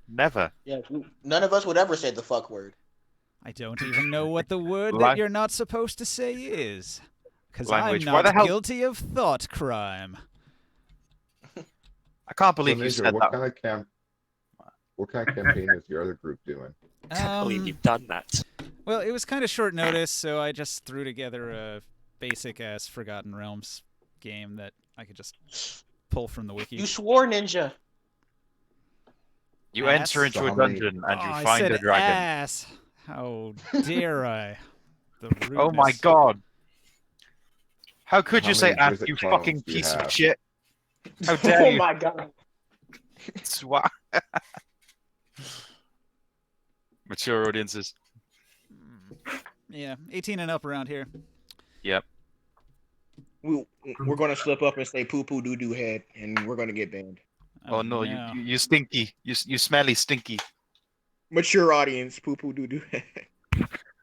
Never. Yeah, none of us would ever say the fuck word. I don't even know what the word that Lang- you're not supposed to say is. Because I'm language. Why the not hell? guilty of thought crime. I can't So believe you Ninja, said that. what kind of campaign is your other group doing? Can't believe you've done that. Well, it was kind of short notice, so I just threw together a basic-ass Forgotten Realms game that I could just pull from the wiki. You swore, Ninja. You Ass? enter into So a how many- dungeon and you I find said a dragon. ass. How dare I? The rudeness. Oh my god! How could How you say many ass, Drizzt you clones fucking do you piece of have? shit? How dare Oh you? my god. Swat. Mature audiences. Yeah, 18 and up around here. Yep. We're gonna slip up and say poo poo doo doo head, and we're gonna get banned. Oh no, you stinky. You smelly stinky. Mature audience, poo poo doo doo head.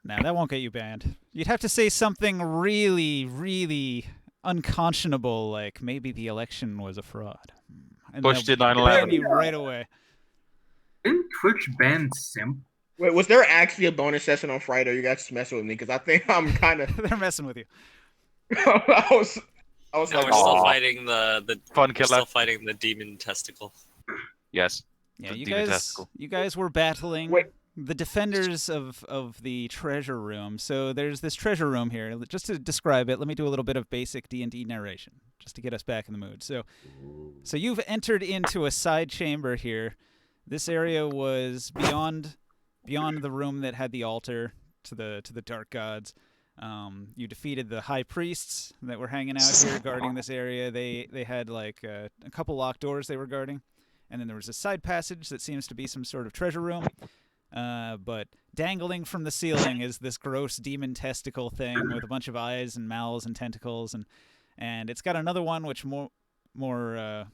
Nah, that won't get you banned. You'd have to say something really, really unconscionable, like maybe the election was a fraud. And Bush they'll did 9/11. ban me right away. Didn't Twitch ban Simp? Wait, was there actually a bonus session on Friday? Or you guys just messing with me? Because I think I'm kind of. They're messing with you. I was No, like, we're still Aw. fighting the Fun we're killer. still fighting the demon testicle. Yes. Yeah, The you demon guys, testicle. you guys were battling Wait. the defenders of the treasure room. So there's this treasure room here. Just to describe it, let me do a little bit of basic D&D narration, just to get us back in the mood. So you've entered into a side chamber here. This area was beyond the room that had the altar to the dark gods. You defeated the high priests that were hanging out here guarding this area. They had like a couple locked doors they were guarding, and then there was a side passage that seems to be some sort of treasure room. But dangling from the ceiling is this gross demon testicle thing with a bunch of eyes and mouths and tentacles, and it's got another one which more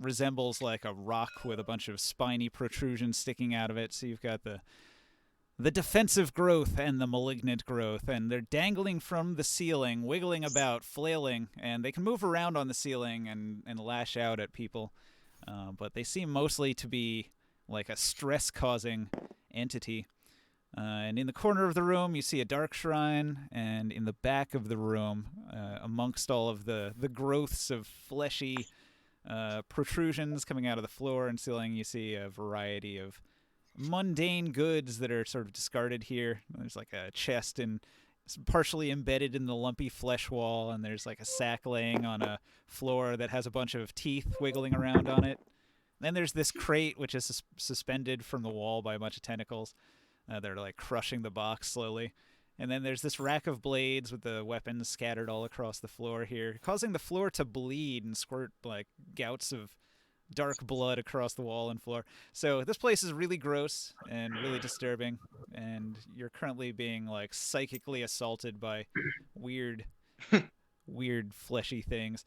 resembles like a rock with a bunch of spiny protrusions sticking out of it. So you've got the defensive growth and the malignant growth, and they're dangling from the ceiling, wiggling about, flailing, and they can move around on the ceiling and lash out at people. But they seem mostly to be like a stress-causing entity. And in the corner of the room, you see a dark shrine, and in the back of the room, amongst all of the growths of fleshy protrusions coming out of the floor and ceiling, you see a variety of mundane goods that are sort of discarded here. There's like a chest and partially embedded in the lumpy flesh wall, and there's like a sack laying on a floor that has a bunch of teeth wiggling around on it. Then there's this crate which is suspended from the wall by a bunch of tentacles. They're like crushing the box slowly. And then there's this rack of blades with the weapons scattered all across the floor here, causing the floor to bleed and squirt like gouts of dark blood across the wall and floor. So this place is really gross and really disturbing, and you're currently being like psychically assaulted by weird fleshy things.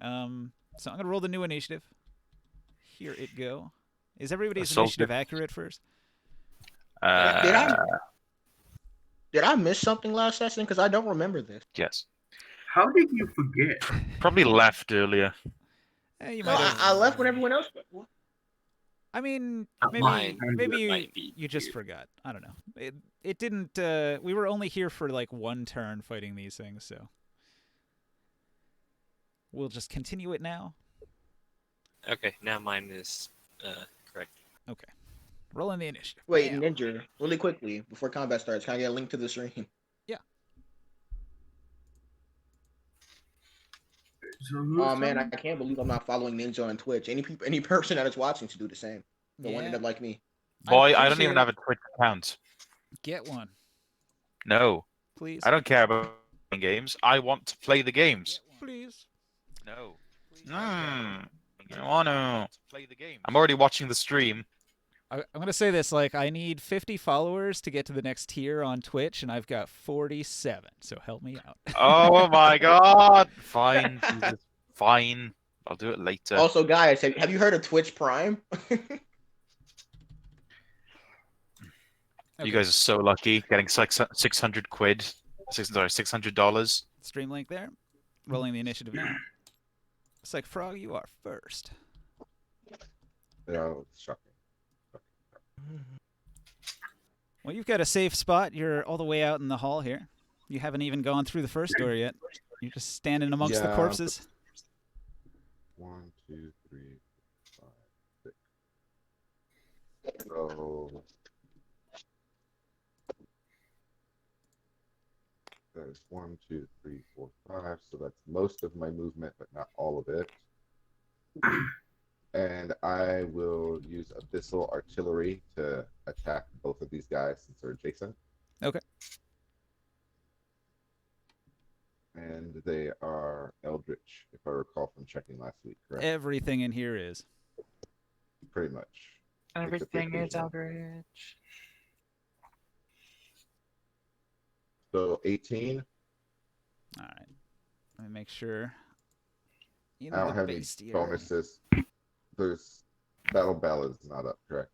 So I'm gonna roll the new initiative. Here it go. Is everybody's Assaulted. initiative accurate first? Did I miss something last session? Because I don't remember this. Yes. How did you forget? Probably left earlier. You No, might have. I left when everyone else. I mean, Not maybe mine. maybe That might be you just weird. forgot. I don't know. It didn't. We were only here for like one turn fighting these things, so we'll just continue it now. Okay, now mine is correct. Okay, rolling the initiative. Wait, Bam. Ninja, really quickly before combat starts, can I get a link to the stream? So who's Oh man, I coming? can't believe I'm not following Ninja on Twitch. Any person that is watching should do the same. The one Yeah. that like me. Boy, I'd I don't even appreciate have a Twitch account. Get one, No. please. I don't care about playing games. I want to play the games. Please. No. I want to play the game. I'm already watching the stream. I'm gonna say this: like, I need 50 followers to get to the next tier on Twitch, and I've got 47. So help me out. Oh my god. Fine. Jesus. Fine. I'll do it later. Also, guys, have you heard of Twitch Prime? You guys are so lucky getting 600 quid. $600. Stream link there. Rolling the initiative now. It's like Frog, you are first. Yeah, it's shocking. Well, you've got a safe spot. You're all the way out in the hall here. You haven't even gone through the first door yet. You're just standing amongst the Yeah. corpses. 1, 2, 3, 4, 5, 6. So there's 1, 2, 3, 4, 5. So that's most of my movement, but not all of it. And I will use Abyssal Artillery to attack both of these guys since they're adjacent. Okay. And they are Eldritch, if I recall from checking last week, correct? Everything in here is. Pretty much. Everything is occasional. Eldritch. So 18. All right. Let me make sure. In I don't the have any bestiary. bonuses. There's Battle Bell is not up, correct?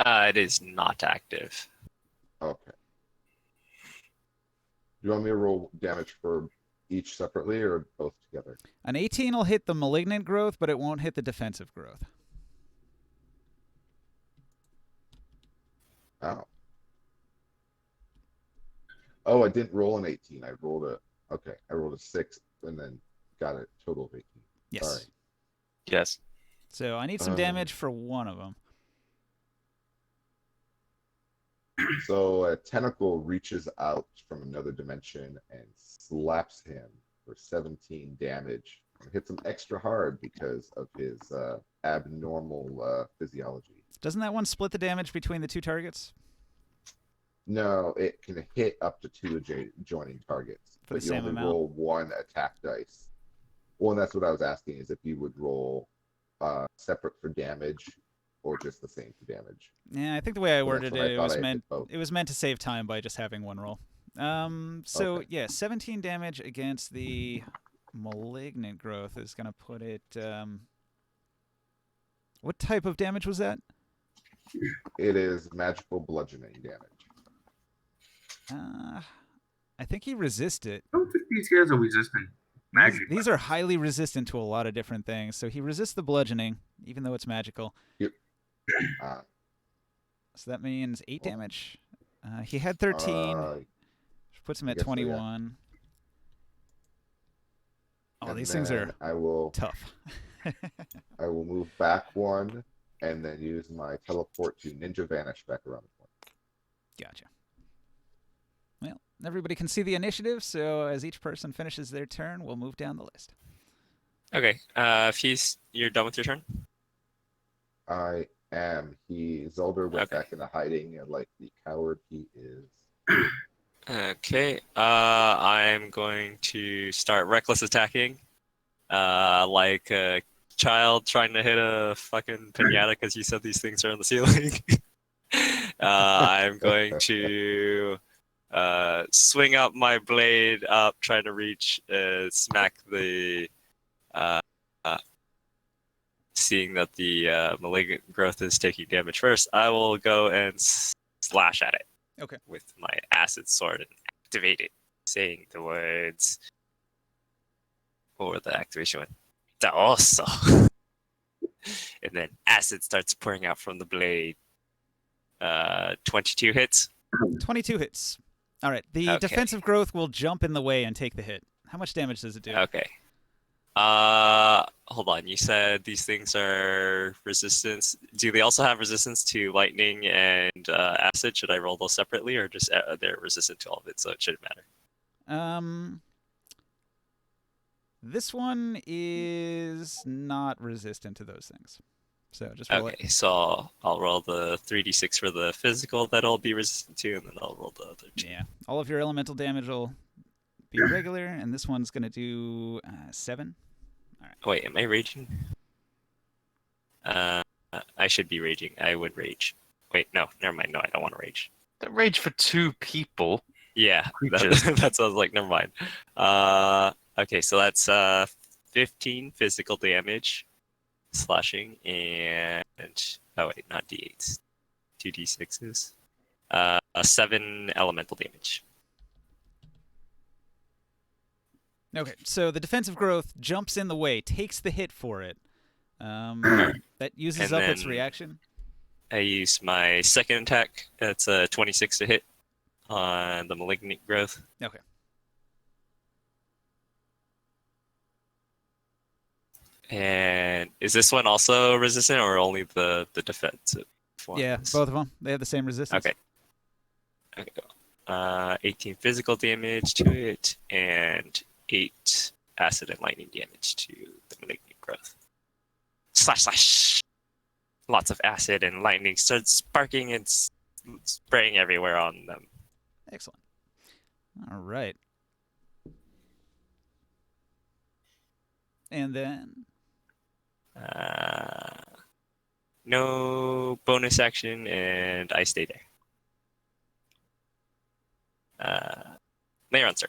It is not active. Okay. Do you want me to roll damage for each separately or both together? An 18 will hit the malignant growth, but it won't hit the defensive growth. Oh. Oh, I didn't roll an 18. I rolled a 6 and then got a total of 18. Yes. Sorry. Yes. So I need some damage for one of them. So a tentacle reaches out from another dimension and slaps him for 17 damage. And hits him extra hard because of his abnormal physiology. Doesn't that one split the damage between the two targets? No, it can hit up to 2 adjoining targets, For but the you same only amount? roll 1 attack dice. Well, and that's what I was asking, is if you would roll separate for damage or just the same for damage. Yeah, I think the way I So that's worded what I it, thought I did both. it was meant to save time by just having one roll. So Okay. yeah, 17 damage against the malignant growth is gonna put it. What type of damage was that? It is magical bludgeoning damage. I think he resist it. I don't think these guys are resistant magic. These are highly resistant to a lot of different things. So he resists the bludgeoning, even though it's magical. Uh, So that means 8 damage. He had 13, which puts him I at guess so, yeah. 21. Oh, and these things are then I will tough. move back 1 and then use my teleport to ninja vanish back around the corner. Gotcha. Well, everybody can see the initiative, so as each person finishes their turn, we'll move down the list. Okay. If you're done with your turn. I am. Zolder went Okay. back into hiding, and like the coward he is. Okay. I'm going to start reckless attacking, like a child trying to hit a fucking pinata because you said these things are on the ceiling. I'm going to swing up my blade up, trying to reach, smack the. Seeing that the malignant growth is taking damage first, I will go and slash at it. Okay. With my acid sword and activate it, saying the words. Or the activation one. Taoso. And then acid starts pouring out from the blade. 22 hits. 22 hits. All right. The Okay. defensive growth will jump in the way and take the hit. How much damage does it do? Okay. Hold on. You said these things are resistance. Do they also have resistance to lightning and acid? Should I roll those separately, or just they're resistant to all of it, so it shouldn't matter? This one is not resistant to those things. So just roll Okay, so I'll roll the 3d6 for the physical that I'll be resistant to, and then I'll roll the other it. two. Yeah. All of your elemental damage will be regular, and this one's going to do 7. Wait, am I raging? I should be raging. I would rage. Wait, no, never mind. No, I don't want to rage. The rage for 2 people. Yeah, Creatures. that's what I was like. Never mind. Okay, so that's 15 physical damage, slashing, and oh wait, not d8s, 2d6s. 7 elemental damage. Okay, so the defensive growth jumps in the way, takes the hit for it. That uses And up its then- reaction. I use my second attack. That's a 26 to hit on the Malignant Growth. Okay. And is this one also resistant or only the defensive one? Yeah, both of them. They have the same resistance. Okay. Okay. 18 physical damage to it, and 8 acid and lightning damage to the Malignant Growth. Slash slash! Lots of acid and lightning starts sparking and spraying everywhere on them. Excellent. All right. And then No bonus action, and I stay there. Leon, sir.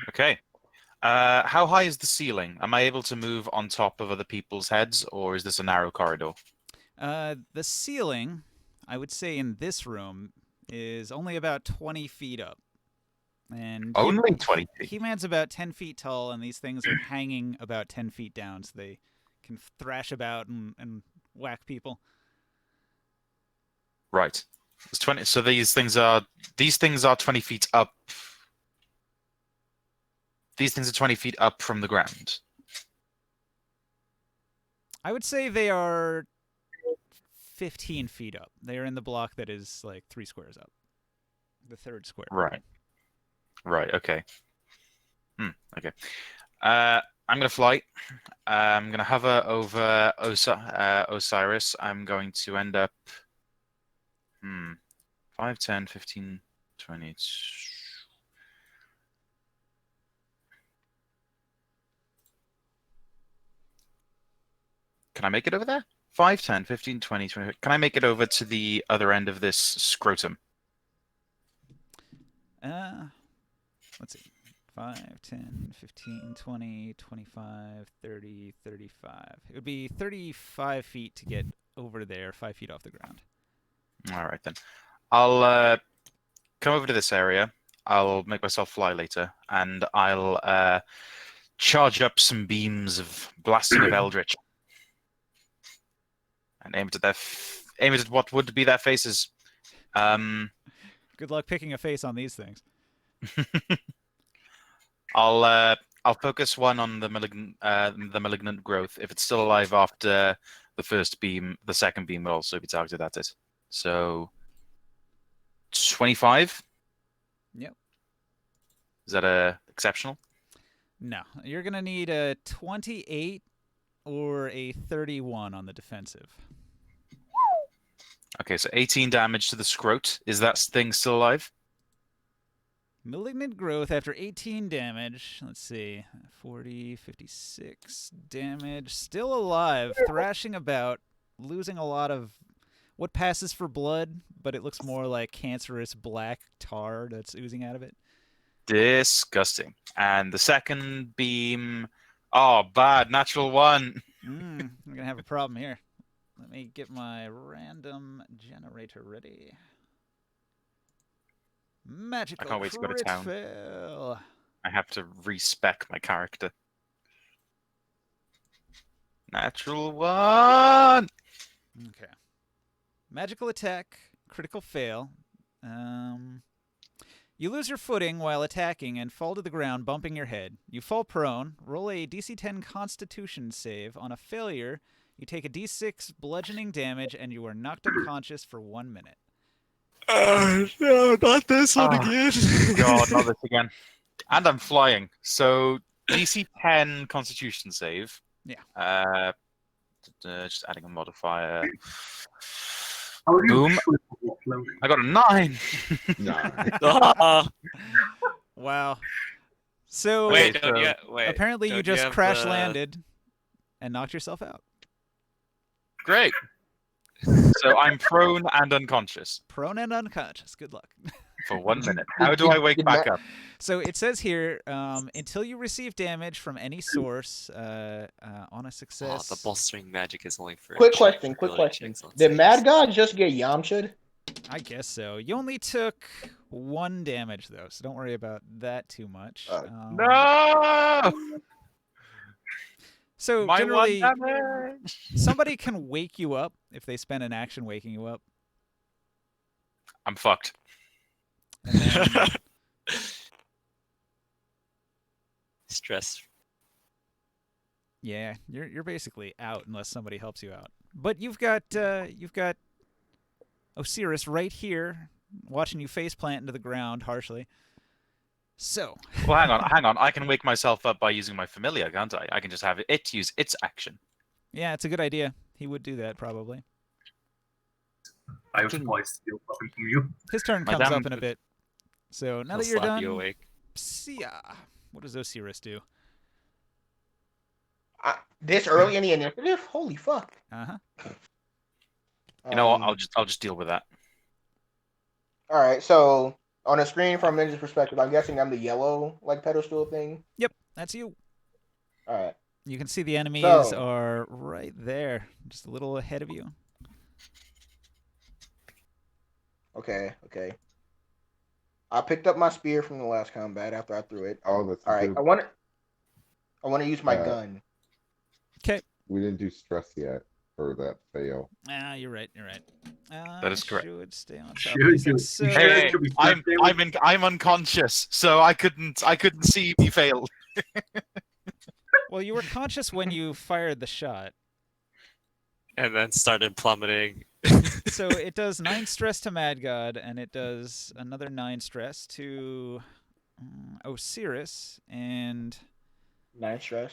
Okay. How high is the ceiling? Am I able to move on top of other people's heads, or is this a narrow corridor? the ceiling, I would say in this room, is only about 20 feet up. And Only 20 feet? He-Man's about 10 feet tall, and these things are hanging about 10 feet down, so they can thrash about and whack people. Right. It's 20. So these things are 20 feet up. These things are 20 feet up from the ground. I would say they are 15 feet up. They are in the block that is like 3 squares up. The third square. Right. Right. Okay. Okay. I'm gonna fly. I'm gonna hover over Osiris. I'm going to end up. 5, 10, 15, 20. Can I make it over there? 5, 10, 15, 20, 20. Can I make it over to the other end of this scrotum? Let's see. 5, 10, 15, 20, 25, 30, 35. It would be 35 feet to get over there, 5 feet off the ground. All right, then. I'll come over to this area. I'll make myself fly later, and I'll charge up some beams of blasting of Eldritch. And aim it at what would be their faces. Good luck picking a face on these things. I'll focus one on the malignant growth. If it's still alive after the first beam, the second beam will also be targeted at it. So 25. Yep. Is that exceptional? No, you're gonna need a 28 or a 31 on the defensive. Okay, so 18 damage to the scrot. Is that thing still alive? Malignant growth after 18 damage. Let's see. 40, 56 damage. Still alive, thrashing about, losing a lot of what passes for blood, but it looks more like cancerous black tar that's oozing out of it. Disgusting. And the second beam. Oh, bad. Natural 1. I'm going to have a problem here. Let me get my random generator ready. Magical I can't wait to go to crit town. fail. I have to respec my character. Natural 1. Okay. Magical attack, critical fail. You lose your footing while attacking and fall to the ground, bumping your head. You fall prone. Roll a DC 10 Constitution save. On a failure, you take a D6 bludgeoning damage, and you are knocked unconscious for 1 minute. No, not this one again. God, not this again. And I'm flying. So DC 10 Constitution save. Yeah. Just adding a modifier. How are you Boom. floating? I got a 9. Nah. Wow. So Wait, so apparently you don't just have, crash landed and knocked yourself out. Great. So I'm prone and unconscious Prone and unconscious. Good luck. for 1 minute. How do I wake back up? So it says here, until you receive damage from any source on a success. the bolstering magic is only for Quick check question. ability checks on Did saves. Mad God just get Yamcha'd? I guess so. You only took 1 damage, though, so don't worry about that too much. No! So My one generally, damage. somebody can wake you up if they spend an action waking you up. I'm fucked. And then, Stress. yeah, you're basically out unless somebody helps you out. But you've got Osiris right here, watching you face plant into the ground harshly. So, Well, hang on. I can wake myself up by using my familiar, can't I? I can just have it use its action. yeah, it's a good idea. He would do that probably. I was probably still talking to you. His turn My comes up damn- in a bit. So now He'll that you're slap done, you awake. Sia, what does Osiris do? This early in the initiative? Holy fuck! Uh huh. You know what? Um, I'll just deal with that. All right. So on the screen from Ninja's perspective, I'm guessing I'm the yellow like pedestal thing. Yep, that's you. All right. You can see the enemies So- are right there, just a little ahead of you. Okay. I picked up my spear from the last combat after I threw it. Oh, that's All right. good. I want to use my Uh, gun. We didn't do stress yet for that fail. Ah, you're right. That is correct. Should stay on top Should of these do. things. So, You Hey, should be I'm unconscious, so I couldn't see me fail. well, you were conscious when you fired the shot. And then started plummeting. So it does 9 stress to Mad God, and it does another 9 stress to Osiris, and 9 stress.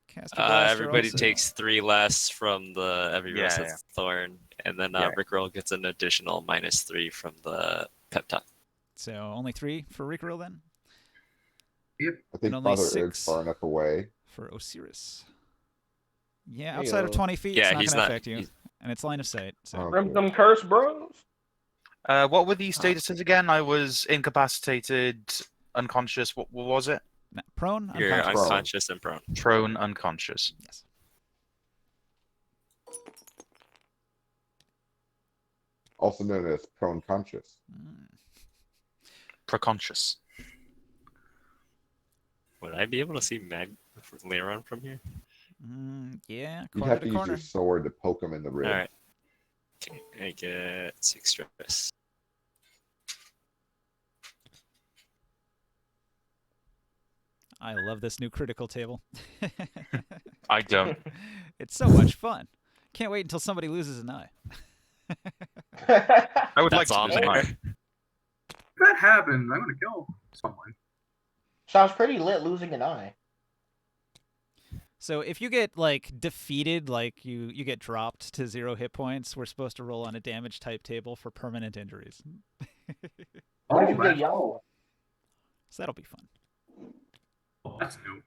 Caster Blaster Everybody also. takes 3 less from the every Yeah, Rusted Thorn, and then Yeah. Rickroll gets an additional -3 from the pep talk. So only 3 for Rickroll then, I think only Father Erd's 6. far enough away. for Osiris. Yeah, outside of Heyo. 20 feet, Yeah, it's not he's going to not- affect you, he's- and it's line of sight. So Oh, From cool. some curse bros. What were the statuses again? I was incapacitated, unconscious. What was it? prone, You're unconscious. unconscious and prone. Prone, unconscious. Yes. Also known as prone conscious. Mm. Preconscious. Would I be able to see Leron from here? Yeah, You'd corner have to to use corner. your sword to poke him in the rib. Alright. Okay, I get 6 stress. I love this new critical table. I don't. It's so much fun. Can't wait until somebody loses an eye. I would like That's to on lose there. mine. If that happens, I'm gonna kill someone. Sounds pretty lit losing an eye. So if you get like defeated, like you get dropped to 0 hit points, we're supposed to roll on a damage type table for permanent injuries. Why did you that's, get yellow? So that'll be fun. that's new.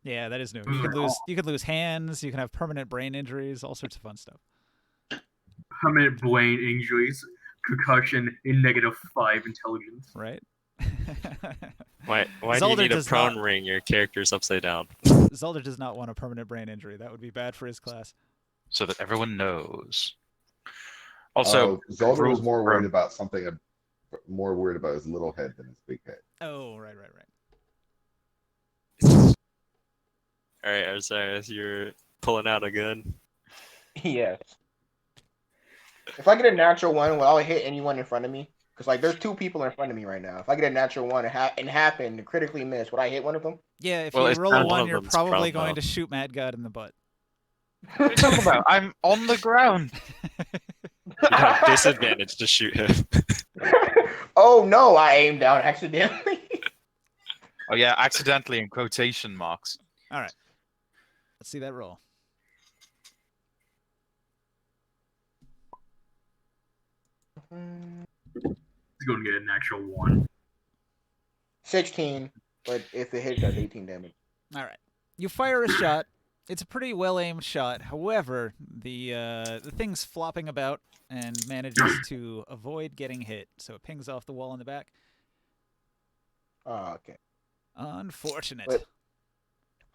Yeah, that is new. Those You are can lose hands, you can have permanent brain injuries, all sorts of fun stuff. Permanent brain injuries, concussion, in -5 intelligence. Right? Why do you Zolder need a does prone not- ring? Your character's upside down. Zelda does not want a permanent brain injury. That would be bad for his class. So that everyone knows. Also, Zolder was more Prone. worried about something, more worried about his little head than his big head. Oh, right. Alright, Osiris, you're pulling out a gun. Yes. If I get a natural 1, will I hit anyone in front of me? Because like there's 2 people in front of me right now. If I get a natural 1 and happen to critically miss, would I hit one of them? Yeah, if Well, you it's roll not a one 1, of you're them's probably prone, going though. to shoot Mad God in the butt. what are you talking about? I'm on the ground. You have disadvantage to shoot him. Oh no, I aimed down accidentally. Oh yeah, accidentally in quotation marks. All right. Let's see that roll. He's gonna get an actual 1. 16, but if it hits, that's 18 damage. All right. You fire a shot. It's a pretty well-aimed shot. However, the thing's flopping about and manages to avoid getting hit, so it pings off the wall in the back. Oh, okay. Unfortunate. Wait.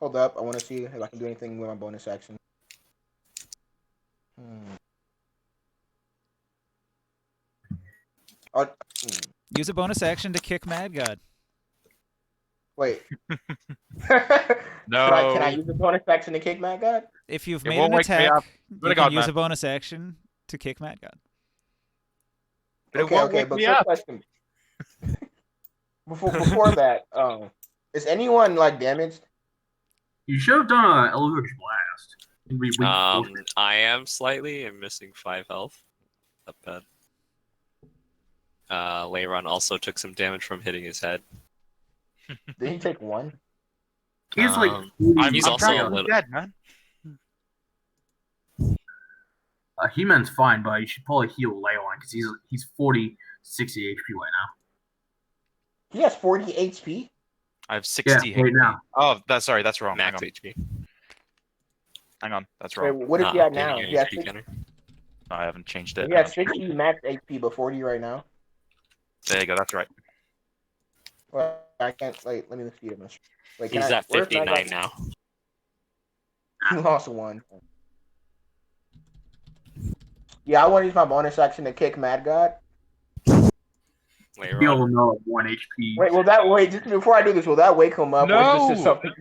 Hold up. I want to see if I can do anything with my bonus action. Oh, Use a bonus action to kick Mad God. Wait. No. Can I use the bonus action to kick Mad God? If you've It made won't an wake me attack, up. you Swear to can God, use man. a bonus action to kick Mad God. But it Okay, won't okay, wake but me quick up. question. Before that, is anyone like damaged? You should have done an Eldritch Blast. I am slightly. I'm missing 5 health. Not bad. Leiron also took some damage from hitting his head. Did he take 1? He's like, He's I'm also trying a to be little- dead, man. He-Man's fine, but you should probably heal Leon because he's 40, 60 HP right now. He has 40 HP. I have 60 Yeah, right HP. now. Oh, that's wrong. Max Hang HP. on, that's Wait, wrong. what is he at now? Updating He your has, HP counter. No, I haven't changed it. he has 60 max HP but 40 right now. There you go. That's right. Well, I can't. Wait, let me see him. Wait, can He's I, at where's Mad 59 God? now. He lost 1. Yeah, I want to use my bonus action to kick Mad God. Leiron. Heal him up 1 HP. Wait, just before I do this, will that wake him up? Or is this just something?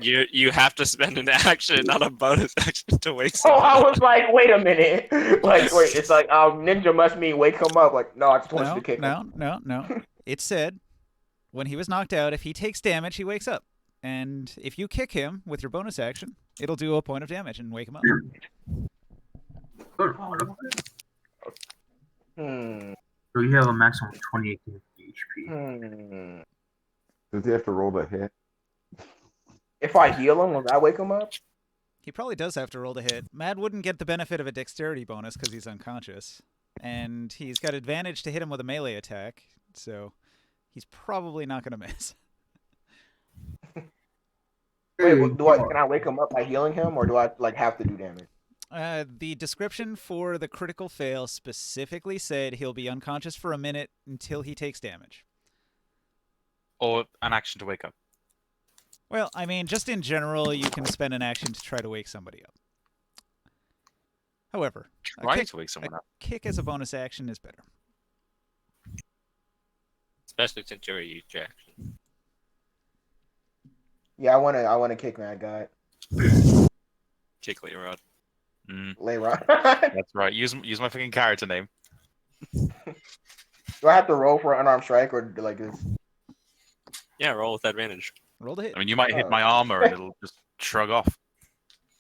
You have to spend an action, not a bonus action, to wake Oh, I someone. was like, wait a minute. Like, wait, it's like, ninja must mean wake him up. Like, no, I just want you to kick him. No. It said when he was knocked out, if he takes damage, he wakes up. And if you kick him with your bonus action, it'll do a point of damage and wake him up. Good. So you have a maximum of 28 HP. Does he have to roll the hit? If I heal him, will that wake him up? He probably does have to roll to hit. Mad wouldn't get the benefit of a dexterity bonus because he's unconscious. And he's got advantage to hit him with a melee attack, so he's probably not going to miss. Wait, can I wake him up by healing him, or do I like have to do damage? The description for the critical fail specifically said he'll be unconscious for a minute until he takes damage. Or an action to wake up. Well, I mean, just in general, you can spend an action to try to wake somebody up. However, Try to wake someone up. kick as a bonus action is better. Especially since you're a huge action. Yeah, I wanna kick Mad God. Kick Leiron. Leiron. That's right. Use my fucking character name. Do I have to roll for an unarmed strike, or like this? Yeah, roll with advantage. Roll to hit. I mean, you might hit my armor and it'll just shrug off.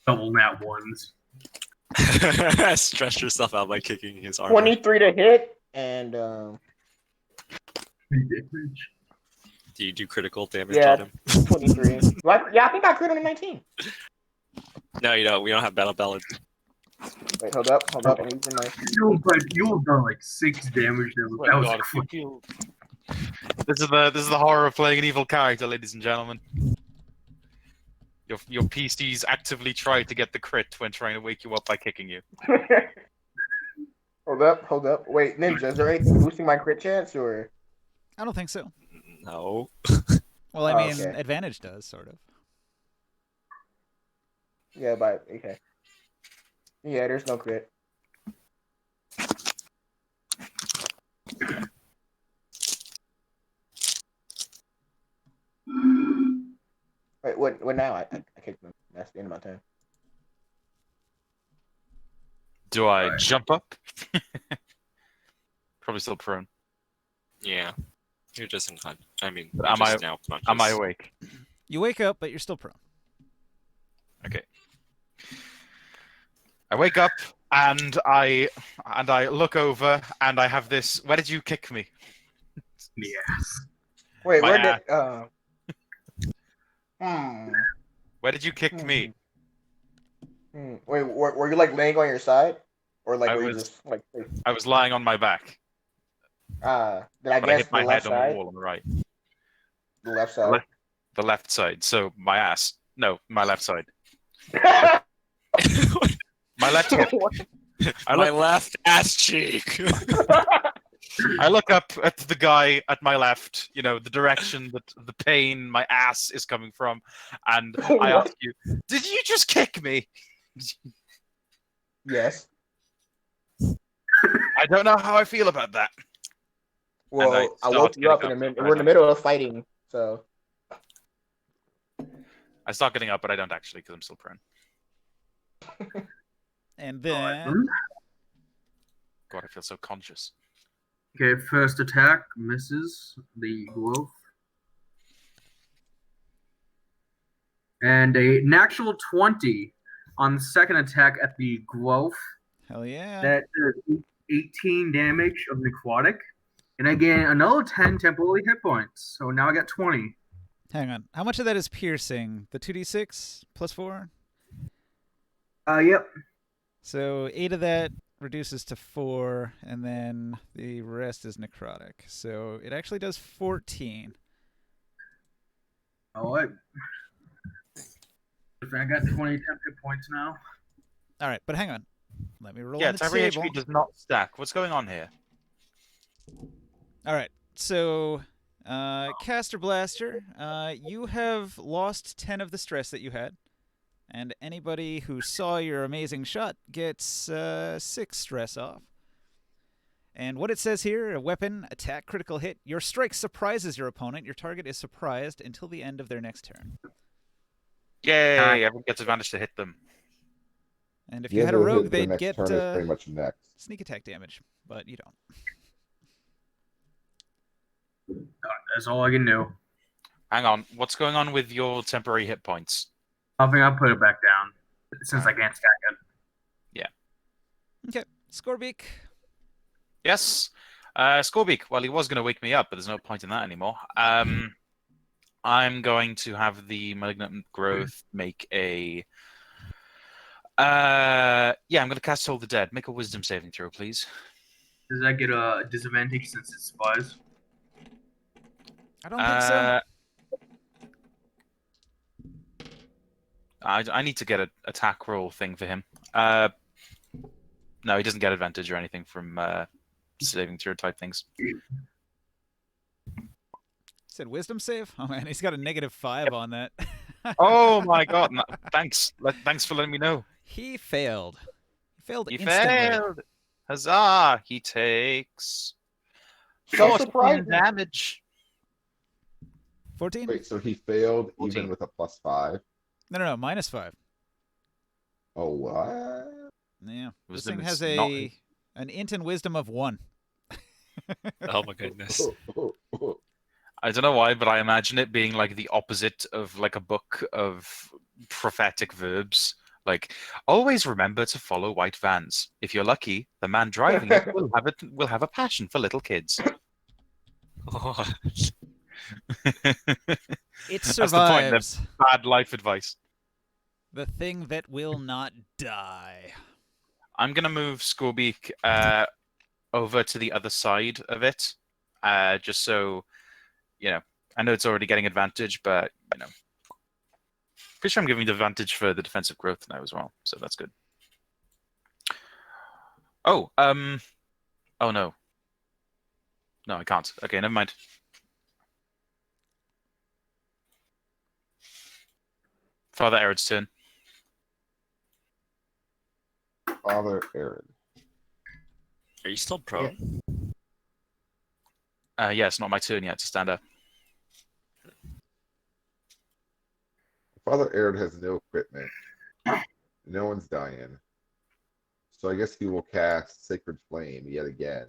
Double nat ones. Stress yourself out by kicking his armor. 23 to hit, and Do you do critical damage Yeah. on him? 23. Yeah, I think I crit on a 19. No, you don't. We don't have battle ballad. Wait, hold up. I'm using my. You have done like 6 damage there. That was quick. This is the horror of playing an evil character, ladies and gentlemen. Your PCs actively try to get the crit when trying to wake you up by kicking you. Hold up. Wait, Ninja, is there anything boosting my crit chance, or? I don't think so. No. Well, I Oh, mean, okay. advantage does, sort of. Yeah, but okay. Yeah, there's no crit. Wait, what now? I kicked him. That's the end of my turn. Do I jump up? Probably still prone. Yeah. You're just unconscious. I mean, But you're am just now conscious. Am I awake? You wake up, but you're still prone. Okay. I wake up and I look over and I have this. Where did you kick me? Yes. Wait, My where did Where did you kick me? Wait, were you like laying on your side, or like I were you was- just like I was lying on my back, did I but I guess hit the my left head on the side? wall on the right. The left side. The left side. So my ass. No, my left side. My left hip. My left ass cheek. I look up at the guy at my left, you know, the direction that the pain my ass is coming from, and I ask you, did you just kick me? Yes. I don't know how I feel about that. Well, I I start woke you up getting in a up minute. right We're in the now. middle of fighting, So I start getting up, but I don't actually because I'm still prone. And Alright, then God, I feel so conscious. Okay, first attack misses the glove. And a natural 20 on the second attack at the glove. hell yeah. That is 18 damage of necrotic. And I gain another 10 temporary hit points. So now I got 20. Hang on. How much of that is piercing? The 2d6 plus 4? Yep. So 8 of that reduces to 4, and then the rest is necrotic. So it actually does 14. Alright. I got 20 temp hit points now. All right, but hang on. Let me roll Yeah, on the temporary table. HP does not stack. What's going on here? All right, so Caster Blaster, you have lost 10 of the stress that you had, and anybody who saw your amazing shot gets 6 stress off. And what it says here, a weapon, attack, critical hit. Your strike surprises your opponent. Your target is surprised until the end of their next turn. Yay! Everyone gets advantage to hit them. And if you had a rogue, the they'd next get turn is pretty much next. sneak attack damage, but you don't. That's all I can do. Hang on. What's going on with your temporary hit points? Nothing, I'll put it back down. Since I can't stack it. Okay, Scorbeak. Yes. Scorbeak. Well, he was going to wake me up, but there's no point in that anymore. I'm going to have the Malignant Growth make a... yeah, I'm going to cast Hold the Dead. Make a Wisdom saving throw, please. Does that get a disadvantage since it's spies? I don't think so. I need to get an attack roll thing for him. No, he doesn't get advantage or anything from saving throw type things. Said wisdom save? Oh man, he's got a -5 on that. Oh my god! Thanks. Thanks for letting me know. He failed. He failed He instantly. failed. Huzzah! He takes So 14 surprising. damage. 14? Wait, so he failed 14. even with a +5? No, -5. Oh, what? Yeah. This Wisdom thing is has not- an int and wisdom of 1. Oh my goodness. I don't know why, but I imagine it being like the opposite of like a book of prophetic verbs. Like, always remember to follow white vans. If you're lucky, the man driving it will have a passion for little kids. Oh, It That's the point. survives. Bad life advice. The thing that will not die. I'm gonna move Scorbeak over to the other side of it, just so I know it's already getting advantage, but pretty sure I'm giving the advantage for the defensive growth now as well, so that's good. Oh, oh no, I can't. Okay, never mind. Father Arid's turn. Father Arid. are you still prone? Yeah, it's not my turn yet to stand up. Father Arid has no equipment. No one's dying. So I guess he will cast Sacred Flame yet again.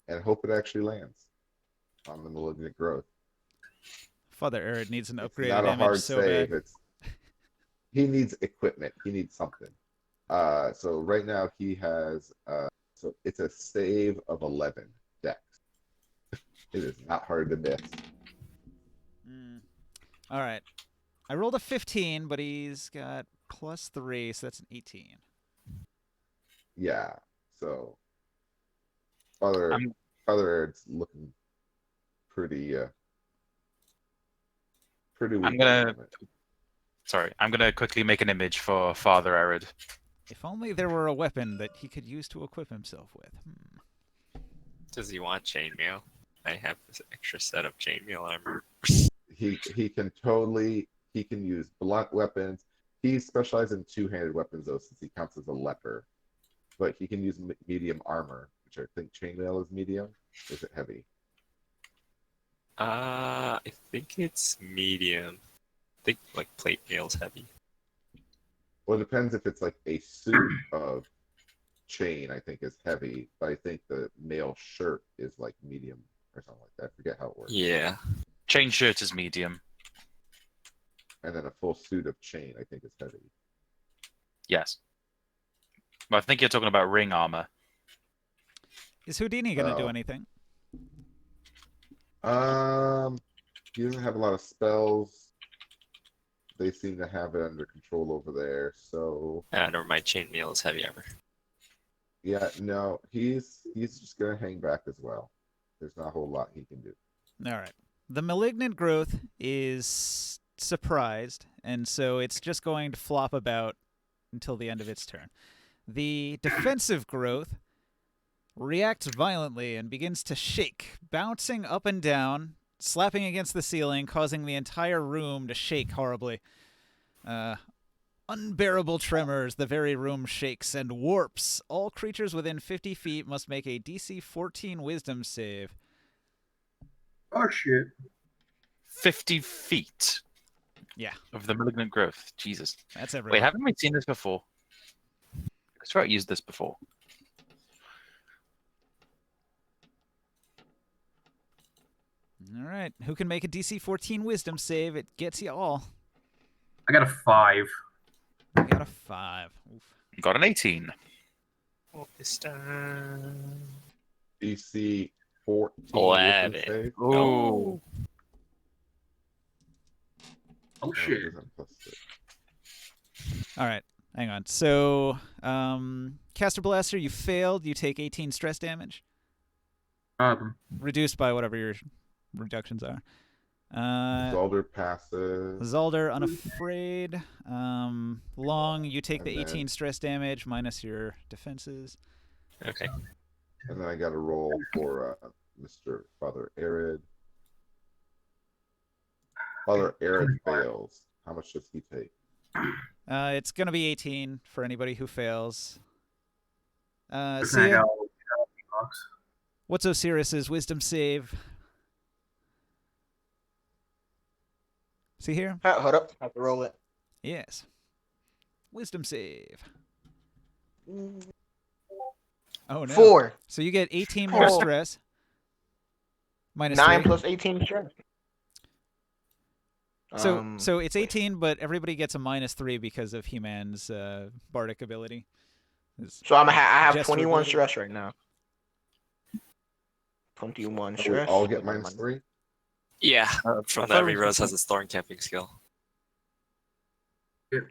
And hope it actually lands on the Malignant Growth. Father Arid needs an It's upgraded not a image hard so save. bad. He needs equipment. He needs something. So right now he has so it's a save of 11 dex. It is not hard to miss. All right. I rolled a 15, but he's got +3, so that's an 18. Yeah. So Father I'm- Arid's looking pretty pretty weak. I'm gonna quickly make an image for Father Arid. If only there were a weapon that he could use to equip himself with. Does he want chainmail? I have this extra set of chainmail armor. He can use blunt weapons. He specializes in two-handed weapons though, since he counts as a leper. But he can use medium armor, which I think chainmail is medium. Or is it heavy? I think it's medium. I think like plate mail's heavy. Well, it depends if it's like a suit of chain, I think is heavy, but I think the male shirt is like medium or something like that. I forget how it works. Yeah. Chain shirt is medium. And then a full suit of chain, I think is heavy. Yes. But I think you're talking about ring armor. Is Houdini going to do Oh. anything? He doesn't have a lot of spells. They seem to have it under control over there. So Never mind. Chain mail is heavy armor. yeah, no, he's just gonna hang back as well. There's not a whole lot he can do. All right. The malignant growth is surprised, and so it's just going to flop about until the end of its turn. The defensive growth reacts violently and begins to shake, bouncing up and down, slapping against the ceiling, causing the entire room to shake horribly. Unbearable tremors, the very room shakes and warps. All creatures within 50 feet must make a DC 14 wisdom save. Oh shit. 50 feet Yeah, of the malignant growth. Jesus. that's everyone. Wait, haven't we seen this before? I swear I used this before. All right, who can make a DC 14 wisdom save? It gets you all. I got a 5. You got a 5. Oof. Got an 18. Oh, this time. DC 14. wisdom 11. save? Oh. Oh No, it shit. doesn't plus six. All right, hang on. So, Caster Blaster, you failed. You take 18 stress damage, reduced by whatever your reductions are. Zalder passes. Zalder, Unafraid. Long, you take the And then- 18 stress damage minus your defenses. Okay. And then I got to roll for Mr. Father Arid. Father Arid fails. How much does he take? It's going to be 18 for anybody who fails. I Sia, got bucks. what's Osiris's wisdom save? See here? Hold up. I have to roll it. Yes. Wisdom save. Oh no. 4. So you get 18 more Oh. stress. Minus 9 3. plus 18 strength. So it's 18, but everybody gets a minus 3 because of He-Man's bardic ability. His- So I have Gesture 21 ability. stress right now. 21 So we stress. all get minus 3? Yeah. I From thought that, it was Rose has a thorn camping skill.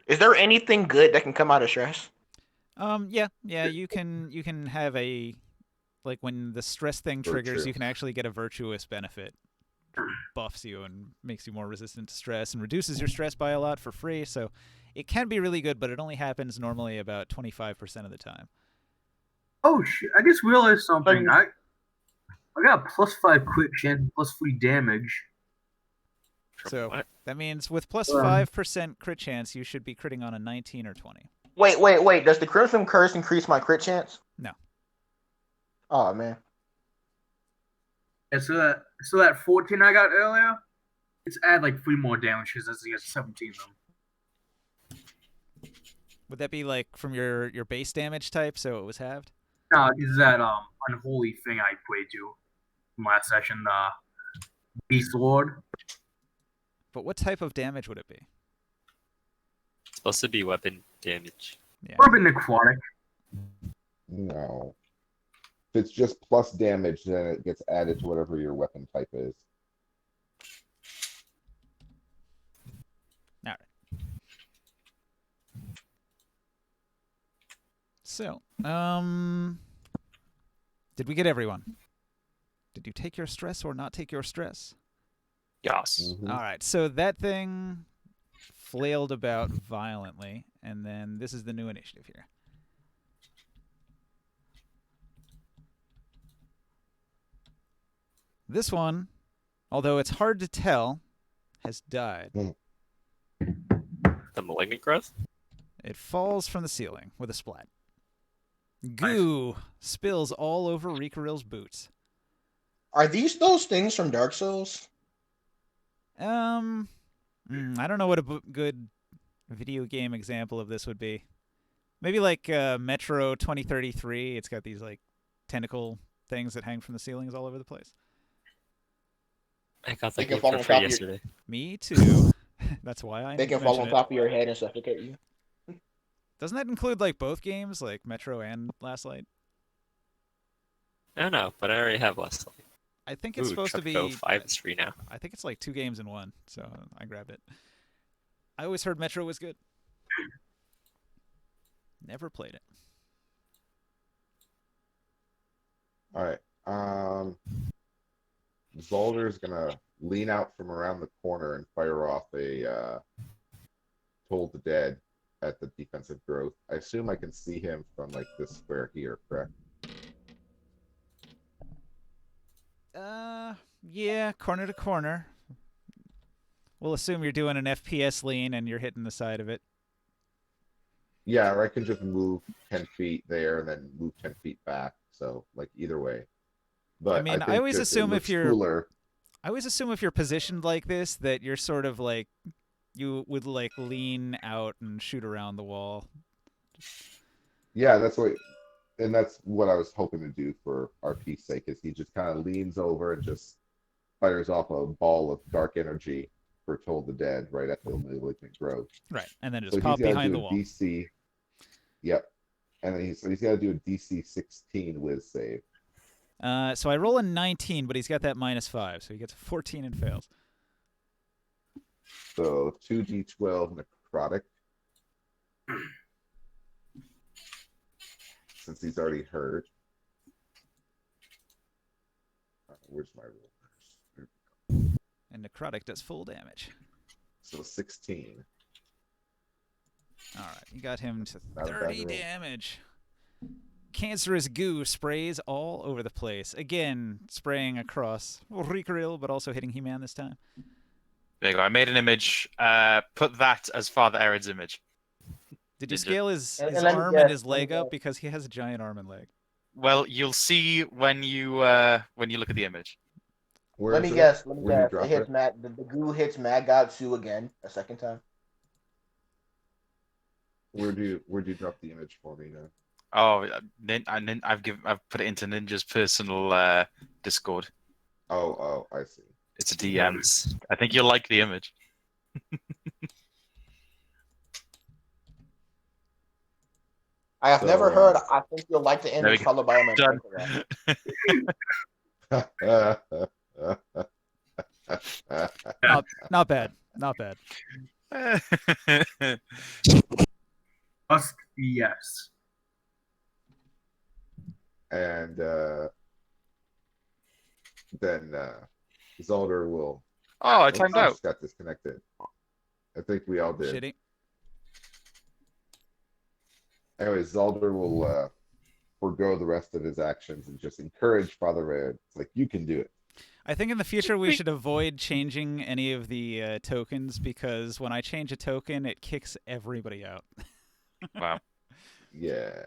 Is there anything good that can come out of stress? Yeah, you can have a, like, when the stress thing triggers, you Virtue. can actually get a virtuous benefit. Buffs you and makes you more resistant to stress and reduces your stress by a lot for free, so it can be really good, but it only happens normally about 25% of the time. Oh shit! I just realized something. I got a +5 quick chance, +3 damage. From So what? that means with plus Um, 5% crit chance, you should be critting on a 19 or 20. Wait. Does the Crimson Curse increase my crit chance? No. Oh, man. And so that 14 I got earlier, it's add like 3 more damage because that's against 17 of them. Would that be like from your base damage type, so it was halved? No, this is that unholy thing I played to from last session, the Beast Lord. But what type of damage would it be? It's supposed to be weapon damage. Yeah. Urban Necrotic. No. If it's just plus damage, then it gets added to whatever your weapon type is. So, did we get everyone? Did you take your stress or not take your stress? Yes. Mhm. All right, so that thing flailed about violently, and then this is the new initiative here. This one, although it's hard to tell, has died. The malignant growth? It falls from the ceiling with a splat. Goo spills all over Rikaril's boots. Are these those things from Dark Souls? I don't know what a good video game example of this would be. Maybe like Metro 2033. It's got these like tentacle things that hang from the ceilings all over the place. I got They that can game fall for on free top of your- yesterday. Me too. That's why I They can fall on mention it. top of your head and suffocate you. Doesn't that include like both games, like Metro and Last Light? I don't know, but I already have Last Light. I think it's Ooh, supposed to Tropico be 5 is free now. I think it's like 2 games in one, so I grabbed it. I always heard Metro was good. Never played it. All right. Zolder's gonna lean out from around the corner and fire off a Toll the Dead at the defensive growth. I assume I can see him from like this square here, correct? Yeah, corner to corner. We'll assume you're doing an FPS lean and you're hitting the side of it. Yeah, or I can just move 10 feet there and then move 10 feet back. So like either way. But mean, I think always that it assume if looks you're- cooler. I always assume if you're positioned like this that you're sort of like you would like lean out and shoot around the wall. Yeah, that's what I was hoping to do for RP's sake, is he just kind of leans over and just fires off a ball of dark energy for Toll the Dead right at the malignant growth. Right, and then So just pop he's got to behind do the a wall. DC. Yep. And then he's got to do a DC 16 whiz save. So I roll a 19, but he's got that -5, so he gets a 14 and fails. So 2d12 necrotic. Since he's already hurt. Where's my roll? And necrotic does full damage. So 16. All right, you got him to Not a bad 30 roll. damage. Cancerous goo sprays all over the place. Again, spraying across Rikoril, but also hitting He-Man this time. There you go. I made an image. Put that as Father Arid's image. Did you Did you- scale his And let me arm guess, and his let me leg up? guess. Because he has a giant arm and leg. Well, you'll see when you look at the image. Where Let is me it? guess. Let me Where'd you guess. drop It hits it? Mad. The goo hits Mad God Sue again a second time. Where'd you drop the image for me now? Oh, I've put it into Ninja's personal Discord. Oh, I see. It's a DM. I think you'll like the image. I have So, never heard. I think you'll like the There image we go. followed by a man. Done. Not bad. Not bad. Us, yes. And then Zolder will. Oh, I Oops, timed I out. just got disconnected. I think we all did. Shitty. Anyway, Zolder will forego the rest of his actions and just encourage Father Red. It's like, you can do it. I think in the future we should avoid changing any of the tokens because when I change a token, it kicks everybody out. Wow. Yeah.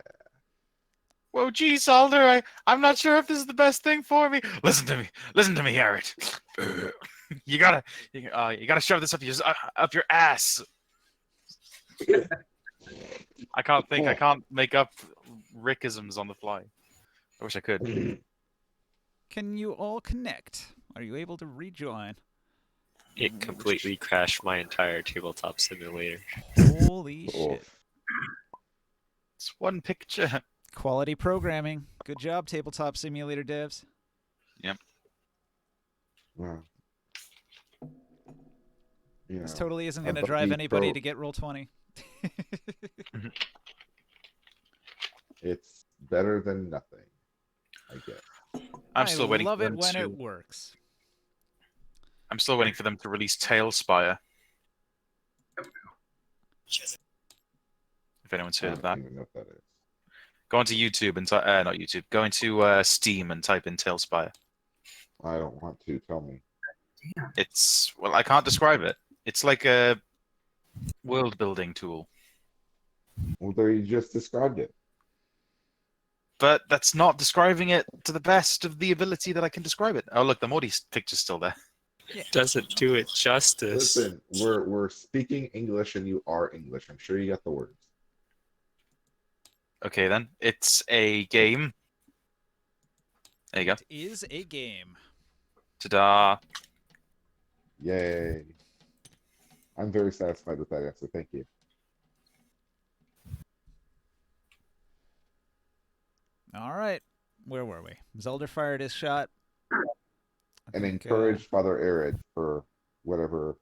Whoa, geez, Alder, I'm not sure if this is the best thing for me. Listen to me, Arid. You gotta shove this up your ass. I can't make up Rickisms on the fly. I wish I could. Can you all connect? Are you able to rejoin? It completely crashed my entire tabletop simulator. Holy shit. Oof. It's one picture. Quality programming. Good job, Tabletop Simulator devs. Well, you This know, totally isn't going to but drive the anybody pro- to get Roll20. it's better than nothing, I guess. I'm still waiting I love for it them when to. it works. I'm still waiting for them to release Tailspire. If anyone's heard of I that, don't even know what that is. go onto YouTube and not YouTube. Go into Steam and type in Tailspire. I don't want to. Tell me. It's I can't describe it. It's like a world building tool, Well, there you just described it. but that's not describing it to the best of the ability that I can describe it. Oh, look, the Morty picture's still there. Doesn't do it justice. Listen, we're speaking English and you are English. I'm sure you got the words. Okay, then. It's a game. There you go. It is a game. Ta-da. Yay. I'm very satisfied with that answer. Thank you. All right. Where were we? Zelda fired his shot. I And think, encourage Father Arid for whatever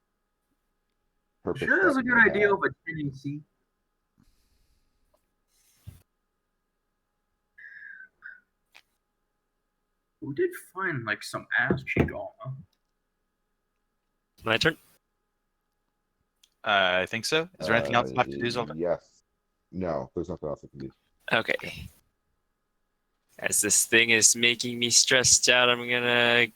purpose. Sure, that's that a good may idea have. of a 10 AC. We did find like some ass cheek armor. My turn. I think so. Is there anything else left to do, Zelda? Yes. No, there's nothing else I can do. Okay. As this thing is making me stressed out, I'm gonna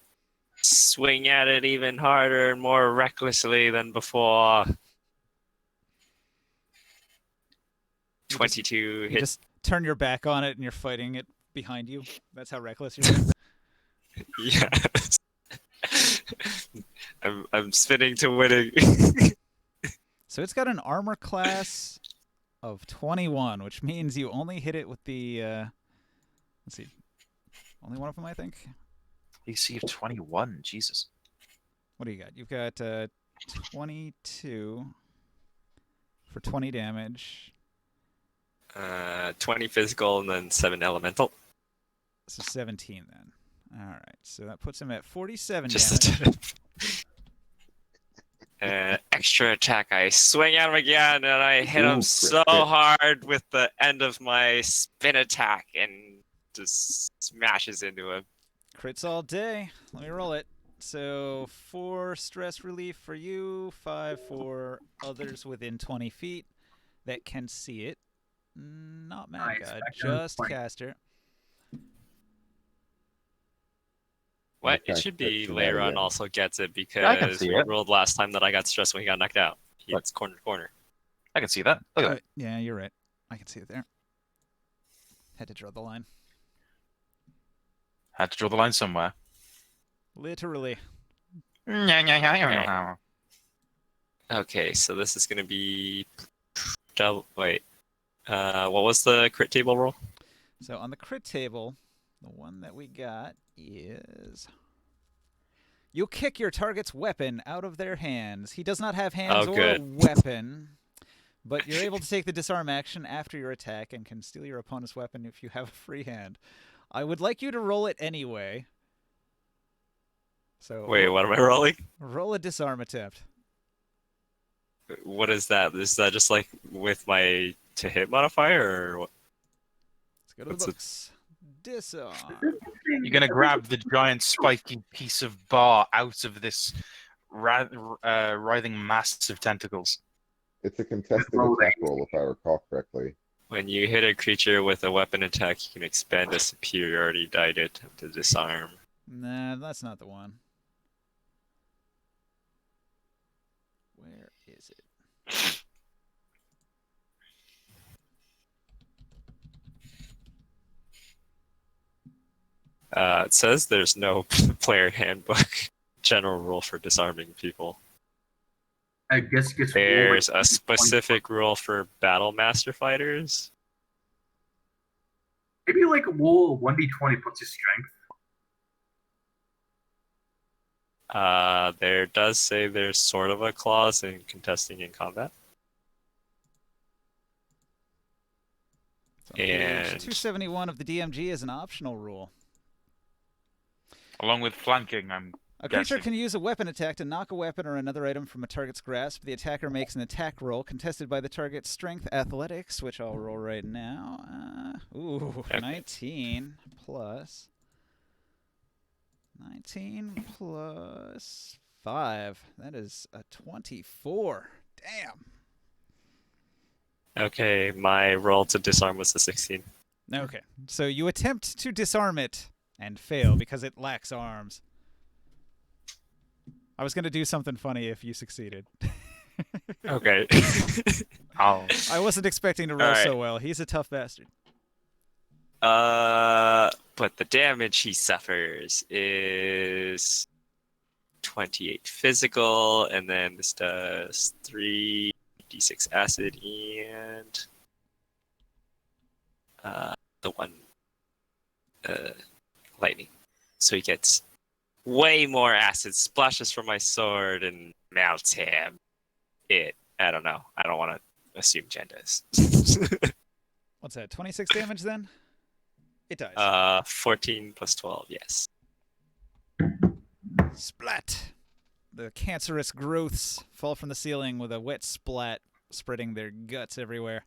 swing at it even harder and more recklessly than before. 22 you hit. just turn your back on it and you're fighting it behind you. That's how reckless you're being. Yes. I'm spinning to winning. So it's got an armor class of 21, which means you only hit it with the. Let's see. Only one of them, I think. AC of 21. Jesus. What do you got? You've got 22 for 20 damage. 20 physical and then 7 elemental. So 17 then. All right. So that puts him at 47 Just damage. extra attack. I swing at him again and I hit him Ooh, so crit. hard with the end of my spin attack and just smashes into him. Crits all day. Let me roll it. So 4 stress relief for you, 5 for others within 20 feet that can see it. Not Mad Nice. God, Back down to just 20. Caster. What? Okay, It should be that's Leiron shenanigans. also gets it I can because see we it. rolled last time that I got stressed when he got knocked out. It's corner to corner. I can see that. Look at that. Yeah, you're right. I can see it there. Had to draw the line. Had to draw the line somewhere. Literally. Okay, so this is gonna be double. Wait, what was the crit table roll? So on the crit table, the one that we got is you kick your target's weapon out of their hands. He does not have hands Oh, or good. weapon, but you're able to take the disarm action after your attack and can steal your opponent's weapon if you have a free hand. I would like you to roll it anyway. So Wait, what am I rolling? roll a disarm attempt. What is that? Is that just like with my to hit modifier or what? Let's go to What's the it? books. Disarm. You're gonna grab the giant spiky piece of bar out of this writhing mass of tentacles. It's a contested Roll attack roll, if I recall correctly. When you hit a creature with a weapon attack, you can expend a superiority die to attempt to disarm. Nah, that's not the one. Where is it? It says there's no player handbook general rule for disarming people. I guess it gets There's rolled a specific rule for battle master fighters. maybe like a roll 1d20 puts his strength. There does say there's sort of a clause in contesting in combat. It's on page And- 271 of the DMG is an optional rule. Along with flanking, I'm A creature Gotcha. can use a weapon attack to knock a weapon or another item from a target's grasp. The attacker makes an attack roll contested by the target's strength athletics, which I'll roll right now. Okay. 19 plus 5. That is a 24. Damn. Okay, my roll to disarm was a 16. Okay, so you attempt to disarm it and fail because it lacks arms. I was going to do something funny if you succeeded. Okay. I'll I wasn't expecting to roll Alright. so well. He's a tough bastard. But the damage he suffers is 28 physical, and then this does 3d6 acid and the one lightning. So he gets way more acid, splashes from my sword, and melts him. I don't know. I don't want to assume Jen does. What's that? 26 damage then? It dies. 14 plus 12, yes. Splat! The cancerous growths fall from the ceiling with a wet splat, spreading their guts everywhere.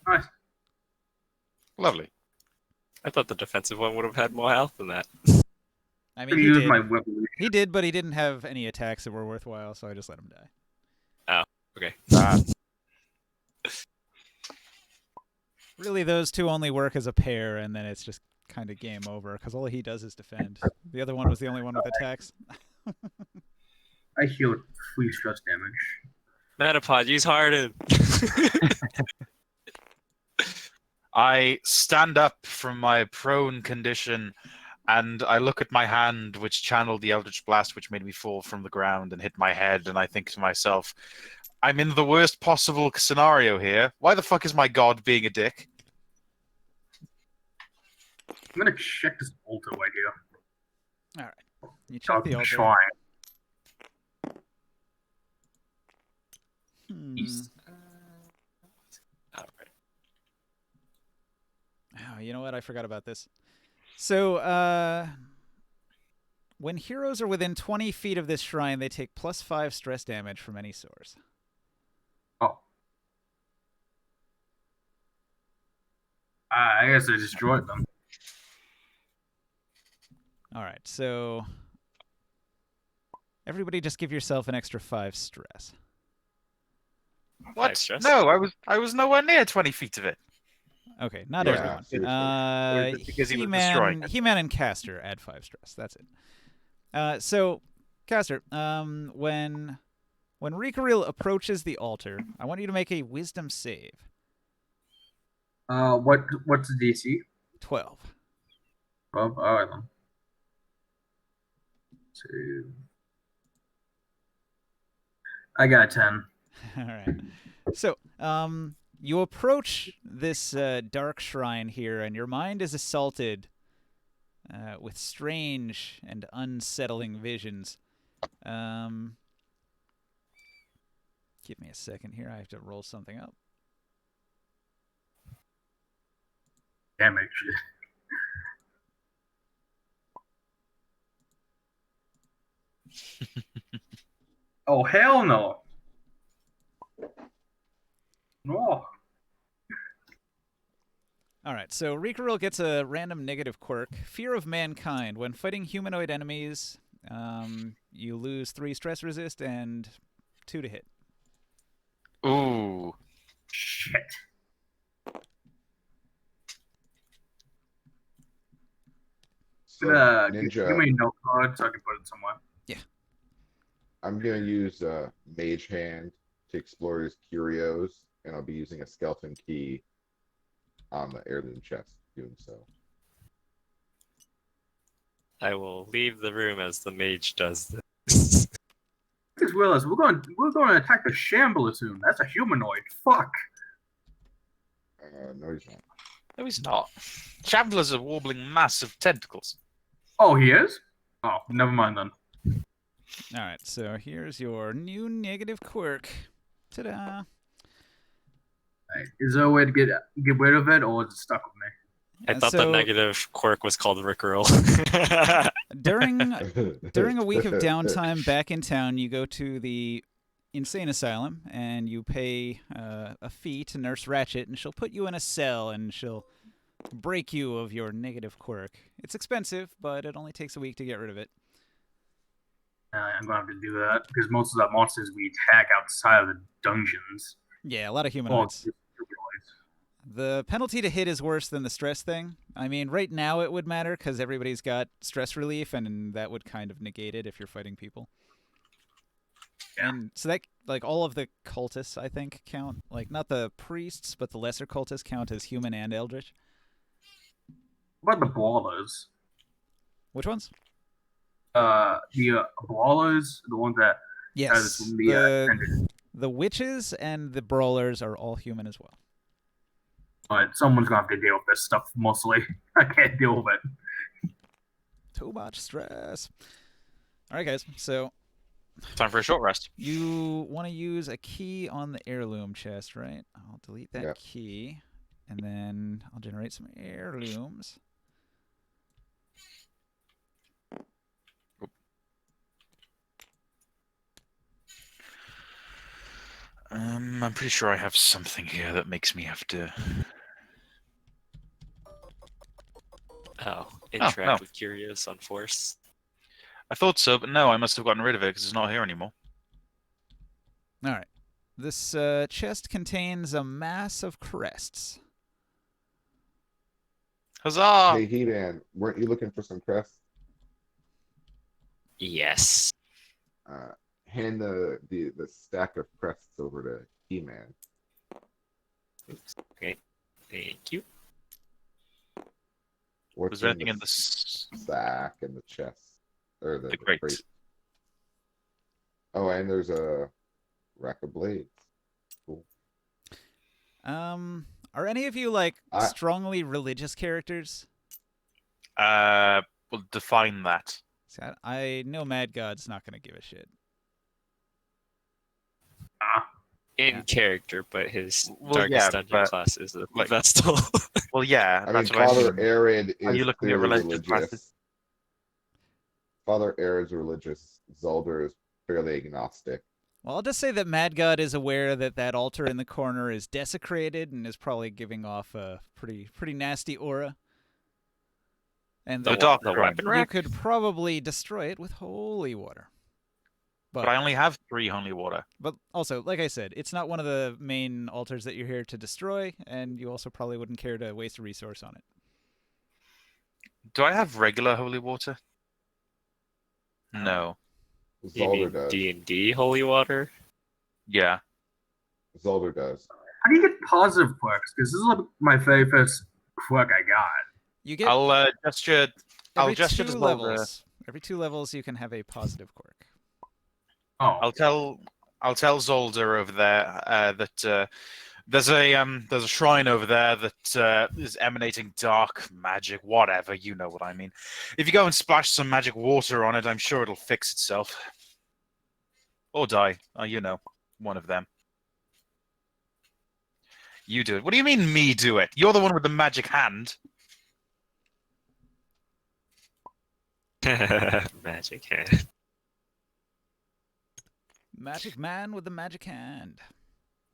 Nice. Lovely. I thought the defensive one would have had more health than that. I I'm mean, gonna he use did. my weapon. He did, but he didn't have any attacks that were worthwhile, so I just let him die. Okay. Really, those two only work as a pair, and then it's just kind of game over, because all he does is defend. The other one was the only one with attacks. I healed 3 stress damage. Metapod, use Harden. I stand up from my prone condition and I look at my hand, which channeled the Eldritch Blast, which made me fall from the ground and hit my head. And I think to myself, I'm in the worst possible scenario here. Why the fuck is my god being a dick? I'm gonna check this altar right here. All right. You check the altar. Shrine. Alright. Oh, you know what? I forgot about this. So, when heroes are within 20 feet of this shrine, they take +5 stress damage from any source. Oh. I guess I destroyed them. All right, so everybody just give yourself an extra 5 stress. What? Stress? No, I was nowhere near 20 feet of it. Okay, not Yeah, everyone. seriously. Or is it because he was destroying it? He-Man and Caster add 5 stress. That's it. So, Caster, when Rikaril approaches the altar, I want you to make a Wisdom save. What's the DC? 12. 12? Alright then. 2. I got 10. All right. So, you approach this dark shrine here, and your mind is assaulted with strange and unsettling visions. Give me a second here. I have to roll something up. Damage. Oh, hell no. No. All right, so Rikaril gets a random negative quirk. Fear of mankind. When fighting humanoid enemies, you lose 3 stress resist and 2 to hit. Ooh. Shit. So, Give Ninja, me a note card so I can put it somewhere. I'm gonna use Mage Hand to explore his curios, and I'll be using a skeleton key on the heirloom chest doing so. I will leave the room as the mage does this. I just realized we're going to attack the Shambler soon. That's a humanoid. Fuck. No, he's not. No, he's not. Shambler's a warbling mass of tentacles. Oh, he is? Oh, never mind then. All right, so here's your new negative quirk. Ta-da! Right. Is there a way to get rid of it, or is it stuck with me? I And thought the so negative quirk was called Rickroll. during a week of downtime back in town, you go to the insane asylum and you pay a fee to Nurse Ratchet, and she'll put you in a cell and she'll break you of your negative quirk. It's expensive, but it only takes a week to get rid of it. I'm going to have to do that, because most of the monsters we attack outside of the dungeons. Yeah, a lot of Oh, humanoids. The penalty to hit is worse than the stress thing. I mean, right now it would matter because everybody's got stress relief, and that would kind of negate it if you're fighting people. Yeah. And so that, like, all of the cultists, I think, count. Like, not the priests, but the lesser cultists count as human and eldritch. What about the brawlers? Which ones? brawlers, the ones that Yes, the the witches and the brawlers are all human as well. but someone's gonna have to deal with this stuff mostly. I can't deal with it. Too much stress. All right, guys. So Time for a short rest. you want to use a key on the heirloom chest, right? I'll delete that Yeah. key, and then I'll generate some heirlooms. I'm pretty sure I have something here that makes me have to. Oh, interact no. with Curious on Force. I thought so, but no, I must have gotten rid of it because it's not here anymore. All right. This chest contains a mass of crests. Huzzah! Hey, He-Man, weren't you looking for some crests? Yes. Hand the stack of crests over to He-Man. Okay. Thank you. What's Was there anything in the sack and the chest? Or the crate? crate? Oh, and there's a rack of blades. Cool. Are any of you like strongly religious characters? Well, define that. See, I know Mad God's not gonna give a shit. In character, but his Well, Darkest yeah, Dungeon but, class is a like- vestal. Well, yeah, I mean, that's what I Father mean. Arid Are is you looking at clearly religious classes? Father Arid's religious. Zolder is fairly agnostic. Well, I'll just say that Mad God is aware that that altar in the corner is desecrated and is probably giving off a pretty nasty aura. And The that dark the throne. weapon you rack? could probably destroy it with holy water. But I only have 3 holy water. But also, like I said, it's not one of the main altars that you're here to destroy, and you also probably wouldn't care to waste a resource on it. Do I have regular holy water? No. You Zolder mean does. D&D holy water? Yeah. Zolder does. How do you get positive quirks? Because this is like my very first quirk I got. You get I'll gesture. I'll every gesture 2 to Zolder. levels. Every 2 levels, you can have a positive quirk. Oh, I'll tell Zolder over there that there's a shrine over there that is emanating dark magic, whatever, you know what I mean. If you go and splash some magic water on it, I'm sure it'll fix itself. Or die. You know, one of them. You do it. What do you mean me do it? You're the one with the magic hand. Magic hand. Magic man with the magic hand.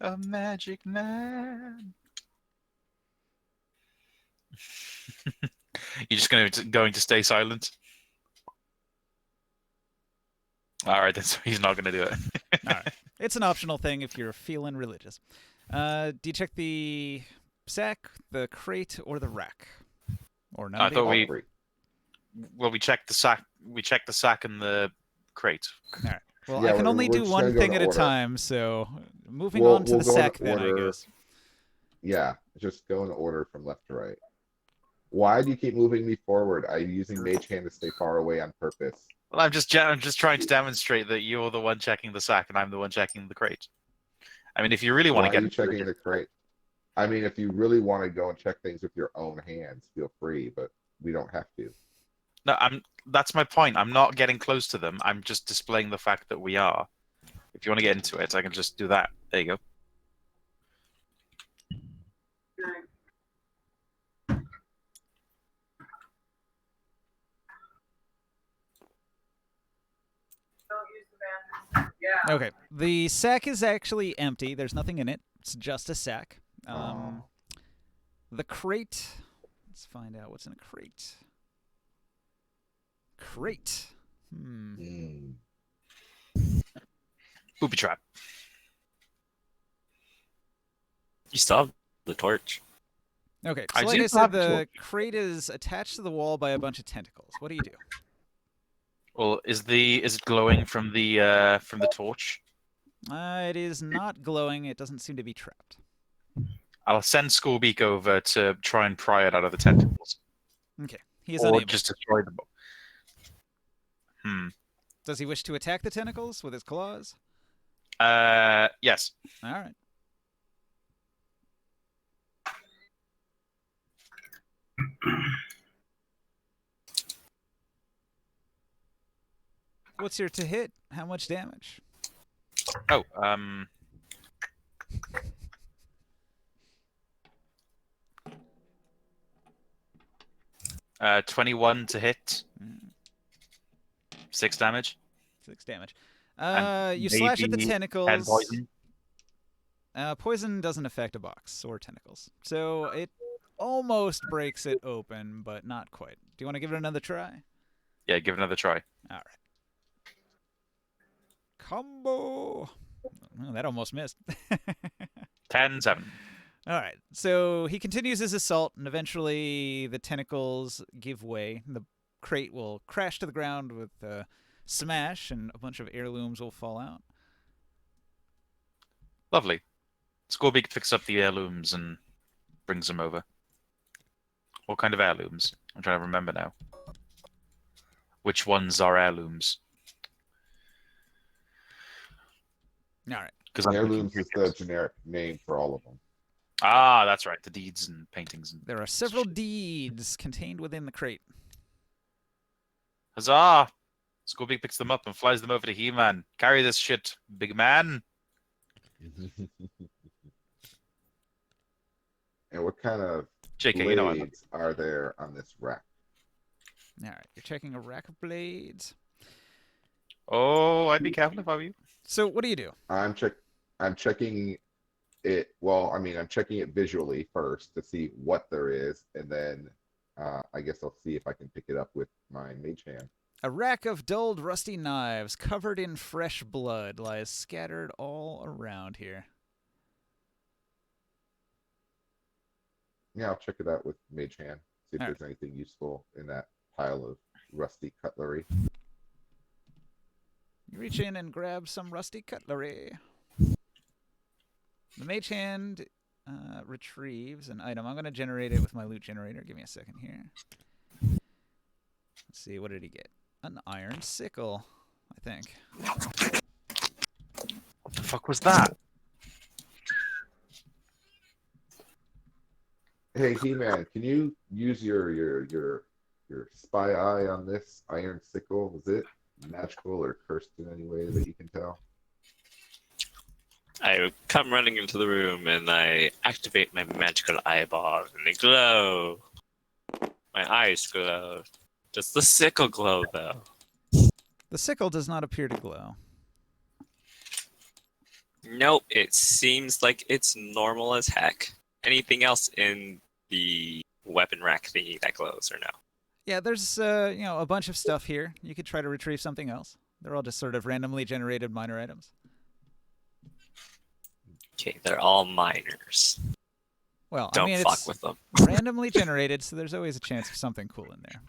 A magic man. You're just going to stay silent? Alright, then so he's not going to do it. All right. It's an optional thing if you're feeling religious. Do you check the sack, the crate, or the rack? Or none I of the thought above? we- All three. Well, we checked the sack. We checked the sack and the crate. Well, Yeah, I can only we're do just one gonna go thing in at a order. time, so moving We'll- on to we'll the go in sack then, I order. guess. Yeah, just go in order from left to right. Why do you keep moving me forward? I'm using Mage Hand to stay far away on purpose. Well, I'm just trying to demonstrate that you're the one checking the sack and I'm the one checking the crate. I mean, if you really want Why to are get you checking the crate? I mean, if you really want to go and check things with your own hands, feel free, but we don't have to. No, that's my point. I'm not getting close to them. I'm just displaying the fact that we are. If you want to get into it, I can just do that. There you go. Okay. The sack is actually empty. There's nothing in it. It's just a sack. The crate. Let's find out what's in a crate. Crate. Booby trap. You still have the torch. Okay. I So like do I said, have the crate is attached to the wall by a bunch of tentacles. What do you do? Well, is it glowing from the torch? It is not glowing. It doesn't seem to be trapped. I'll send Scorbeak over to try and pry it out of the tentacles, Okay. He is or unable. just destroy the. Does he wish to attack the tentacles with his claws? Yes. All right. What's your to hit? How much damage? Oh, 21 to hit. 6 damage. 6 damage. And You slash at the maybe 10 tentacles. poison. Poison doesn't affect a box or tentacles, so it almost breaks it open, but not quite. Do you want to give it another try? Yeah, give it another try. All right. Combo. Oh, that almost missed. 10-7. All right. So he continues his assault, and eventually the tentacles give way. The crate will crash to the ground with a smash, and a bunch of heirlooms will fall out. Lovely. Scorbeak picks up the heirlooms and brings them over. What kind of heirlooms? I'm trying to remember now. Which ones are heirlooms? All right. Because Heirlooms is the generic name for all of them. Ah, that's right. The deeds and paintings. And There are several deeds contained within the crate. huzzah! Scorbeak picks them up and flies them over to He-Man. Carry this shit, big man. And what kind of JK, you know I love blades are there on this rack? All right. You're checking a rack of blades. Oh, I'd be careful if I were you. So what do you do? I'm checking it. Well, I mean, I'm checking it visually first to see what there is, and then I guess I'll see if I can pick it up with my mage hand. A rack of dulled, rusty knives covered in fresh blood lies scattered all around here. Yeah, I'll check it out with mage hand. See if Alright. there's anything useful in that pile of rusty cutlery. You reach in and grab some rusty cutlery. The mage hand retrieves an item. I'm going to generate it with my loot generator. Give me a second here. Let's see, what did he get? An iron sickle, I think. What the fuck was that? Hey, He-Man, can you use your spy eye on this iron sickle? Is it magical or cursed in any way that you can tell? I come running into the room and I activate my magical eyeball and they glow. My eyes glow. Does the sickle glow though? The sickle does not appear to glow. Nope, it seems like it's normal as heck. Anything else in the weapon rack thingy that glows or no? Yeah, there's a bunch of stuff here. You could try to retrieve something else. They're all just sort of randomly generated minor items. Okay, they're all minors. Well, Don't I mean, fuck it's with them. randomly generated, so there's always a chance of something cool in there.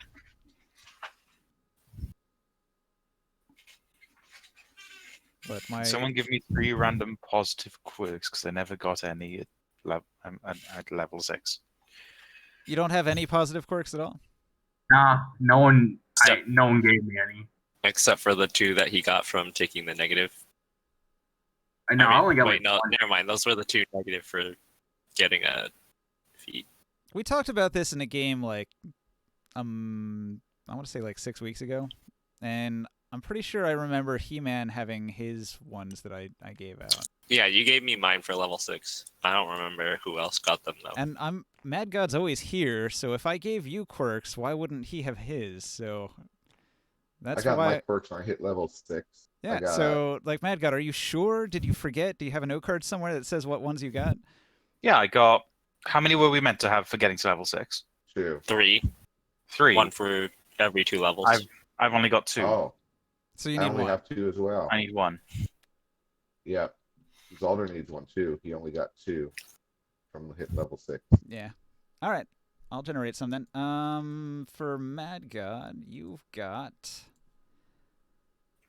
But my Someone give me 3 random positive quirks because I never got any at level 6. You don't have any positive quirks at all? Nah, no one Step. no one gave me any. Except for the 2 that he got from taking the negative. I know, I, mean, only got wait, like no, one. never mind. Those were the 2 negative for getting a feat. We talked about this in a game like I want to say like 6 weeks ago, and I'm pretty sure I remember He-Man having his ones that I gave out. Yeah, you gave me mine for level 6. I don't remember who else got them though. And Mad God's always here, so if I gave you quirks, why wouldn't he have his? So I that's got why. my quirks when I hit level 6. Yeah. I got, So like Mad God, are you sure? Did you forget? Do you have a note card somewhere that says what ones you got? Yeah, I got. How many were we meant to have for getting to level 6? 2. 3. 3. 1 for every 2 levels. I've only got 2. Oh, So you I need only one. have 2 as well. I need 1. Yep. Zalder needs 1 too. He only got 2 from hit level 6. Yeah. All right. I'll generate some then. For Mad God, you've got.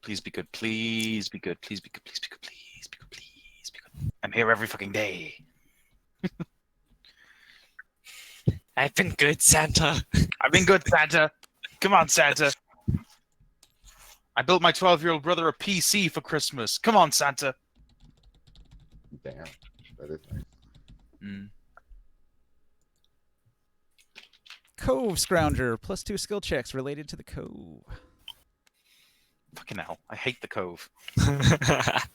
Please be good. Please be good. Please be good. Please be good. Please be good. Please be good. I'm here every fucking day. I've been good, Santa. I've been good, Santa. Come on, Santa. I built my 12-year-old brother a PC for Christmas. Come on, Santa. Damn, that is nice. Mm. Cove Scrounger, +2 skill checks related to the cove. Fucking hell. I hate the cove. What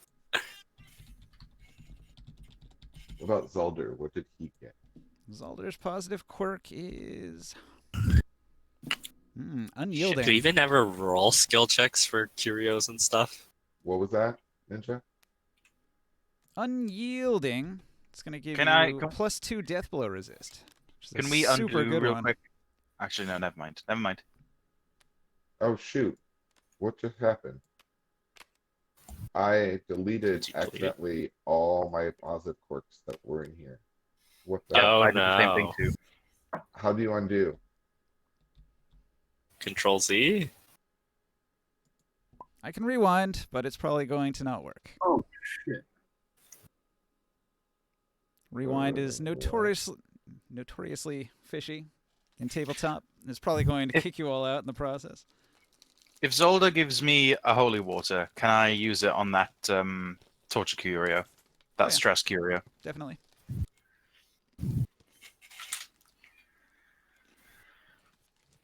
about Zalder? What did he get? Zalder's positive quirk is Do unyielding. we even ever roll skill checks for curios and stuff? What was that, Ninja? Unyielding. It's gonna give Can you I- +2 death blow resist. which is a Can we super undo good real one. quick? Actually, no, never mind. Never mind. Oh shoot. What just happened? I deleted Did you delete it? accidentally all my positive quirks that were in here. What the Oh, I did the same thing no. too. How do you undo? Control Z? I can rewind, but it's probably going to not work. Oh shit! Rewind is what? notoriously fishy in tabletop. It's probably going to kick you all out in the process. If Zolda gives me a holy water, can I use it on that torture curio? That yeah. stress curio? Definitely.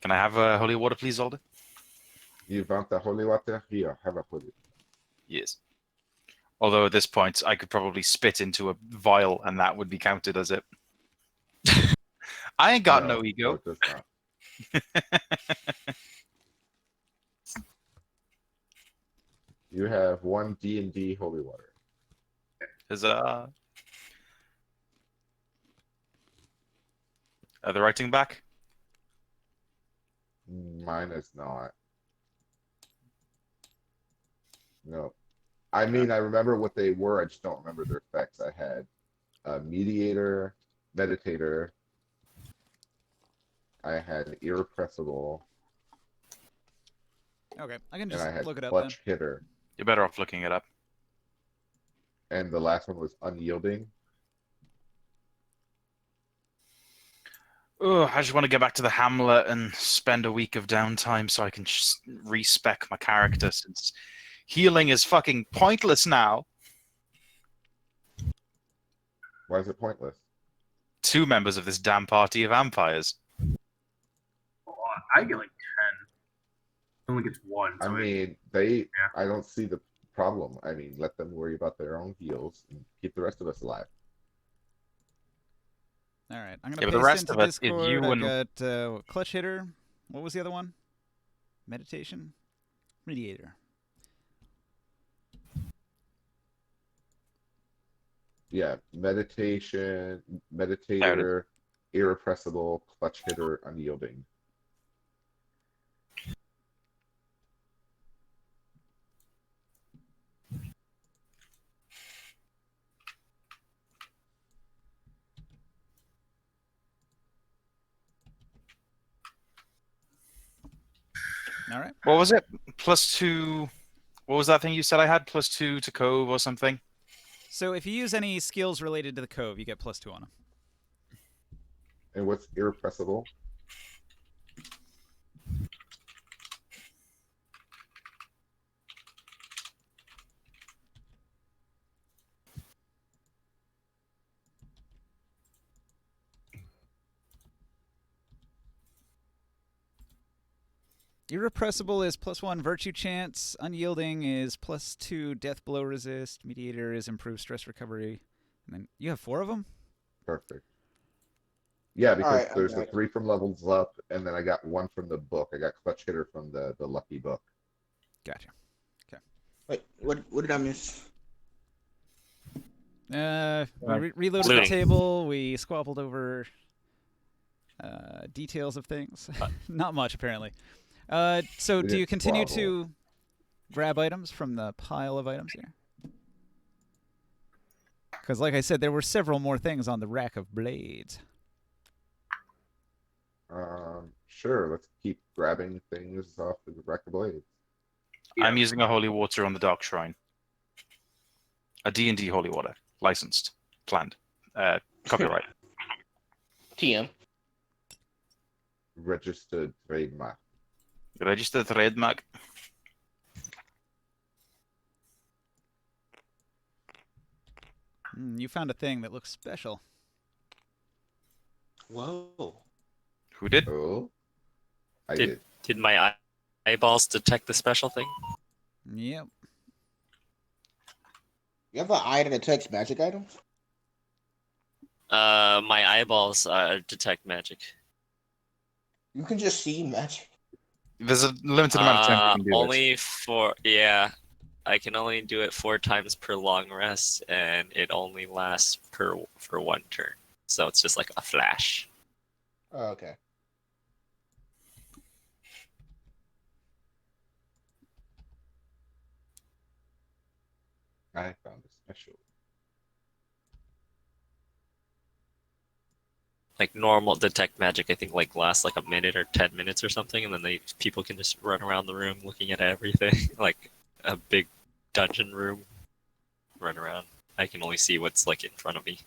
Can I have a holy water, please, Zolda? You want the holy water? Here, have a holy. Yes. Although at this point, I could probably spit into a vial and that would be counted as it. I ain't got no ego. it does not. You have one D&D holy water. Huzzah. Are the writing back? Mine is not. No. I mean, I remember what they were. I just don't remember their effects. I had a mediator, meditator. I had an irrepressible, Okay, I can and I just had look it up then. clutch hitter. You're better off looking it up. And the last one was unyielding. Oh, I just want to get back to the Hamlet and spend a week of downtime so I can just respec my character since healing is fucking pointless now. Why is it pointless? 2 members of this damn party of vampires. I get like 10. It only gets 1. I So mean, I don't see the problem. I mean, let them worry about their own heals and keep the rest of us alive. All right, I'm Yeah, gonna but the paste rest into of us, if Discord. you I and- got clutch hitter. What was the other one? Meditation, mediator. Yeah, meditation, meditator, irrepressible, clutch hitter, unyielding. All right. What was it? +2. What was that thing you said I had? +2 to Cove or something? So if you use any skills related to the cove, you get +2 on them. And what's irrepressible? Irrepressible is +1 virtue chance. Unyielding is +2 death blow resist. Mediator is improved stress recovery. And then you have 4 of them? Perfect. Yeah, because Alright, there's okay. the 3 from levels up, and then I got 1 from the book. I got clutch hitter from the lucky book. Gotcha. Wait, what did I miss? We reloaded Looting. the table. We squabbled over details of things. Not much, apparently. So We do you didn't continue squabble. to grab items from the pile of items here? Because, like I said, there were several more things on the rack of blades. Sure, let's keep grabbing things off the rack of blades. I'm using a holy water on the Dark Shrine. A D&D holy water. Licensed. Planned. Copyright. TM. Registered trademark. Registered trademark. You found a thing that looks special. Whoa. Who did? Oh, I Did- did. Did my eyeballs detect the special thing? Yep. You have an eye that detects magic items? My eyeballs detect magic. You can just see magic. There's a limited amount of time you can do this. Only for I can only do it 4 times per long rest, and it only lasts for 1 turn. So it's just like a flash. Oh, okay. I found a special. Like normal detect magic, I think like lasts like a minute or 10 minutes or something, and then people can just run around the room looking at everything, like a big dungeon room. Run around. I can only see what's like in front of me.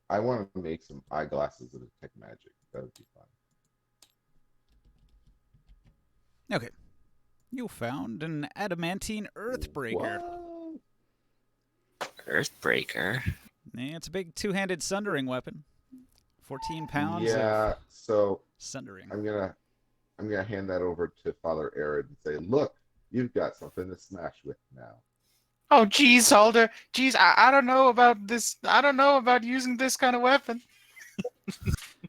I want to make some eyeglasses that detect magic. That would be fun. Okay. You found an adamantine earthbreaker. What? Earthbreaker. Yeah, it's a big two-handed sundering weapon. 14 pounds Yeah, of so sundering. I'm gonna hand that over to Father Arid and say, look, you've got something to smash with now. Oh, geez, Alder. Geez, I don't know about this. I don't know about using this kind of weapon.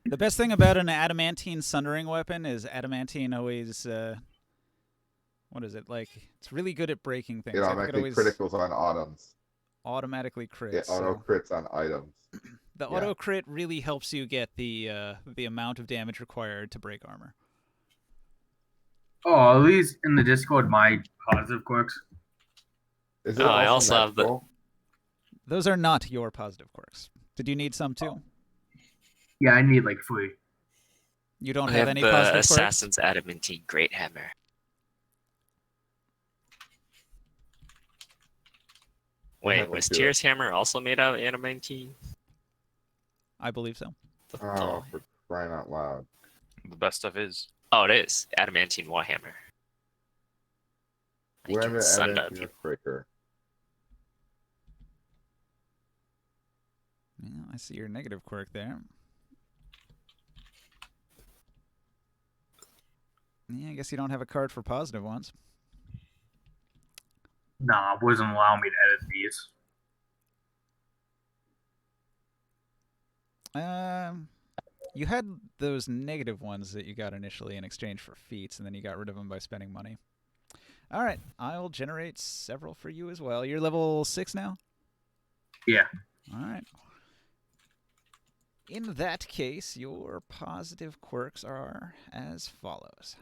The best thing about an adamantine sundering weapon is adamantine always, what is it, like, it's really good at breaking things. It I think it automatically always criticals on autumns. automatically crits. It auto so crits on items. the yeah. auto crit really helps you get the amount of damage required to break armor. Oh, are these in the Discord my positive quirks? Is it Oh, I also have the- magical? Those are not your positive quirks. Did you need some too? Yeah, I need like 3. You don't I have have any the positive quirks? Assassin's Adamantine Great Hammer. Wait, have to was do it. Tyr's hammer also made out of adamantine? I believe so. Oh, for crying out loud. The best stuff is. Oh, it is adamantine warhammer. I We're can in the send up. adamantine breaker. Yeah, I see your negative quirk there. Yeah, I guess you don't have a card for positive ones. Nah, it wasn't allowing me to edit these. You had those negative ones that you got initially in exchange for feats, and then you got rid of them by spending money. All right, I'll generate several for you as well. You're level 6 now? Yeah. All right. In that case, your positive quirks are as follows.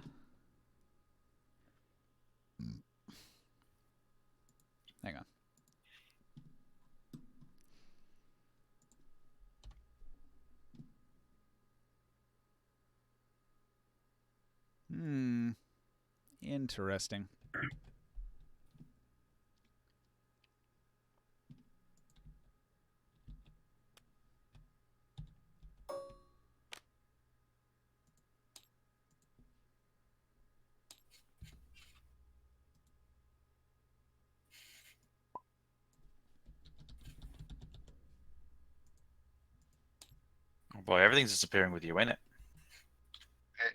Hang on. Interesting. Oh boy, everything's disappearing with you, ain't it?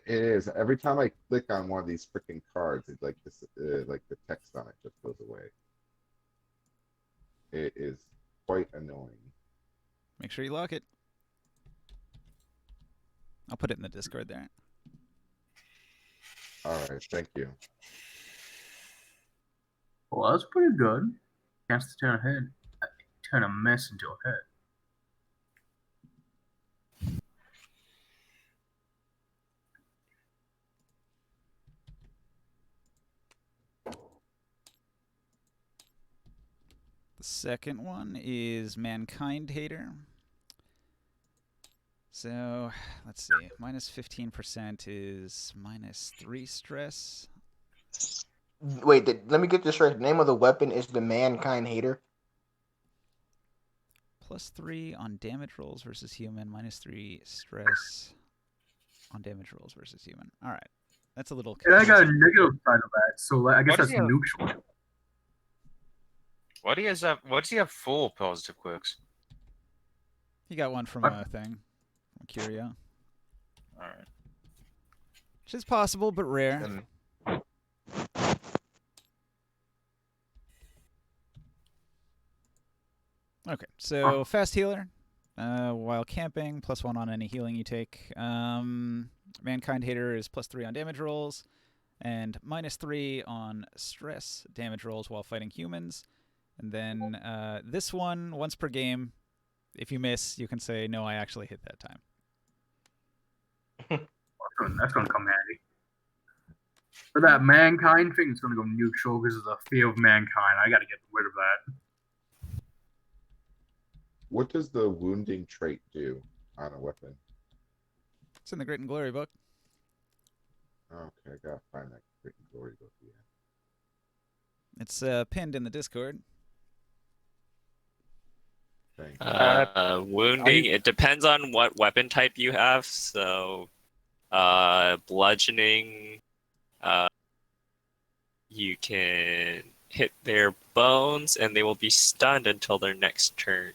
It is. Every time I click on one of these freaking cards, it's like this, like the text on it just goes away. It is quite annoying. Make sure you lock it. I'll put it in the Discord there. All right, thank you. Well, that's pretty good. Chance to turn a mess into a hit. The second one is Mankind Hater. So, let's see. Minus 15% is minus 3 stress. Wait, let me get this right. The name of the weapon is the Mankind Hater. Plus 3 on damage rolls versus human. Minus 3 stress on damage rolls versus human. Alright. That's a little And I got a confusing. negative side of that, so I guess What is that's your- neutral. Why do he have? Why does he have 4 positive quirks? He got one from What? a thing. From Curio. All right. Which is possible, but rare. And Okay, so fast healer. While camping, +1 on any healing you take. Mankind Hater is +3 on damage rolls, and -3 on stress damage rolls while fighting humans. And then this one, once per game, if you miss, you can say, no, I actually hit that time. That's gonna come handy. But that mankind thing is gonna go neutral because of the fear of mankind. I gotta get rid of that. What does the wounding trait do on a weapon? It's in the Grit and Glory book. Okay, I gotta find that Great Glory book again. It's pinned in the Discord. Thank you. Wounding, it depends on what weapon type you have. So, bludgeoning, you can hit their bones and they will be stunned until their next turn.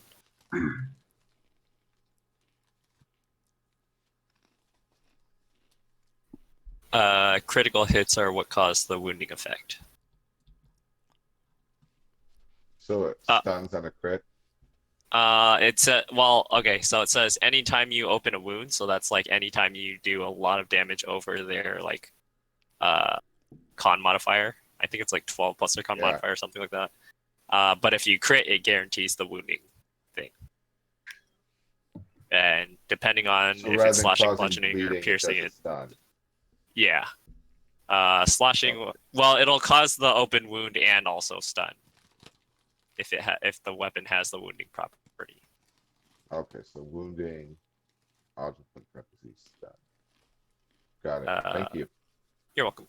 Critical hits are what cause the wounding effect. So it stuns on a crit. It's well, okay. So it says anytime you open a wound, so that's like anytime you do a lot of damage over their like con modifier. I think it's like 12 plus their con Yeah. modifier or something like that. But if you crit, it guarantees the wounding thing. And depending on So if rather it's than slashing, causing bludgeoning, bleeding, or piercing, it it does a stun. yeah. Slashing. Okay. Well, it'll cause the open wound and also stun. If if the weapon has the wounding property. Okay, so wounding. I'll just put parentheses stun. Got it. Thank you. You're welcome.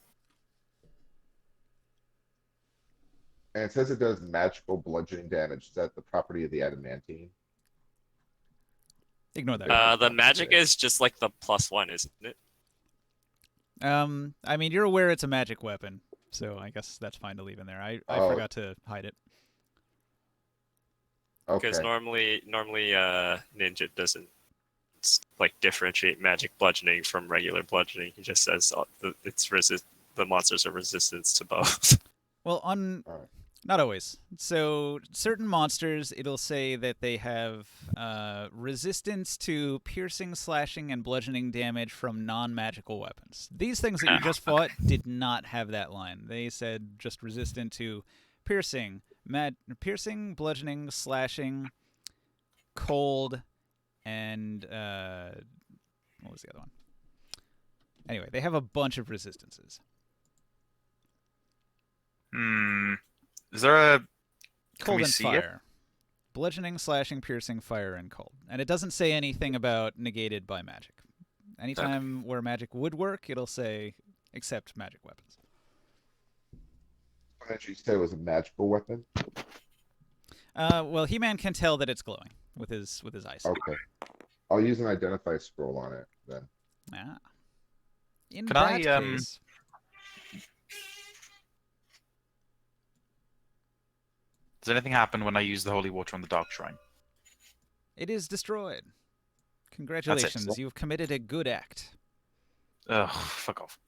And it says it does magical bludgeoning damage. Is that the property of the adamantine? Ignore that. The magic is just like the +1, isn't it? I mean, you're aware it's a magic weapon, so I guess that's fine to leave in there. I Oh. forgot to hide it. Because Okay. normally, ninja doesn't like differentiate magic bludgeoning from regular bludgeoning. He just says the monsters are resistant to both. Well, Alright. not always. So certain monsters, it'll say that they have resistance to piercing, slashing, and bludgeoning damage from non-magical weapons. These things that you just fought did not have that line. They said just resistant to piercing, piercing, bludgeoning, slashing, cold, and what was the other one? Anyway, they have a bunch of resistances. Is there a? Can Cold we and see it? fire. Bludgeoning, slashing, piercing, fire, and cold. And it doesn't say anything about negated by magic. Anytime where magic would work, it'll say except magic weapons. Why did you say it was a magical weapon? Well, He-Man can tell that it's glowing with his eyes. Okay. I'll use an identify scroll on it then. Ah. In Can that I, case, Does anything happen when I use the holy water on the dark shrine? it is destroyed. Congratulations, you've committed a good act. Ugh, fuck off.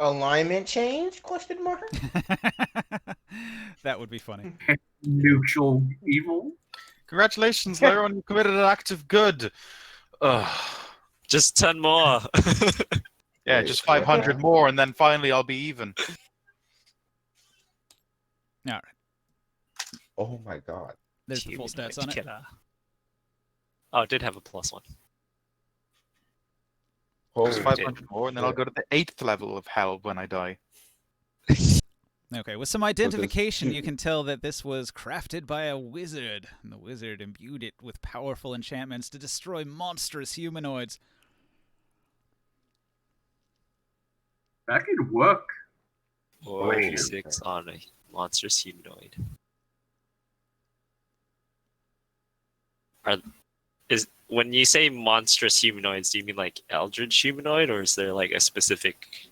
alignment change? Question mark. That would be funny. Neutral evil. Congratulations, Lyron, you committed an act of good. Ugh. Just 10 more. Yeah, Wait, just what 500 happened? more, and then finally I'll be even. All right, Oh my god. there's the full stats on it. Killer. Oh, it did have a +1. Just Holy 500 more, and then I'll shit. go to the 8th level of hell when I die. Okay, with some identification, you can tell that this was crafted by a wizard, and the wizard imbued it with powerful enchantments to destroy monstrous humanoids. That could work. Or Oh, 6 on a monstrous humanoid. When you say monstrous humanoids, do you mean like eldritch humanoid, or is there like a specific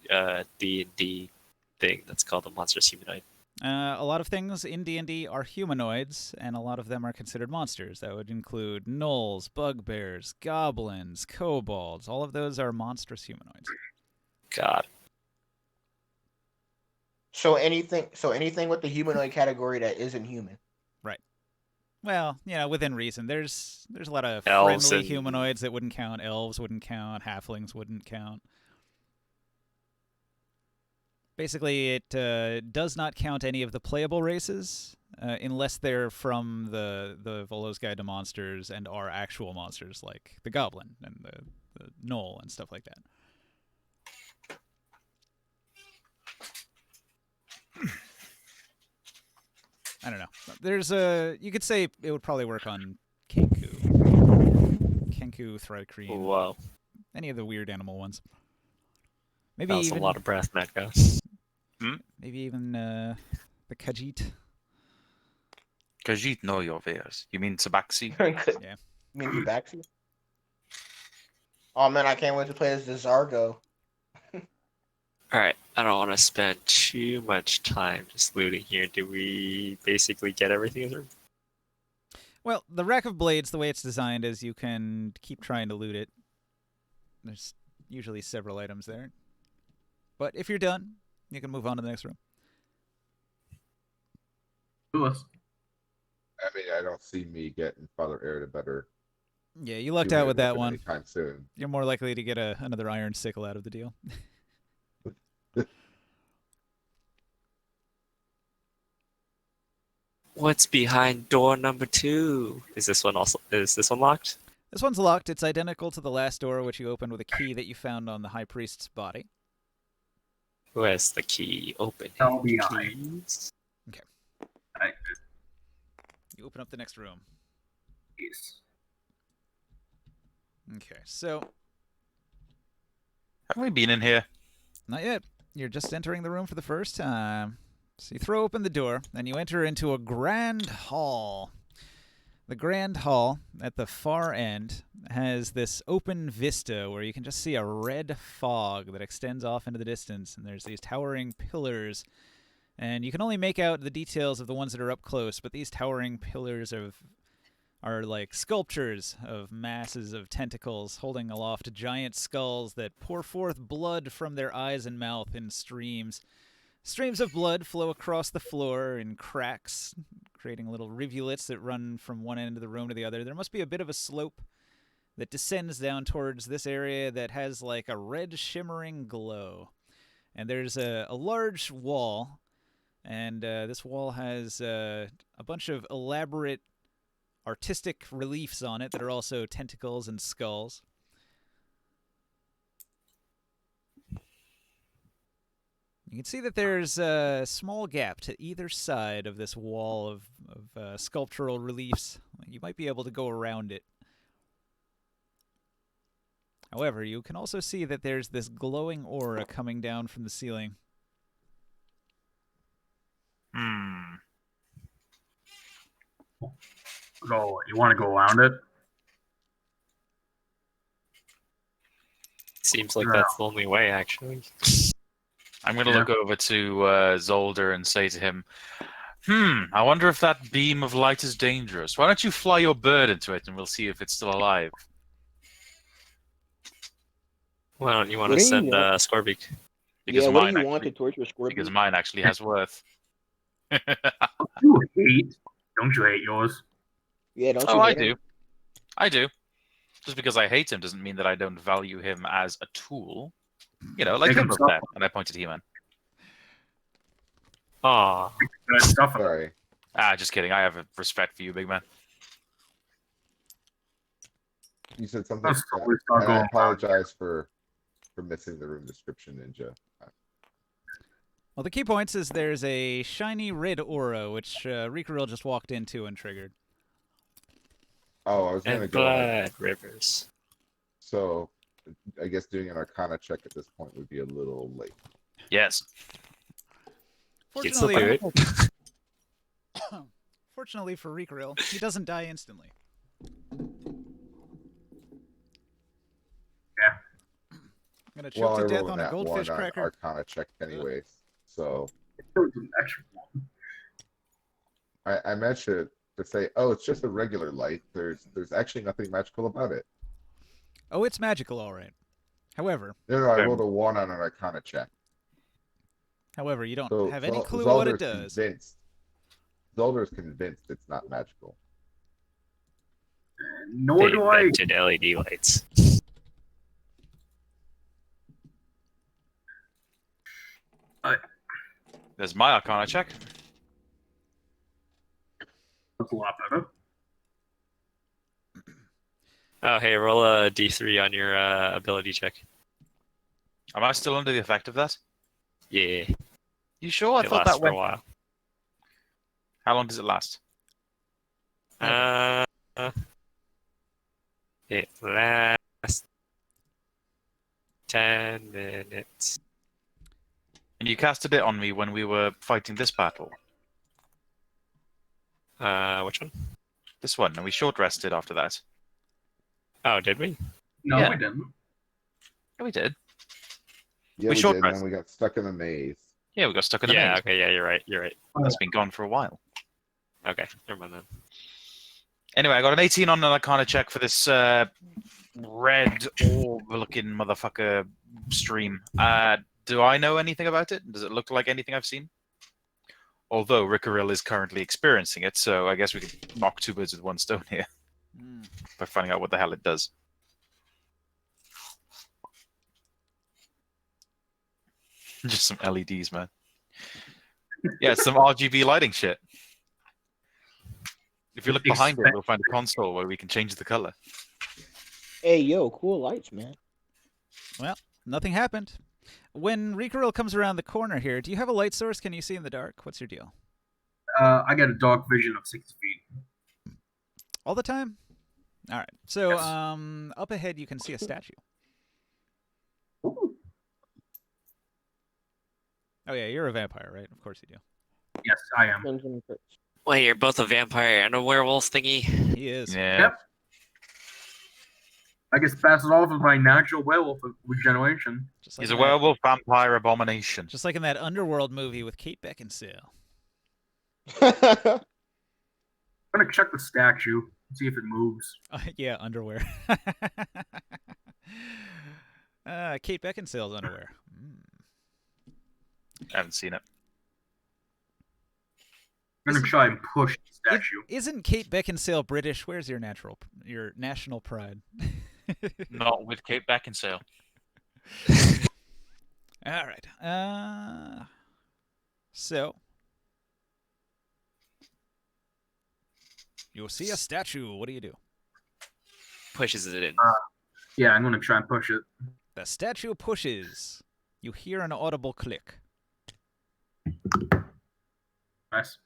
D&D thing that's called a monstrous humanoid? A lot of things in D&D are humanoids, and a lot of them are considered monsters. That would include gnolls, bugbears, goblins, kobolds. All of those are monstrous humanoids. God. So anything with the humanoid category that isn't human. Well, within reason. There's a lot of Elves friendly and- humanoids that wouldn't count. Elves wouldn't count. Halflings wouldn't count. Basically, it does not count any of the playable races unless they're from the Volo's Guide to Monsters and are actual monsters, like the Goblin and the Gnoll and stuff like that. I don't know. There's you could say it would probably work on Kenku, Thrycreen, Whoa. any of the weird animal ones. Maybe That was even a lot of breath, Metcalf. maybe even the Khajiit. Khajiit know your wares. You mean Tabaxi? You mean Tabaxi? Oh man, I can't wait to play as the Zargo. Alright, I don't want to spend too much time just looting here. Do we basically get everything in the room? Well, the Rack of Blades, the way it's designed is you can keep trying to loot it. There's usually several items there. But if you're done, you can move on to the next room. Lewis. I mean, I don't see me getting Father Air to better. Yeah, you lucked out with that one. Anytime soon. You're more likely to get another iron sickle out of the deal. What's behind door number 2? Is this one locked? This one's locked. It's identical to the last door, which you opened with a key that you found on the High Priest's body. Who has the key open? I'll be behind. Keys? You open up the next room. Yes. Okay, so Have we been in here? not yet. You're just entering the room for the first time. So you throw open the door, and you enter into a grand hall. The grand hall at the far end has this open vista where you can just see a red fog that extends off into the distance, and there's these towering pillars. And you can only make out the details of the ones that are up close, but these towering pillars are like sculptures of masses of tentacles holding aloft giant skulls that pour forth blood from their eyes and mouth in streams. Streams of blood flow across the floor in cracks, creating little rivulets that run from one end of the room to the other. There must be a bit of a slope that descends down towards this area that has like a red shimmering glow. And there's a large wall, and this wall has a bunch of elaborate artistic reliefs on it that are also tentacles and skulls. You can see that there's a small gap to either side of this wall of sculptural reliefs. You might be able to go around it. However, you can also see that there's this glowing aura coming down from the ceiling. So you want to go around it? Seems like No. that's the only way, actually. I'm going to Yeah. look over to Zolder and say to him, I wonder if that beam of light is dangerous. Why don't you fly your bird into it and we'll see if it's still alive? Why don't you want What to do you send want? Scorbeak? Because yeah, what mine do you want actually, to torture Scorpion? because mine actually has worth. You hate? Don't you hate yours? Yeah, don't you Oh, I hate him? do. I do. Just because I hate him doesn't mean that I don't value him as a tool. You know, like Make him him up suffer. there. And I pointed to He-Man. Aw. Good stuff. Sorry. Just kidding. I have a respect for you, big man. You said something. Let's start And I going apologize for missing the room description, Ninja. Well, the key points is there's a shiny red aura, which Rikaril just walked into and triggered. Oh, I was gonna And go. blood rivers. So, I guess doing an Arcana check at this point would be a little late. Yes. You can still do it. Fortunately for Rikaril, he doesn't die instantly. Yeah. I'm gonna choke Well, I to death rolled on a that one goldfish on cracker. Arcana check anyways. So It was an extra one. I mentioned to say, oh, it's just a regular light. There's actually nothing magical about it. Oh, it's magical, all right. However, No, I rolled a 1 on an Arcana check. you don't So have any clue what it does. Zolder's convinced it's not magical. Nor They do I. invented LED lights. There's my Arcana check. That's a lot better. Oh, hey, roll a d3 on your ability check. Am I still under the effect of that? Yeah, You sure? I it thought lasts that for a went. while. How long does it last? It lasts 10 minutes. And you casted it on me when we were fighting this battle. Which one? This one, and we short rested after that. Oh, did we? No, Yeah. we didn't. Yeah, we did. Yeah, We we short did, and rest. then we got stuck in a maze. Yeah, we got stuck in the Yeah, maze. okay, yeah, you're right. You're right. That's been gone for a while. Okay, never mind then. Anyway, I got an 18 on an Arcana check for this red orb-looking motherfucker stream. Do I know anything about it? Does it look like anything I've seen? Although Rickaril is currently experiencing it, so I guess we could knock 2 birds with 1 stone here Mm. by finding out what the hell it does. Just some LEDs, man. Yeah, it's some RGB lighting shit. If you look behind it, we'll find a console where we can change the color. Hey, yo, cool lights, man. Nothing happened. When Rikaril comes around the corner here, do you have a light source? Can you see in the dark? What's your deal? I got a dark vision of 6 feet. All the time? All right. So, Yes. up ahead you can see a statue. Ooh. Oh yeah, you're a vampire, right? Of course you do. Yes, I am. Crimson and Curse. Wait, you're both a vampire and a werewolf thingy? He is. Yeah. Yep. I guess pass it off as my natural werewolf regeneration. Just like He's in a that- werewolf vampire abomination. Just like in that Underworld movie with Kate Beckinsale. I'm gonna check the statue, see if it moves. Yeah, underwear. Kate Beckinsale's underwear. Mm. I haven't seen it. I'm gonna try and push the statue. Isn't Kate Beckinsale British? Where's your national pride? Not with Kate Beckinsale. All right. So you'll see a statue. What do you do? Pushes it in. Yeah, I'm gonna try and push it. The statue pushes. You hear an audible click. Nice.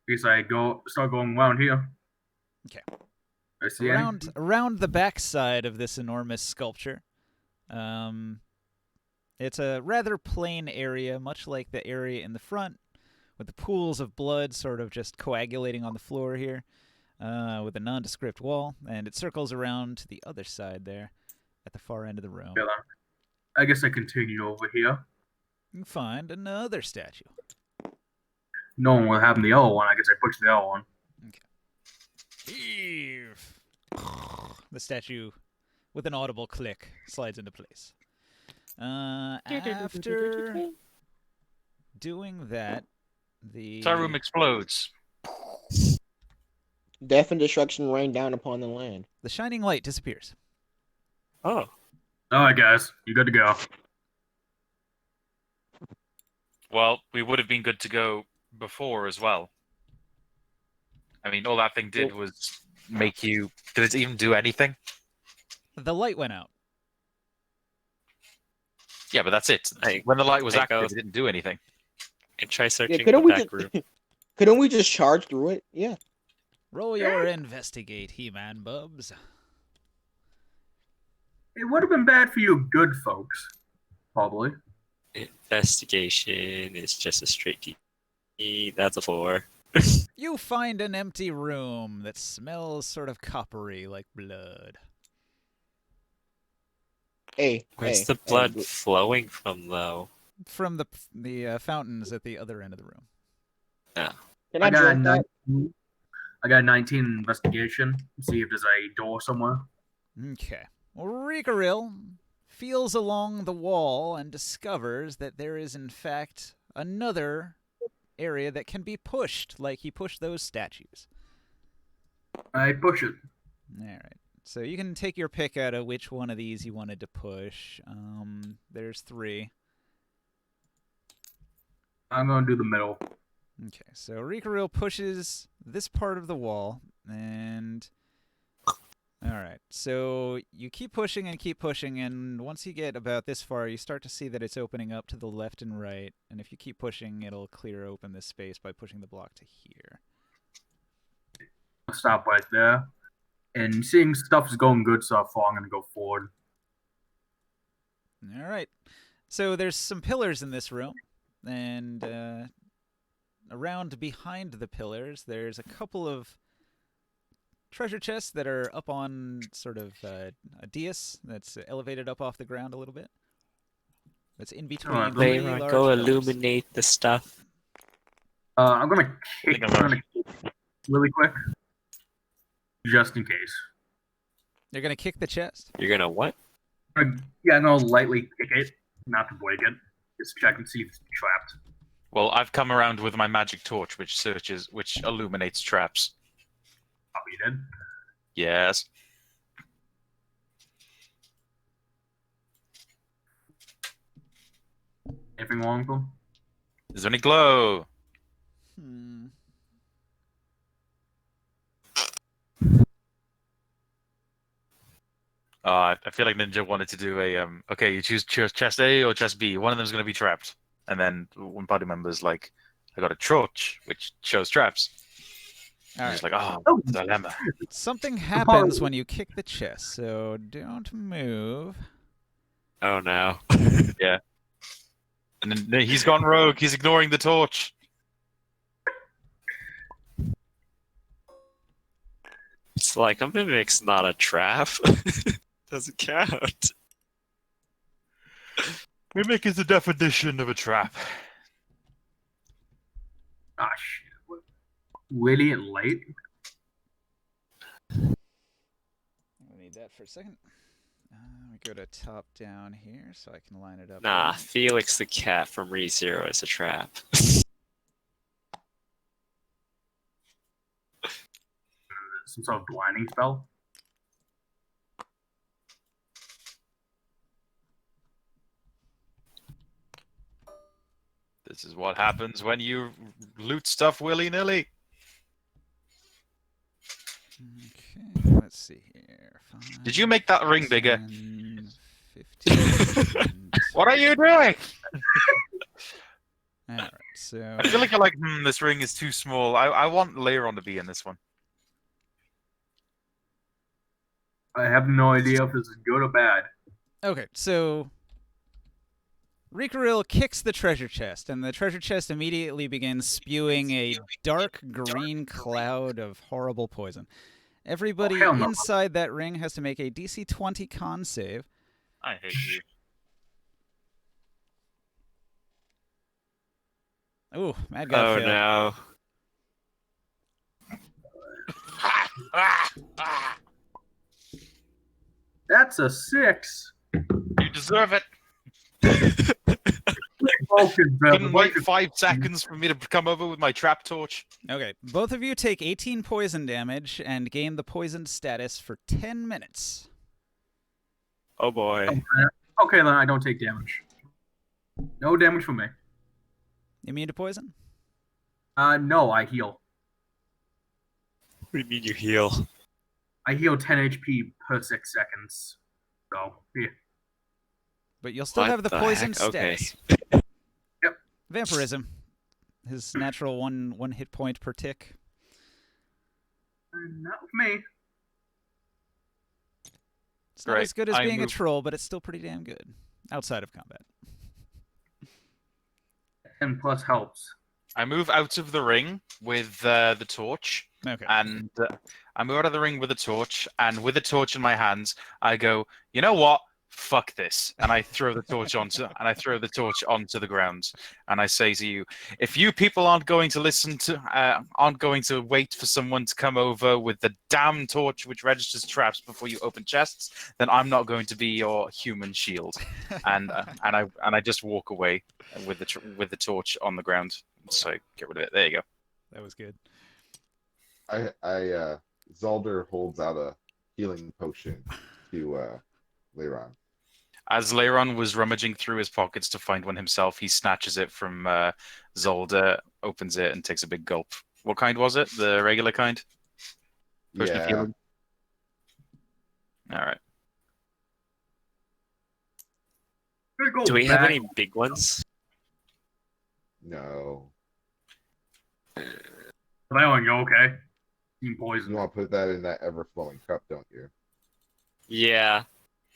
Guess I start going around here. Okay. I see Around the backside of this enormous sculpture. It's a rather plain area, much like the area in the front, with the pools of blood sort of just coagulating on the floor here, with a nondescript wall, and it circles around to the other side there, at the far end of the room. Yeah, I guess I continue over here. You can find another statue. No one will have the other one. I guess I push the other one. Heave. The statue, with an audible click, slides into place. After doing that, the Entire room explodes. Death and destruction rain down upon the land. the shining light disappears. Oh, Alright, guys, you good to go. Well, we would have been good to go before as well. I mean, all that thing did was make you. Did it even do anything? The light went out. Yeah, but that's it. I- When the light was I active, go- it didn't do anything. and try Yeah, searching the couldn't we back just room. couldn't we just charge through it? Yeah. Roll your investigate, He-Man Bubs. It would have been bad for you good folks. Probably. Investigation is just a straight D. That's a 4. You find an empty room that smells sort of coppery like blood. Hey, Where's hey, the hey, blood flowing from, though? from the fountains at the other end of the room. Can I I got a drink that? 19. I got a 19 investigation. See if there's a door somewhere. Okay. Well, Rikaril feels along the wall and discovers that there is, in fact, another area that can be pushed, like he pushed those statues. I push it. All right. So you can take your pick out of which one of these you wanted to push. There's 3. I'm gonna do the middle. Okay, so Rikaril pushes this part of the wall, and all right, so you keep pushing, and once you get about this far, you start to see that it's opening up to the left and right, and if you keep pushing, it'll clear open this space by pushing the block to here. I'll stop right there. And seeing stuff is going good so far, I'm gonna go forward. All right, so there's some pillars in this room, and around behind the pillars, there's a couple of treasure chests that are up on sort of a dais that's elevated up off the ground a little bit. That's in between. Alright, three Layron, large go pillars. illuminate the stuff. I'm gonna kick think I'm I'm gonna kick really quick. Just in case. You're gonna kick the chest. You're gonna what? Yeah, I'm gonna lightly kick it, not to break it. Just check and see if it's trapped. Well, I've come around with my magic torch, which illuminates traps. Oh, you did? Yes. Anything wrong with them? Is there any glow? Hmm. I feel like Ninja wanted to do a okay, you choose chest A or chest B. One of them's going to be trapped, and then one party member's like, I got a torch which shows traps. All He's right. like, dilemma. Something happens when you kick the chest, so don't move. Oh no. And then he's gone rogue. He's ignoring the torch. It's like a mimic's not a trap. Doesn't count. Mimic is the definition of a trap. Ah, shit. What? Really late? I need that for a second. We go to top down here so I can line it up. Nah, right. Felix the cat from ReZero is a trap. Some sort of blinding spell? This is what happens when you loot stuff willy-nilly. Okay, let's see here. Did you make that ring bigger? 10, 15. What are you doing? All right, so I feel like you're like, this ring is too small. I want Layron to be in this one. I have no idea if this is good or bad. okay, so Rikaril kicks the treasure chest, and the treasure chest immediately begins spewing a dark green cloud of horrible poison. Everybody hell no. inside that ring has to make a DC 20 con save. I hate you. Ooh, Mad God Oh failed. no. That's a 6. You deserve it. Focus, Couldn't wait 5 seconds for me to come over with my trap torch. Okay, both of you take 18 poison damage and gain the poisoned status for 10 minutes. Oh boy. Okay, then I don't take damage. No damage from me. Immune to poison? No, I heal. What do you mean you heal? I heal 10 HP per 6 seconds. So, yeah. But you'll still What have the the poison heck? Okay. status. Yep. Vampirism. His natural one hit point per tick. Not with me. It's not Right, as good as I being a move- troll, but it's still pretty damn good. Outside of combat. 10 plus helps. I move out of the ring with the torch, Okay. and I move out of the ring with the torch, and with the torch in my hands, I go, you know what? fuck this, and I throw the torch onto the ground, and I say to you, if you people aren't going to wait for someone to come over with the damn torch which registers traps before you open chests, then I'm not going to be your human shield. And I just walk away with the torch on the ground. So get rid of it. There you go. That was good. Zalder holds out a healing potion to Leiron. As Leiron was rummaging through his pockets to find one himself, he snatches it from Zolder, opens it, and takes a big gulp. What kind was it? The regular kind? Potion of Yeah. healing? All right. Do we have any big ones? No. Leon, you okay? Team poison. You want to put that in that ever-flowing cup, don't you? Yeah.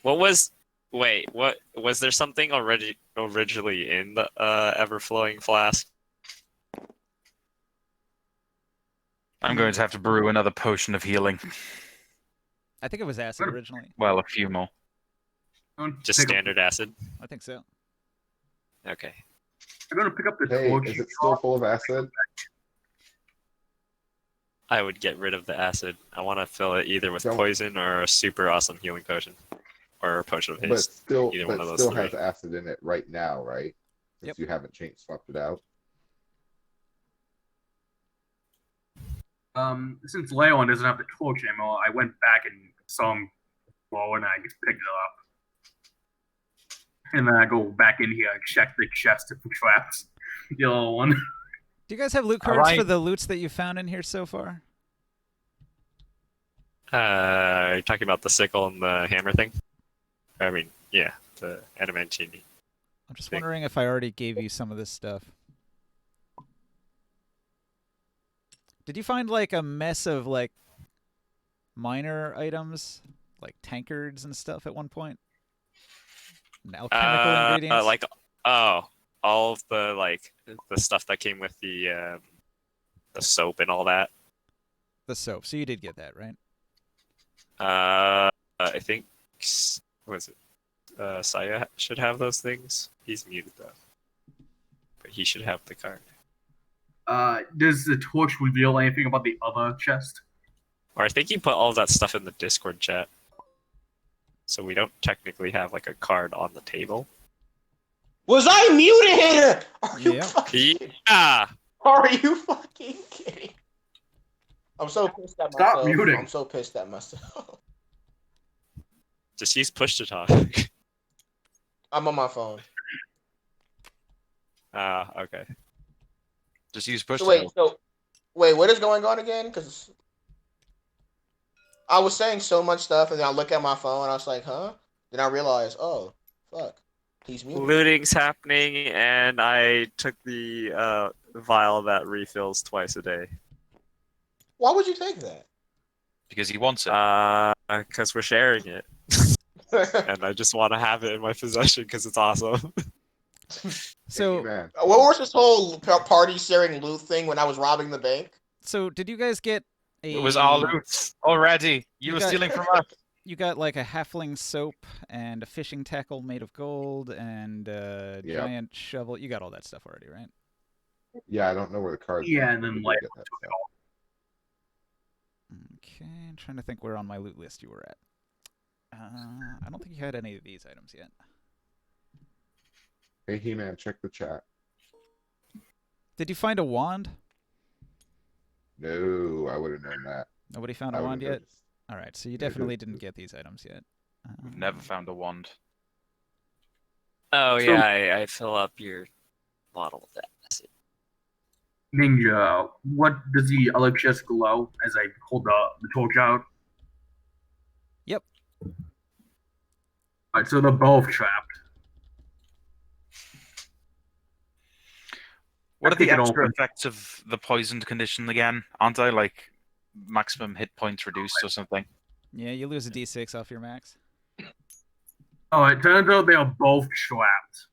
What was there something already originally in the ever-flowing flask? I'm going to have to brew another potion of healing. I think it was acid originally. Well, a few more. Just standard acid? I think so. Okay. I'm gonna pick up the Hey, torch. is it still full of acid? I would get rid of the acid. I want to fill it either with Don't- poison or a super awesome healing potion. Or a potion of But haste. still, either one but of those still three. has acid in it right now, right? Since Yep. you haven't swapped it out. Since Leon doesn't have the torch anymore, I went back and saw him floor and I just picked it up. And then I go back in here and check the chest for traps. The other one. Do you guys have loot All cards right. for the loots that you found in here so far? Are you talking about the sickle and the hammer thing? I mean, yeah, the adamantine. I'm just Thing. wondering if I already gave you some of this stuff. Did you find like a mess of like minor items, like tankards and stuff at one point? And alchemical ingredients? Like, all of the stuff that came with the soap and all that. the soap. So you did get that, right? I think what is it? Saya should have those things. He's muted though, but he should have the card. Does the torch reveal anything about the other chest? Or I think he put all of that stuff in the Discord chat, so we don't technically have like a card on the table. Was I muted? Are you Yeah. fucking Yeah. Are you fucking kidding? I'm so pissed at myself. Stop muting. I'm so pissed at myself. Just use push to talk. I'm on my phone. Okay. Just use push. So to wait, talk. so wait, what is going on again? Because I was saying so much stuff, and then I look at my phone, and I was like, "Huh?" Then I realized, oh, fuck, he's muted. Looting's happening, and I took the vial that refills twice a day. Why would you take that? Because he wants it. Because we're sharing it, and I just want to have it in my possession because it's awesome. So, man. What was this whole party sharing loot thing when I was robbing the bank? so did you guys get a? It was our loot already. You were got- stealing from us. You got like a halfling soap and a fishing tackle made of gold and a Yep. giant shovel. You got all that stuff already, right? Yeah, I don't know where the cards. Yeah, are. and then, Where did like, you get that stuff? Okay, I'm trying to think where on my loot list you were at. I don't think you had any of these items yet. Hey, He-Man, check the chat. Did you find a wand? No, I would have known that. Nobody found I a would've wand yet? noticed. All right, so you Yeah, definitely good. didn't get these items yet. We've never found a wand. Oh So- yeah, I fill up your bottle of that acid. Ninja, what does the other chest glow as I hold the torch out? Yep. Alright, so they're both trapped. What are the Kick it extra open. effects of the poisoned condition again? Aren't they like maximum hit points reduced or something? Yeah, you lose a d6 off your max. Oh, it turns out they are both trapped.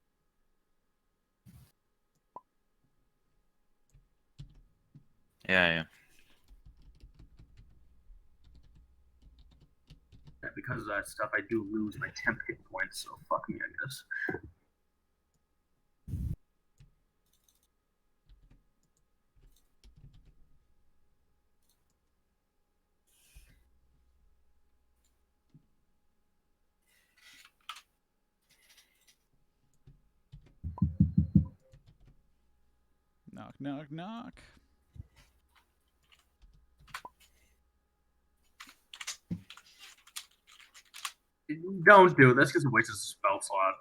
Yeah, yeah. because of that stuff, I do lose my temp hit points. So fuck me, I guess. Knock, knock, knock. Don't do it. That's just a waste of spell slot.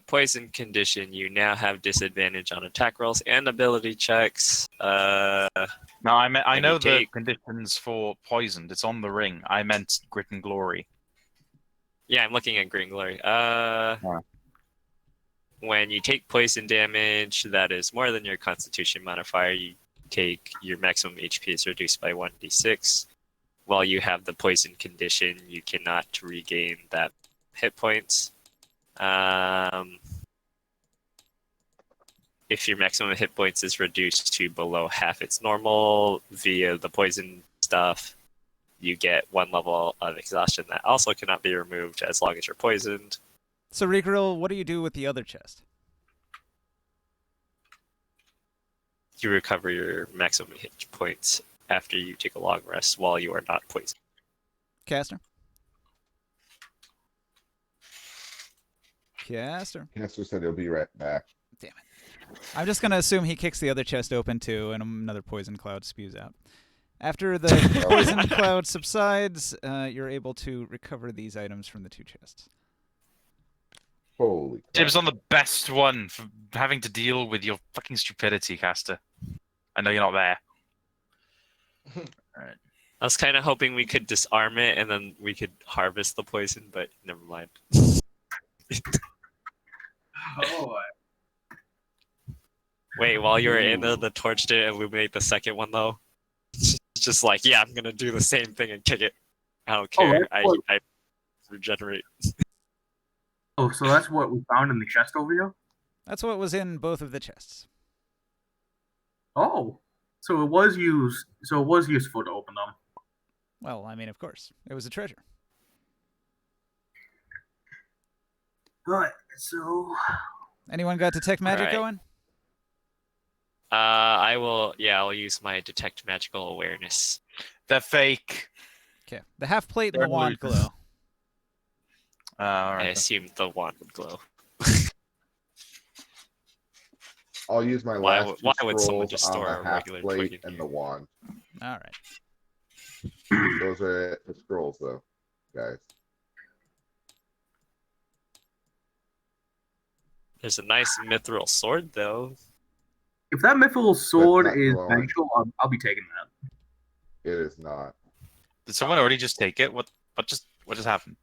Poison condition. You now have disadvantage on attack rolls and ability checks. No, I And know you the take- conditions for poisoned. It's on the ring. I meant grit and glory. Yeah, I'm looking at Green Glory. Yeah. When you take poison damage that is more than your Constitution modifier, you take your maximum HP is reduced by 1d6. While you have the poison condition, you cannot regain that hit points. If your maximum hit points is reduced to below half its normal via the poison stuff, you get 1 level of exhaustion that also cannot be removed as long as you're poisoned. So, Regril, what do you do with the other chest? You recover your maximum hit points after you take a long rest while you are not poisoned. Caster? Caster? Cancer said he'll be right back. Damn it. I'm just going to assume he kicks the other chest open too, and another poison cloud spews out. After the poison cloud subsides, you're able to recover these items from the 2 chests. Holy crap. Jim's on the best one for having to deal with your fucking stupidity, Caster. I know you're not there. Alright. I was kind of hoping we could disarm it and then we could harvest the poison, but never mind. Oh, Wait, while you were in the torch didn't illuminate the second one though? It's just like, yeah, I'm gonna do the same thing and kick it. I don't care. that's what- I regenerate. oh, so that's what we found in the chest over here. That's what was in both of the chests. Oh, so it was used. So it was useful to open them. Well, I mean, of course. It was a treasure. Right. So Anyone got detect magic Alright. going? I'll use my detect magical awareness. They're fake. Okay. The half plate and the They're wand loose. glow. I Alright. assumed the wand would glow. I'll use my Why last would- two why would someone scrolls just on store the a half regular plate plate in and here? the wand. All right. Those are the scrolls, though, guys. There's a nice mithril sword though. if that mithril sword not is glowing. magical, I'll be taking that. It is not. Did someone already just take it? What just happened?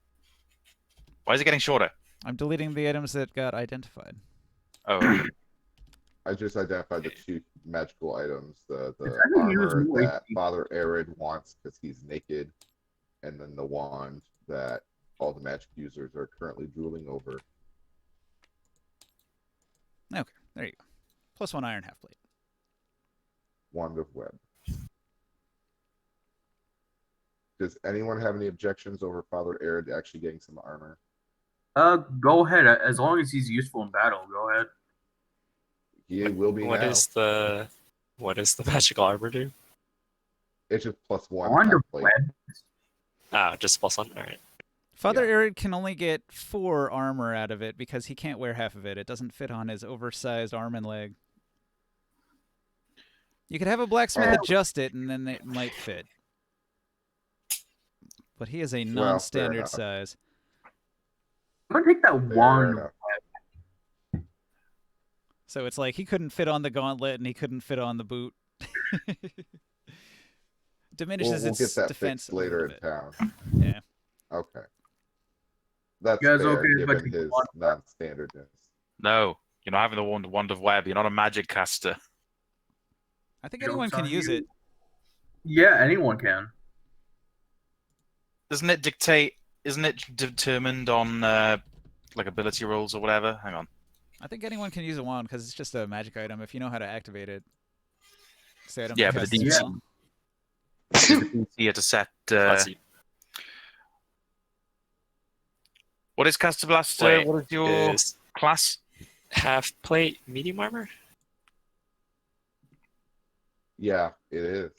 Why is it getting shorter? I'm deleting the items that got identified. Oh, okay. I just identified the 2 magical items: the I can use armor more that HP. Father Arid wants because he's naked, and then the wand that all the magic users are currently drooling over. Okay, there you go. Plus 1 iron half plate. Wand of Web. Does anyone have any objections over Father Arid actually getting some armor? Go ahead. As long as he's useful in battle, go ahead. He will be What now. is the magical armor do? It's just +1 Wand of half plate. Web. Ah, just +1. All right. Father Yeah. Arid can only get 4 armor out of it because he can't wear half of it. It doesn't fit on his oversized arm and leg. You could have a blacksmith Oh. adjust it and then it might fit. But he is a fair non-standard enough. size. I'm gonna take that Fair wand. enough. So it's like he couldn't fit on the gauntlet and he couldn't fit on the boot. Diminishes We'll its get that defense fixed a little later in bit. town. Yeah. Okay. That's You guys fair, okay if I given take the his wand? non-standardness. No, you're not having the wand of web. You're not a magic caster. I think Joke's anyone can on use you. it. Yeah, anyone can. Doesn't it dictate? Isn't it determined on like ability rolls or whatever? Hang on. I think anyone can use a wand because it's just a magic item if you know how to activate it. Say item Yeah, to but cast the a DC spell. It's easier to set. Plus, you, What is Caster Blaster? Wait, What is your is class? half plate medium armor? Yeah, it is.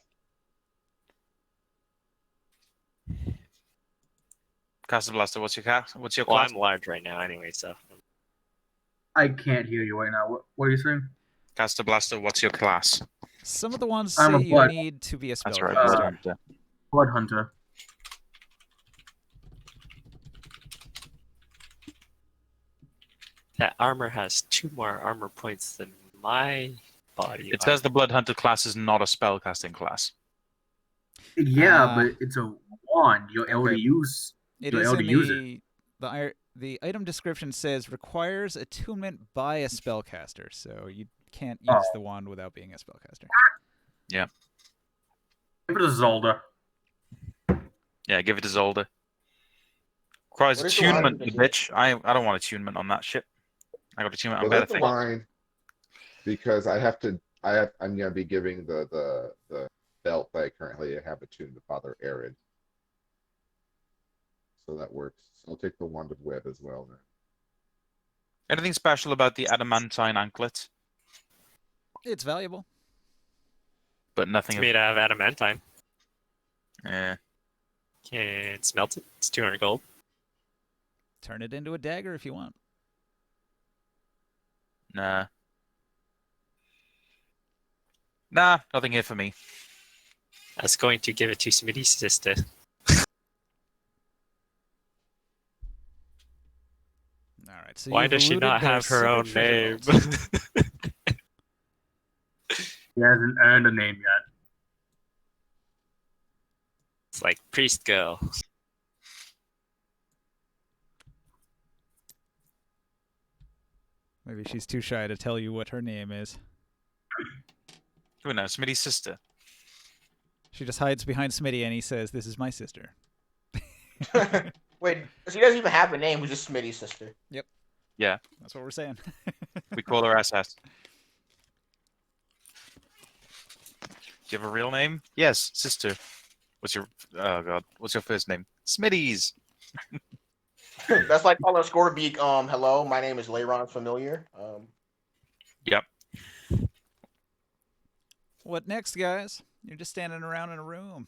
Caster Blaster, what's your class? What's your Well, class? I'm large right now anyway, so. I can't hear you right now. What are you saying? Caster Blaster, what's your class? Some of the ones I'm say a you blood- need to be a That's right. spellcaster. Blood Hunter. That armor has 2 more armor points than my body. It says the Blood Hunter class is not a spellcasting class. Yeah, Ah. but it's a wand. You're able Okay. to use. It You're is able in to use it. the item description says requires attunement by a spellcaster, so you can't Oh. use the wand without being a spellcaster. Give it to Zelda. Yeah, give it to Zolda. Requires What is the wand attunement, that you you- bitch. I don't want attunement on that shit. I got attunement on Well, better that's things. fine. Because I'm gonna be giving the belt that I currently have attuned to Father Arid. So that works. So I'll take the wand of web as well then. Anything special about the adamantine anklet? It's valuable. But nothing It's of... made out of adamantine. Yeah. Can't smelt it. It's 200 gold. Turn it into a dagger if you want. Nah. Nah, nothing here for me. I was going to give it to Smitty's sister. All right. So Why you've does she looted not their have her own secret name? treasure vault. He hasn't earned a name yet. It's like priest girl. Maybe she's too shy to tell you what her name is. Who knows? Smitty's sister. She just hides behind Smitty and he says, "This is my sister." Wait, she doesn't even have a name. Who's just Smitty's sister? That's what we're saying. We call her SS. Do you have a real name? Yes, sister. What's your... Oh, God. What's your first name? Smitty's. That's like calling Scorbeak. Hello, my name is Leiron Familiar. Yep. What next, guys? You're just standing around in a room.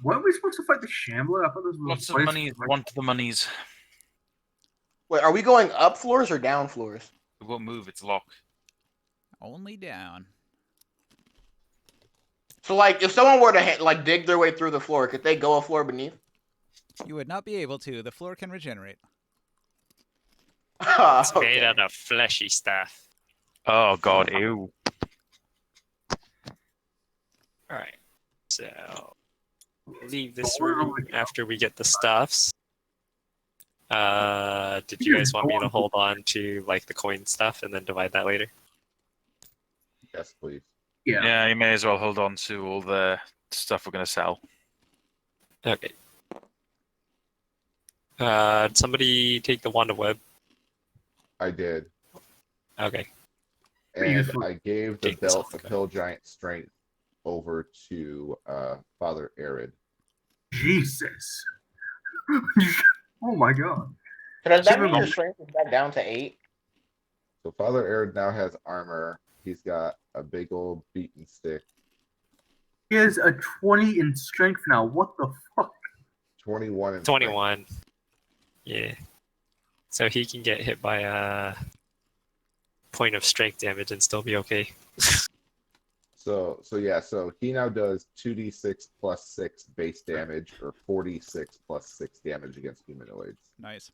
Weren't we supposed to fight the Shambler? I thought this was Lots a of place- money. Want the monies. Wait, are we going up floors or down floors? It won't move. It's locked. Only down. So, like, if someone were to like dig their way through the floor, could they go a floor beneath? You would not be able to. The floor can regenerate. It's Okay. made out of fleshy stuff. Oh, God. Ew. Alright. So leave this room after we get the stuffs. Did you guys want me to hold on to like the coin stuff and then divide that later? Yes, please. Yeah. Yeah, you may as well hold on to all the stuff we're going to sell. Okay. Somebody take the wand of web. I did. Okay. And Useful. I gave the Take this belt off, of okay. Hill Giant Strength over to Father Arid. Jesus. Oh my god. So does that mean Super- your strength is back down to 8? So Father Arid now has armor. He's got a big old beaten stick. He has a 20 in strength now. What the fuck? 21 in strength. 21. Yeah. So he can get hit by a point of strength damage and still be okay. So yeah, so he now does 2d6 plus 6 base damage or 46 plus 6 damage against humanoids. Nice.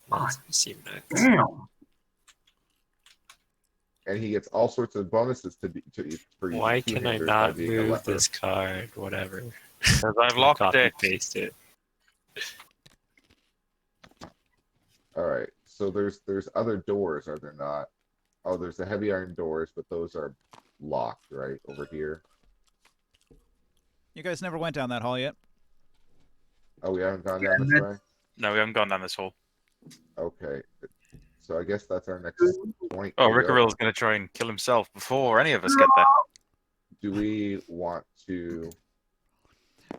That seem nice. Damn. And he gets all sorts of bonuses for using Why can I two-handers by not being a move leper. this card? Whatever. Because I've locked Copy it. paste it. All right. So there's other doors, are there not? Oh, there's the heavy iron doors, but those are locked, right? Over here. You guys never went down that hall yet. Oh, we haven't gone down this way? No, we haven't gone down this hall. Okay. So I guess that's our next point. Oh, to go. Rickarill's going to try and kill himself before any of us get there. Do we want to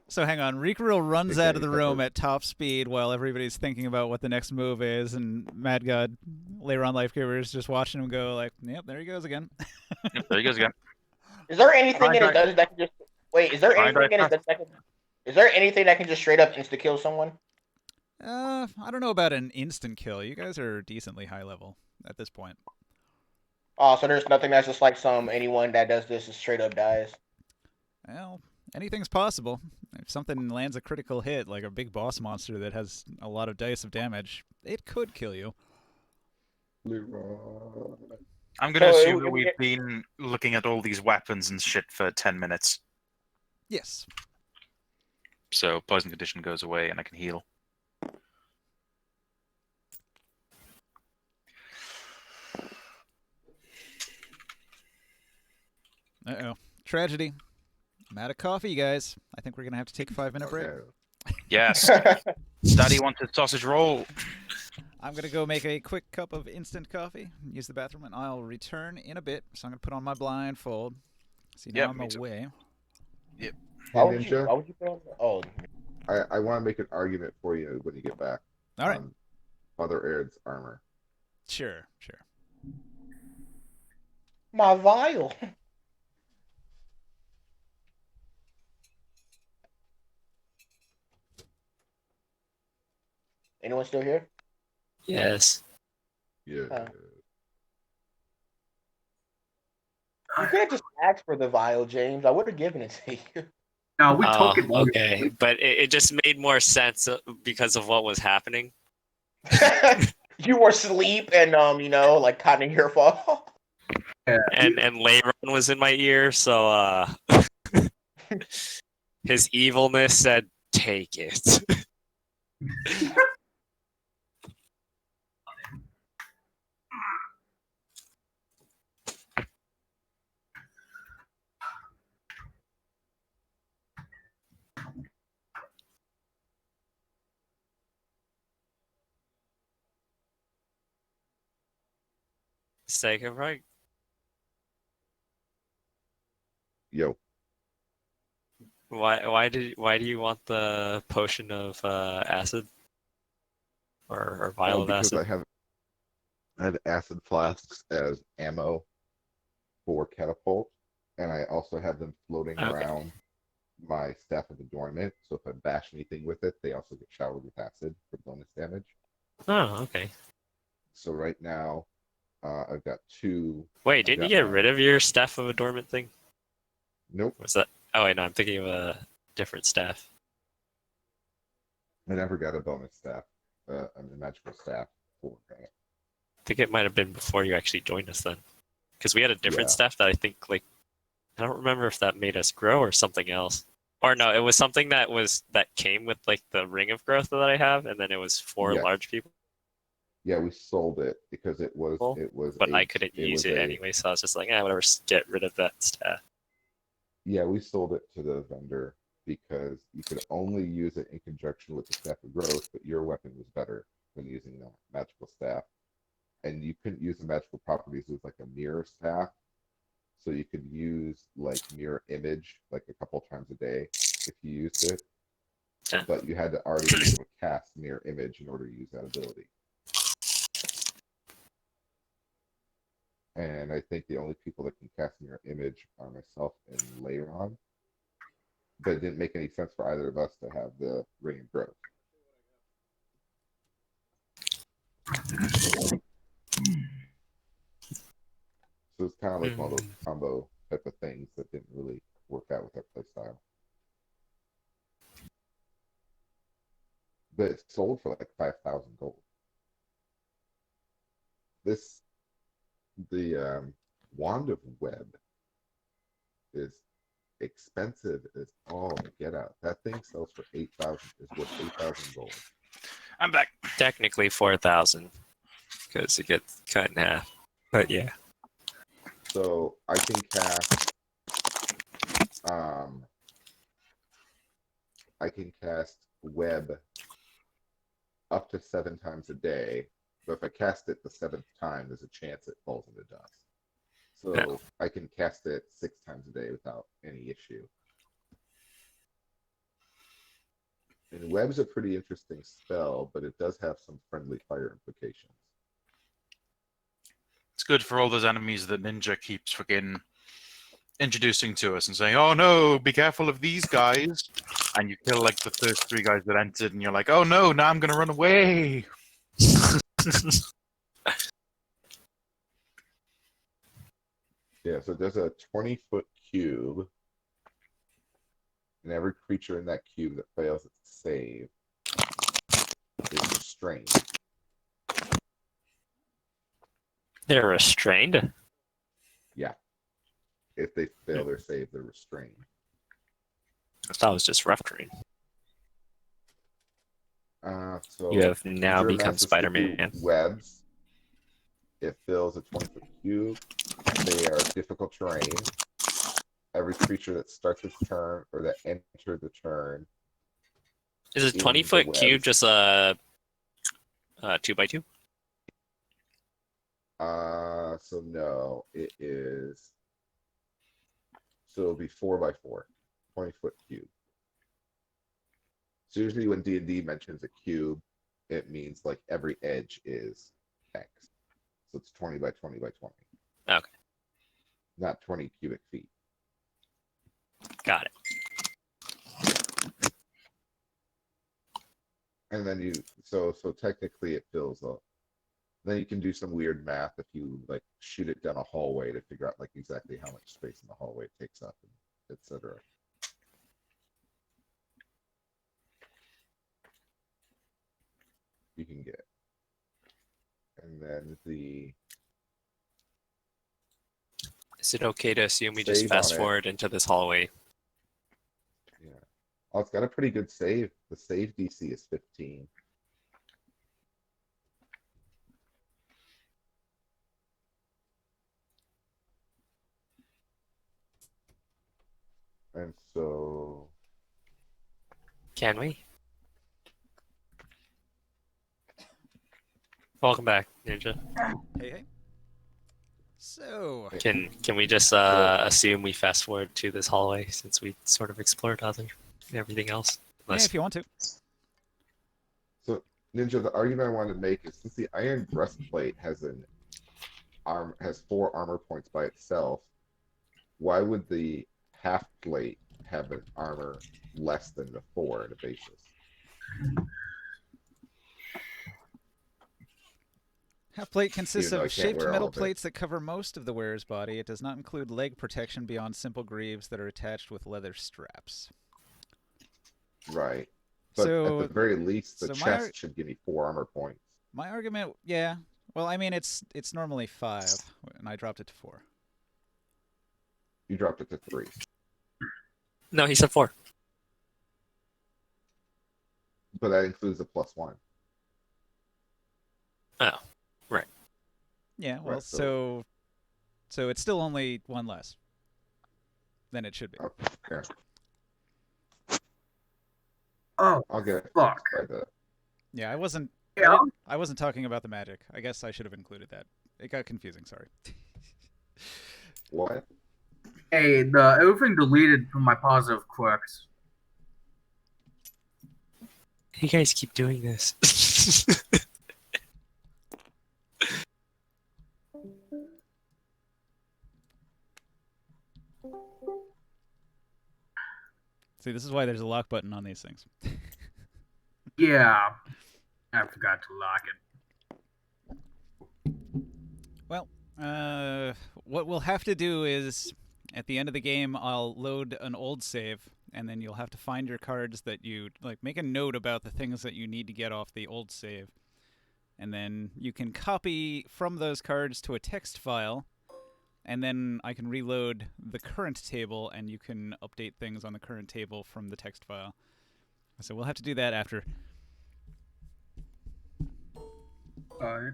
So hang on, Rikuril runs Okay, out of the room pepper. at top speed while everybody's thinking about what the next move is, and Mad God, later on Lifegiver, is just watching him go like, "Yep, there he goes again." Yep, there he goes again. Is there anything in his Blind dungeon that can just wait? Is there Blind anything in his eye dungeon that can? Is there anything that can just straight up insta kill someone? I don't know about an instant kill. You guys are decently high level at this point. Oh, so there's nothing that's just like anyone that does this is straight up dies. Well, anything's possible. If something lands a critical hit, like a big boss monster that has a lot of dice of damage, it could kill you. Leroy. I'm going to So assume that we've been looking at all these weapons and shit for 10 minutes. Yes. So poison condition goes away and I can heal. Uh-oh. Tragedy. I'm out of coffee, you guys. I think we're going to have to take a 5-minute break. Okay. Yes. Daddy wants a sausage roll. I'm going to go make a quick cup of instant coffee, use the bathroom, and I'll return in a bit. So I'm going to put on my blindfold. See, now Yep, I'm me too. away. Hey, Why would you? Ninja, Why would you go? Oh, I want to make an argument for you when you get back. All right. On Mother Aird's armor. Sure. my vial. Anyone still here? Yes. Yeah. Oh. You could have just asked for the vial, James. I would have given it to you. No, we took it. Okay, but it just made more sense because of what was happening. You were asleep and like kind of your fault. And Leiron was in my ear, so his evilness said, "Take it." Second right. Yo. Why do you want the potion of acid or vial of Because acid? I have acid flasks as ammo for catapult, and I also have them floating Okay. around my staff of adornment. So if I bash anything with it, they also get showered with acid for bonus damage. Oh, okay. So right now, I've got 2. Wait, I've didn't you got get rid of your staff of adornment thing? Nope, Was that? Oh wait, no, I'm thinking of a different staff. I never got a bonus staff, a magical staff for that. I think it might have been before you actually joined us then, because we had a different Yeah. staff that I think I don't remember if that made us grow or something else. Or no, it was something that came with like the ring of growth that I have, and then it was for Yes. large people. Yeah, we sold it because it was Cool. But I couldn't use it anyway, so I was just like, whatever, get rid of that staff. Yeah, we sold it to the vendor because you could only use it in conjunction with the staff of growth, but your weapon was better when using the magical staff. And you couldn't use the magical properties with like a mirror staff. So you could use like mirror image like a couple times a day if you used it. Yeah. But you had to already be able to cast mirror image in order to use that ability. And I think the only people that can cast mirror image are myself and Leiron. But it didn't make any sense for either of us to have the ring of growth. So it's kind of like one of those combo type of things that didn't really work out with our playstyle. But it sold for like 5,000 gold. The Wand of Web is expensive as all get out. That thing sells for 8,000. Is worth 8,000 gold. I'm back. Technically 4,000, because it gets cut in half. But yeah. So I can cast web up to 7 times a day, but if I cast it the 7th time, there's a chance it falls into dust. So Yeah. I can cast it 6 times a day without any issue. Web's a pretty interesting spell, but it does have some friendly fire implications. It's good for all those enemies that Ninja keeps freaking introducing to us and saying, "Oh no, be careful of these guys." And you kill like the first 3 guys that entered, and you're like, "Oh no, now I'm gonna run away." Yeah, so there's a 20-foot cube, and every creature in that cube that fails its save is restrained. They're restrained. If they fail their save, they're restrained. That was just rough terrain. So You have now Jura become Master Spider-Man. Sticky Webs. It fills a 20-foot cube. They are difficult terrain. Every creature that starts its turn or that entered the turn. Is a in 20-foot the cube webs. just a 2x2? So no, it is. So it'll be 4x4, 20-foot cube. So usually when D&D mentions a cube, it means like every edge is X. So it's 20 by 20 by 20. Okay. Not 20 cubic feet. Got it. And then so technically it fills up. Then you can do some weird math if you like shoot it down a hallway to figure out like exactly how much space in the hallway it takes up, etc. You can get. And then Is it okay to assume we just Save on fast it. forward into this hallway? Oh, it's got a pretty good save. The save DC is 15. And so Can we? Welcome back, Ninja. Hey, hey. So, Can we just assume we fast forward to this hallway since we sort of explored everything else? yeah, Unless- if you want to. Ninja, the argument I wanted to make is since the iron breastplate has has 4 armor points by itself, why would the half plate have an armor less than the 4 in a basis? Half plate consists Even though I of can't shaped wear all metal of it. plates that cover most of the wearer's body. It does not include leg protection beyond simple greaves that are attached with leather straps. Right. But So- at the very least, the so my chest ar- should give me 4 armor points. My argument, yeah. Well, I mean, it's normally 5, and I dropped it to 4. You dropped it to 3. No, he said 4. But that includes the +1. Oh, Yeah, well, Right, so it's still only 1 less than it should be. Oh, yeah. Oh, I'll get it fuck. by the Yeah, I wasn't talking about the magic. I guess I should have included that. It got confusing, sorry. what? Hey, everything deleted from my positive quirks. you guys keep doing this. See, this is why there's a lock button on these things. Yeah, I forgot to lock it. Well, what we'll have to do is, at the end of the game, I'll load an old save, and then you'll have to find your cards that you, like, make a note about the things that you need to get off the old save. And then you can copy from those cards to a text file, and then I can reload the current table, and you can update things on the current table from the text file. So we'll have to do that after. Alright.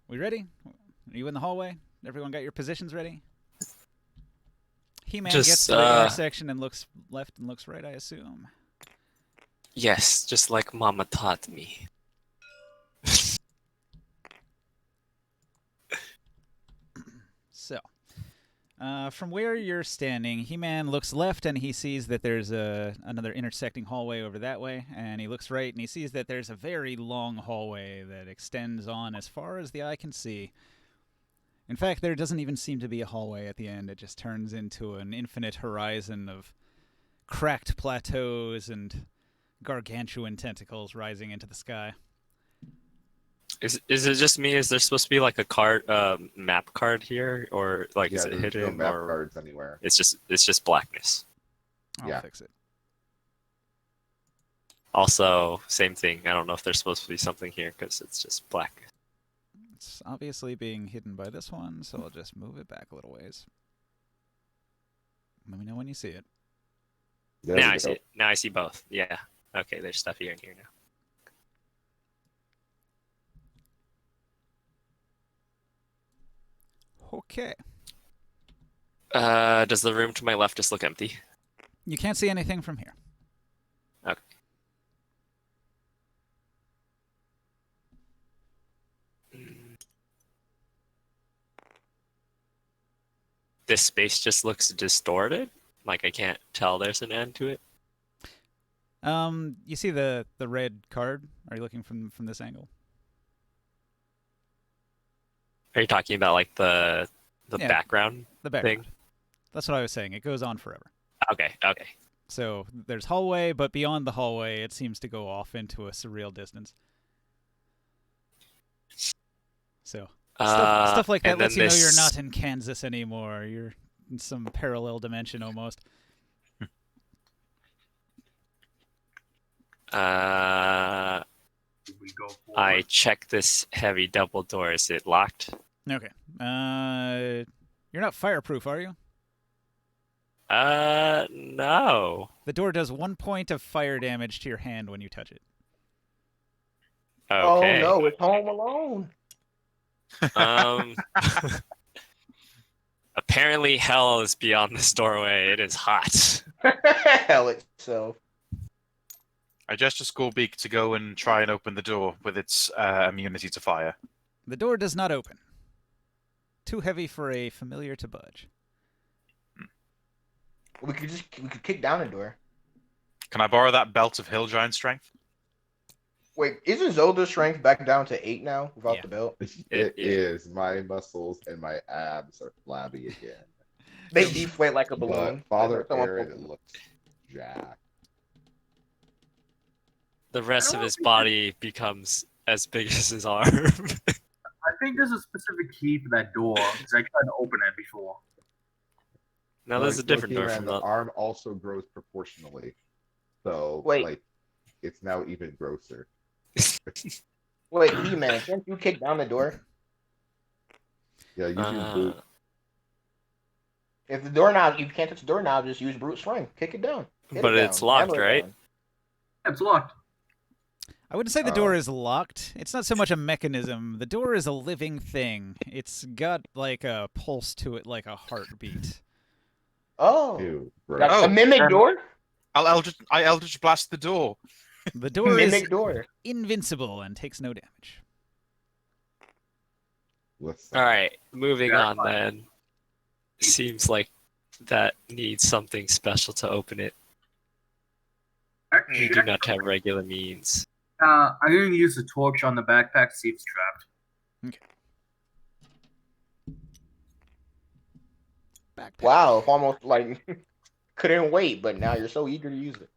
We ready? Are you in the hallway? Everyone got your positions ready? He-Man Just, gets to the intersection and looks left and looks right, I assume. Yes, just like Mama taught me. So, From where you're standing, He-Man looks left and he sees that there's another intersecting hallway over that way, and he looks right and he sees that there's a very long hallway that extends on as far as the eye can see. In fact, there doesn't even seem to be a hallway at the end. It just turns into an infinite horizon of cracked plateaus and gargantuan tentacles rising into the sky. Is it just me? Is there supposed to be like a card, map card here, or like Yeah, is it there's hidden, no map or cards anywhere. it's just blackness? I'll Yeah. fix it. Also, same thing. I don't know if there's supposed to be something here because it's just black. It's obviously being hidden by this one, so I'll just move it back a little ways. Let me know when you see it. There Now we I see go. it. Now I see both. Yeah. Okay, there's stuff here and here now. Okay. Does the room to my left just look empty? You can't see anything from here. Okay. This space just looks distorted. Like I can't tell there's an end to it. You see the red card? Are you looking from this angle? Are you talking about like the Yeah. background The background. thing? That's what I was saying. It goes on forever. Okay. Okay. So there's hallway, but beyond the hallway, it seems to go off into a surreal distance. So stuff like that and lets then you know you're this- not in Kansas anymore. You're in some parallel dimension almost. Do we go forward? I check this heavy double door. Is it locked? Okay. You're not fireproof, are you? No. The door does 1 point of fire damage to your hand when you touch it. Okay. Oh no, it's Home Alone. Um. Apparently, hell is beyond this doorway. It is hot. Hell itself. I gesture Scorebeak to go and try and open the door with its immunity to fire. The door does not open. Too heavy for a familiar to budge. We could kick down the door. Can I borrow that belt of hill giant strength? Wait, isn't Zelda's strength back down to 8 now without Yeah. the belt? It is. My muscles and my abs are flabby again. They deflate like a But balloon. Father Someone Aaron pulled- looks jacked. The rest I of don't his think body becomes as big as his arm. I think there's a specific key for that door because I tried to open it before. No, there's a Like, different door looking from around, the. the arm also grows proportionally. So Wait. like it's now even grosser. Wait, He-Man, can't you kick down the door? Yeah, use your boot. If the doorknob, you can't touch the doorknob, just use brute strength. Kick it down. Hit But it it's down. locked, Hammer it right? down. It's locked. I wouldn't say the door Oh. is locked. It's not so much a mechanism. The door is a living thing. It's got like a pulse to it, like a heartbeat. Oh, Ew, that's gross. a mimic door. I Eldritch Blast the door. The door is Mimic door. invincible and takes no damage. Listen, All right, moving Yeah, on then. Seems like that needs something special to open it. We do not have regular means. I'm going to use the torch on the backpack to see if it's trapped. Backpack. Wow, almost like couldn't wait, but now you're so eager to use it.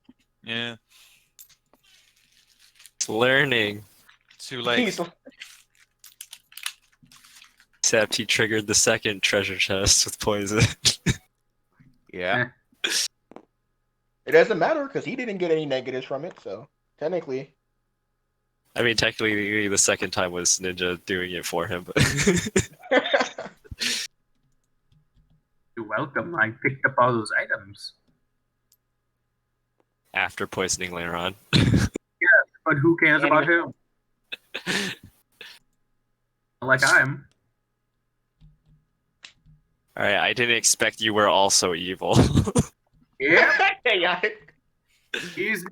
Yeah, It's learning, too late. except he triggered the second treasure chest with poison. Yeah. It doesn't matter because he didn't get any negatives from it, so technically. I mean, technically, the second time was Ninja doing it for him, but You're welcome. I picked up all those items. after poisoning later on. But who cares about him? Like I'm. All right, I didn't expect you were also evil. Yeah. Yeah. He's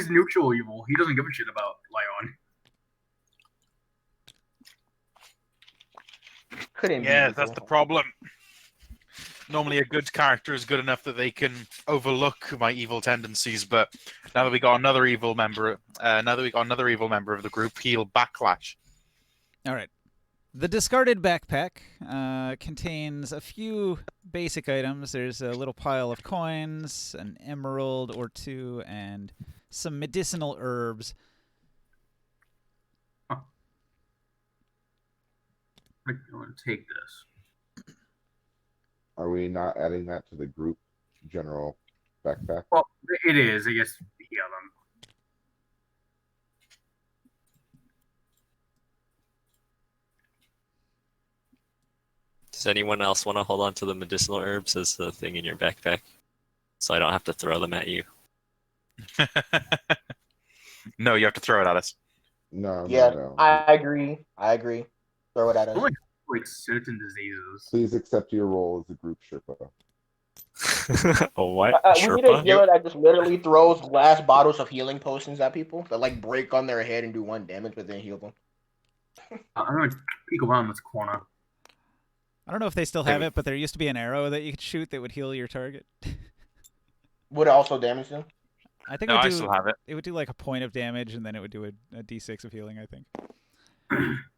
neutral evil. He doesn't give a shit about Lion. Couldn't be Yeah, evil. that's the problem. normally a good character is good enough that they can overlook my evil tendencies, but now that we got another evil member, of the group, he'll backlash. All right. The discarded backpack contains a few basic items. There's a little pile of coins, an emerald or two, and some medicinal herbs. I'm going to take this. Are we not adding that to the group general backpack? Well, it is. I guess heal them. Does anyone else want to hold on to the medicinal herbs as the thing in your backpack? So I don't have to throw them at you. No, you have to throw it at us. No, Yeah, no. I agree. Throw it at us. Like certain diseases. Please accept your role as a group Sherpa. Oh, what? We need a healer that just literally throws glass bottles of healing potions at people that like break on their head and do 1 damage, but then heal them. I'm going to peek around this corner. I don't know if they still have it, but there used to be an arrow that you could shoot that would heal your target. Would it also damage them? I think No, it would I do, still have it. it would do like a point of damage, and then it would do a d6 of healing, I think.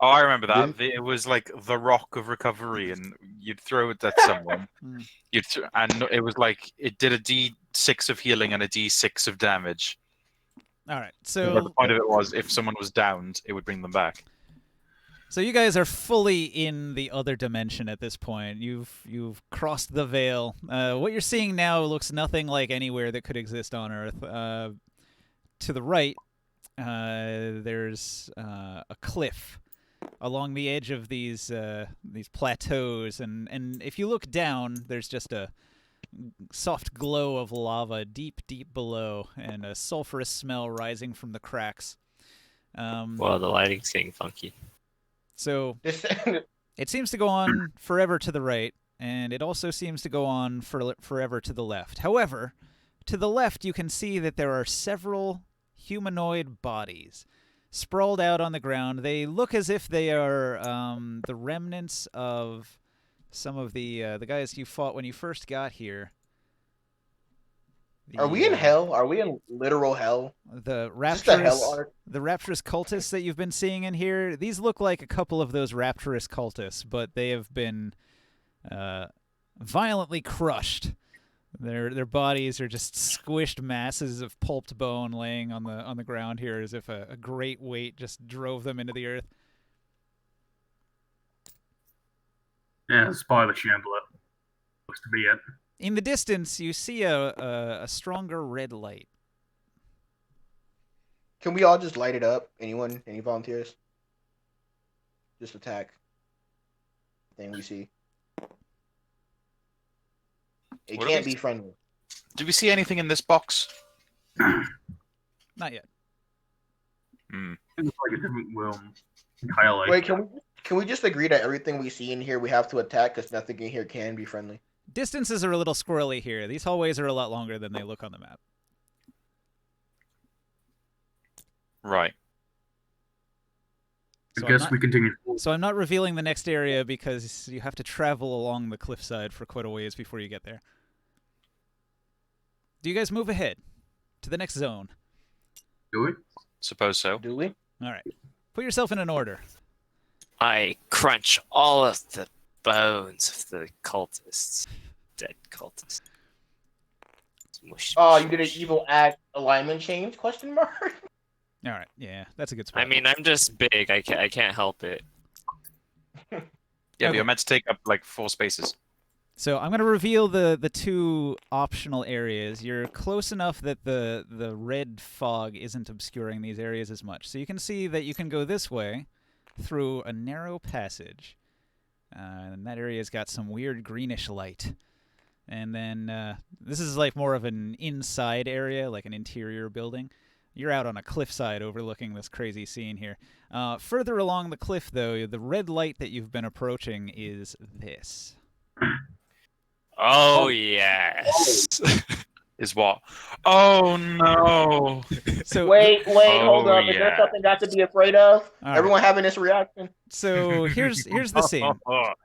Oh, I remember that. It was like the rock of recovery, and you'd throw it at someone. Mm. And it was like it did a D6 of healing and a D6 of damage. All right, But so the point of it was, if someone was downed, it would bring them back. So you guys are fully in the other dimension at this point. You've crossed the veil. What you're seeing now looks nothing like anywhere that could exist on Earth. To the right, there's a cliff along the edge of these plateaus, and if you look down, there's just a soft glow of lava deep below, and a sulfurous smell rising from the cracks. Well, the lighting's getting funky. So it seems to go on forever to the right, and it also seems to go on forever to the left. However, to the left, you can see that there are several humanoid bodies sprawled out on the ground. They look as if they are the remnants of some of the guys you fought when you first got here. Are we in hell? Are we in literal hell? The Is this the hell rapturous, arc? the rapturous cultists that you've been seeing in here, these look like a couple of those rapturous cultists, but they have been violently crushed. Their bodies are just squished masses of pulped bone laying on the ground here, as if a great weight just drove them into the earth. Yeah, it's probably the Shambler. Looks to be it. In the distance, you see a stronger red light. Can we all just light it up? Anyone? Any volunteers? Just attack. Thing we see. It What are can't these? be friendly. Do we see anything in this box? Not yet. It looks like a different room entirely. Wait, can we just agree that everything we see in here we have to attack because nothing in here can be friendly? Distances are a little squirrely here. These hallways are a lot longer than they look on the map. Right. So I guess we continue forward. So I'm not revealing the next area because you have to travel along the cliffside for quite a ways before you get there. Do you guys move ahead to the next zone? Do we? Suppose so. Do we? All right. Put yourself in an order. I crunch all of the bones of the cultists. Dead cultists. Smush, Oh, smush, you did an smush. evil act alignment change? Question mark. All right. Yeah, that's a good spot. I mean, I'm just big. I can't help it. Yeah, Okay. but you're meant to take up like 4 spaces. So I'm going to reveal the two optional areas. You're close enough that the red fog isn't obscuring these areas as much. So you can see that you can go this way through a narrow passage. And that area's got some weird greenish light. And then this is like more of an inside area, like an interior building. You're out on a cliffside overlooking this crazy scene here. Further along the cliff, though, the red light that you've been approaching is this. Oh, yes. Is what? Oh no! So Wait, hold Oh, up. Is there yeah. something got to be afraid of? all right. Everyone having this reaction? So here's the scene.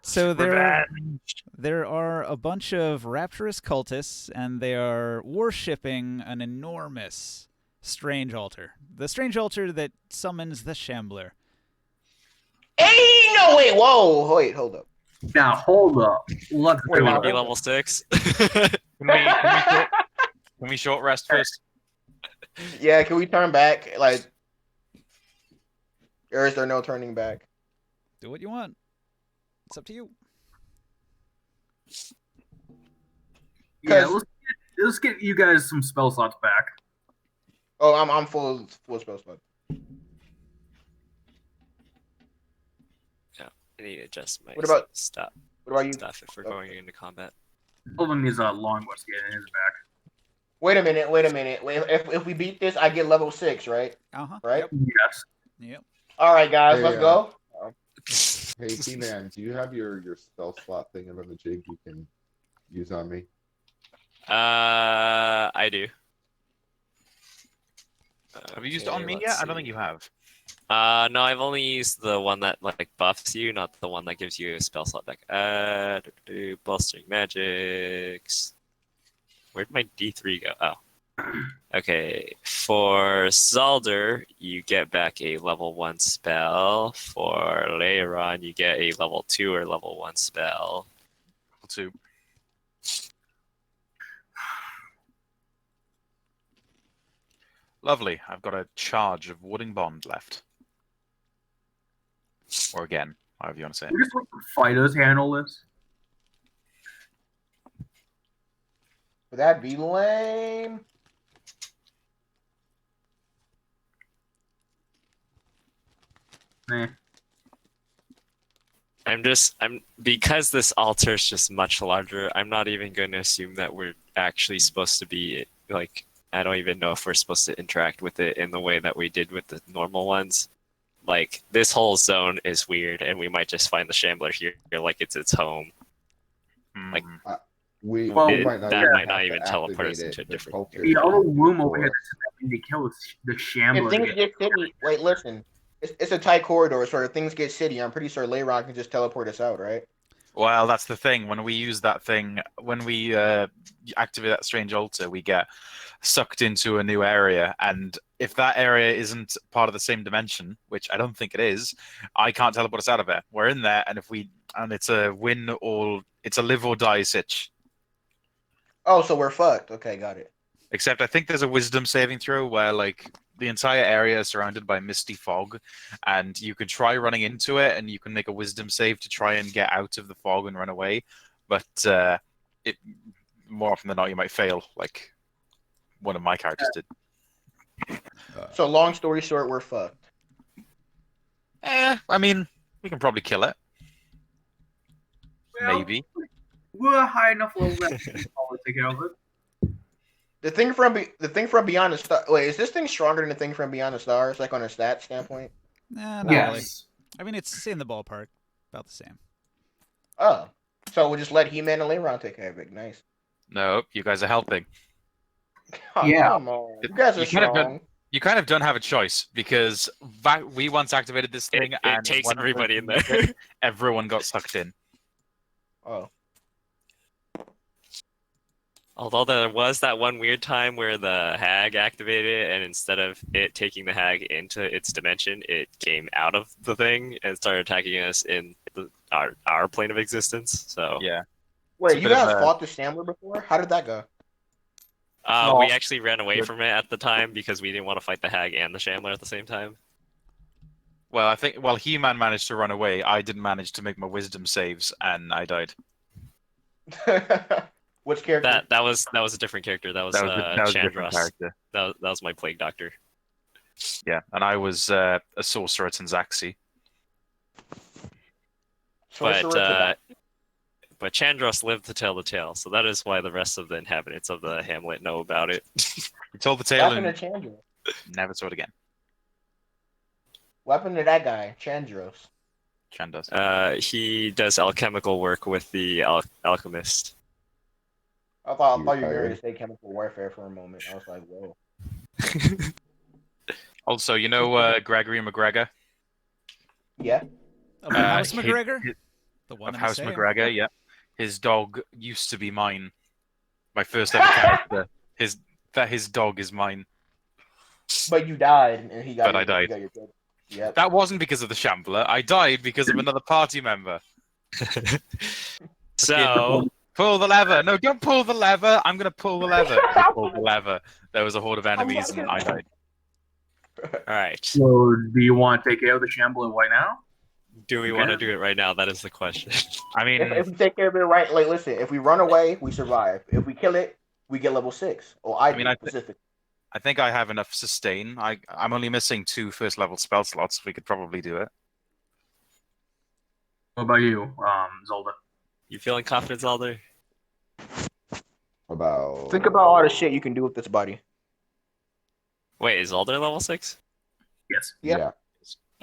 So there are a bunch of rapturous cultists, and they are worshipping an enormous strange altar. The strange altar that summons the Shambler. Hey, no, wait, whoa, wait, hold up. Now hold up. Let's Wait, You do want to it. be level 6? Can we short rest first? Yeah, can we turn back? Like, or is there no turning back? Do what you want. It's up to you. Yeah, 'Cause- let's get you guys some spell slots back. Oh, I'm full spell slot. I need to adjust my What about- stuff What about you? if we're going into combat. Holding his long what's getting his back. Wait a minute. Wait, if we beat this, I get level 6, right? Uh-huh. Right. Yes. Yep. All right, guys, Hey, let's go. Hey, T-Man, do you have your spell slot thing on the jig you can use on me? I do. Have you used it Okay, on me let's yet? I don't think see. you have. No, I've only used the one that like buffs you, not the one that gives you a spell slot back. Bolstering magics. Where'd my D3 go? Oh. Okay. For Zalder, you get back a level 1 spell. For Leiron, you get a level 2 or level 1 spell. Two. Lovely. I've got a charge of Wooding Bond left. Or again, however you want to say it. We just let the fighters handle this. Would that be lame? Nah. Because this altar is just much larger, I'm not even going to assume that we're actually supposed to be, like, I don't even know if we're supposed to interact with it in the way that we did with the normal ones. Like, this whole zone is weird, and we might just find the Shambler here like it's its home. Like, Hmm. We Well, might not that even might not have to even teleport activate us into it. a The different cultist The other will room over for here us. that's they kill the If Shambler. things get city, wait, listen. It's a tight corridor, so if things get city, I'm pretty sure Leiron can just teleport us out, right? Well, that's the thing. When we use that thing, when we activate that strange altar, we get sucked into a new area. And if that area isn't part of the same dimension, which I don't think it is, I can't teleport us out of it. We're in there, and it's a it's a live or die sitch. Oh, so we're fucked. Okay, got it. Except I think there's a wisdom saving throw where like the entire area is surrounded by misty fog, and you can try running into it, and you can make a wisdom save to try and get out of the fog and run away. But it more often than not you might fail, like one of my characters did. So long story short, we're fucked. I mean, we can probably kill it. Well, Maybe. We're high enough level that we can probably take care of it. The thing from Beyond the Star. Wait, is this thing stronger than the thing from Beyond the Stars, like on a stat standpoint? Nah, not really. Yes. I mean, it's in the ballpark. About the same. Oh, so we'll just let He-Man and Leiron take care of it. Nice. No, you guys are helping. Oh, Yeah. come on. You guys are You kind of strong. You kind of don't have a choice because we once activated this thing It and takes one everybody in person there. used it, everyone got sucked in. Oh. Although there was that one weird time where the hag activated, and instead of it taking the hag into its dimension, it came out of the thing and started attacking us in our plane of existence. So Yeah. Wait, a you bit of guys a- fought the Shambler before? How did that go? we actually ran away Good. from it at the time because we didn't want to fight the hag and the Shambler at the same time. Well, I think He-Man managed to run away. I didn't manage to make my wisdom saves, and I died. Which character? That was a different character. That was, That was a different Chandros. character. That was my plague doctor. Yeah, and I was a sorcerer at Tanzaxi. Sorcerer to But Chandros lived to tell the tale, so that is why the rest of the inhabitants of the hamlet know about it. We told the tale Weapon to and Chandros. never saw it again. Weapon to that guy, Chandros. Chandos. He does alchemical work with the alchemist. I thought You you were going retired? to say chemical warfare for a moment. I was like, whoa. Also, you know Gregory McGregor? Yeah. Of the House He- McGregor? he- The one of in the House same? McGregor, yeah. His dog used to be mine. My first ever character. His dog is mine. But you died, and he got But I your, died. He got your kid. Yep. That wasn't because of the Shambler. I died because of another party member. So, Pull the lever. No, don't pull the lever. I'm going to pull the lever. I pulled the lever. There was a horde of enemies and I died. all right. So, do you want to take care of the Shambler right now? Do we Okay. want to do it right now? That is the question. I mean, If we take care of it right, like listen, if we run away, we survive. If we kill it, we get level 6. Or I mean, do, I thi- specifically. I think I have enough sustain. I'm only missing 2 first level spell slots. We could probably do it. What about you, Zolda? You feeling confident, Alder? About Think about all the shit you can do with this body. Wait, is Alder level 6? Yes. Yeah.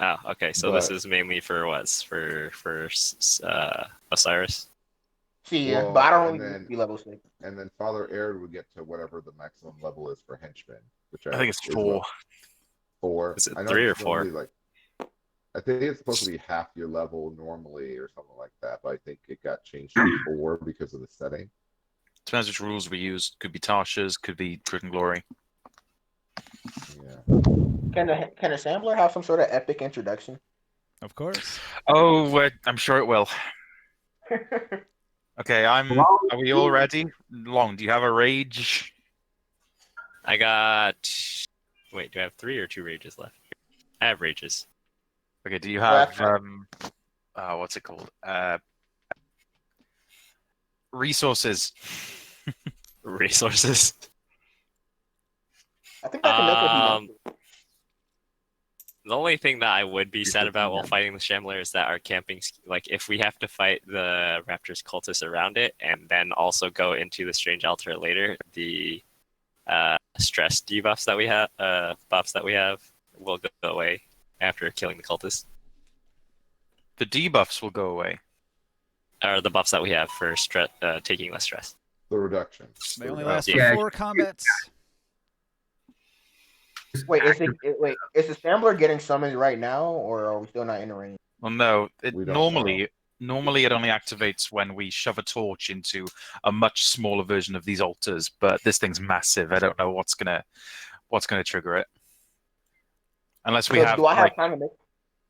Oh, okay. So this But- is mainly for what? For Osiris. See, Well, but I don't and really then- be level 6. and then Father Aird would get to whatever the maximum level is for henchmen, which I think it's is 4. what, 4. Is it I know 3 or it's 4? normally, I think it's supposed to be half your level normally or something like that, but I think it got changed to 4 because of the setting. Depends which rules we use. Could be Tasha's, could be Grit and Glory. Yeah. Can a sampler have some sort of epic introduction? Of course. Oh, I'm sure it will. Okay, are we all ready? Long, do you have a rage? I got. Wait, do I have 3 or 2 rages left? I have rages. Okay, do you Well, have what's it called? Resources. Resources. I think I can make what he Um, wants. The only thing that I would be sad Resources, about while yeah. fighting the Shambler is that our camping, like if we have to fight the Raptors cultists around it and then also go into the Strange Altar later, the stress debuffs that we have, buffs that we have, will go away after killing the cultists. The debuffs will go away. Or the buffs that we have for taking less stress. The reduction. They The only reduction. last for Yeah. 4 combats. Wait, is the sampler getting summoned right now, or are we still not in the range? Well, no. We don't Normally it only activates when we shove a torch into a much smaller version of these altars. But this thing's massive. I don't know what's gonna trigger it. Unless we So have, do I have like, time to make?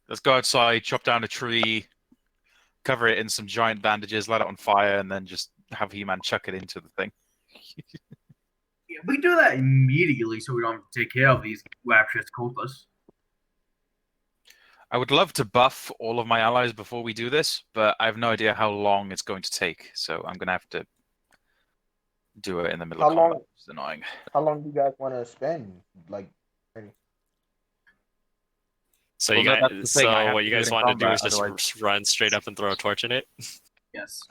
let's go outside, chop down a tree, cover it in some giant bandages, light it on fire, and then just have He-Man chuck it into the thing. Yeah, we do that immediately so we don't have to take care of these Raptors cultists. I would love to buff all of my allies before we do this, but I have no idea how long it's going to take. So I'm going to have to do it in the middle How of long- combat. It's annoying. How long do you guys want to spend? Like, So Well, you no, guys, that's the thing, I have what to you do it guys in want to do is combat, just otherwise- run straight up and throw a torch in it. Yes.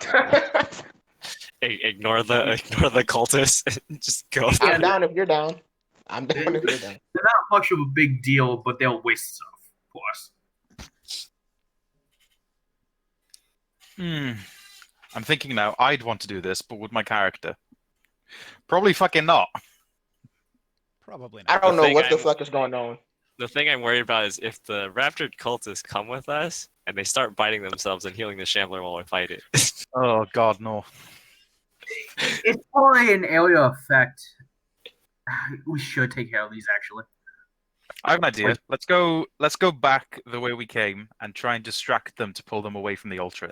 Ignore the cultists. And just go. I'm down if you're down. I'm down if you're down. They're not much of a big deal, but they'll waste stuff, of course. I'm thinking now, I'd want to do this, but with my character. Probably fucking not. Probably I not. don't The know thing what the I'm- fuck is going on. The thing I'm worried about is if the Raptor cultists come with us and they start biting themselves and healing the Shambler while we fight it. Oh god, no. It's probably an area effect. We should take care of these, actually. I have an idea. Let's go back the way we came and try and distract them to pull them away from the altar.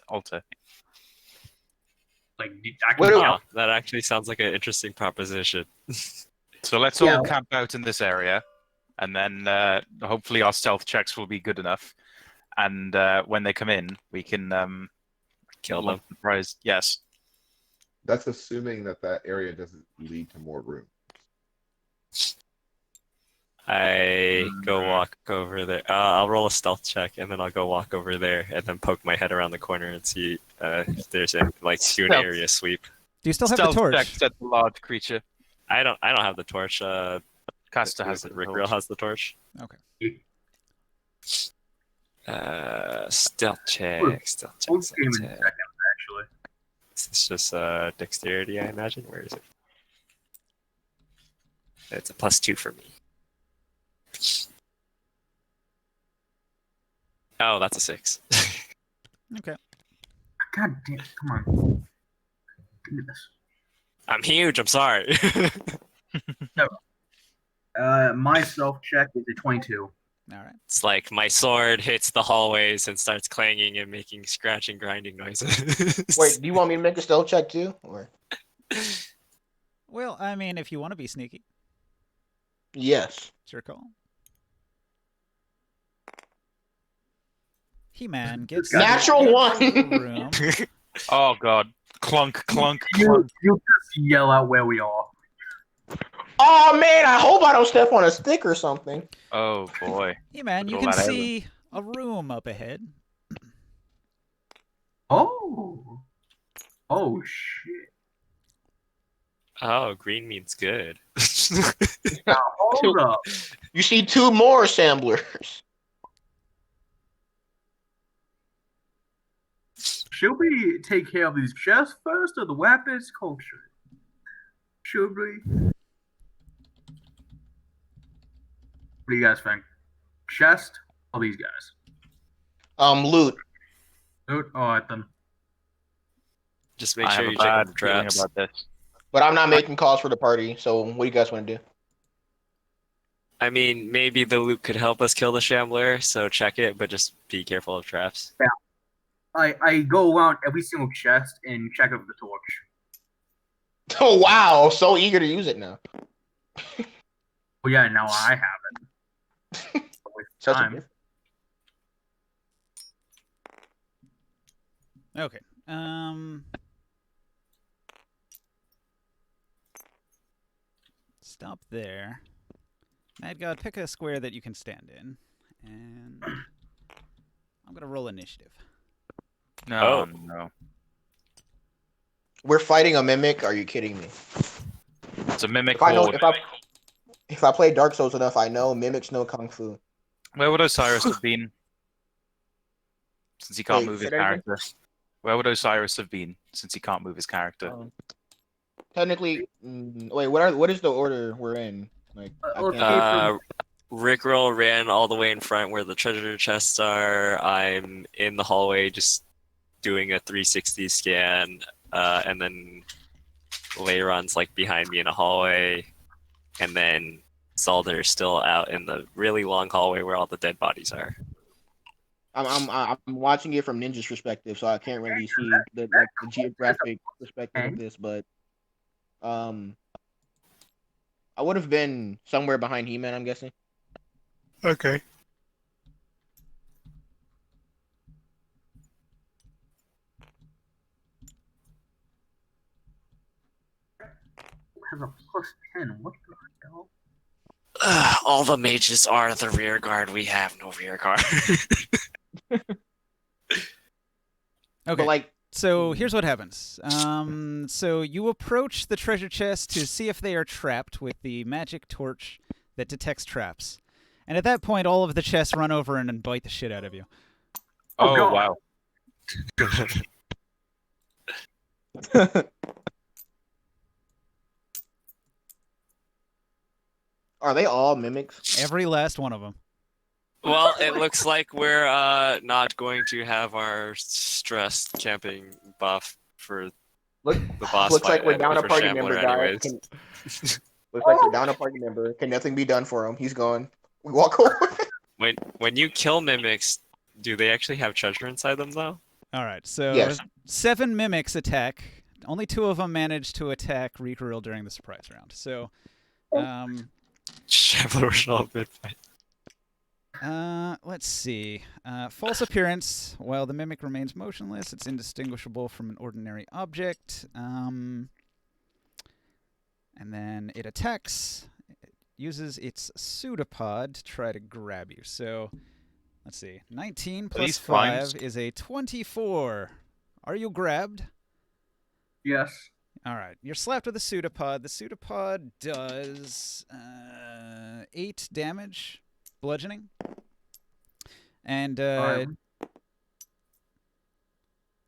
Like, I can What do- Wow, that actually sounds like an interesting proposition. So let's Yeah. all camp out in this area, and then hopefully our stealth checks will be good enough. And when they come in, we can Kill them. launch the prize. Yes. That's assuming that area doesn't lead to more room. I go walk over there. I'll roll a stealth check and then I'll go walk over there and then poke my head around the corner and see if there's a do an Stealth. area sweep. Do you still have the Stealth torch? check at the large creature. I don't have the torch. Caster has it. Rick Real has the torch. Okay. Stealth check. Stealth check. We'll Stealth game in check. seconds, actually. It's just dexterity, I imagine. Where is it? It's a +2 for me. Oh, that's a 6. Okay. God damn! Come on. Give me this. I'm huge. I'm sorry. My self check is a 22. All right. It's like my sword hits the hallways and starts clanging and making scratching, grinding noises. Wait, do you want me to make a stealth check too? Or Well, I mean, if you want to be sneaky, yes. it's your call. He-Man gets Natural to the one. edge of the room. Oh god. Clunk, clunk, You clunk. just yell out where we are. Oh man, I hope I don't step on a stick or something. Oh boy. He-Man, you Go can that see a room up ahead. Oh. Oh shit. Oh, green means good. Now hold up. You see two more assemblers. Should we take care of these chests first or the weapons culture? Should we? What do you guys think? Chest or these guys? Loot. Loot? Alright then. Just make I sure have you a check bad the feeling traps. about this. But I'm not making calls for the party, so what do you guys want to do? I mean, maybe the loot could help us kill the Shambler, so check it, but just be careful of traps. I go around every single chest and check out the torch. Oh wow, so eager to use it now. Oh yeah, now I have it. Such a Time. difference. Okay. Stop there. Mad God, pick a square that you can stand in. And I'm going to roll initiative. No, Oh. no. We're fighting a mimic. Are you kidding me? It's a mimic If I know, horde. if I play Dark Souls enough, I know mimics know kung fu. Where would Osiris have been? Since he can't Wait, move say his that again? character. Where would Osiris have been since he can't move his character? Technically, wait. What is the order we're in? Like, I let's can't. Rickroll ran all the way in front where the treasure chests are. I'm in the hallway just doing a 360 scan, and then Leiron's like behind me in a hallway, and then Zalder's still out in the really long hallway where all the dead bodies are. I'm watching it from Ninja's perspective, so I can't really see the geographic perspective of this. But I would have been somewhere behind He-Man, I'm guessing. Okay. Has a +10. What the hell? All the mages are the rear guard. We have no rear guard. Okay. But like, So here's what happens. So you approach the treasure chest to see if they are trapped with the magic torch that detects traps. And at that point, all of the chests run over and bite the shit out of you. Oh, Oh, God. wow. are they all mimics? Every last one of them. Well, it looks like we're not going to have our stressed camping buff for Look, the boss looks fight like we're down a for party Shambler member, guys. anyways. Looks like we're down a party member. Can nothing be done for him? He's gone. We walk away. When you kill mimics, do they actually have treasure inside them though? All right. So Yes. 7 mimics attack. Only 2 of them managed to attack Rikuril during the surprise round. So, Shambler was all good fight. let's see. False appearance. While the mimic remains motionless, it's indistinguishable from an ordinary object. And then it attacks. It uses its pseudopod to try to grab you. So, let's see. 19 plus these 5 flames? is a 24. Are you grabbed? Yes. All right. You're slapped with a pseudopod. The pseudopod does 8 damage, bludgeoning. And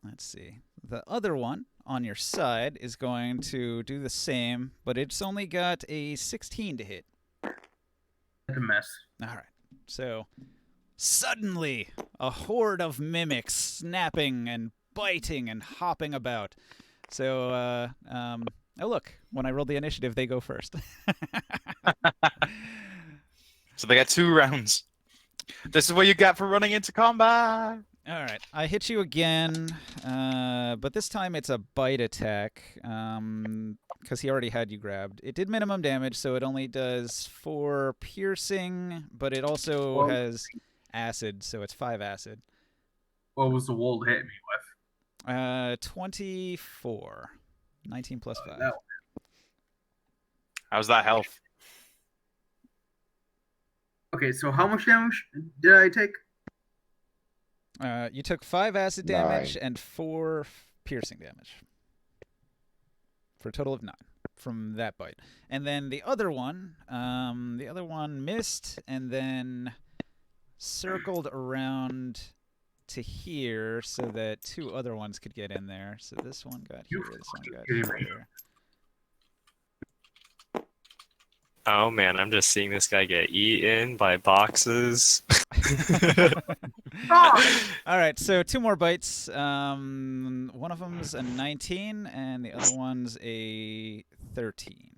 let's see. The other one on your side is going to do the same, but it's only got a 16 to hit. It's a mess. All right. So Suddenly, a horde of mimics snapping and biting and hopping about. So, oh look, when I rolled the initiative, they go first. So they get 2 rounds. This is what you get for running into combat. All right, I hit you again, but this time it's a bite attack, because he already had you grabbed. It did minimum damage, so it only does 4 piercing, but it also Well- has acid, so it's 5 acid. What was the wall to hit me with? 24. 19 plus 5. That How's that health? Okay, so how much damage did I take? You took 5 acid damage 9. and 4 piercing damage. For a total of 9 from that bite. And then the other one missed and then circled around to here so that 2 other ones could get in there. So this one got here, this one got here. Oh man, I'm just seeing this guy get eaten by boxes. Oh! All right, so 2 more bites. One of them's a 19, and the other one's a 13.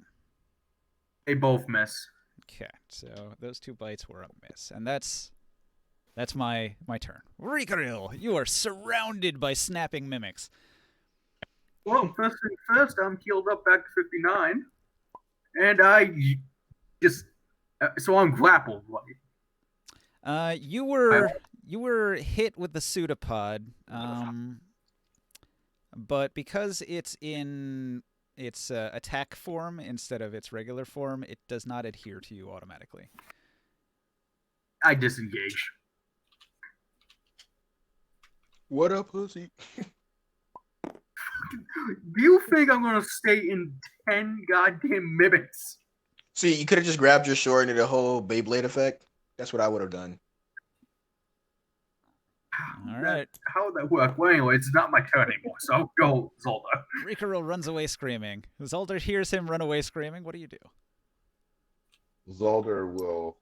They both miss. Okay, so those 2 bites were a miss, and that's my turn. Rikaril, you are surrounded by snapping mimics. Well, first thing first, I'm healed up back to 59, and I just so I'm grappled. Right? You were hit with the pseudopod, but because it's in its attack form instead of its regular form, it does not adhere to you automatically. I disengage. What up, pussy? Do you think I'm gonna stay in 10 goddamn mimics? See, you could have just grabbed your sword and did a whole Beyblade effect. That's what I would have done. All right. How would that work? Well, anyway, it's not my turn anymore, so I'll go, Zolda. Rikaril runs away screaming. Zolder hears him run away screaming. What do you do? Zolder will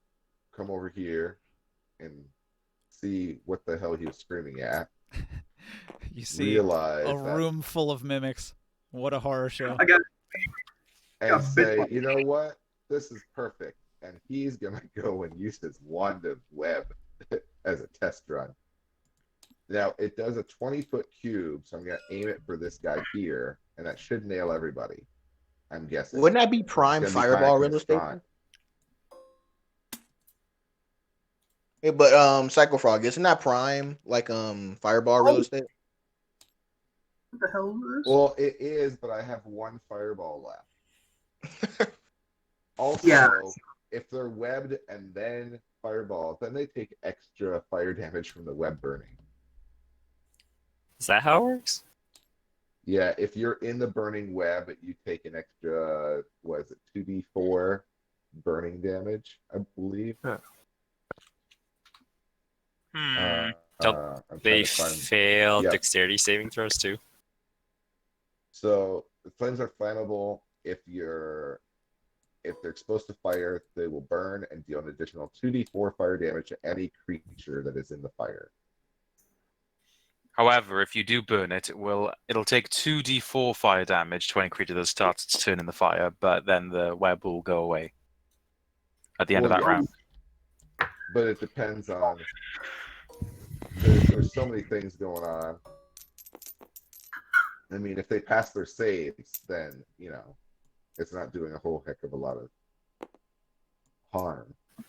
come over here and see what the hell he was screaming at. You see Realize a that, room full of mimics. What a horror show. I got and Yeah, say, bit- you know what? This is perfect. And he's gonna go and use his wand of web as a test run. Now it does a 20-foot cube, so I'm gonna aim it for this guy here, and that should nail everybody. I'm guessing. Wouldn't that be prime It's gonna be fireball fine real for estate? Spawn. Yeah, but Psycho Frog, isn't that prime like fireball real estate? what the hell is this? Well, it is, but I have 1 fireball left. Also, Yeah. if they're webbed and then fireball, then they take extra fire damage from the web burning. Is that how it works? Yeah, if you're in the burning web, you take an extra, was it 2d4 burning damage, I believe. Don't I'm trying They to find- fail Yep. dexterity saving throws too. So the flames are flammable if they're exposed to fire, they will burn and deal an additional 2d4 fire damage to any creature that is in the fire. However, if you do burn it, it'll take 2d4 fire damage to any creature that starts its turn in the fire, but then the web will go away at the end of Well, that yeah. round. But it depends on. There's so many things going on. I mean, if they pass their saves, then it's not doing a whole heck of a lot of harm. So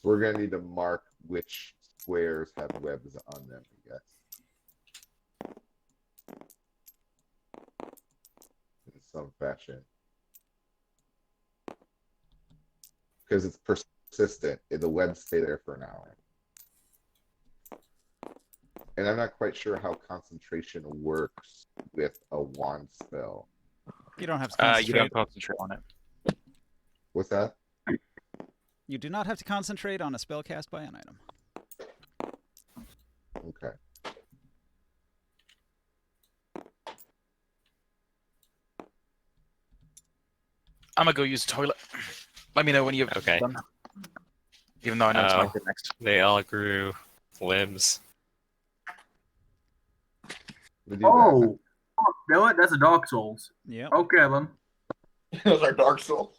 we're gonna need to mark which squares have webs on them, I guess. In some fashion. Because it's persistent. The webs stay there for an hour. And I'm not quite sure how concentration works with a wand spell. You don't have to You concentrate. don't concentrate on it. What's that? You do not have to concentrate on a spell cast by an item. Okay. I'm gonna go use the toilet. Let me know when you've Okay. done. Even though I know it's my Oh. turn next. They all grew limbs. We do that. Oh, fuck, you know what? That's a Dark Souls. Yep. Okay, then. Those are Dark Souls.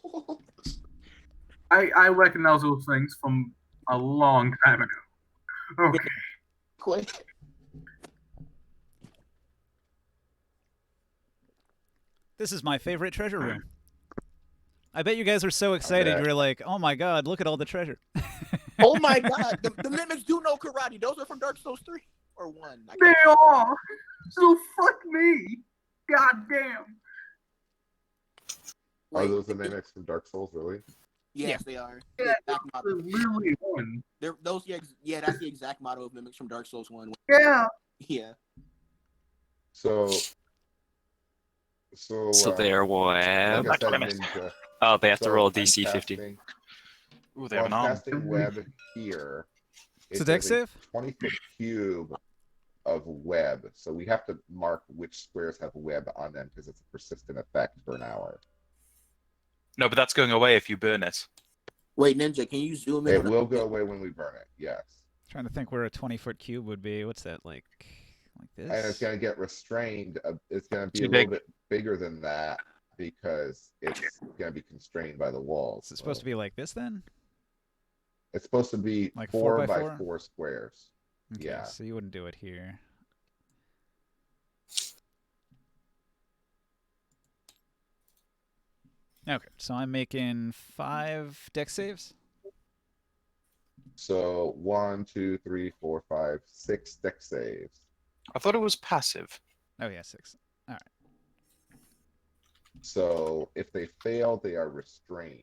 I recognize those things from a long time ago. Okay. Quick. This is my favorite treasure room. I bet you guys were so excited. bet. You were like, "Oh my god, look at all the treasure." Oh my god, the mimics do know karate. Those are from Dark Souls 3 or 1. I They can't- are. So fuck me. God damn. Are Wait, those the mimics from Dark Souls, really? yes, they are. Yeah, The exact They're motto. literally one. Those, yeah, that's the exact motto of mimics from Dark Souls 1. Yeah. Yeah. So So they're what? like I Back to said, mimics. Ninja. Oh, they have to So roll a I'm DC 15. casting- Ooh, they Well, have I'm an arm. casting web here. It's a It dex is save? 20-foot cube of web. So we have to mark which squares have web on them because it's a persistent effect for an hour. No, but that's going away if you burn it. Wait, Ninja, can you zoom in? It on will go away when we burn it, yes. Trying to think where a 20-foot cube would be. What's that like And it's this? going to get restrained. It's going to be Too a little big. bit bigger than that because it's going to be constrained by the walls. Is it supposed to be like this then? It's supposed to be Like 4 4 by by 4? 4 squares. Okay, Yeah. so you wouldn't do it here. Okay, so I'm making 5 dex saves. So 1, 2, 3, 4, 5, 6 deck saves. I thought it was passive. Oh yeah, 6. So if they fail, they are restrained.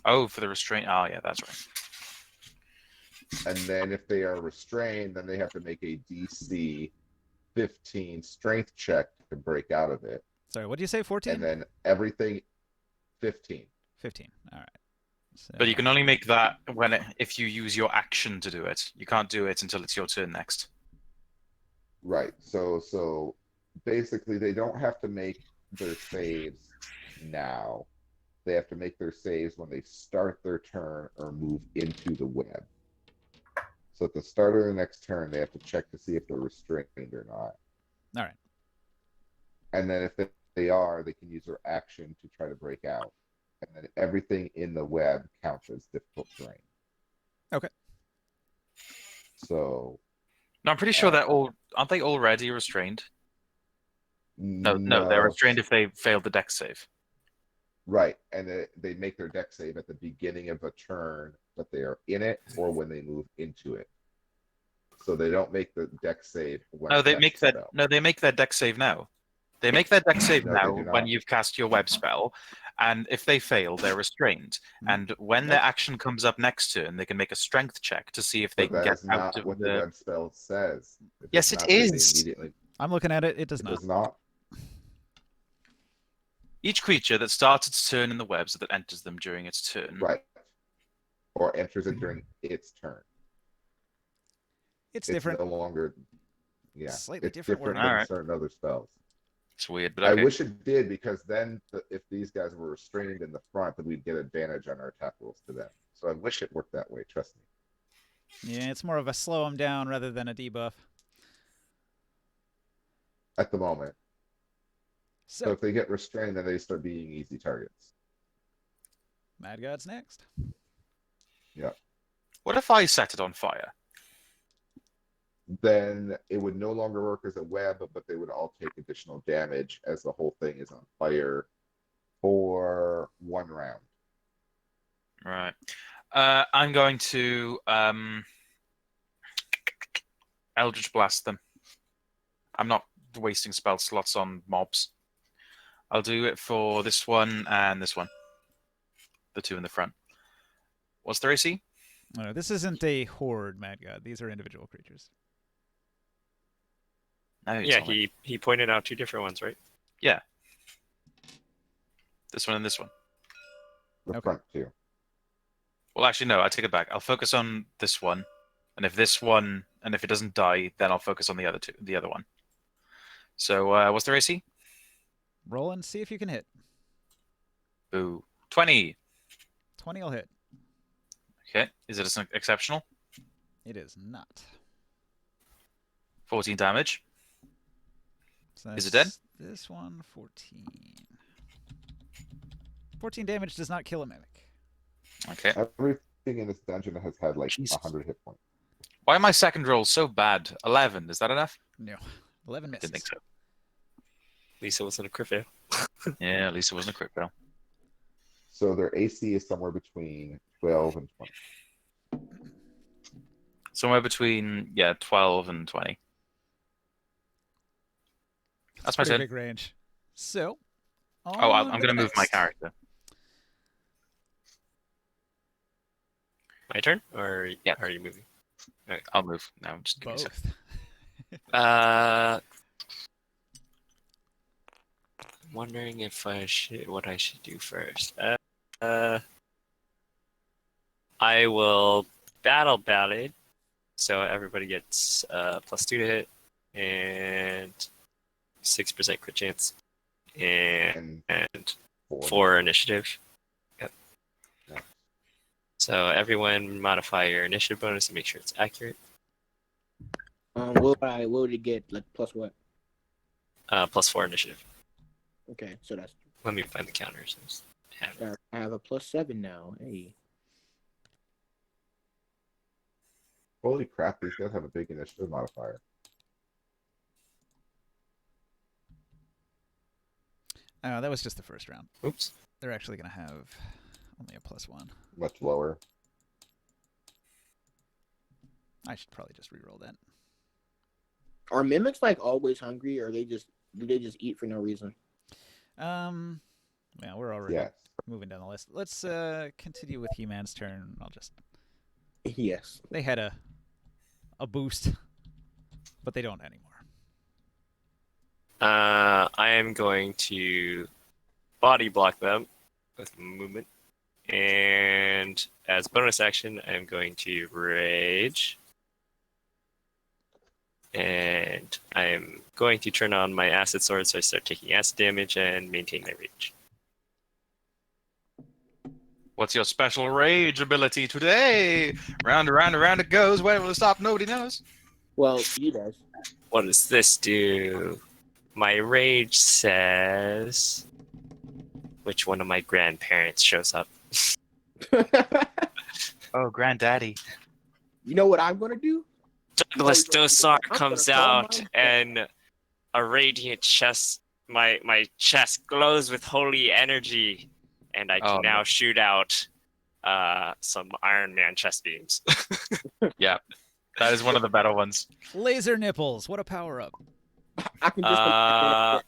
Oh, for the restraint. Oh, yeah, that's right. And then if they are restrained, then they have to make a DC 15 strength check to break out of it. Sorry, what did you say? 14? And then everything 15. 15. All right. So, But you can only make that if you use your action to do it. You can't do it until it's your turn next. Right. So basically they don't have to make their saves now. They have to make their saves when they start their turn or move into the web. So at the start of the next turn, they have to check to see if they're restrained or not. All right. And then if they are, they can use their action to try to break out. And then everything in the web counts as difficult terrain. Okay. So No, I'm pretty sure aren't they already restrained? No, no, they're restrained if they failed the dex save. Right, and they make their deck save at the beginning of a turn, but they are in it or when they move into it. So they don't make the deck save when No, they cast make the that. spell. No, they make their dex save now. They make their dex save No, they now do when not. you've cast your web spell, and if they fail, they're restrained. Mhm. And when their action comes up next turn, they can make a strength check to see if they But can that get is out not of what the. the web spell says. Yes, does it not say they is. immediately- I'm looking at it. It does It not. does not. Each creature that starts its turn in the webs that enters them during its turn. Right. Or enters it during its turn. It's It's different. no longer. Yeah, Slightly it's different different wording. than Alright. certain other spells. It's weird, but okay. I wish it did because then if these guys were restrained in the front, then we'd get advantage on our attack rolls to them. So I wish it worked that way. Trust me. Yeah, it's more of a slow them down rather than a debuff. At the moment. So So, if they get restrained, then they start being easy targets. Mad God's next. What if I set it on fire? Then it would no longer work as a web, but they would all take additional damage as the whole thing is on fire for 1 round. Right. I'm going to Eldritch Blast them. I'm not wasting spell slots on mobs. I'll do it for this one and this one. The 2 in the front. What's their AC? No, this isn't a horde, Mad God. These are individual creatures. No, it's Yeah, not like- he pointed out 2 different ones, right? This one and this one. The Okay. front 2. Well, actually, no. I take it back. I'll focus on this one, and if it doesn't die, then I'll focus on the other one. So, what's their AC? Roll and see if you can hit. Boo. 20. 20 will hit. Okay. Is it exceptional? It is not. 14 damage. So Is it dead? that's This one, 14. 14 damage does not kill a mimic. Okay. Everything in this dungeon has had like Jesus. 100 hit points. Why are my second rolls so bad? 11. Is that enough? No. 11 I misses. didn't think so. Lisa wasn't a crit fail. Yeah, at least it wasn't a crit fail. So their AC is somewhere between 12 and 20. Somewhere between 12 and 20. That's my pretty turn. big range. So, Oh, I'm on going to move my next. character. My turn, or Yeah. are you moving? I'll move. No, just give me a sec. Both. I'm wondering if what I should do first. I will battle ballad, so everybody gets +2 to hit and 6% crit chance, and And 4 initiative. Yep. Yeah. So everyone modify your initiative bonus to make sure it's accurate. What would it get? Like plus what? +4 initiative. Okay, so that's Let me find the counters. I have a +7 now. Hey. holy crap, these guys have a big initiative modifier. That was just the first round. Oops. They're actually going to have only a +1. Much lower. I should probably just reroll that. Are mimics like always hungry, or do they just eat for no reason? Yeah, we're already Yes. moving down the list. Let's continue with He-Man's turn. Yes. They had a boost, but they don't anymore. I am going to body block them with movement, and as bonus action, I am going to rage, and I am going to turn on my acid sword, so I start taking acid damage and maintain my rage. What's your special rage ability today? Round and round and round it goes. Where will it stop? Nobody knows. Well, he does. What does this do? My rage says which one of my grandparents shows up. Oh, granddaddy. You know what I'm gonna do? Douglas Dosar I'm comes gonna call out my- and a radiant chest. My chest glows with holy energy, and I can Oh, now no. shoot out some Iron Man chest beams. Yeah, that is one of the better ones. Laser nipples. What a power up. I can just.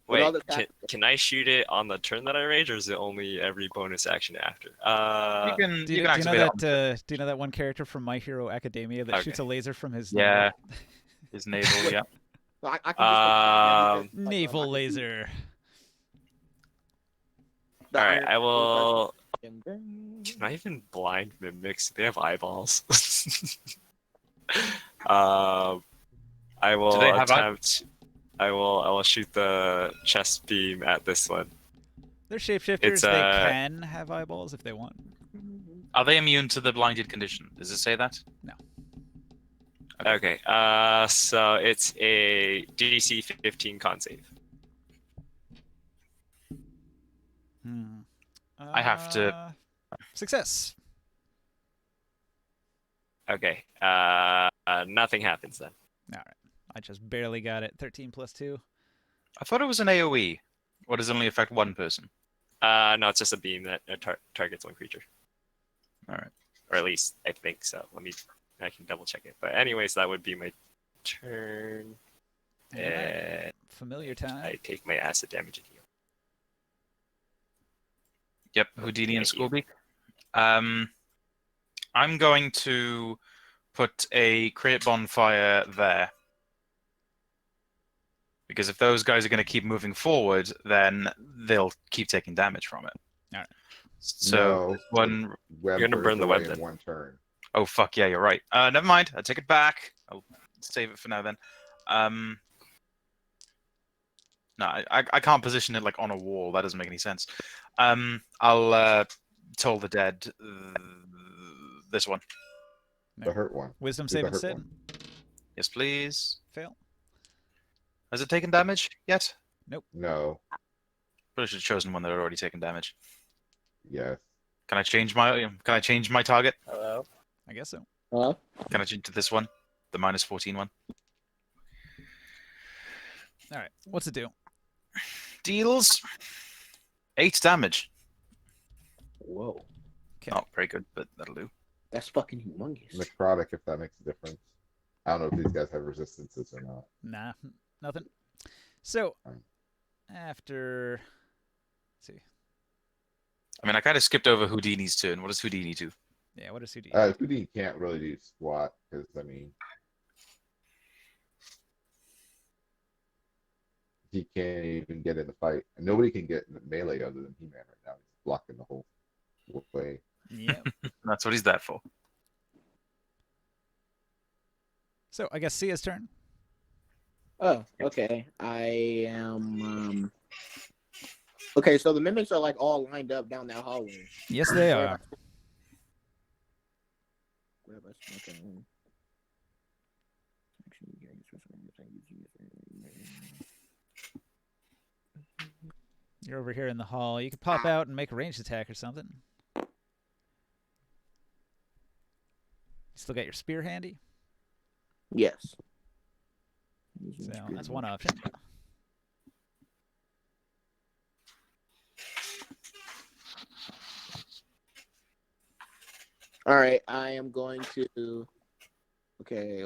With all Wait, the can I shoot it on the turn that I rage, or is it only every bonus action after? You can Do you know activate it. that? Do you know that one character from My Hero Academia that Okay. shoots a laser from his Yeah. navel? His navel, yeah. I can just. Navel laser. All right, I will. Can I even blind mimics? They have eyeballs. I will Do they have attempt. I will shoot the chest beam at this one. They're shapeshifters. It's, They can have eyeballs if they want. Are they immune to the blinded condition? Does it say that? No. Okay. So it's a DC 15 con save. I have to- Success. Okay. Nothing happens then. All right. I just barely got it. 13 plus 2. I thought it was an AoE. Or does it only affect one person? No, it's just a beam that targets one creature, All right. or at least I think so. I can double check it. But anyways, that would be my turn. All right. And Familiar time. I take my acid damage and heal. Yep, Houdini and Thank you. Skullbeak. I'm going to put a create bonfire there. Because if those guys are going to keep moving forward, then they'll keep taking damage from it. Alright. So No, this one, web You're gonna burn burns the web away in then. one turn. oh fuck yeah, you're right. Never mind. I take it back. I'll save it for now then. No, I can't position it like on a wall. That doesn't make any sense. I'll Toll the Dead this one. The hurt one. Wisdom Do the saving hurt Sid. one. Yes, please. Fail. Has it taken damage yet? No. Probably should have chosen one that had already taken damage. Yes. Can I change my target? Hello. I guess so. Huh? Can I change to this one? The minus 14 one. All right. What's it do? Deals 8 damage. Whoa, Okay. Not very good, but that'll do. that's fucking humongous. Necrotic, if that makes a difference. I don't know if these guys have resistances or not. Nah, nothing. So, Fine. after. Let's see. I mean, I kind of skipped over Houdini's turn. What does Houdini do? Yeah, what does Houdini? Houdini can't really do squat because I mean, he can't even get in the fight, and nobody can get in the melee other than He-Man right now. He's blocking the whole way. Yep. That's what he's there for. So, I guess Sia's turn. Oh, okay. I am. Okay, so the mimics are like all lined up down that hallway. Yes, they are. Okay. You're over here in the hall. You could pop out and make a ranged attack or something. You still got your spear handy? Yes. So, that's one option. All right, I am going to. Okay.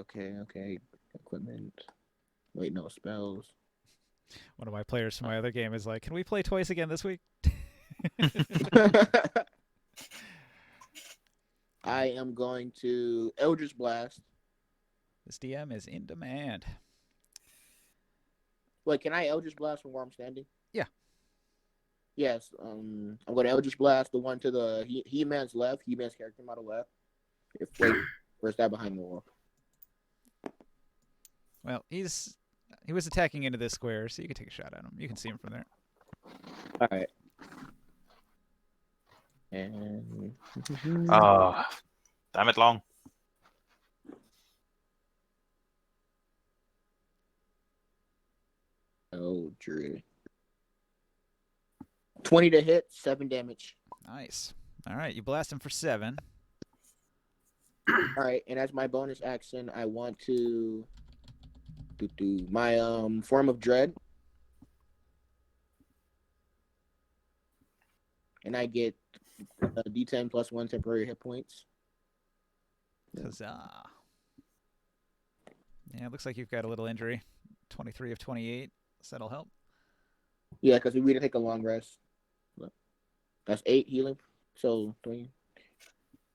Equipment. Wait, no spells. One of my players from my other game is like, can we play twice again this week? I am going to Eldritch Blast. This DM is in demand. Wait, can I Eldritch Blast from where I'm standing? Yeah. Yes. I'm going to Eldritch Blast the one to the He-Man's left. He-Man's character model left. Wait, where's that behind the wall? Well, he was attacking into this square, so you can take a shot at him. You can see him from there. All right. And Oh, damn it, long. oh, Drew. 20 to hit, 7 damage. Nice. All right, you blast him for 7. All right, and as my bonus action, I want to do my form of dread, and I get D10 plus 1 temporary hit points. Huzzah. Yeah, it looks like you've got a little injury. 23 of 28. So that'll help. Yeah, because we didn't take a long rest. That's 8 healing. So 3,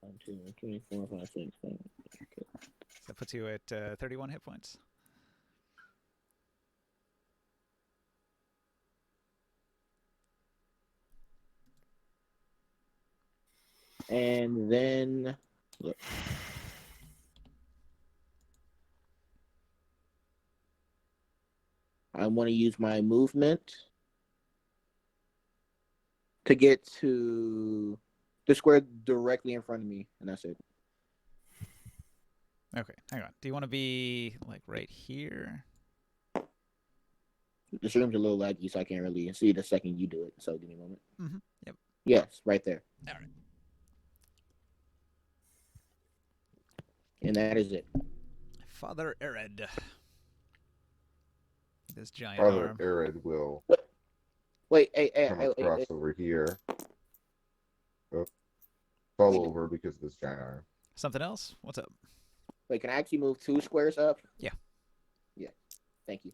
1, 2, 3, 4, 5, 6, 7. Okay. That puts you at 31 hit points. And then look. I want to use my movement to get to the square directly in front of me, and that's it. Okay, hang on. Do you want to be like right here? The stream's a little laggy, so I can't really see the second you do it. So give me a moment. Mhm, yep. Yes, right there. All right. And that is it. Father Ered. This giant Father arm. Arid will Wait, come across over here. Oh, fall over because of this giant arm. Something else? What's up? wait, can I actually move 2 squares up? Yeah. Yeah. Thank you.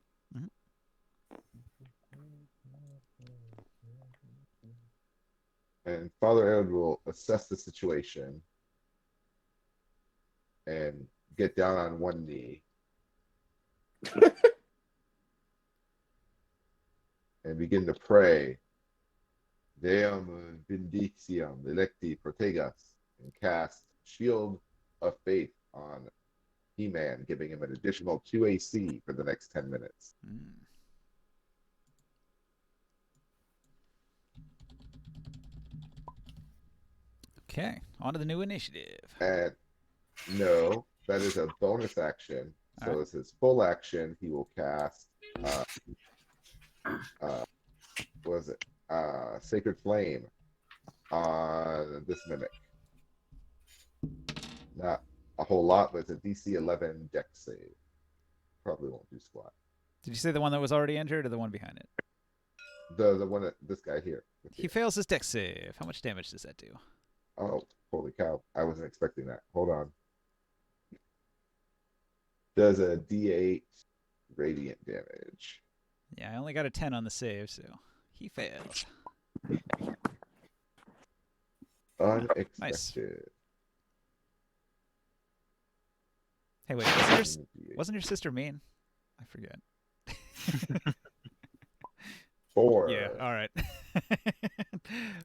And Father Arid will assess the situation and get down on one knee. And begin to pray. Deum vindicium electi protegas, and cast Shield of Faith on He-Man, giving him an additional 2 AC for the next 10 minutes. Mm. Okay, on to the new initiative. And no, that is a bonus action. So Alright. as his full action, he will cast what was it? Sacred Flame on this mimic. Not a whole lot, but it's a DC 11 dex save. Probably won't do squat. Did you say the one that was already injured or the one behind it? The one that this guy here. He fails his dex save. How much damage does that do? Oh, holy cow. I wasn't expecting that. Hold on. Does a D8 radiant damage. Yeah, I only got a 10 on the save, so he fails. Unexpected. Hey, wait, wasn't your sister mean? I forget. 4. Yeah, all right.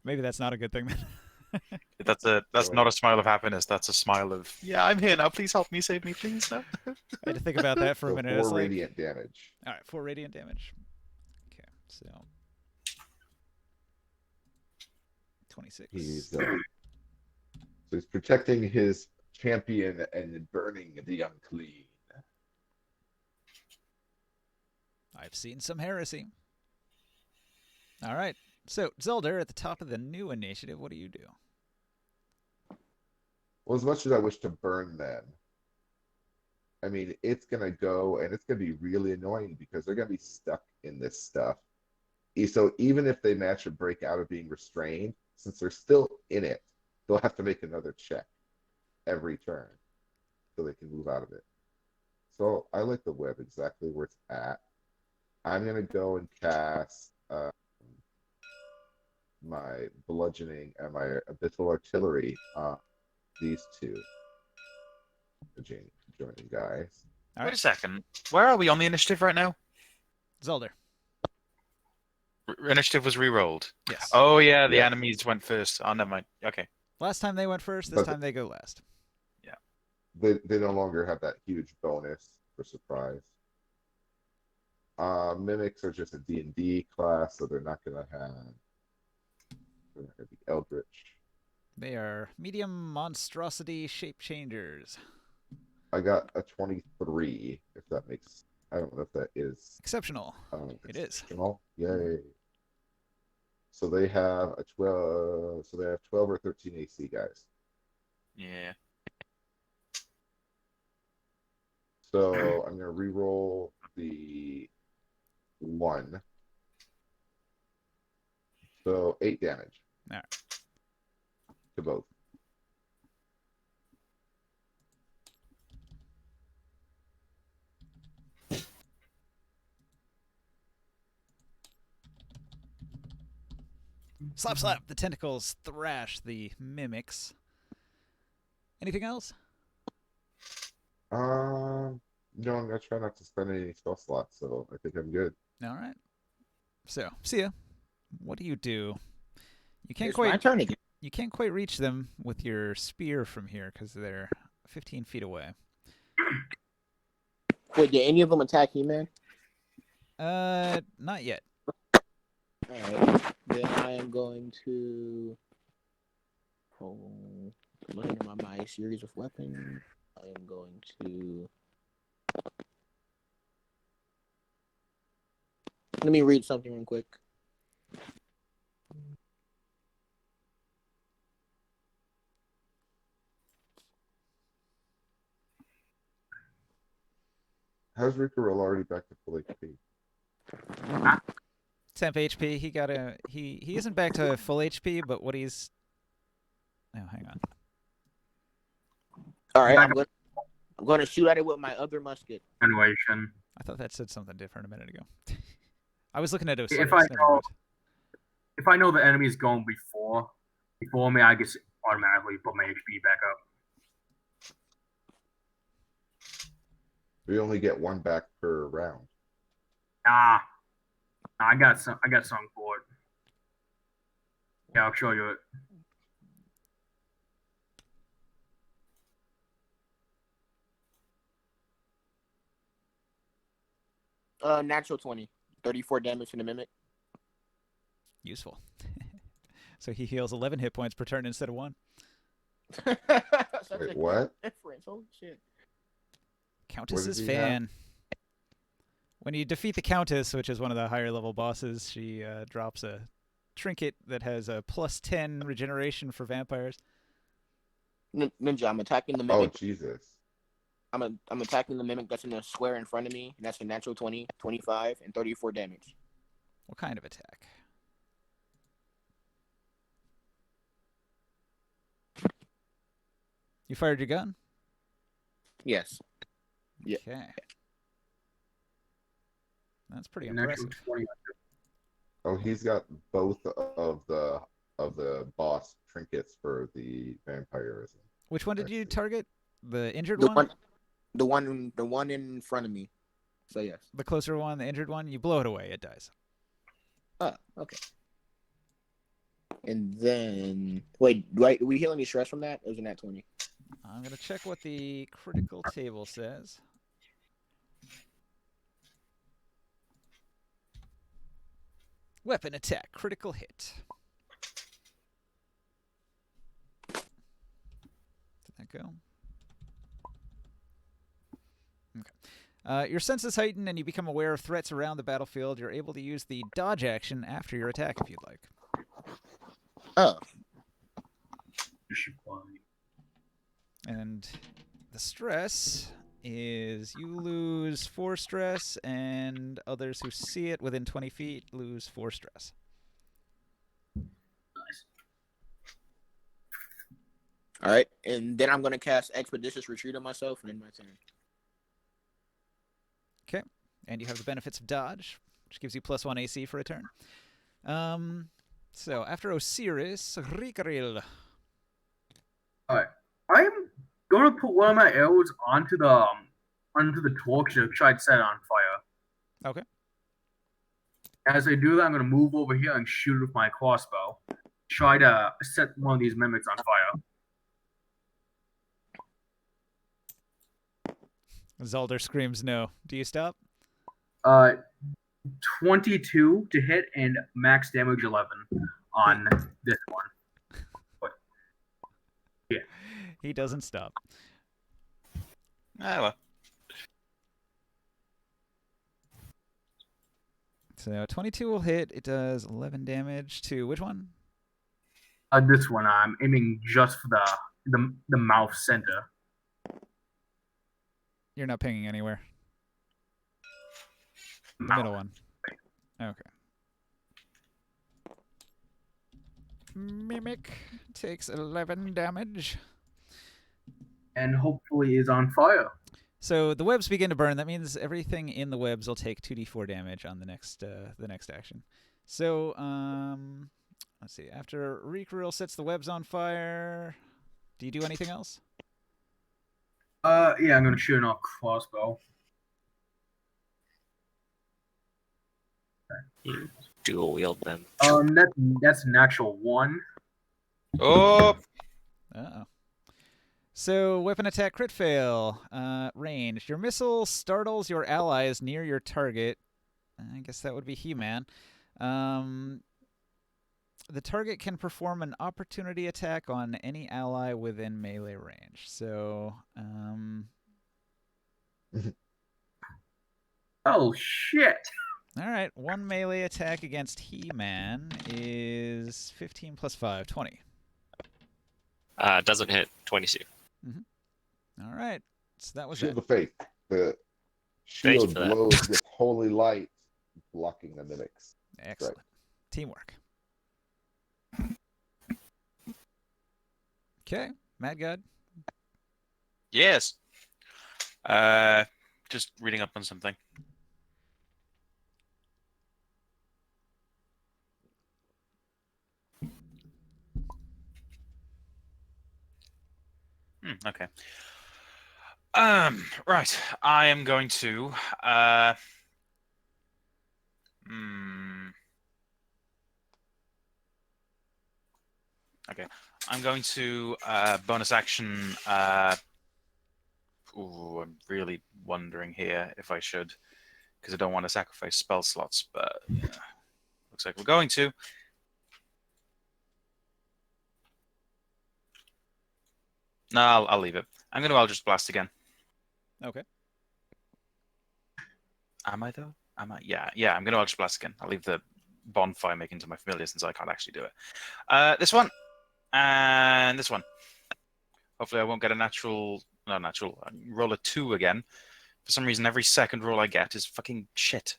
Maybe that's not a good thing then. That's not a smile of happiness. That's a smile of, yeah, I'm here now. Please help me, save me, please. No. I had to think about that for a So minute. 4 It's like, radiant damage. all right, 4 radiant damage. Okay, so 26. So he's protecting his champion and burning the unclean. I've seen some heresy. All right, so Zelda, at the top of the new initiative, what do you do? Well, as much as I wish to burn them, I mean, it's going to go and it's going to be really annoying because they're going to be stuck in this stuff. So even if they manage to break out of being restrained, since they're still in it, they'll have to make another check every turn so they can move out of it. So I like the web exactly where it's at. I'm going to go and cast my bludgeoning and my abyssal artillery on these two joining guys. All Wait right, a second. Where are we on the initiative right now? Zelda. Initiative was re-rolled. Yes. Oh yeah, the Yeah. enemies went first. Oh, never mind. Okay. Last time they went first, this But- time they go last. They no longer have that huge bonus for surprise. Mimics are just a D&D class, so they're not gonna be eldritch. They are medium monstrosity shape changers. I got a 23, if that makes, I don't know if that is Exceptional. It is. exceptional. Yay. So they have a 12, so they have 12 or 13 AC, guys. Yeah. So I'm gonna re-roll the 1. So 8 damage. Alright. To both. Slap, slap. The tentacles thrash the mimics. Anything else? No, I'm gonna try not to spend any spell slots, so I think I'm good. All right. So, Sia, what do? You can't It's my quite. turn again. You can't quite reach them with your spear from here because they're 15 feet away. Wait, did any of them attack He-Man? Not yet. Alright. Then I am going to looking at my series of weapons. I am going to let me read something real quick. How's Ricarol already back to full HP? Temp HP. He got a. He isn't back to full HP, but what he's. No, hang on. Alright, I'm going to shoot at it with my other musket. Continuation. I thought that said something different a minute ago. I was looking at Osiris. If I never know- mind. If I know the enemy's going before me, I just automatically put my HP back up. We only get 1 back per round. Ah, I got some for it. Yeah, I'll show you it. Natural 20. 34 damage to the mimic. Useful. So he heals 11 hit points per turn instead of 1. Such Wait, a what? difference. Holy shit. Countess's does he have? fan. When you defeat the Countess, which is one of the higher level bosses, she drops a trinket that has a +10 regeneration for vampires. Ninja, I'm attacking the Oh mimic. Jesus! I'm attacking the mimic that's in the square in front of me, and that's a natural 20, 25, and 34 damage. What kind of attack? You fired your gun? Yes. Yeah. Okay. That's pretty Natural impressive. 20. Oh, he's got both of the boss trinkets for the vampirism. Which one did you target? The injured The one? the one in front of me. So yes. The closer one, the injured one? You blow it away, it dies. Oh, okay. And then wait, do we heal any stress from that? Or was it nat 20? I'm going to check what the critical table says. Weapon attack, critical hit. Did that go? Okay. Your senses heighten and you become aware of threats around the battlefield. You're able to use the dodge action after your attack if you'd like. Oh. And the stress is you lose 4 stress, and others who see it within 20 feet lose 4 stress. Nice. All right, and then I'm gonna cast Expeditious Retreat on myself, and then my turn. Okay, and you have the benefits of dodge, which gives you +1 AC for a turn. So after Osiris, Rikaril. I'm gonna put one of my arrows onto the torch to try to set it on fire. Okay. As I do that, I'm gonna move over here and shoot it with my crossbow. Try to set one of these mimics on fire. Zalder screams no. Do you stop? 22 to hit and max damage 11 on this one. He doesn't stop. Ah, well. So 22 will hit. It does 11 damage to which one? This one, I'm aiming just for the mouth center. You're not pinging anywhere. The Mouth. middle one. Okay. Mimic takes 11 damage. And hopefully is on fire. So the webs begin to burn. That means everything in the webs will take 2d4 damage on the next action. So let's see. After Rikaril sets the webs on fire, do you do anything else? Yeah, I'm gonna shoot a crossbow. You dual wield them. That's an actual 1. Oh, Uh-oh. So, weapon attack crit fail. Range. Your missile startles your allies near your target. I guess that would be He-Man. The target can perform an opportunity attack on any ally within melee range. So, Oh shit! all right. 1 melee attack against He-Man is 15 plus 5, 20. Doesn't hit 22. All right. So that was Shield it. of faith. The Thank you shield for that. glows with holy light, blocking the mimics. Excellent. Teamwork. Okay. Mad God. yes. Just reading up on something. Okay. Right. I am going to okay. I'm going to bonus action ooh, I'm really wondering here if I should, because I don't want to sacrifice spell slots, but yeah. Looks like we're going to. No, I'll leave it. I'm going to Eldritch Blast again. Okay. Am I though? Am I? Yeah. I'm going to Eldritch Blast again. I'll leave the bonfire making to my familiar since I can't actually do it. This one and this one. Hopefully, I won't get a natural. No, natural. Roll a 2 again. For some reason, every second roll I get is fucking shit.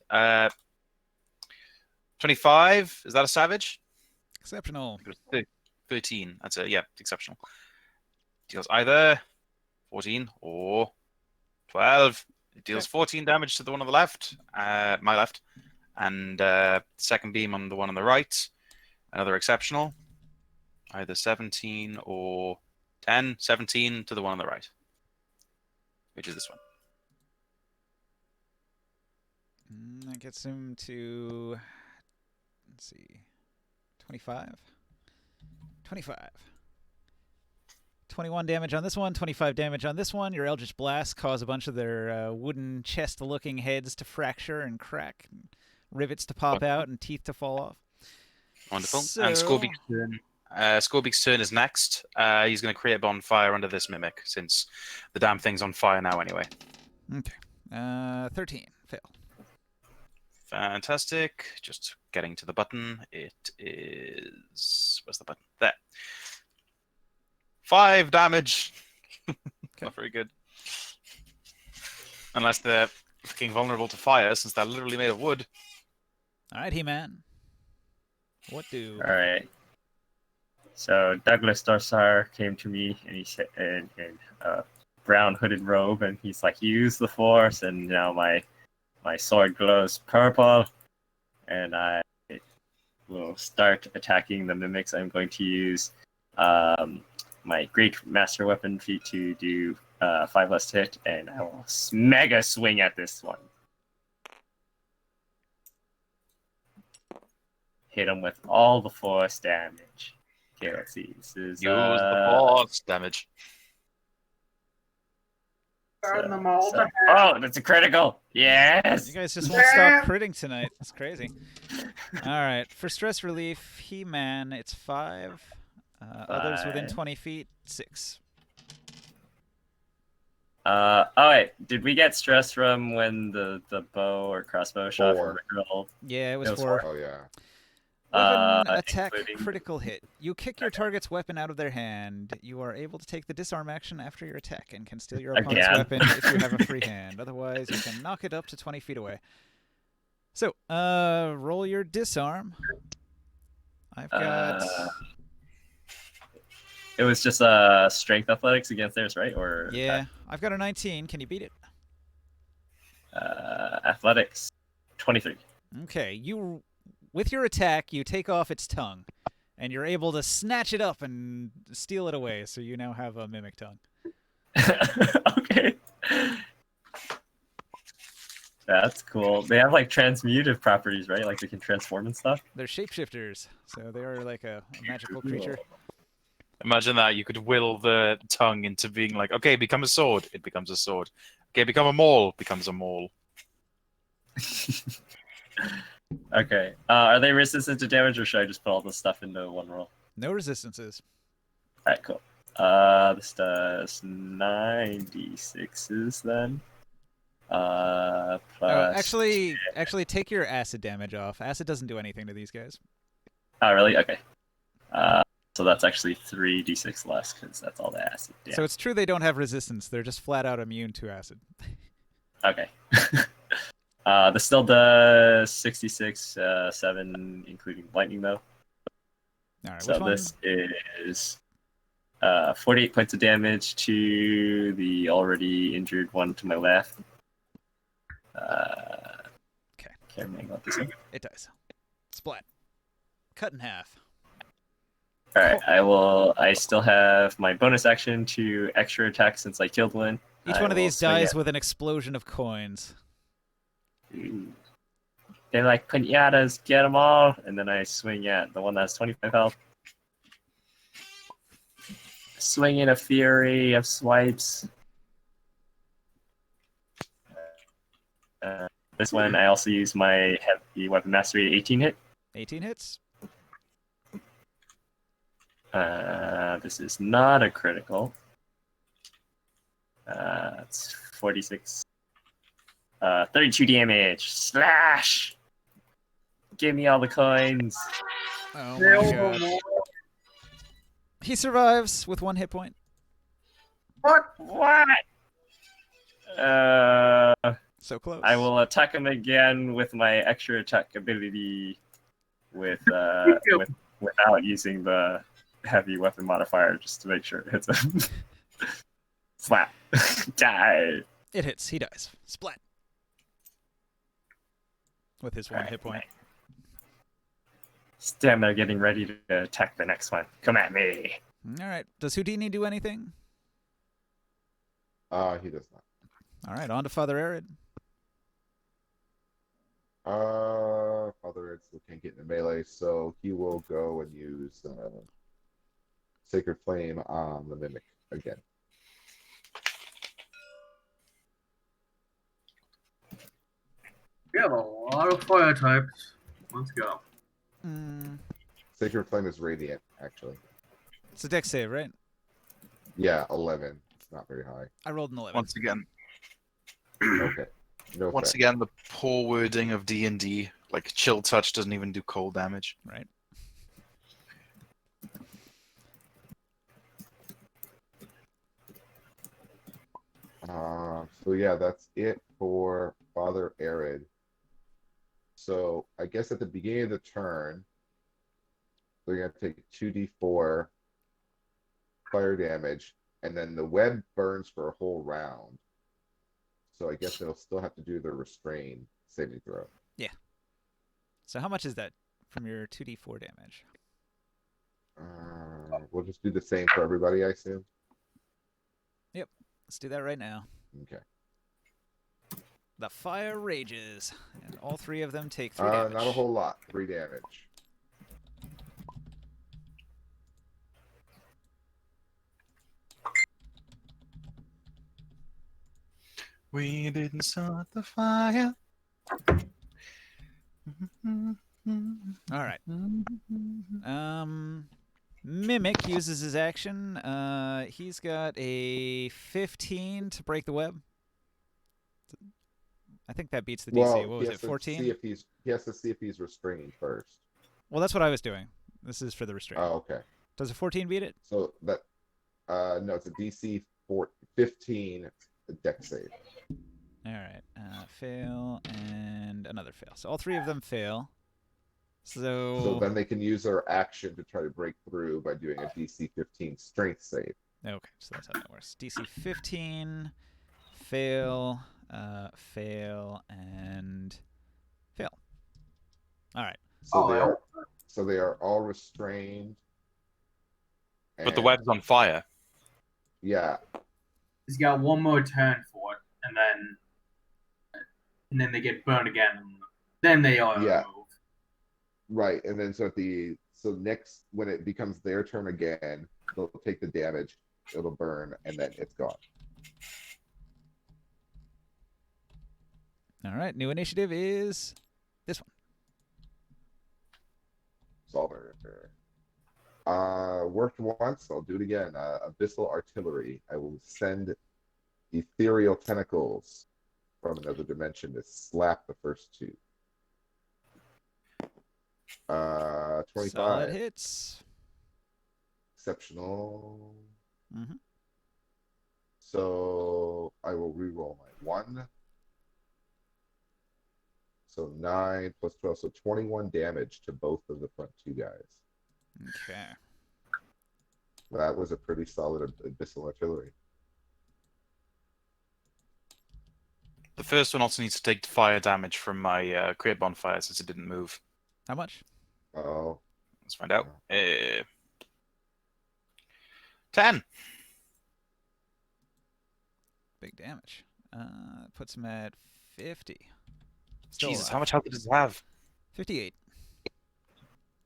25. Is that a savage? Exceptional. 13. That's a exceptional. Deals either 14 or 12. It deals 14 damage to the one on the left, my left, and second beam on the one on the right. Another exceptional. Either 17 or 10. 17 to the one on the right, which is this one. That gets him to, let's see, 25. 25. 21 damage on this one, 25 damage on this one. Your Eldritch Blast cause a bunch of their wooden chest-looking heads to fracture and crack, and rivets to pop out, and teeth to fall off. Wonderful. So- And Scorbeak's turn. Scorbeak's turn is next. He's going to create a bonfire under this mimic, since the damn thing's on fire now anyway. Okay. 13. Fail. Fantastic. Just getting to the button. It is... Where's the button? There. 5 damage. Not very good. Unless they're fucking vulnerable to fire, since they're literally made of wood. All right, He-Man. What do? All right. So Douglas Dorsar came to me, and he said, in a brown hooded robe, and he's like, "Use the Force," and now my sword glows purple, and I will start attacking the mimics. I'm going to use my Great Master Weapon feat to do 5 less hit, and I will mega swing at this one. Hit him with all the force damage. Okay, let's see. This is Use the force damage. oh, that's a critical. Yes. You guys just won't stop critting tonight. It's crazy. All right. For stress relief, He-Man, it's 5. Others within 20 feet, 6. Oh wait, did we get stress from when the bow or crossbow shot 4. from Rickroll? Yeah, it was It was 4. Oh yeah. Weapon attack including- critical hit. You kick your target's weapon out of their hand. You are able to take the disarm action after your attack and can steal your opponent's Again. weapon if you have a free hand. Otherwise, you can knock it up to 20 feet away. So, roll your disarm. I've got... It was just strength athletics against theirs, right? Or yeah, I've got a 19. Can you beat it? athletics 23. Okay, you... With your attack, you take off its tongue, and you're able to snatch it up and steal it away, so you now have a mimic tongue. Okay. That's cool. They have like transmutive properties, right? Like they can transform and stuff. They're shapeshifters, so they are like a magical creature. Imagine that. You could will the tongue into being like, okay, become a sword. It becomes a sword. Okay, become a maul. Becomes a maul. Okay. Are they resistant to damage, or should I just put all this stuff into one roll? No resistances. All right, cool. This does 96s then. Plus. Oh, actually, take your acid damage off. Acid doesn't do anything to these guys. Oh, really? Okay. So that's actually 3d6 less because that's all the acid. Yeah. So it's true they don't have resistance. They're just flat out immune to acid. Okay. This still does 66, 7, including lightning though. All right, So which one? this is 48 points of damage to the already injured one to my left. Okay. Can't remember what this is. It does. Splat. Cut in half. All right, I still have my bonus action to extra attack since I killed one. Each I one of will these swing dies at- with an explosion of coins. They're like pinatas, get them all, and then I swing at the one that's 25 health. Swing in a fury of swipes. This one, I also use my heavy weapon mastery 18 hit. 18 hits. This is not a critical. That's 46. 32 damage. Slash! Give me all the coins. Oh my god. He survives with 1 hit point. What? What? So close. I will attack him again with my extra attack ability with without using the heavy weapon modifier, just to make sure it hits him. Slap. Die. It hits. He dies. Splat. With his 1 hit point. Stand there getting ready to attack the next one. Come at me. All right. Does Houdini do anything? He does not. All right. On to Father Arid. Father Ed still can't get in the melee, so he will go and use Sacred Flame on the Mimic again. We have a lot of fire types. Let's go. Sacred Flame is radiant, actually. It's a dex save, right? Yeah, 11. It's not very high. I rolled an 11. Once again, Okay. No once effect. again, the poor wording of D&D. Like, Chill Touch doesn't even do cold damage. Right. So yeah, that's it for Father Arid. So I guess at the beginning of the turn, they're gonna take 2d4 fire damage, and then the web burns for a whole round. So I guess they'll still have to do their restrain saving throw. So how much is that from your 2d4 damage? We'll just do the same for everybody, I assume. Let's do that right now. Okay. The fire rages, and all 3 of them take 3 damage. Not a whole lot. 3 damage. We didn't start the fire. All right. Mimic uses his action. He's got a 15 to break the web. I think that beats the DC. Well, What he was has it, to 14? see if he has to see if he's restrained first. Well, that's what I was doing. This is for the restraint. Oh, okay. Does a 14 beat it? So that no, it's a DC 15 deck save. All right. Fail and another fail. So all 3 of them fail. So then they can use their action to try to break through by doing a DC 15 strength save. Okay, so that's how that works. DC 15, fail, fail, and fail. All right. So they are all restrained. But the and- web's on fire. Yeah. He's got one more turn for it, and then they get burned again. And then they all Yeah. move. Right. And then so next when it becomes their turn again, they'll take the damage, it'll burn, and then it's gone. All right. New initiative is this one. Solver. Worked once, I'll do it again. Abyssal Artillery. I will send ethereal tentacles from another dimension to slap the first 2. 25. Solid hits. Exceptional. Mhm. So I will reroll my 1. So 9 plus 12, so 21 damage to both of the front 2 guys. Okay. That was a pretty solid Abyssal Artillery. The first one also needs to take fire damage from my Create Bonfire since it didn't move. How much? Oh, Let's find out. 10. Big damage. Puts him at 50. Still Jesus, alive. how much health does it have? 58.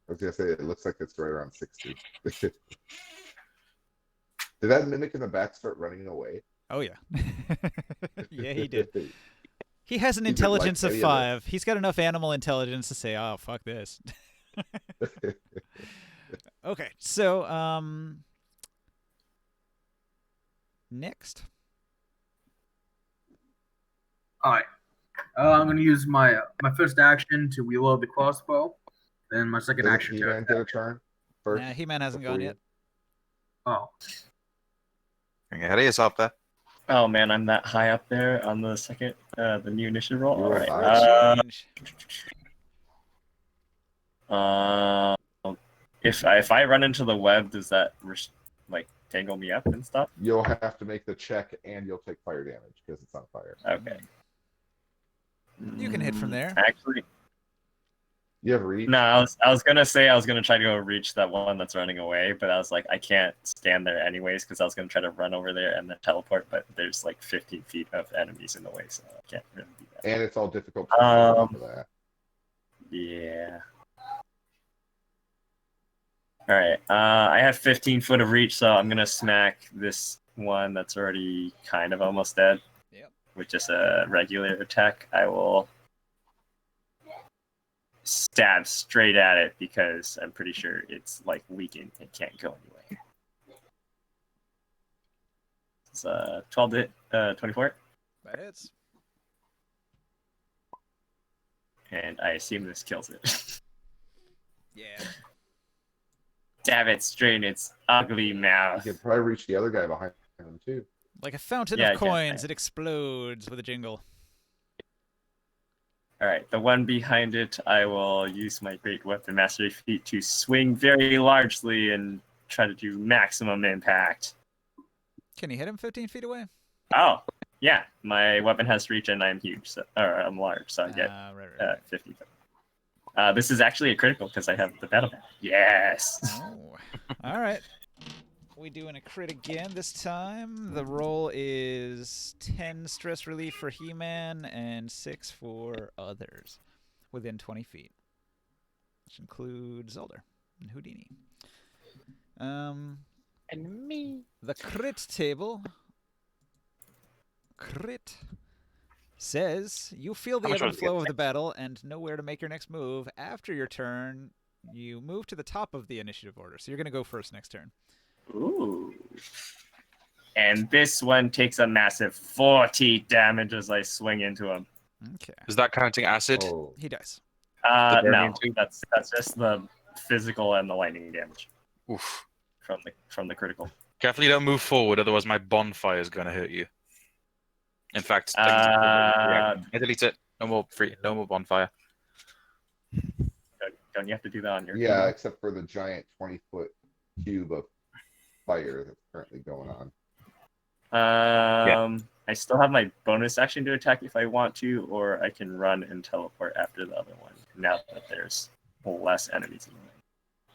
I was gonna say it looks like it's right around 60. Did that mimic in the back start running away? Oh, yeah. Yeah, he did. He has an He didn't intelligence like of any of 5. He's got enough animal intelligence to say, oh, fuck this. Okay, so, next, Alright. I'm gonna use my my first action to reload the crossbow. Then my second Doesn't action He-Man to get a turn first? Nah, He-Man hasn't before gone you? yet. Oh. Getting ahead of yourself there. Oh man, I'm that high up there on the second, the new initiative roll. You All rolled right. high. Change. If I run into the web, does that like tangle me up and stuff? You'll have to make the check, and you'll take fire damage because it's on fire. Okay. You can hit from there. Actually, You have reach. no. I was gonna say I was gonna try to go reach that one that's running away, but I was like, I can't stand there anyways because I was gonna try to run over there and then teleport, but there's like 15 feet of enemies in the way, so I can't really do that. And it's all difficult for that. Yeah. All right. I have 15 foot of reach, so I'm gonna smack this one that's already kind of almost dead. Yep. With just a regular attack. I will stab straight at it because I'm pretty sure it's like weakened. It can't go anywhere. It's 12 to hit, 24, That hits. and I assume this kills it. Yeah. Stab it straight in its ugly You mouth. can probably reach the other guy behind him too. Like a fountain Yeah, of I can. coins, it explodes with a jingle. All right, the one behind it, I will use my Great Weapon Mastery feat to swing very largely and try to do maximum impact. Can you hit him 15 feet away? Oh, yeah, my weapon has reach and I'm huge, or I'm large, so I get Right. 50 foot. This is actually a critical because I have the battle map. Yes. Oh. All right. We doing a crit again this time. The roll is 10 stress relief for He-Man and 6 for others within 20 feet, which includes Zelda and Houdini. And me. The crit table. Crit says you feel the How much ebb and was it? flow of the battle and know where to make your next move. After your turn, you move to the top of the initiative order. So you're going to go first next turn. Ooh. And this one takes a massive 40 damage as I swing into him. Okay. Is that counting acid? Oh, He dies. The No, burning too? that's just the physical and the lightning damage Oof. from the critical. Carefully don't move forward, otherwise my bonfire is going to hurt you. In fact, Uh, delete it. No more bonfire. Don't you have to do that on your yeah, turn? except for the giant 20-foot cube of fire that's currently going on. I still have my bonus action to attack if I want to, or I can run and teleport after the other one. Now that there's less enemies in the way,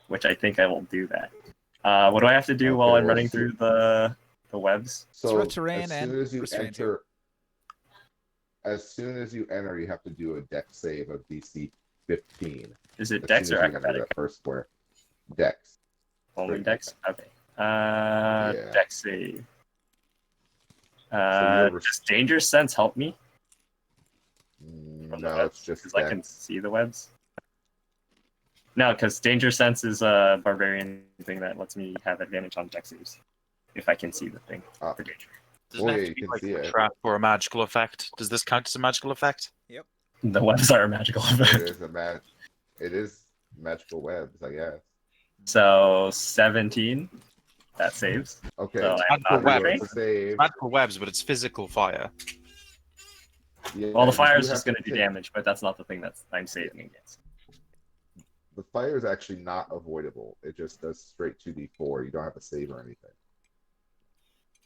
which I think I will do that. What do I have to do while Okay, I'm well, running through the webs? So rough terrain as and soon as you restraint you. enter, you have to do a dex save of DC 15. Is it As Dex soon or as you enter acrobatic? that first square. Dex. Only Straight Dex? Okay. Yeah. Dex save. you're Does Danger Sense help me? From the No, webs? it's just 'Cause I dex. can see the webs. No, because Danger Sense is a barbarian thing that lets me have advantage on Dex saves if I can see the thing Ah. for danger. Doesn't Oh, it have yeah, to you be can like see a it. trap or a magical effect? Does this count as a magical effect? The webs are a magical It event. is it is magical webs, I guess. So 17, that saves. Okay. So I am Magical not web. restrained. It's Save. magical webs, but it's physical fire. Yeah, Well, the you fire is have just to going to do take- damage, but that's not the thing that I'm saving against. The fire is actually not avoidable. It just does straight 2d4. You don't have to save or anything.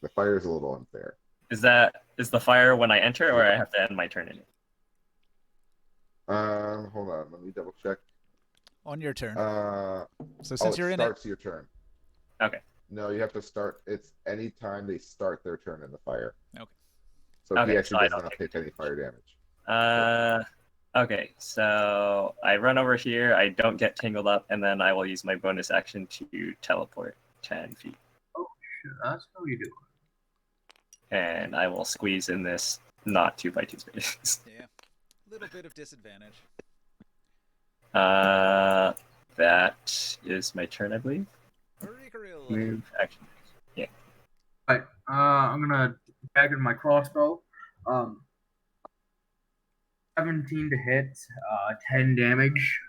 The fire is a little unfair. Is the fire when I enter, or I have to end my turn in it? Hold on. Let me double check. On your turn. So Oh, since it you're in it, starts your turn. Okay. No, you have to start. It's any time they start their turn in the fire. Okay. So Okay, he so actually I does don't not take take any fire damage. Okay, so I run over here, I don't get tangled up, and then I will use my bonus action to teleport 10 feet. That's how you do it. And I will squeeze in this not 2x2 space. yeah, little bit of disadvantage. That is my turn, I believe. Hurry-carrill. Move, action. Right. I'm gonna attack with my crossbow. 17 to hit, 10 damage.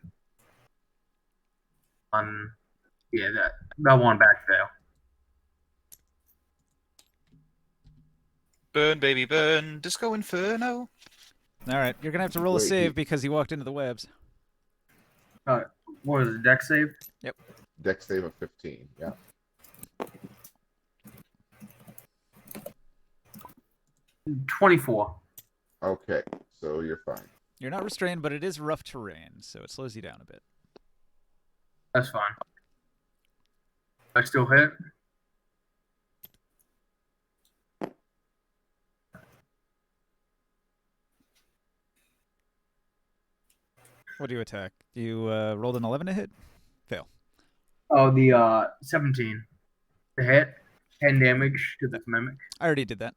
Yeah, that one back there. Burn, baby, burn. Disco Inferno. All right, you're gonna have to roll a Wait, save he- because you walked into the webs. What was it, deck save? Dex save of 15. Yeah. 24. Okay, so you're fine. You're not restrained, but it is rough terrain, so it slows you down a bit. That's fine. I still hit. What do you attack? You rolled an 11 to hit? Fail. Oh, the 17 to hit, 10 damage to the mimic. I already did that.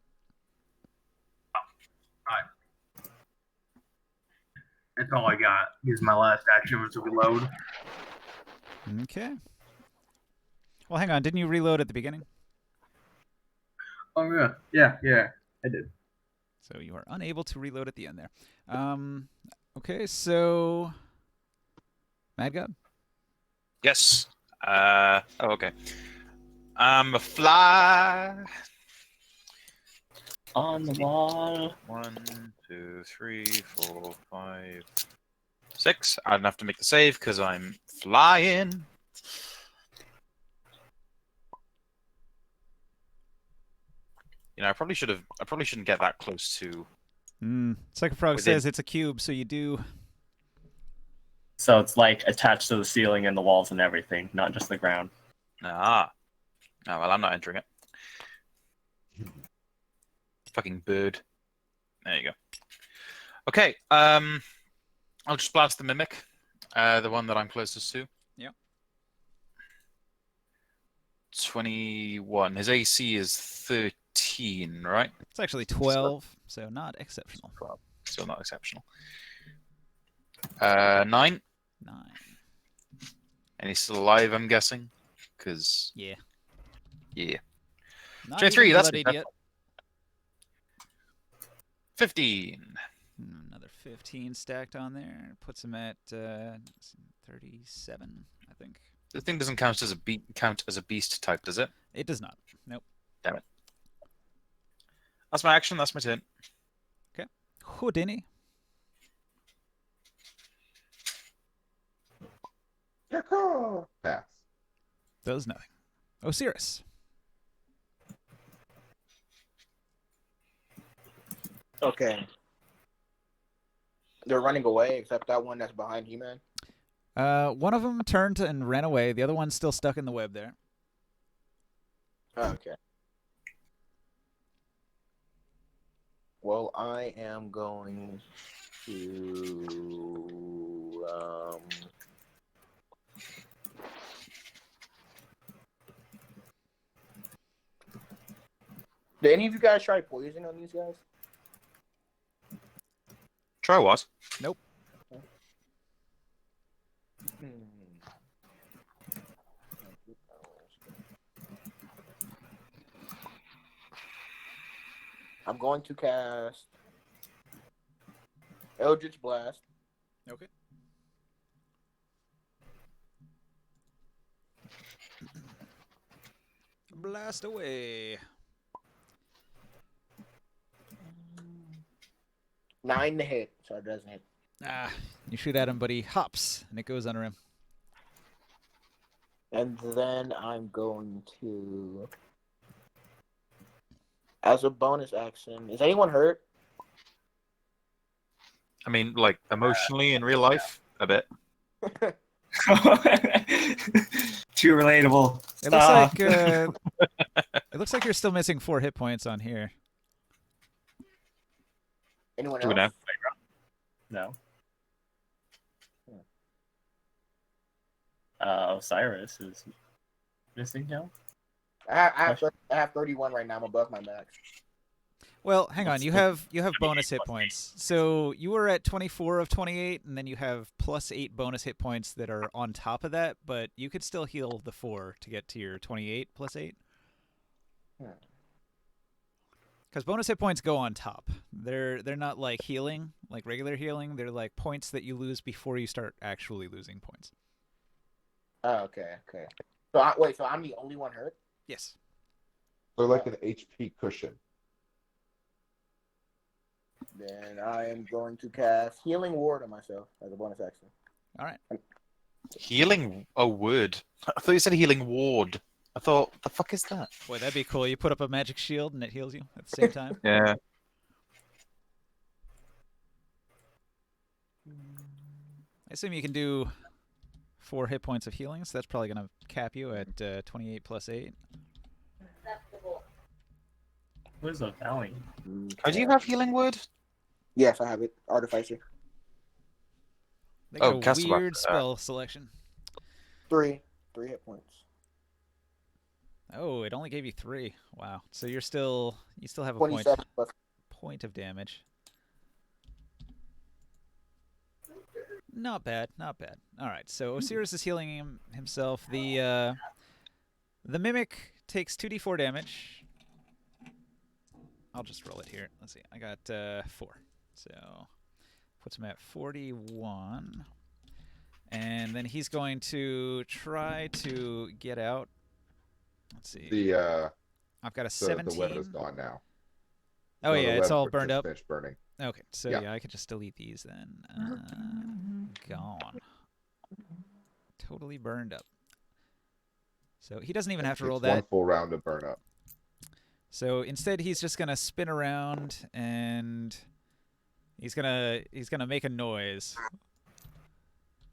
That's all I got. Because my last action was to reload. Okay. Well, hang on. Didn't you reload at the beginning? Oh yeah, I did. So you are unable to reload at the end there. Okay, so Mad God. Yes. Okay. I'm a fly. On the wall. 1, 2, 3, 4, 5, 6. I don't have to make the save because I'm flying. You know, I probably shouldn't get that close to. Psycho Frog Within- says it's a cube, so you do. So it's like attached to the ceiling and the walls and everything, not just the ground. Ah. Oh, well, I'm not entering it. Fucking bird. There you go. Okay. I'll just blast the mimic, the one that I'm closest to. Yep. 21. His AC is 13, right? It's actually 12, so not exceptional. Still not exceptional. 9. 9. And he's still alive, I'm guessing. Because, Yeah. yeah. Not 23, even that's bloodied better. yet. 15. Another 15 stacked on there. Puts him at 37, I think. The thing doesn't count as a beast type, does it? It does not. Nope. Damn it. That's my action. That's my turn. Houdini. Pass. Does nothing. Osiris. Okay. They're running away, except that one that's behind He-Man. One of them turned and ran away. The other one's still stuck in the web there. Okay. Well, I am going to Did any of you guys try poison on these guys? Try what? I'm going to cast Eldritch Blast. Okay. Blast away. 9 to hit, so it doesn't hit. Ah, you shoot at him, but he hops, and it goes under him. And then I'm going to, as a bonus action, is anyone hurt? I mean, like, emotionally in real life? A bit. Too relatable. It looks like it looks like you're still missing 4 hit points on here. Anyone Do we else? know? No. Osiris is missing now. I have 31 right now. I'm above my max. Well, hang on. You have bonus hit points. So you were at 24 of 28, and then you have plus 8 bonus hit points that are on top of that. But you could still heal the 4 to get to your 28 plus 8. Because bonus hit points go on top. They're not like healing, like regular healing. They're like points that you lose before you start actually losing points. Oh, okay. So I'm the only one hurt? Yes. They're like an HP cushion. Then I am going to cast Healing Ward on myself as a bonus action. All right. Healing a word. I thought you said healing ward. I thought, the fuck is that? Boy, that'd be cool. You put up a magic shield and it heals you at the same time. Yeah. I assume you can do 4 hit points of healing, so that's probably going to cap you at 28 plus 8. What is a valley? Oh, do you have healing word? Yes, I have it. Artificer. They got Oh, a cast a weird weapon. spell selection. 3 hit points. Oh, it only gave you 3. Wow. So you still have a 27 plus. point of damage. Not bad, not bad. All right, so Osiris is healing himself. The mimic takes 2d4 damage. I'll just roll it here. Let's see. I got 4, so puts him at 41. And then he's going to try to get out. Let's see. I've got a 17. The web is gone now. Oh So the yeah, it's web all just burned up. finished burning. Okay, so Yeah. yeah, I could just delete these then. Gone. Totally burned up. So he doesn't even have to roll It's one that. full round of burn up. So instead, he's just gonna spin around and he's gonna make a noise.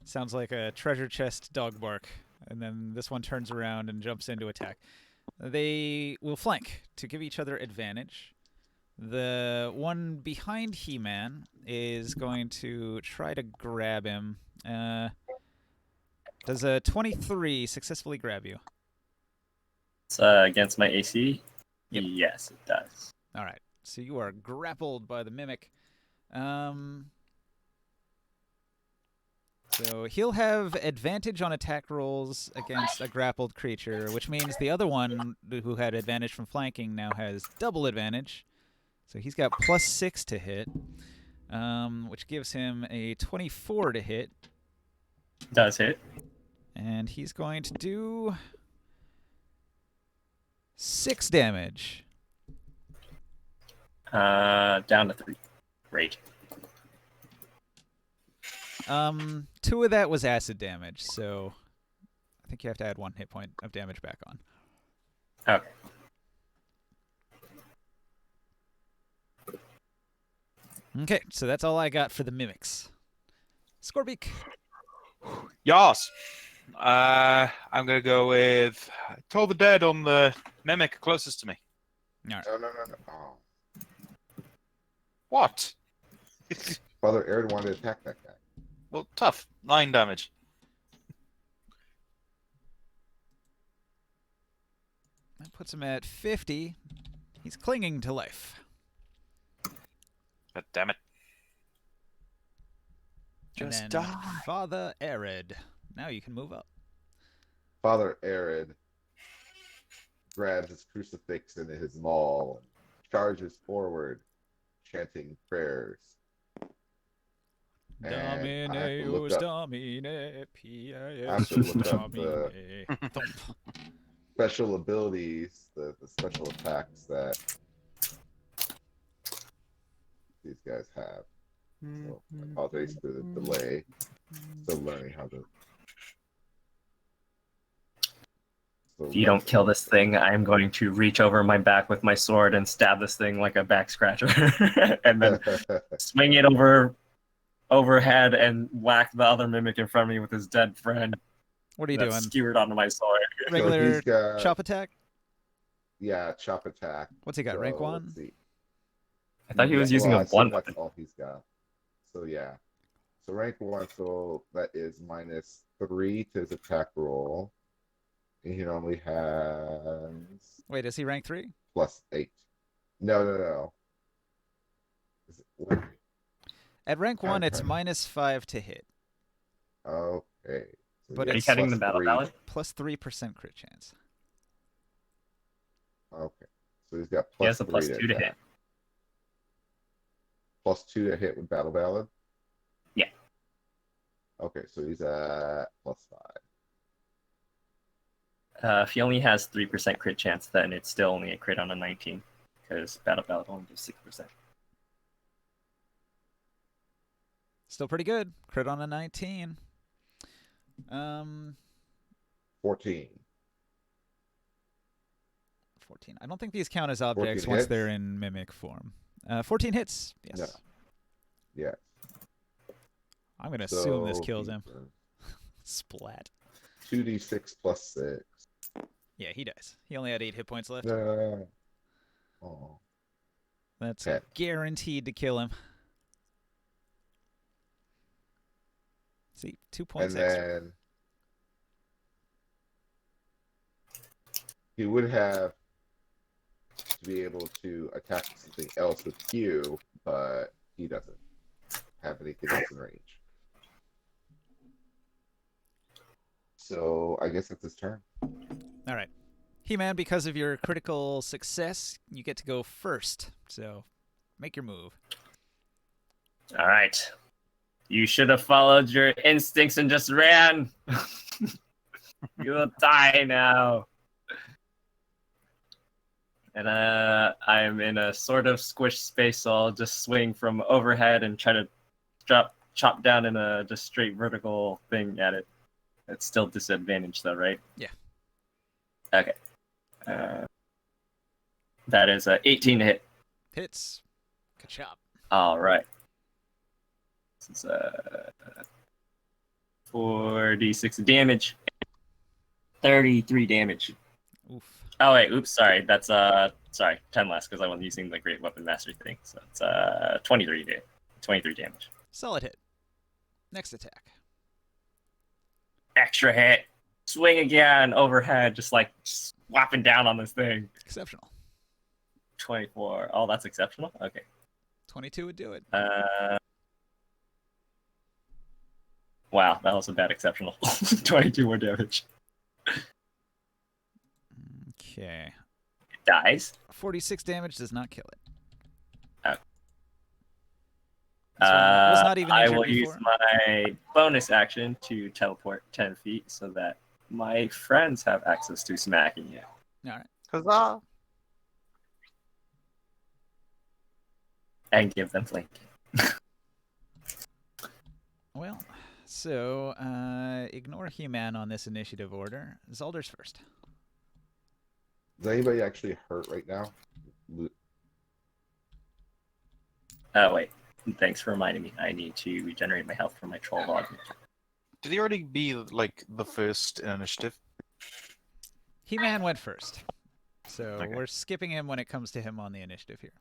Sounds like a treasure chest dog bark. And then this one turns around and jumps in to attack. They will flank to give each other advantage. The one behind He-Man is going to try to grab him. Does a 23 successfully grab you? It's against my AC. Yep. Yes, it does. All right. So you are grappled by the mimic. So he'll have advantage on attack rolls against a grappled creature, which means the other one who had advantage from flanking now has double advantage. So he's got +6 to hit, which gives him a 24 to hit. Does hit. And he's going to do 6 damage. Down to 3. Great. 2 of that was acid damage, so I think you have to add 1 hit point of damage back on. Okay. Okay, so that's all I got for the mimics. Scorbeak. Yas. I'm gonna go with Toll the Dead on the mimic closest to me. No. Oh. What? Father Aaron wanted to attack that guy. Well, tough. 9 damage. That puts him at 50. He's clinging to life. God damn it. And Just then die. Father Arid. Now you can move up. Father Arid grabs his crucifix and his maul and charges forward, chanting prayers. And I have to look Domine, up- Domine, I have to look up Domine. Thump. special abilities, the special attacks that these guys have. So I apologize for the delay. Still learning how to. If you don't kill this thing, I'm going to reach over my back with my sword and stab this thing like a back scratcher, and then swing it overhead and whack the other mimic in front of me with his dead friend. What are you that's doing? skewered onto my sword. Regular he's got, chop attack? Yeah, chop attack. What's he got? Rank So, 1? let's see. I thought he was Yeah, using well, a I assume one that's weapon. all he's got. So yeah. So rank 1, so that is -3 to his attack roll. And he normally has Wait, is he rank 3? +8. No. Is it, wait, At rank 1, it's Okay. -5 to hit. okay. So But he Are you it's has counting the battle +3. ballad? Plus 3% crit chance. Okay. So he's got He has a +3 +2 to hit. attack. +2 to hit with Battle Ballad? Yeah. Okay, so he's at +5. If he only has 3% crit chance, then it's still only a crit on a 19, because Battle Ballad only does 6%. Still pretty good. Crit on a 19. 14. 14. I don't think these count as objects 14 once hits? they're in mimic form. 14 hits. Yes. No. Yeah. I'm gonna assume this So kills he him. does Splat. 2d6 +6. Yeah, he dies. He only had 8 hit points left. Oh. That's Okay. guaranteed to kill him. See, 2 points And extra. then he would have to be able to attack something else with Q, but he doesn't have anything else in range. So I guess it's his turn. All right. He-Man, because of your critical success, you get to go first. So make your move. All right. You should have followed your instincts and just ran. You'll die now. And I'm in a sort of squish space, so I'll just swing from overhead and try to chop down in a just straight vertical thing at it. It's still disadvantage though, right? Yeah. Okay. That is a 18 to hit. Hits. Ka-chop. All right. This is 4d6 damage. 33 damage. Oof. Oh wait, oops, sorry. That's 10 less because I wasn't using the Great Weapon Mastery thing. So it's 23 damage. Solid hit. Next attack. Extra hit. Swing again overhead, just like swapping down on this thing. Exceptional. 24. Oh, that's exceptional. Okay. 22 would do it. Wow, that was a bad exceptional. 22 more damage. Okay. It dies. 46 damage does not kill it. Okay. This one was not even I injured will before. use my bonus action to teleport 10 feet so that my friends have access to smacking you. All right. Huzzah! And give them flank. Well, so ignore He-Man on this initiative order. Zalder's first. Is anybody actually hurt right now? Oh, wait. Thanks for reminding me. I need to regenerate my health from my troll log. Did he already be like the first in initiative? He-Man went first. So Okay. we're skipping him when it comes to him on the initiative here.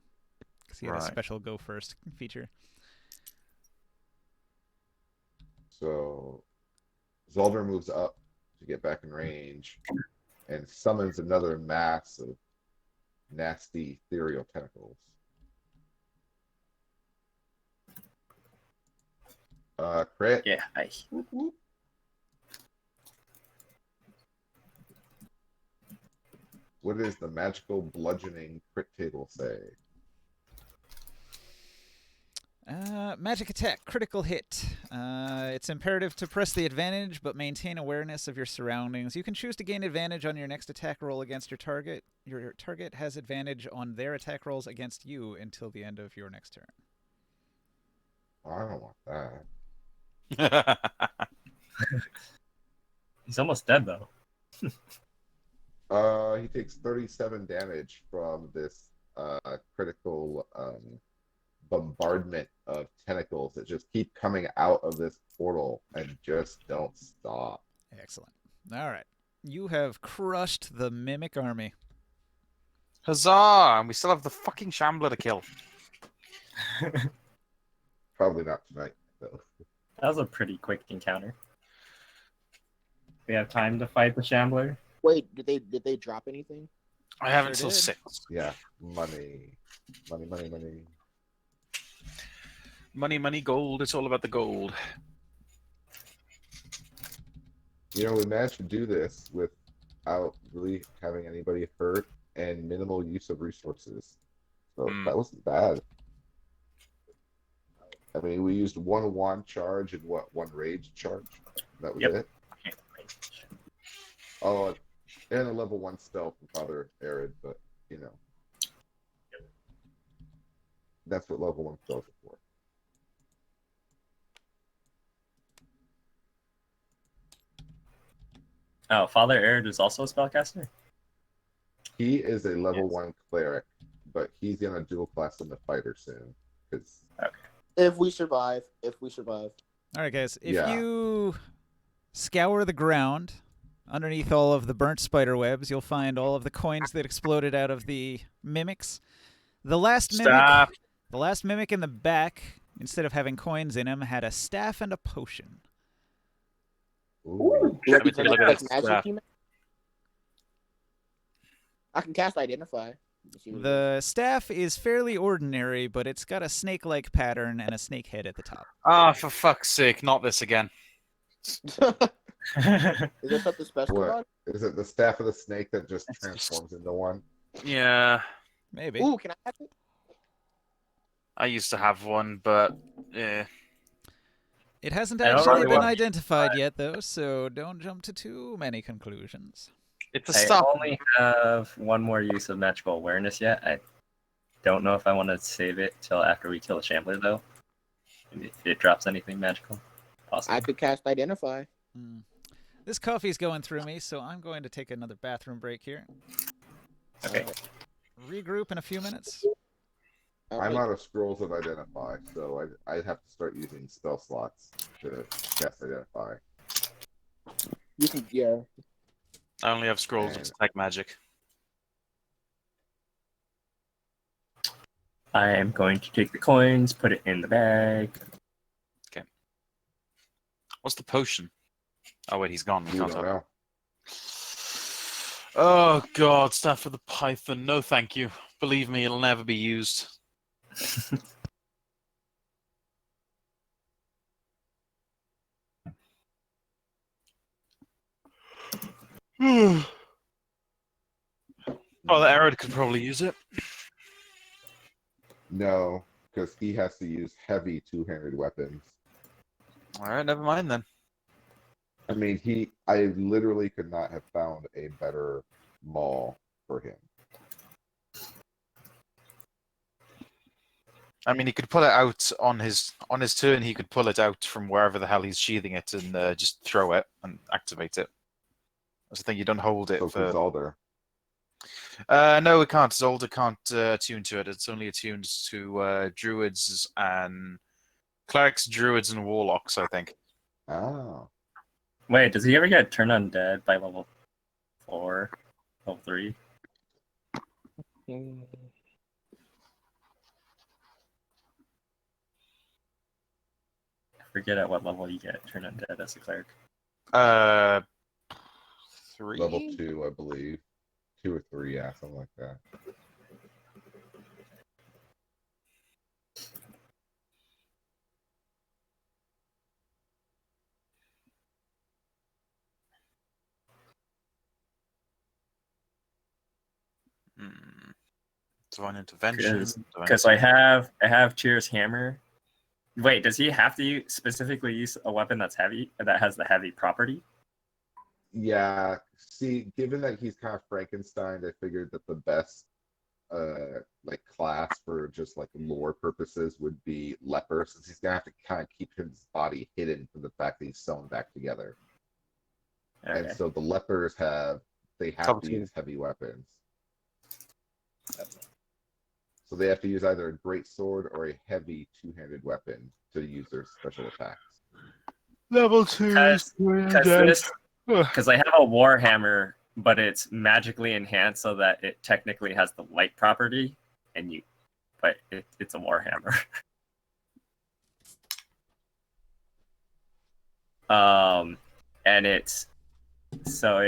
Because he had a Right. special go first feature. So Zalder moves up to get back in range and summons another mass of nasty ethereal tentacles. Crit. Yeah, What does the magical bludgeoning crit table say? Magic attack, critical hit. It's imperative to press the advantage, but maintain awareness of your surroundings. You can choose to gain advantage on your next attack roll against your target. Your target has advantage on their attack rolls against you until the end of your next turn. Oh, I don't want that. he's almost dead though. He takes 37 damage from this critical bombardment of tentacles that just keep coming out of this portal and just don't stop. Excellent. All right. You have crushed the Mimic army. Huzzah! And we still have the fucking Shambler to kill. Probably not tonight, though. That was a pretty quick encounter. We have time to fight the Shambler. Wait, did they drop anything? I have Sure until did. 6. Yeah, money. Money, money, money. Money, money, gold. It's all about the gold. You know, we managed to do this without really having anybody hurt and minimal use of resources. So Hmm. that wasn't bad. I mean, we used one wand charge and one rage charge. That was Yep. it. Oh, and a level 1 spell from Father Arid, but you know, that's what level 1 spells are for. Oh, Father Arid is also a spellcaster? He is a level Yes. 1 cleric, but he's gonna dual class in the fighter soon. Because If we survive. All right, guys. If Yeah. you scour the ground underneath all of the burnt spider webs, you'll find all of the coins that exploded out of the mimics. The last Staff. mimic in the back, instead of having coins in him, had a staff and a potion. ooh, Let me take a look at that staff. I can cast Identify. Let's see what it The staff is fairly ordinary, but it's got a snake-like pattern and a snake head at the top. Ah, for fuck's sake, not this again. is. Is there something special What? about it? is it the staff of the snake that just It's transforms into one? Yeah, Maybe. Ooh, can I have it? I used to have one, but yeah. It hasn't I don't actually really been want- identified yet, though, so don't jump to too many conclusions. It's a I stop. only have one more use of magical awareness yet. I don't know if I want to save it till after we kill a Shambler, though. Maybe if it drops anything magical. Possibly. I could cast Identify. Hmm. This coffee's going through me, so I'm going to take another bathroom break here. Okay. Regroup in a few minutes. I'm out of scrolls of identify, so I'd have to start using spell slots to cast identify. You can, yeah. I only have scrolls of And- detect magic. I am going to take the coins, put it in the bag. What's the potion? Oh wait, he's gone. We You can't don't have it. know. Oh god, staff of the python. No, thank you. Believe me, it'll never be used. Well, the Arid could probably use it. No, because he has to use heavy two-handed weapons. All right, never mind then. I mean, I literally could not have found a better maul for him. I mean, he could pull it out on his turn. He could pull it out from wherever the hell he's sheathing it and just throw it and activate it. That's the thing. You don't hold it So for. Zalder. No, it can't. Zolder can't attune to it. It's only attuned to druids and clerics, druids, and warlocks. I think. Oh. Wait, does he ever get turned undead by level 4? Level 3? I forget at what level you get turned undead as a cleric. 3. Level 2, I believe. 2 or 3, yeah, something like that. Divine intervention. Because I have Cheer's hammer. Wait, does he have to specifically use a weapon that's heavy, that has the heavy property? Yeah, see, given that he's kind of Frankenstein, I figured that the best like class for just like lore purposes would be leper, since he's gonna have to kind of keep his body hidden from the fact that he's sewn back together. Okay. And so the lepers have to use heavy weapons. So they have to use either a great sword or a heavy two-handed weapon to use their special attacks. Level 2. Because I have a warhammer, but it's magically enhanced so that it technically has the light property, but it's a warhammer. And it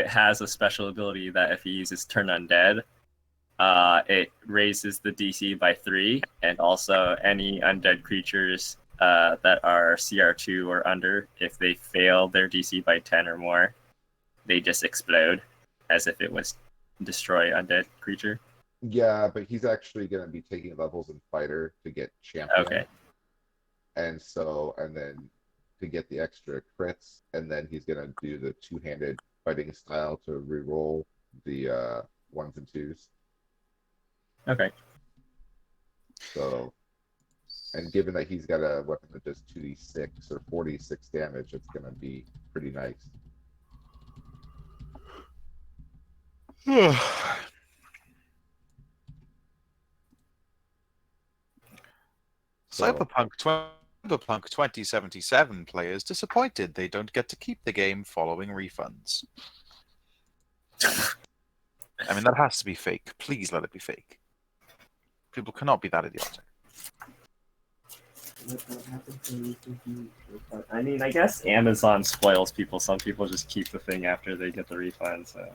has a special ability that if he uses turn undead, it raises the DC by 3, and also any undead creatures that are CR2 or under, if they fail their DC by 10 or more, they just explode as if it was destroy undead creature. Yeah, but he's actually going to be taking levels in fighter to get champion. Okay. and then to get the extra crits, and then he's gonna do the two-handed fighting style to re-roll the ones and twos. Okay. So, and given that he's got a weapon that does 2d6 or 46 damage, it's gonna be pretty nice. So- Cyberpunk 2077 players disappointed they don't get to keep the game following refunds. I mean, that has to be fake. Please let it be fake. People cannot be that idiotic. I mean, I guess Amazon spoils people. Some people just keep the thing after they get the refund. So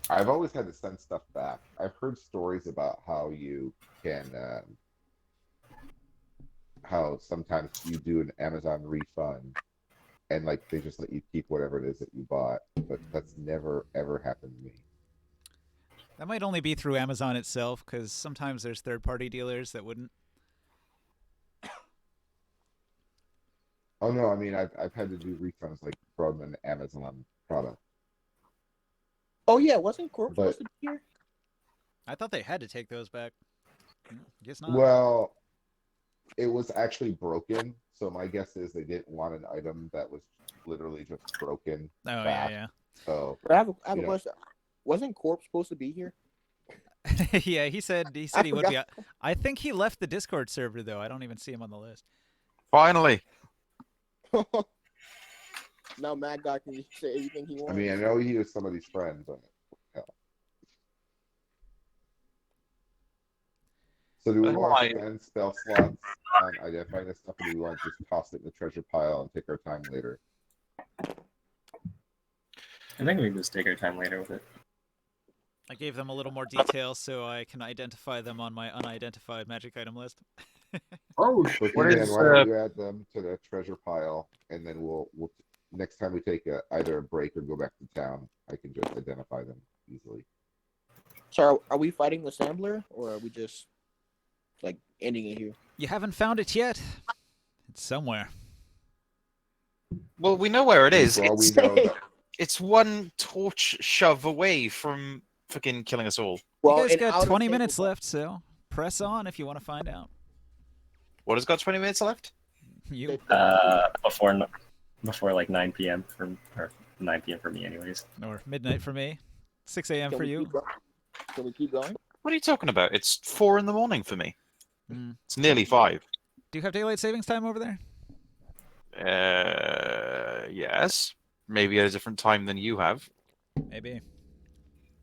I've always had to send stuff back. I've heard stories about how you can, how sometimes you do an Amazon refund, and like they just let you keep whatever it is that you bought. But that's never ever happened to me. That might only be through Amazon itself, because sometimes there's third-party dealers that wouldn't. Oh no, I mean I've had to do refunds like from an Amazon product. Oh yeah, wasn't Corp But- supposed to be here? I thought they had to take those back. Guess not. Well, it was actually broken, so my guess is they didn't want an item that was literally just broken. Oh yeah, back. yeah. So I have a You know. question. Wasn't Corp supposed to be here? Yeah, he said he would be. I think he left the Discord server though. I don't even see him on the list. Finally! Now Mad Guy can just say anything he I wants. mean, I know he was somebody's friend on it. So do we Well, want I- to spend spell slots on identifying this stuff, or do we want to just toss it in the treasure pile and take our time later? I think we can just take our time later with it. I gave them a little more detail so I can identify them on my unidentified magic item list. Oh, So shit. What Dan, is, why don't you add them to the treasure pile, and then we'll next time we take either a break or go back to town, I can just identify them easily. So are we fighting the Sambler, or are we just like ending it here? You haven't found it yet? It's somewhere. Well, we know where it is. For all we It's, know, that, it's one torch shove away from fucking killing us all. You guys and got out of 20 table minutes talk. left, so press on if you want to find out. What has got 20 minutes left? You Before like 9 p.m. or 9 p.m. for me, anyways. or midnight for me, 6 a.m. Can for we you. keep going? Can we keep going? What are you talking about? It's 4 in the morning for me. Mm. It's nearly 5. Do you have daylight savings time over there? Yes. Maybe at a different time than you have. Maybe.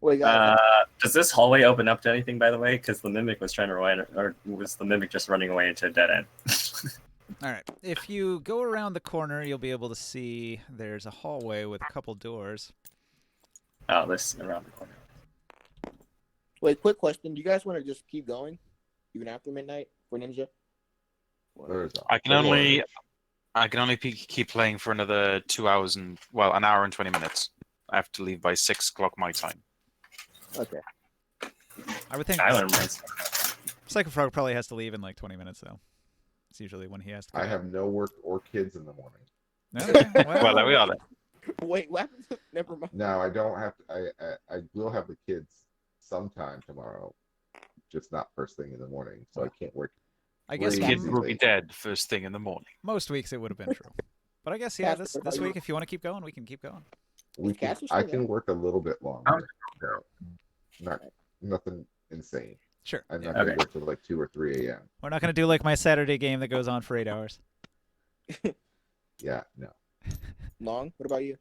Wait, guys. Does this hallway open up to anything, by the way? Because the mimic was trying to run, or was the mimic just running away into a dead end? All right. If you go around the corner, you'll be able to see there's a hallway with a couple doors. Oh, this around the corner. Wait, quick question. Do you guys want to just keep going, even after midnight for Ninja? there's I can only keep playing for another 2 hours and an hour and 20 minutes. I have to leave by 6 o'clock my time. Okay. I would think Skylar runs. Psychofrog probably has to leave in like 20 minutes, though. It's usually when he has to. I have no work or kids in the morning. Okay, Well, there we are then. Wait, what happened? Never mind. No, I don't have to. I will have the kids sometime tomorrow, just not first thing in the morning. So I can't work. I guess Crazy. Kids will be dead first thing in the morning. most weeks it would have been true. But I guess, yeah, Casper, this how you- week, if you want to keep going, we can keep going. We Is can, Cassie I still can there? work a little bit longer. Not nothing insane. Sure. I'm yeah. not gonna Okay. go till like 2 or 3 a.m. We're not going to do like my Saturday game that goes on for 8 hours. Yeah, no. Long. What about you?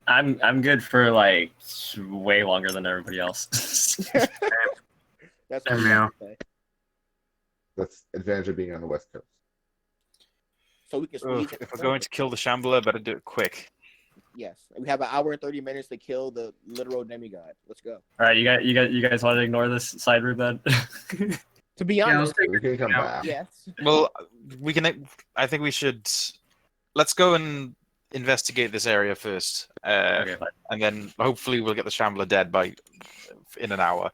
I'm good for like way longer than everybody else. That's what Yeah. I'm say. That's advantage of being on the West Coast. So we can squeeze. If we're going to kill the Shambler, better do it quick. Yes, we have an hour and 30 minutes to kill the literal demigod. Let's go. All right, you guys want to ignore this side room then? To be Yeah, let's honest, take We can come Yeah. back. yes. Well, we can. I think we should. Let's go and investigate this area first, Okay, fine. and then hopefully we'll get the Shambler dead in an hour.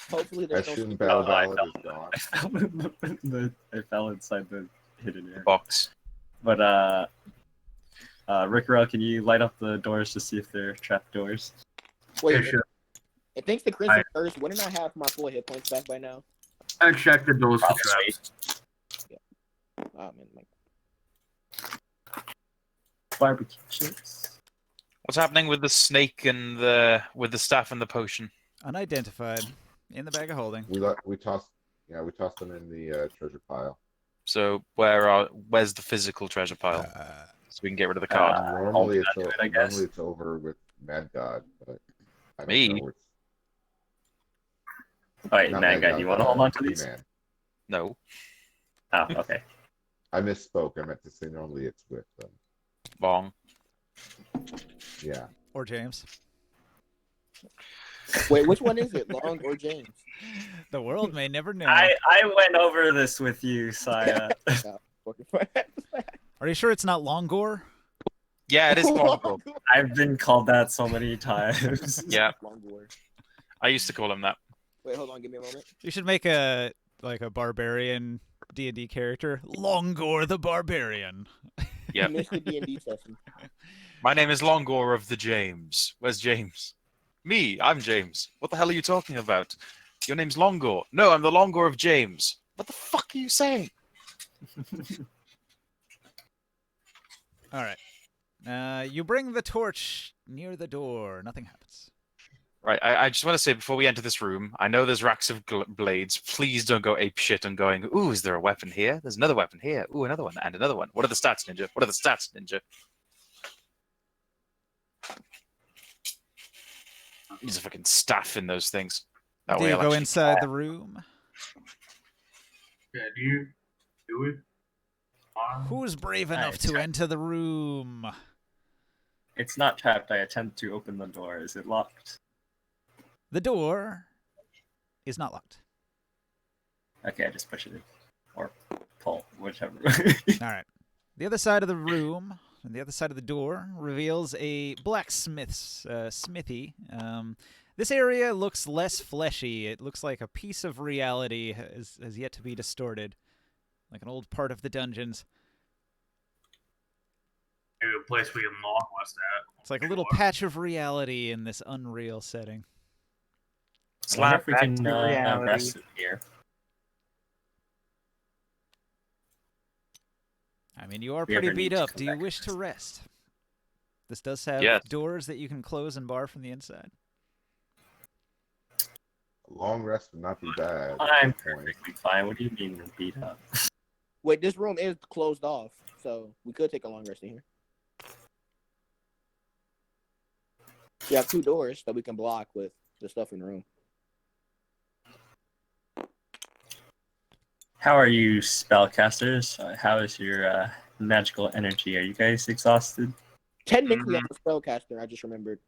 Hopefully I there's no assume secret. Battle Oh, I Ballad is gone. I fell inside the hidden area. Box. But Rickrell, can you light up the doors to see if they're trap doors? Wait, Yeah, sure. and thanks to Crimson Curse, wouldn't I have my full hit points back by now? I checked the doors for Probably. traps. Oh man, like, Barbecue chips. What's happening with the snake and with the staff and the potion? Unidentified. In the bag of holding. We tossed them in the treasure pile. So where's the physical treasure pile? So we can get rid of the card. Normally hold on to it, I guess. it's over with Mad God, but I don't Me? know where it's Alright, not Mad God, you want to hold on to these? Man. No. Oh, okay. I misspoke. I meant to say normally it's with them. Bong. Yeah. Or James. wait, which one is it, Long or James? The world may never know. I went over this with you, Saya. Are you sure it's not Longor? Yeah, it is Longor. I've been called that so many times. Yeah, Longor. I used to call him that. Wait, hold on, give me a moment. You should make a barbarian D&D character, Longor the Barbarian. Yep. You missed the D&D session. My name is Longor of the James. Where's James? Me, I'm James. What the hell are you talking about? Your name's Longor. No, I'm the Longor of James. What the fuck are you saying? All right. You bring the torch near the door. Nothing happens. Right, I just want to say before we enter this room, I know there's racks of blades. Please don't go ape shit and going, ooh, is there a weapon here? There's another weapon here. Ooh, another one and another one. What are the stats, Ninja? What are the stats, Ninja? There's a fucking staff in those things. That Do way you I'll go actually- inside the room? Yeah, do you do it? Who's brave enough Alright, to check. enter the room? It's not trapped. I attempt to open the door. Is it locked? The door is not locked. Okay, I just push it in. Or pull, whichever. All right. The other side of the room, and the other side of the door, reveals a blacksmith's smithy. This area looks less fleshy. It looks like a piece of reality has yet to be distorted, like an old part of the dungeons. Maybe a place we can lock what's that? It's like a little patch of reality in this unreal setting. I wonder if we back can to reality. rest in here. I mean, you are We pretty ever beat need to up. come Do you back wish and to rest? This does have Yes. doors that you can close and bar from the inside. A long rest would not be bad. I'm Good point. perfectly fine. What do you mean we're beat up? Wait, this room is closed off, so we could take a long rest in here. We have 2 doors that we can block with the stuff in the room. How are you, spellcasters? How is your magical energy? Are you guys exhausted? Technically, I'm a spellcaster. I just remembered.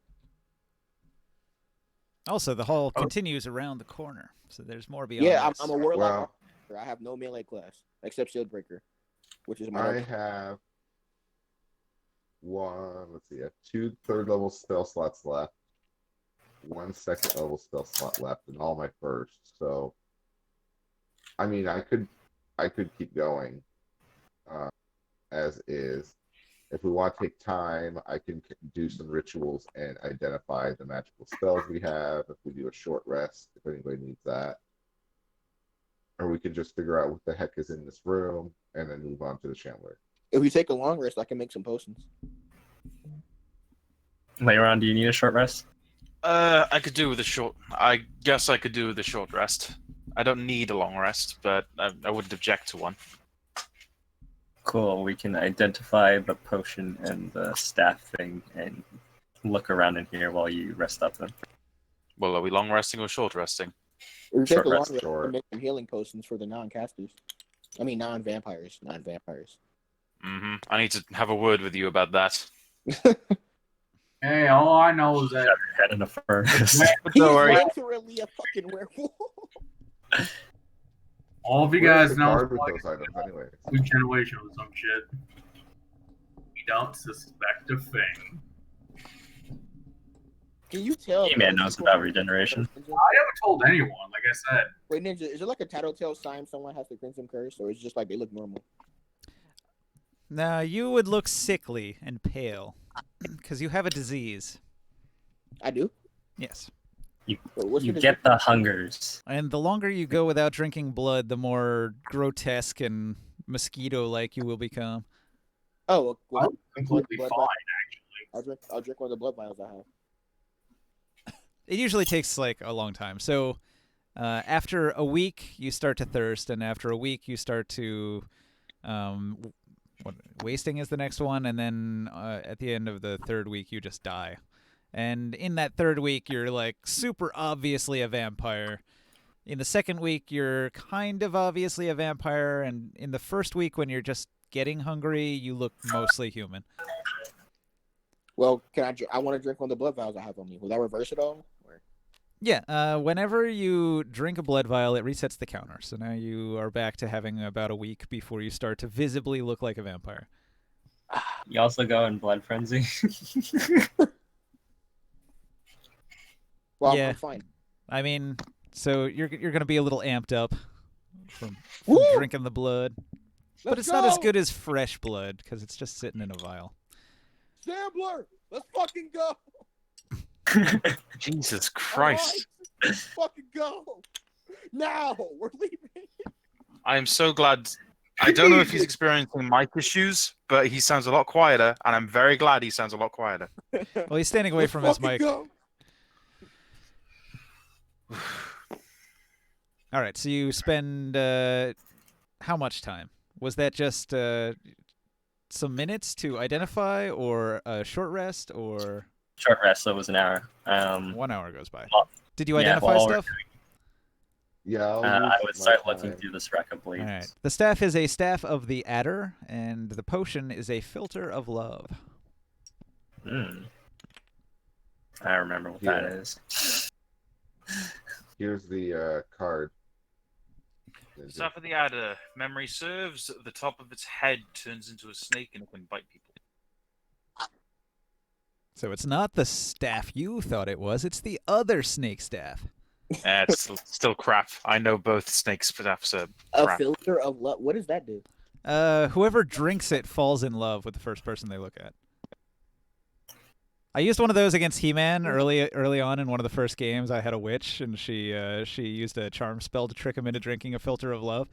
Also, the hall Oh. continues around the corner, so there's more beyond Yeah, this. I'm a warlock. Well, I have no melee class except Shieldbreaker, which is my. I have one. Let's see. I have 2 third-level spell slots left, 1 second-level spell slot left, and all my first. So, I mean, I could keep going as is. If we want to take time, I can do some rituals and identify the magical spells we have. If we do a short rest, if anybody needs that. Or we can just figure out what the heck is in this room and then move on to the chandelier. If we take a long rest, I can make some potions. Later on, do you need a short rest? I could do with a short. I guess I could do with a short rest. I don't need a long rest, but I wouldn't object to one. Cool. We can identify the potion and the staff thing and look around in here while you rest up then. Well, are we long resting or short resting? If we take Short a long rest, rest, we short. can make some healing potions for the non-casters. I mean, non-vampires. Mm-hmm. I need to have a word with you about that. Hey, all I know is that Head in a furnace. But He's don't worry. literally a fucking werewolf. all of you Where's guys the know guard with like those items anyway? regeneration or some shit. We don't suspect a thing. Can you tell? if He-Man those knows people- about regeneration. I haven't told anyone. Like I said, Wait, Ninja, is it like a tattletale sign someone has the Crimson Curse, or is it just like they look normal? Now, you would look sickly and pale because you have a disease. I do. Yes. But what's You the get the hungers. And the longer you go without drinking blood, the more grotesque and mosquito-like you will become. Oh, well, I'm completely blood fine. vial- I'll drink one of the blood vials I have. It usually takes like a long time. So after a week, you start to thirst, and after a week, you start to wasting is the next one, and then at the end of the third week, you just die. And in that third week, you're like super obviously a vampire. In the second week, you're kind of obviously a vampire, and in the first week, when you're just getting hungry, you look mostly human. Well, can I want to drink one of the blood vials I have on me. Will that reverse it all? Or... Yeah, whenever you drink a blood vial, it resets the counter. So now you are back to having about a week before you start to visibly look like a vampire. You also go in blood frenzy. Well, Yeah. I'm fine. I mean, so you're gonna be a little amped up from Woo! drinking the blood, but Let's it's not as go! good as fresh blood because it's just sitting in a vial. Gambler, let's fucking go. Jesus Christ! Let's fucking go. Now we're leaving. I am so glad. I don't know if he's experiencing mic issues, but he sounds a lot quieter, and I'm very glad he sounds a lot quieter. Well, he's standing away Let's from his fucking mic. go. All right, so you spend how much time? Was that just some minutes to identify, or a short rest, or Short rest, so it was an hour. 1 hour goes by? well, Did you yeah, identify while we're stuff? Yeah, I'll I use would my start looking time. through this wreck of bleeds. All right. The staff is a staff of the Adder, and the potion is a filter of love. Hmm. I remember what that Yeah. is. Here's the card. Staff of the Adder. Memory serves, the top of its head turns into a snake and it can bite people. So it's not the staff you thought it was, it's the other snake staff. It's still crap. I know both snake staffs are A crap. filter of love. What does that do? Whoever drinks it falls in love with the first person they look at. I used one of those against He-Man early on in one of the first games. I had a witch, and she used a charm spell to trick him into drinking a filter of love.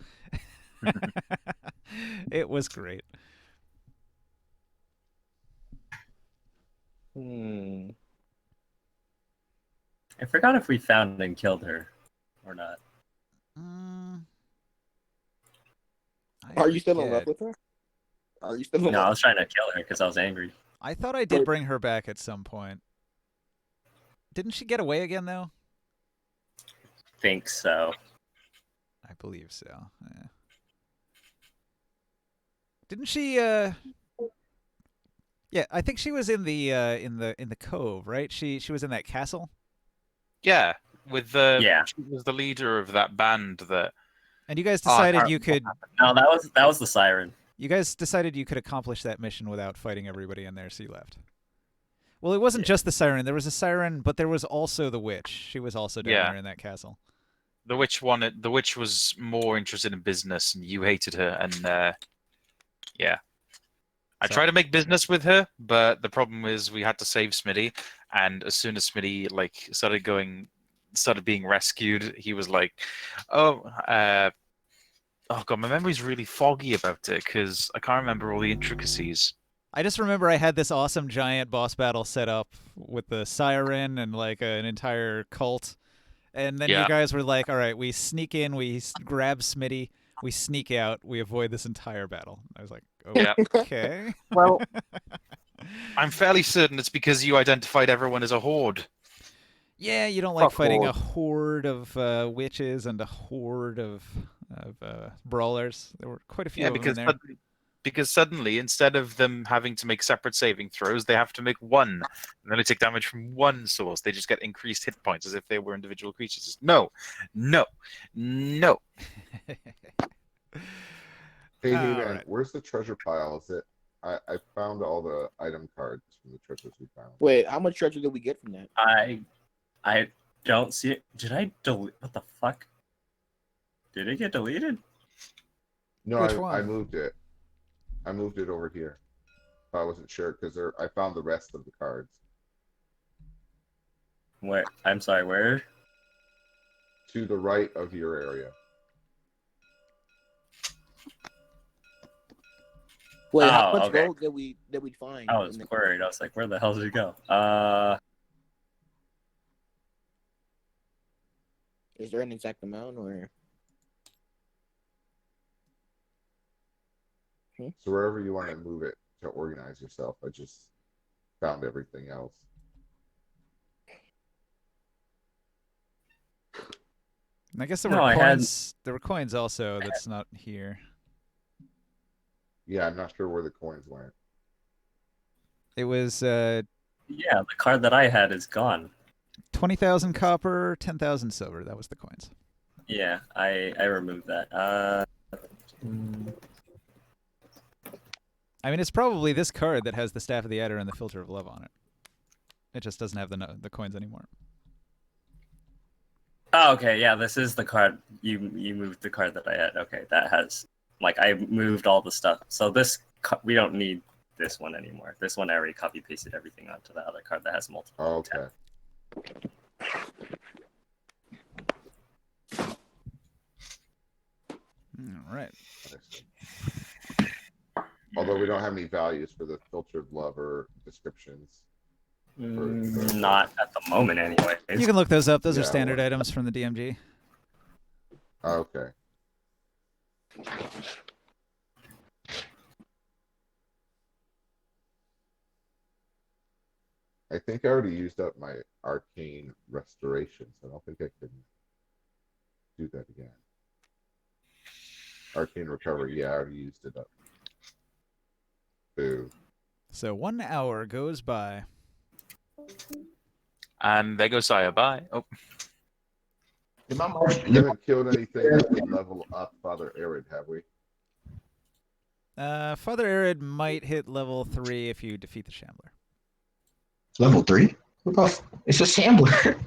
It was great. Hmm. I forgot if we found and killed her or not. Are you still in forget. love with her? Are you still in No, I love? was trying to kill her because I was angry. I thought I did bring her back at some point. Didn't she get away again, though? Think so. I believe so. Yeah. Didn't she? Yeah, I think she was in the cove, right? She was in that castle, Yeah, with the Yeah. she was the leader of that band that. and you guys Oh, I decided can't you could. No, that was the siren. You guys decided you could accomplish that mission without fighting everybody in there, so you left. Well, it wasn't just the siren. There was a siren, but there was also the witch. She was also down Yeah. there in that castle. The witch was more interested in business, and you hated her. And yeah, I So- tried to make business with her, but the problem is we had to save Smitty. And as soon as Smitty started being rescued, he was like, "Oh, oh god, my memory's really foggy about it because I can't remember all the intricacies." I just remember I had this awesome giant boss battle set up with the siren and like an entire cult. And then you Yeah. guys were like, all right, we sneak in, we grab Smitty, we sneak out, we avoid this entire battle. I was like, Yeah. okay. Well, I'm fairly certain it's because you identified everyone as a horde. Yeah, you don't like Fuck fighting a horde. horde of witches and a horde of brawlers. There were quite a few Yeah, of them in there. because suddenly, instead of them having to make separate saving throws, they have to make one. And then they take damage from one source. They just get increased hit points as if they were individual creatures. No. Hey, All man, right. where's the treasure pile? Is it I found all the item cards from the treasures we found. Wait, how much treasure did we get from that? I don't see it. Did I delete? What the fuck? Did it get deleted? No, Which I one? moved it. I moved it over here. I wasn't sure because I found the rest of the cards. Where? I'm sorry. Where? To the right of your area. Wait, how Oh, much okay. gold did we find? I was worried. I was like, where the hell did it go? Is there an exact amount or? So wherever you want to move it to organize yourself, I just found everything else. And I guess there No, were I had- coins. There were coins also. That's not here. Yeah, I'm not sure where the coins went. It was Yeah, the card that I had is gone. 20,000 copper, 10,000 silver. That was the coins. Yeah, I removed that. I mean, it's probably this card that has the Staff of the Adder and the Filter of Love on it. It just doesn't have the coins anymore. Oh, okay, yeah, this is the card. You moved the card that I had. Okay, that has I moved all the stuff. So we don't need this one anymore. This one I already copy pasted everything onto the other card that has multiple. Oh, okay. All right. Although we don't have any values for the filtered love or descriptions. Not at the moment, anyway. You can look those up. Those are Yeah, standard well- items from the DMG. Okay. I think I already used up my arcane restoration, so I don't think I can do that again. Arcane recovery, yeah, I already used it up. Boo. So 1 hour goes by. And there goes Saya. Bye. Oh, Did my We haven't killed anything that would level up Father Arid, have we? Father Arid might hit level 3 if you defeat the Shambler. Level 3? It's a Shambler.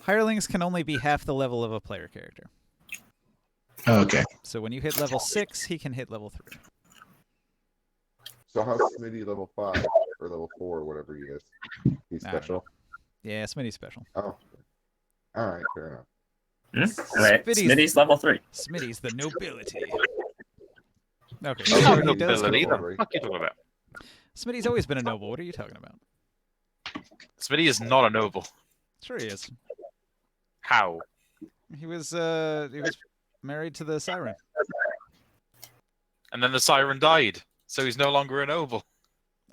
Hirelings can only be half the level of a player character. Okay. So when you hit level 6, he can hit level 3. So how's Smitty level 5 or level 4 or whatever he is? He's I don't special? Yeah, Smitty's special. Oh. Alright, fair enough. Wait, Smitty's level 3. Smitty's the nobility. Okay, oh, so no he does ability. go- The fuck you talking about? Smitty's always been a noble. What are you talking about? Smitty is not a noble. Sure he is. How? He was married to the Siren. And then the siren died, so he's no longer a noble.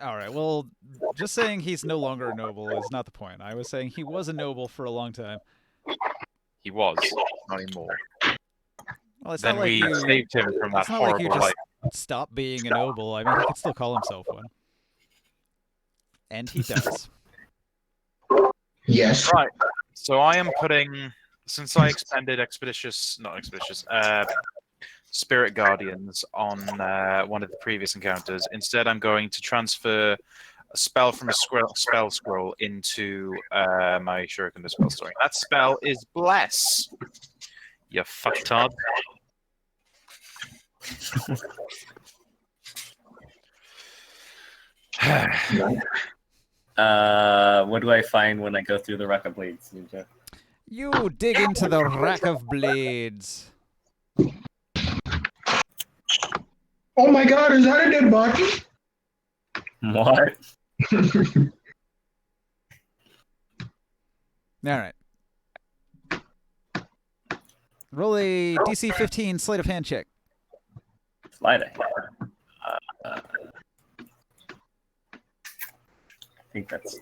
All right. Well, just saying he's no longer a noble is not the point. I was saying he was a noble for a long time. He was, not anymore. Well, it's Then not like we you. saved him from that It's not like you horrible just life. stop being a noble. I mean, he could still call himself one. And he does. Yes. Right. So I am putting, since I expended Spirit Guardians on one of the previous encounters, instead I'm going to transfer a spell from a spell scroll into my Shuriken Dispel story. That spell is Bless. You fucktard. What do I find when I go through the Rack of Blades, Ninja? You dig into the rack of blades. Oh my god, is that a dead body? What? All right. Roll a DC 15 sleight of hand check. Sleight of hand. I think that's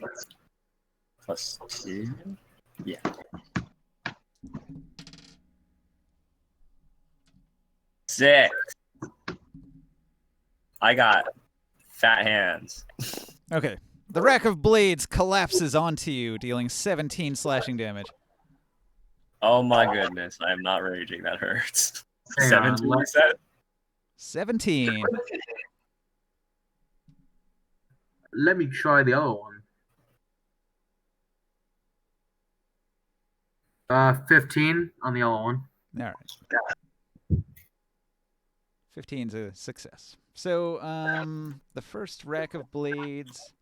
+2. Yeah. Six. I got fat hands. Okay. The rack of blades collapses onto you, dealing 17 slashing damage. Oh my goodness, I am not raging. That hurts. Hang on, 17, you said? 17. let me try the other one. 15 on the other one. All right. 15's a success. So, the first rack of blades.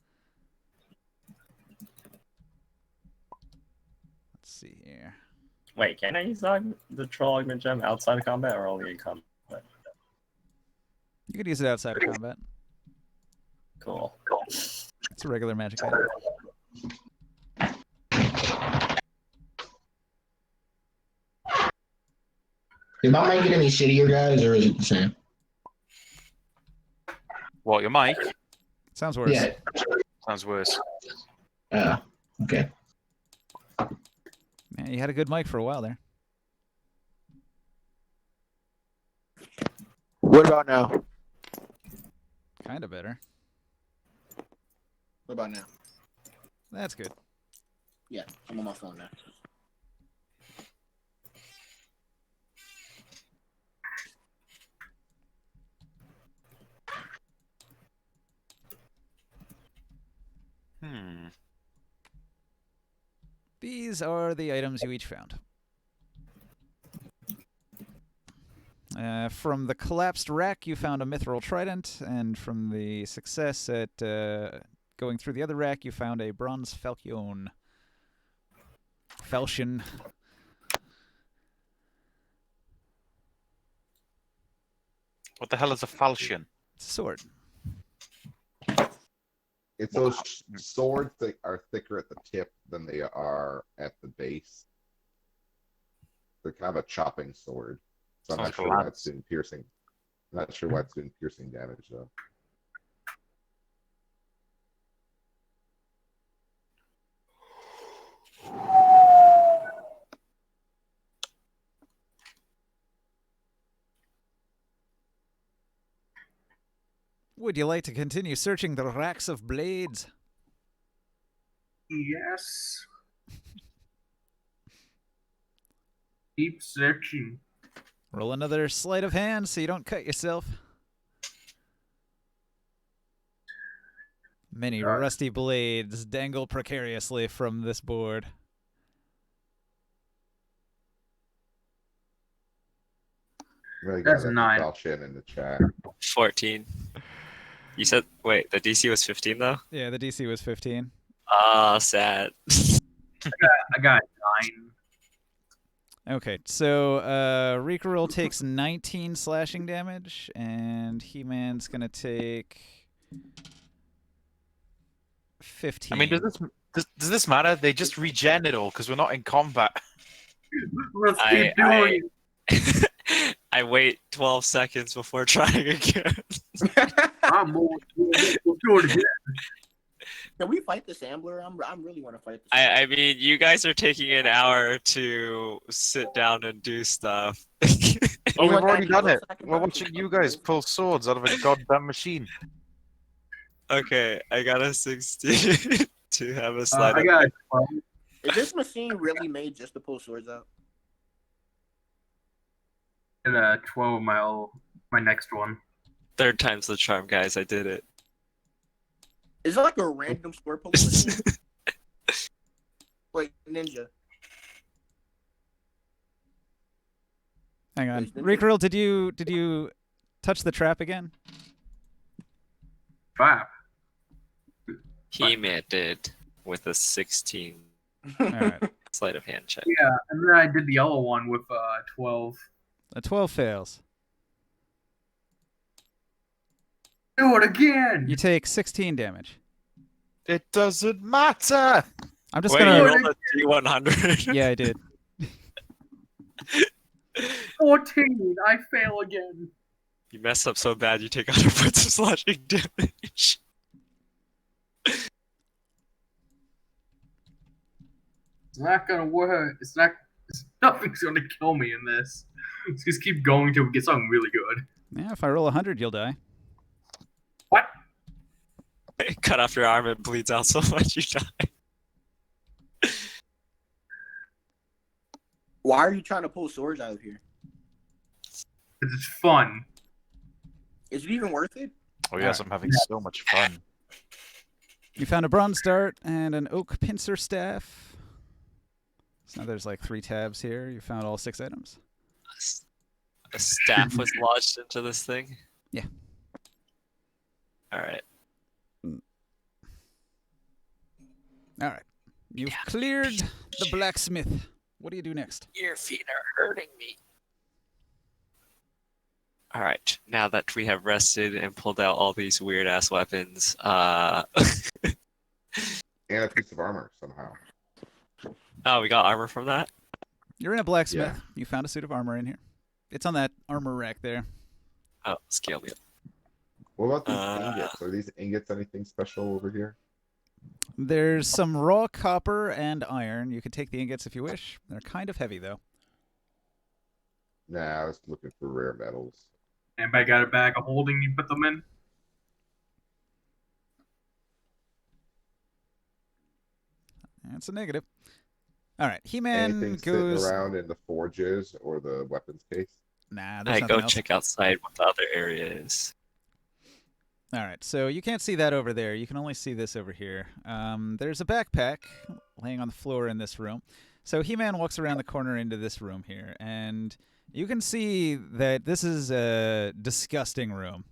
Let's see here. Wait, can I use the troll augment gem outside of combat or only in combat? You could use it outside of combat. Cool. It's a regular magic item. Did my mic get any shittier, guys, or is it the same? What, your mic? Sounds worse. Yeah. Sounds worse. Okay. Yeah, you had a good mic for a while there. What about now? Kind of better. What about now? That's good. Yeah, I'm on my phone now. These are the items you each found. From the collapsed rack, you found a mithril trident, and from the success at going through the other rack, you found a bronze falchion. Falchion. What the hell is a falchion? It's a sword. It's those swords that are thicker at the tip than they are at the base. They're kind of a chopping sword. So I'm Sounds not sure like a why lance. it's doing piercing. I'm not sure why it's doing piercing damage though. Would you like to continue searching the racks of blades? Yes. Keep searching. Roll another sleight of hand so you don't cut yourself. Many rusty blades dangle precariously from this board. Really That's got that 9. Falchion in the chat. 14. You said, wait, the DC was 15 though? Yeah, the DC was 15. Ah, sad. I got 9. Okay, so Rikoril takes 19 slashing damage, and He-Man's gonna take 15. I mean, does this matter? They just regen it all because we're not in combat. Let's keep doing it. I wait 12 seconds before trying again. I'm more. Let's do it again. Can we fight the Sambler? I really want to fight the I mean, you guys are taking an hour to sit down and do stuff. Oh, we've Anyone already actually done looks it. like a We're dog? watching you guys pull swords out of a goddamn machine. Okay, I got a 16 to have a slide. I got 12. Is this machine really made just to pull swords out? And 12 my next one. Third time's the charm, guys. I did it. Is it like a random sword pulling machine? Wait, ninja. Hang on. Is this- Rikoril, did you touch the trap again? 5. He-Man did with a 16 All right. sleight of hand check. Yeah, and then I did the other one with 12. A 12 fails. Do it again. You take 16 damage. It doesn't matter. I'm just Wait, you gonna. rolled a D100? Yeah, I did. 14. I fail again. You mess up so bad, you take 100 points of slashing damage. It's not gonna work. Nothing's gonna kill me in this. Let's just keep going until we get something really good. Yeah, if I roll 100, you'll die. What? Cut off your arm, it bleeds out so much you die. Why are you trying to pull swords out of here? It's fun. Is it even worth it? Oh yes, I'm having so much fun. You found a bronze dart and an oak pincer staff. So now there's like 3 tabs here. You found all 6 items. A staff was lodged into this thing? Yeah. Alright. All right. You've cleared the blacksmith. What do you do next? Your feet are hurting me. Alright, now that we have rested and pulled out all these weird ass weapons, And a piece of armor somehow. oh, we got armor from that? You're in a blacksmith. Yeah. You found a suit of armor in here. It's on that armor rack there. Oh, scale me up. What about these Uh, ingots? Are these ingots anything special over here? There's some raw copper and iron. You could take the ingots if you wish. They're kind of heavy, though. Nah, I was looking for rare metals. Anybody got a bag of holding you put them in? That's a negative. All right. He-Man Anything goes... sitting around in the forges or the weapons case? Nah, there's I nothing go else. check outside what the other area is. All right, so you can't see that over there. You can only see this over here. There's a backpack laying on the floor in this room. So He-Man walks around the corner into this room here, and you can see that this is a disgusting room.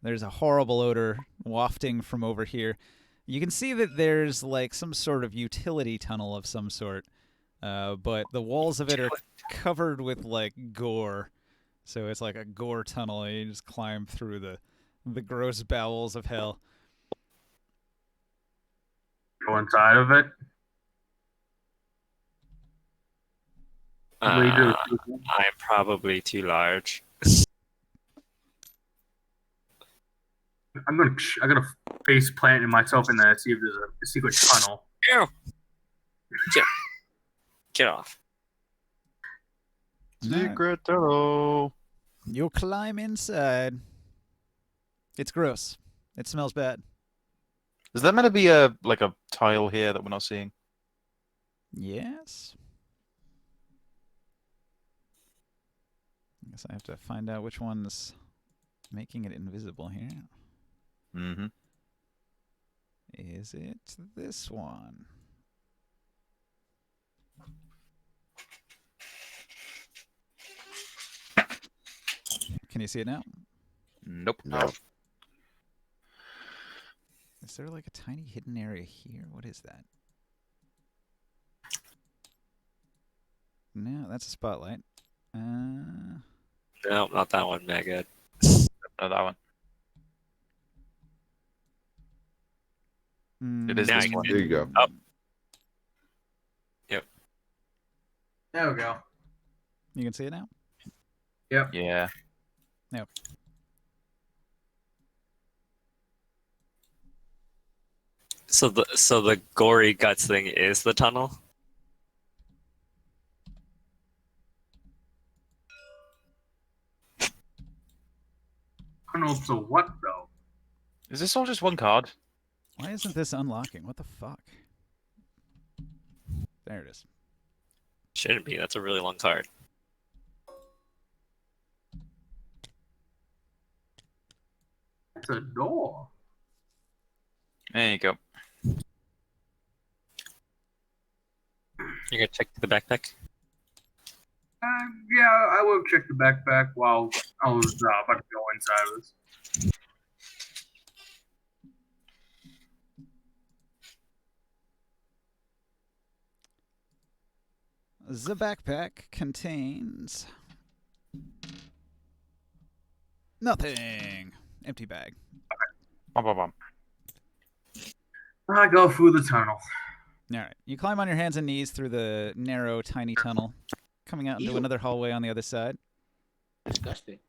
There's a horrible odor wafting from over here. You can see that there's like some sort of utility tunnel of some sort, but the walls of it are covered with like gore. So it's like a gore tunnel, and you just climb through the gross bowels of hell. Go inside of it. What do you do? I'm probably too large. I'm gonna face plant myself in there, see if there's a secret tunnel. Ew. Get off. Secret tunnel. You climb inside. It's gross. It smells bad. Is there meant to be a tile here that we're not seeing? Yes. I guess I have to find out which one's making it invisible here. Mm-hmm. Is it this one? Can you see it now? Nope. No. Is there like a tiny hidden area here? What is that? No, that's a spotlight. No, not that one, Mega. No, that one. It is Now this you one. There you go. Up. There we go. You can see it now? Yeah. No. So the gory guts thing is the tunnel? Tunnel to what though? Is this all just one card? Why isn't this unlocking? What the fuck? There it is. Shouldn't be. That's a really long card. It's a door. There you go. You gonna check the backpack? Yeah, I will check the backpack while I was about to go inside of this. The backpack contains nothing. Empty bag. Bum, bum, bum. I go through the tunnel. All right. You climb on your hands and knees through the narrow, tiny tunnel, coming out into Ew. another hallway on the other side. Disgusting.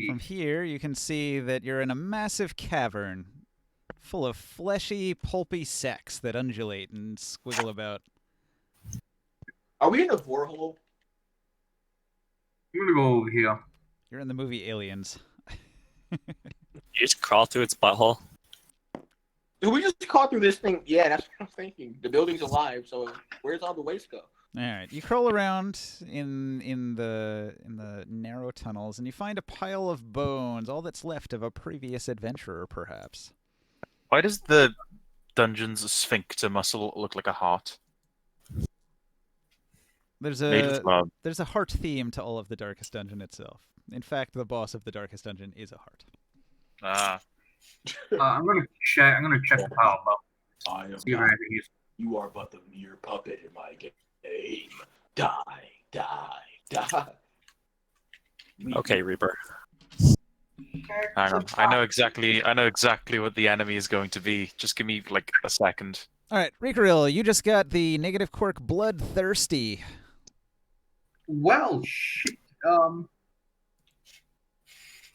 From here, you can see that you're in a massive cavern full of fleshy, pulpy sacks that undulate and squiggle about. Are we in a vorhole? I'm gonna go over here. You're in the movie Aliens. You just crawl through its butthole. Did we just crawl through this thing? Yeah, that's what I'm thinking. The building's alive, so where's all the waste go? All right, you crawl around in the narrow tunnels, and you find a pile of bones, all that's left of a previous adventurer, perhaps. Why does the dungeon's sphincter muscle look like a heart? There's Made with a love. there's a heart theme to all of the Darkest Dungeon itself. In fact, the boss of the Darkest Dungeon is a heart. Ah. I'm gonna check. I'm gonna check the power bubble. I am See if not. anything is. You are but the mere puppet in my game. Die, die, die. Okay, Reaper. Hang on. I know exactly what the enemy is going to be. Just give me like a second. All right, Rikaril, you just got the negative quirk Bloodthirsty. Well, shit. You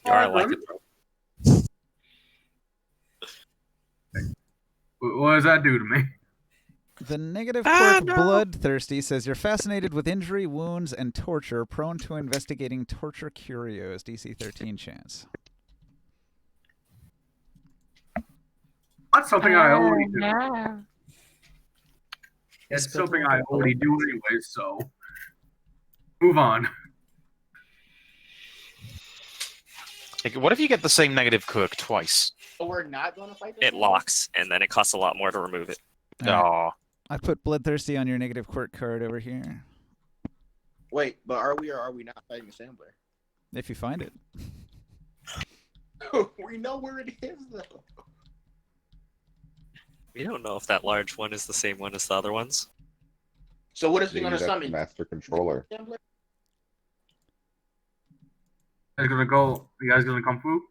are like it, bro. What does that do to me? The negative quirk Bloodthirsty says you're fascinated with injury, wounds, and torture, prone to investigating torture curios. DC 13 chance. That's something I already do. It's something I already do anyway, so move on. Like, what if you get the same negative quirk twice? So we're not going to fight this It one? locks, and then it costs a lot more to remove it. All right, Aw. I put Bloodthirsty on your negative quirk card over here. Wait, but are we or are we not fighting Assembler? If you find it. We know where it is, though. We don't know if that large one is the same one as the other ones. So what is he Maybe going to that's the summon? master controller. Assembler? You guys gonna come through?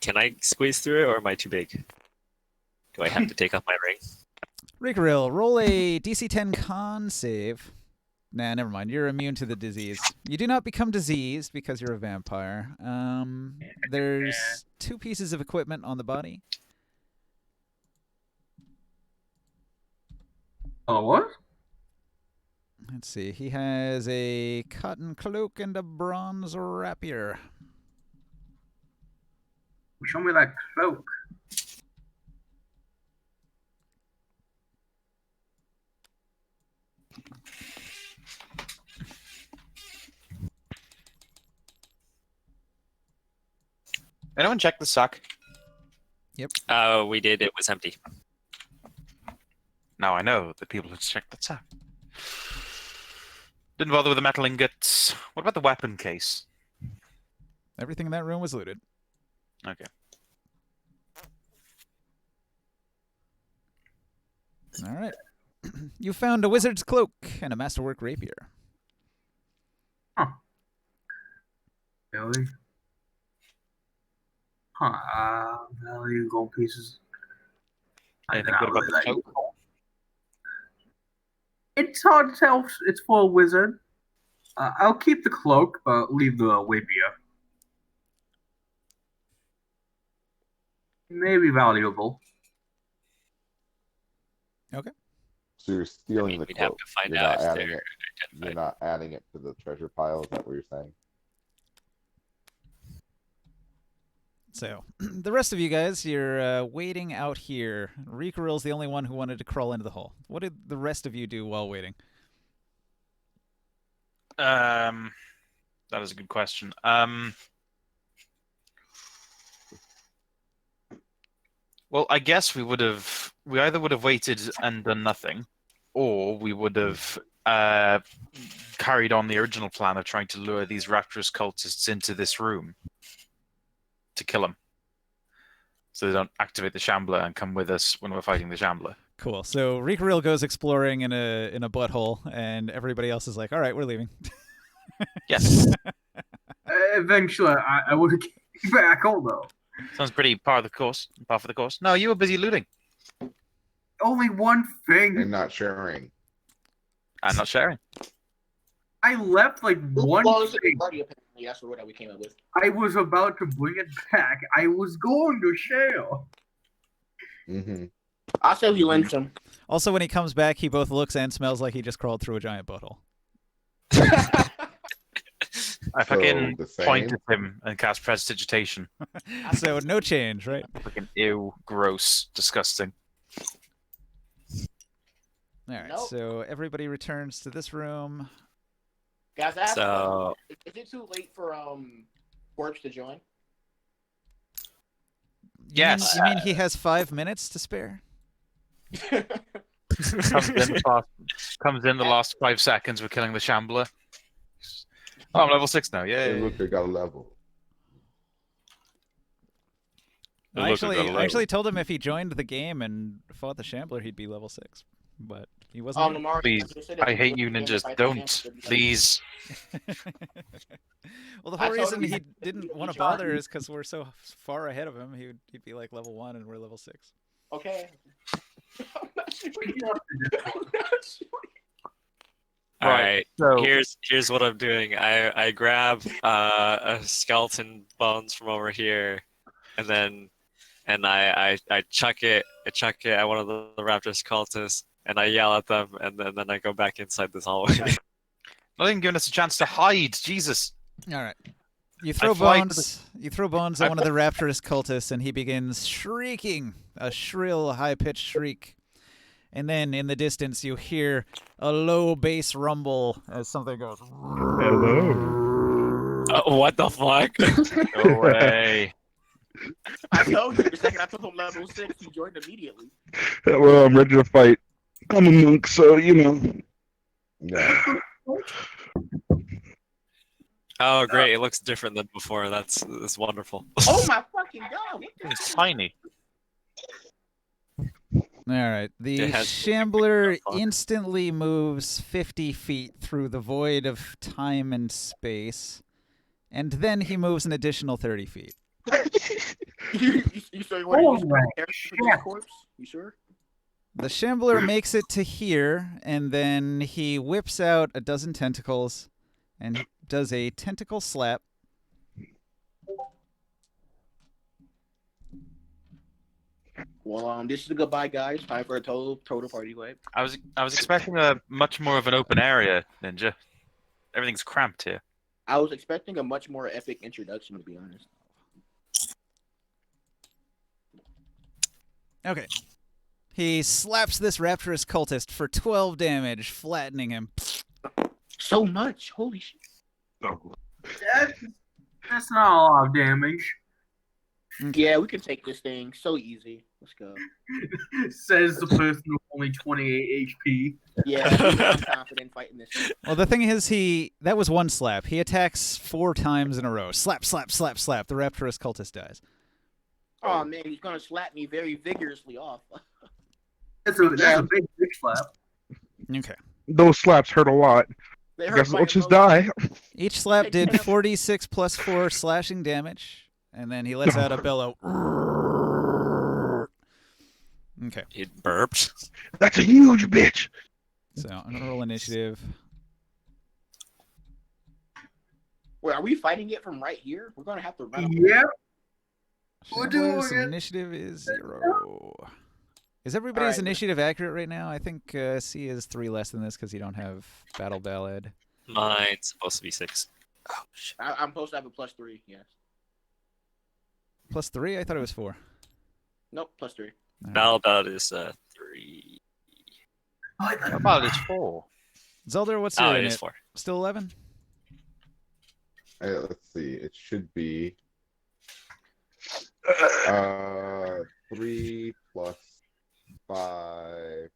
Can I squeeze through it, or am I too big? Do I have to take off my ring? Rikaril, roll a DC 10 con save. Nah, never mind. You're immune to the disease. You do not become diseased because you're a vampire. There's 2 pieces of equipment on the body. Oh, what? Let's see. He has a cotton cloak and a bronze rapier. Show me that cloak. Anyone check the sack? We did. It was empty. Now I know that people had checked the sack. Didn't bother with the metal ingots. What about the weapon case? Everything in that room was looted. Okay. All right. You found a wizard's cloak and a masterwork rapier. Really? Value gold pieces. Anything good about the cloak? It's hard to tell. It's for a wizard. I'll keep the cloak, but leave the rapier. Maybe valuable. Okay. So you're stealing I mean, the we'd have cloak. to find You're out not if adding they're it. You're identified. not adding it to the treasure pile. Is that what you're saying? So, the rest of you guys, you're waiting out here. Rikaril's the only one who wanted to crawl into the hole. What did the rest of you do while waiting? That is a good question. Well, I guess we either would have waited and done nothing, or we would have carried on the original plan of trying to lure these rapturous cultists into this room to kill them, so they don't activate the Shambler and come with us when we're fighting the Shambler. Cool. So Rikaril goes exploring in a butthole, and everybody else is like, "All right, we're leaving." Yes, Eventually, I would have came back, although sounds pretty par for the course. No, you were busy looting only one thing. And not sharing. and not sharing. I left like one Belongs to the thing. party, apparently. That's what we came up with. I was about to bring it back. I was going to share. Mm-hmm. I'll show you Winston. Also, when he comes back, he both looks and smells like he just crawled through a giant butthole. I fucking the same? point at him and cast Prestidigitation. So no change, right? Fucking ew, gross, disgusting. All right. Nope. So everybody returns to this room. Guys, I have So- is it too late for Corpse to join? Yes. You mean he has 5 minutes to spare? Comes in the last 5 seconds. We're killing the Shambler. Oh, I'm level 6 now. Hey, Yay. look, they got a level. I Look, I got a I level. actually told him if he joined the game and fought the Shambler, he'd be level 6. But he wasn't. Lamar, Please, I hate you ninjas. Don't. Please. Well, the I whole told reason him he he- didn't he want to tried. bother is because we're so far ahead of him. He'd be like level 1 and we're level 6. Okay. I'm not shooting. All right. So Here's what I'm doing. I grab a skeleton bones from over here, and then I chuck it at one of the Raptors cultists, and I yell at them, and then I go back inside this hallway. not even giving us a chance to hide. Jesus. All right. You throw fly to bones. You throw bones at one of the Raptorous cultists, and he begins shrieking, a shrill, high-pitched shriek. And then in the distance, you hear a low bass rumble as something goes. Hello. What the fuck? Go away. I told you the second I took him level 6, he joined immediately. Well, I'm ready to fight. I'm a monk, so you know. Yeah. Oh, great! It looks different than before. That's wonderful. Oh my fucking god! What the It's tiny. All right. The It has- Shambler instantly moves 50 feet through the void of time and space, and then he moves an additional 30 feet. you sure you want to use the corpse? You sure? The Shambler makes it to here, and then he whips out a dozen tentacles and does a tentacle slap. Well, this is a goodbye, guys. Time for a total party wipe. I was expecting a much more of an open area, Ninja. Everything's cramped here. I was expecting a much more epic introduction, to be honest. Okay. He slaps this Raptorous cultist for 12 damage, flattening him. So much. Holy shit. That's not a lot of damage. Yeah, we can take this thing. So easy. Let's go. Says the person with only 28 HP. Yeah, I'm confident fighting this thing. Well, the thing is, that was one slap. He attacks 4 times in a row. Slap, slap, slap, slap. The Raptorous cultist dies. Oh man, he's gonna slap me very vigorously off. That's a big slap. Okay. Those slaps hurt a lot. They I hurt guess my I'll just emotions. die. Each slap did 46 plus 4 slashing damage, and then he lets out a bellow. Okay. It burped. That's a huge bitch. So I'm gonna roll initiative. Wait, are we fighting it from right here? We're gonna have to run. Yeah. We're Shambler's doing it. initiative is 0. Is everybody's Alright. initiative accurate right now? I think C is 3 less than this because you don't have Battle Ballad. Mine's supposed to be 6. Oh shit. I'm supposed to have a +3. Yes. Plus 3? I thought it was 4. Nope, +3. Battle Ballad is 3. How about it's 4? Zelda, what's Oh, your it init? is 4. Still 11? Let's see. It should be 3 plus 5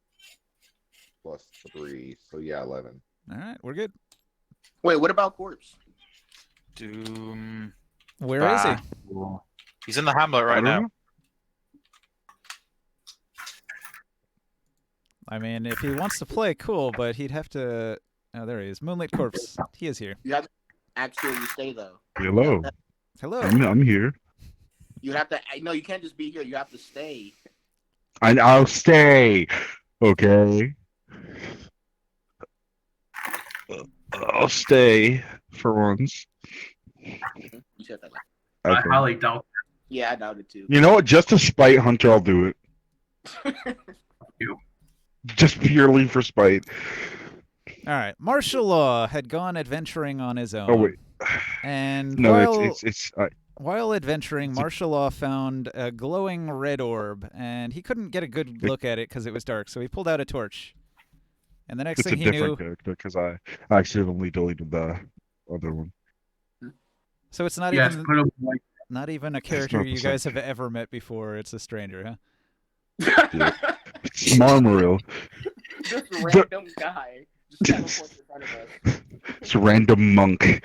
plus 3. So yeah, 11. All right, we're good. Wait, what about corpse? Doom. Where is he? He's in the hamlet I right don't now. know. I mean, if he wants to play, cool, but he'd have to... Oh, there he is. Moonlight Corpse. He is here. You have to actually stay though. Hello. Hello. I'm here. You have to. No, you can't just be here. You have to stay. I'll stay. Okay. I'll stay for once. You said that. I Okay. highly doubt Yeah, I doubt it too. You know what? Just to spite Hunter, I'll do it. Just purely for spite. All right. Martial Law had gone adventuring on his own. Oh wait. And No, while, it's while adventuring, Martial Law found a glowing red orb, and he couldn't get a good look at it because it was dark, so he pulled out a torch. And the next it's a thing he knew... different character because I accidentally deleted the other one. So it's not Yes, even... put him like Not even a There's character no you guys percent. have ever met before. It's a stranger, huh? It's Marmaril. This random guy just teleports in front of us. It's a random monk.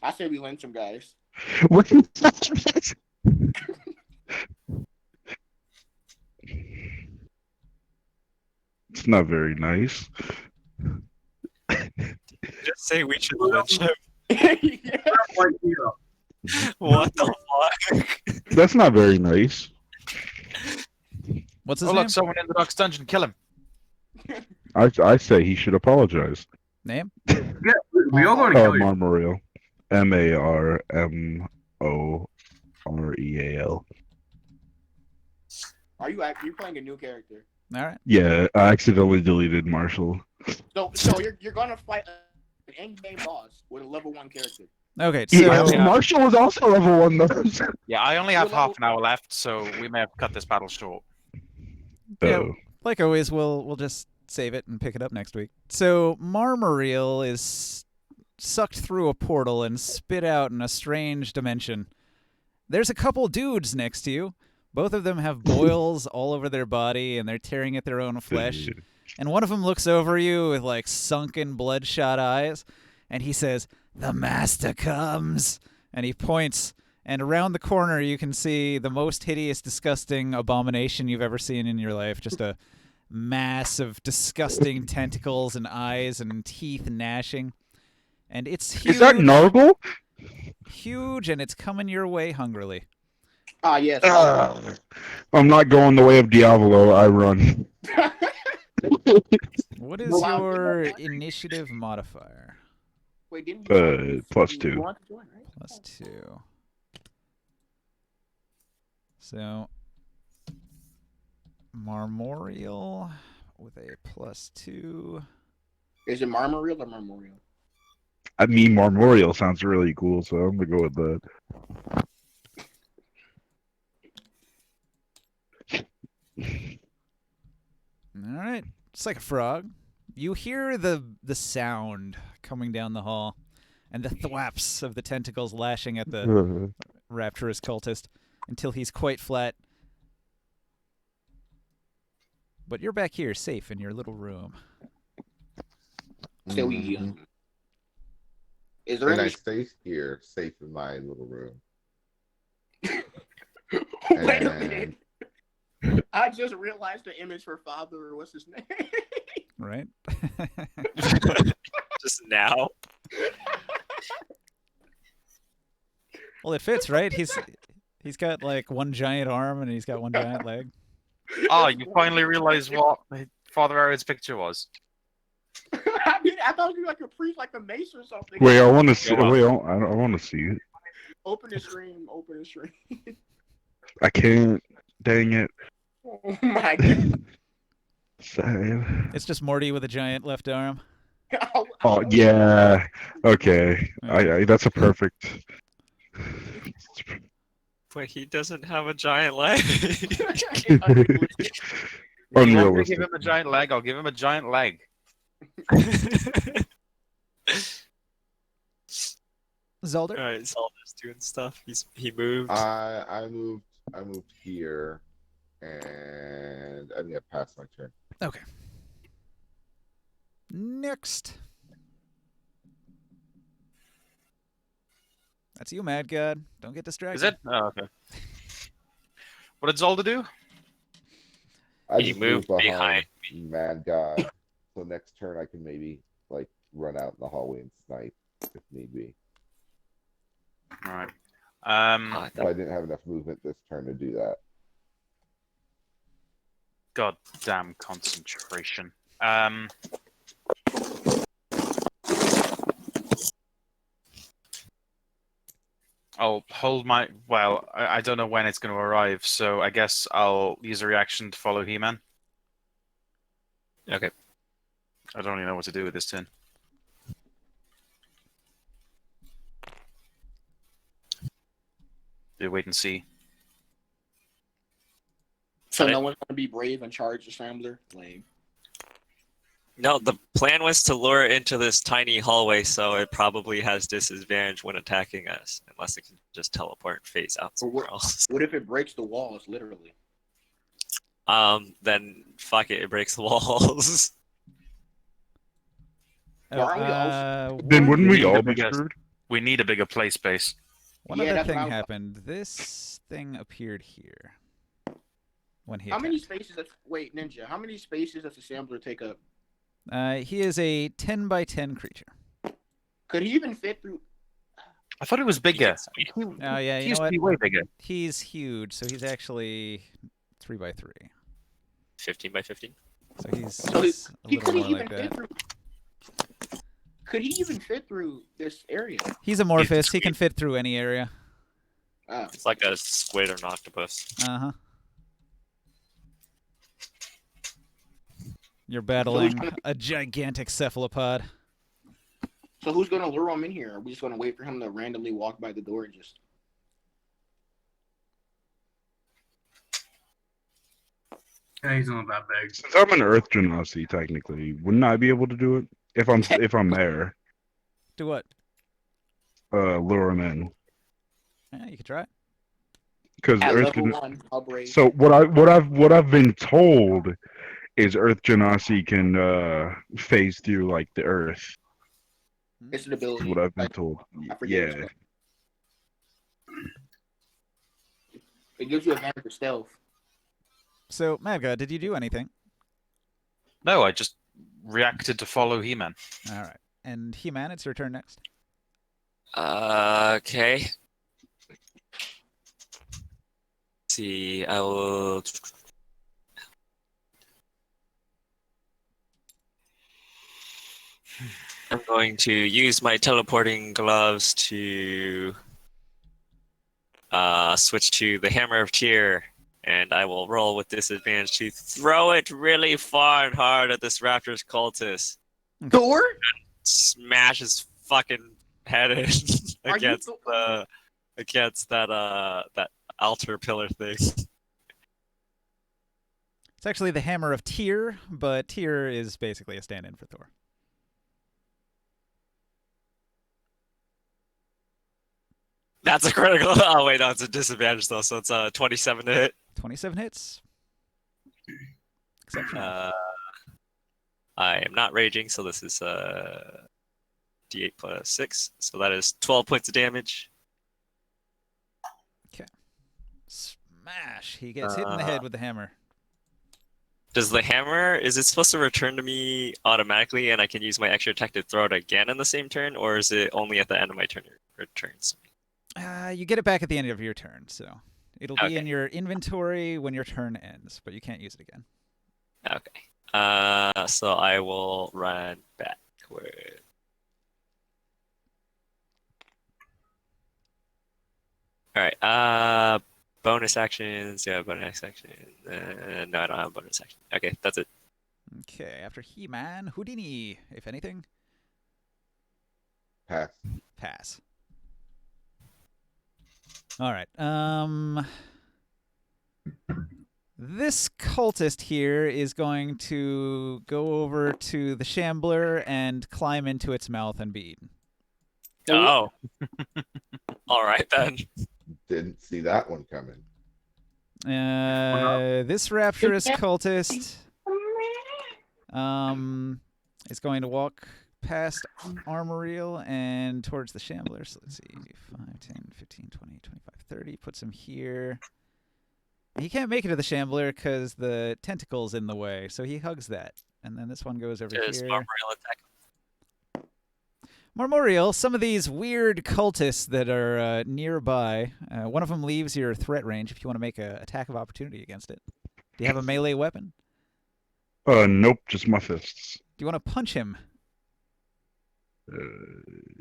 I say we lynch him, guys. What? It's not very nice. Just say we should lynch him. Yeah. Right here. What the fuck? That's not very nice. What's his Oh name? look, someone in the Duck's dungeon. Kill him. I say he should apologize. Name? Yeah, we all going to kill you. Marmaril. Marmoreal. Are you playing a new character? All right. Yeah, I accidentally deleted Marshall. So you're gonna fight an end-game boss with a level 1 character. Okay, Yeah, so Marshall was also level 1 though. Yeah, I only have Well, half an hour left, so we may have to cut this battle short. Yeah. Oh. like always, we'll just save it and pick it up next week. So Marmaril is sucked through a portal and spit out in a strange dimension. There's a couple dudes next to you. Both of them have boils all over their body, and they're tearing at their own flesh. And one of them looks over you with like sunken, bloodshot eyes, and he says, "The master comes." And he points, and around the corner you can see the most hideous, disgusting abomination you've ever seen in your life. Just a mass of disgusting tentacles and eyes and teeth gnashing. And it's huge. Is that Nargle? Huge, and it's coming your way hungrily. Ah, yes. I'm not going the way of Diavolo. I run. What is Wow. your initiative modifier? Wait, didn't you +2. you want to join, right? +2. So, Marmoreal with a +2. Is it Marmoreal or Marmoreal? I mean, Marmoreal sounds really cool, so I'm gonna go with that. All right, it's like a frog. You hear the sound coming down the hall, and the thwaps of the tentacles lashing at the rapturous cultist until he's quite flat. But you're back here, safe in your little room. So we. Is there And I any? stay here, safe in my little room. Wait a And- minute. I just realized the image for Father. What's his name? Right? Just now. Well, it fits, right? He's got like one giant arm and he's got one giant leg. Oh, you finally realized what Father Arid's picture was. I mean, I thought it was like a priest, like a mace or something. Wait, I want to see. Go on. Wait, I want to see it. Open the stream. Open the stream. I can't. Dang it. Oh my god. Save. It's just Morty with a giant left arm. Oh yeah. Okay. I that's a perfect. But he doesn't have a giant leg. You want me to Unrealistic. give him a giant leg? I'll give him a giant leg. Zelda? Alright, Zelda's doing stuff. He moved. I moved here, and I think I passed my turn. Okay. Next. That's you, Mad God. Don't get distracted. Is it? Oh, okay. What did Zolda do? I He just moved behind Mad God. So next turn I can maybe like run out in the hallway and snipe if need be. All right. But I didn't have enough movement this turn to do that. Goddamn concentration. I'll hold my. Well, I don't know when it's going to arrive, so I guess I'll use a reaction to follow He-Man. Okay. I don't even know what to do with this turn. Do wait and see. So no one's gonna be brave and charge the scrambler? Lame. No, the plan was to lure it into this tiny hallway, so it probably has disadvantage when attacking us, unless it can just teleport and phase out somewhere else. What if it breaks the walls, literally? Then fuck it, it breaks the walls. Well, aren't we also- Then wouldn't we need all a be bigger- screwed? We need a bigger play space. One Yeah, other that's thing what I was- happened. This thing appeared here when he How many attacked. spaces? Wait, Ninja. How many spaces does the Shambler take up? He is a 10 by 10 creature. Could he even fit through? I thought it was bigger. Oh yeah, He you used know to be what? way bigger. He's huge, so he's actually 3 by 3. 15 by 15. So he's So he's a he little couldn't more even like fit that. through. Could he even fit through this area? He's amorphous. He can fit through any area. It's like a squid or an octopus. Uh-huh. You're battling a gigantic cephalopod. So who's gonna lure him in here? Are we just gonna wait for him to randomly walk by the door and just? Yeah, he's not that big. Since I'm an Earth Genasi, technically, wouldn't I be able to do it if I'm there? Do what? Lure him in. Yeah, you could try it. Because At Earth level Gen- 1, I'll break. So what I've been told is Earth Genasi can phase through like the Earth. It's an Is ability. what I've been Like, told. I forget Yeah. which one. It gives you advantage for stealth. So, Madga, did you do anything? No, I just reacted to follow He-Man. All right. And He-Man, it's your turn next. Okay. Let's see, I will. I'm going to use my teleporting gloves to switch to the Hammer of Tyr, and I will roll with disadvantage to throw it really far and hard at this Raptor's cultist. Thor? Smash his fucking head in Are you against that altar pillar thing. It's actually the Hammer of Tyr, but Tyr is basically a stand-in for Thor. That's a critical. Oh wait, no, it's a disadvantage though, so it's 27 to hit. 27 hits. Exceptional. I am not raging, so this is D8 plus 6, so that is 12 points of damage. Okay. Smash! He gets hit in the head with the hammer. Does the hammer, is it supposed to return to me automatically and I can use my extra attack to throw it again in the same turn, or is it only at the end of my turn it returns? You get it back at the end of your turn, so it'll be Okay. in your inventory when your turn ends, but you can't use it again. Okay. So I will run backward. Alright, bonus actions. Yeah, bonus action. No, I don't have a bonus action. Okay, that's it. Okay, after He-Man, Houdini, if anything. Pass. Pass. All right. This cultist here is going to go over to the Shambler and climb into its mouth and be eaten. Oh. Alright then. Didn't see that one coming. This rapturous cultist is going to walk past Armoriel and towards the Shambler. So let's see, 5, 10, 15, 20, 25, 30. Puts him here. He can't make it to the Shambler because the tentacle's in the way, so he hugs that. And then this one goes over Does here. Armoriel attack? Marmorial, some of these weird cultists that are nearby, one of them leaves your threat range if you want to make an attack of opportunity against it. Do you have a melee weapon? Nope, just my fists. Do you want to punch him? Do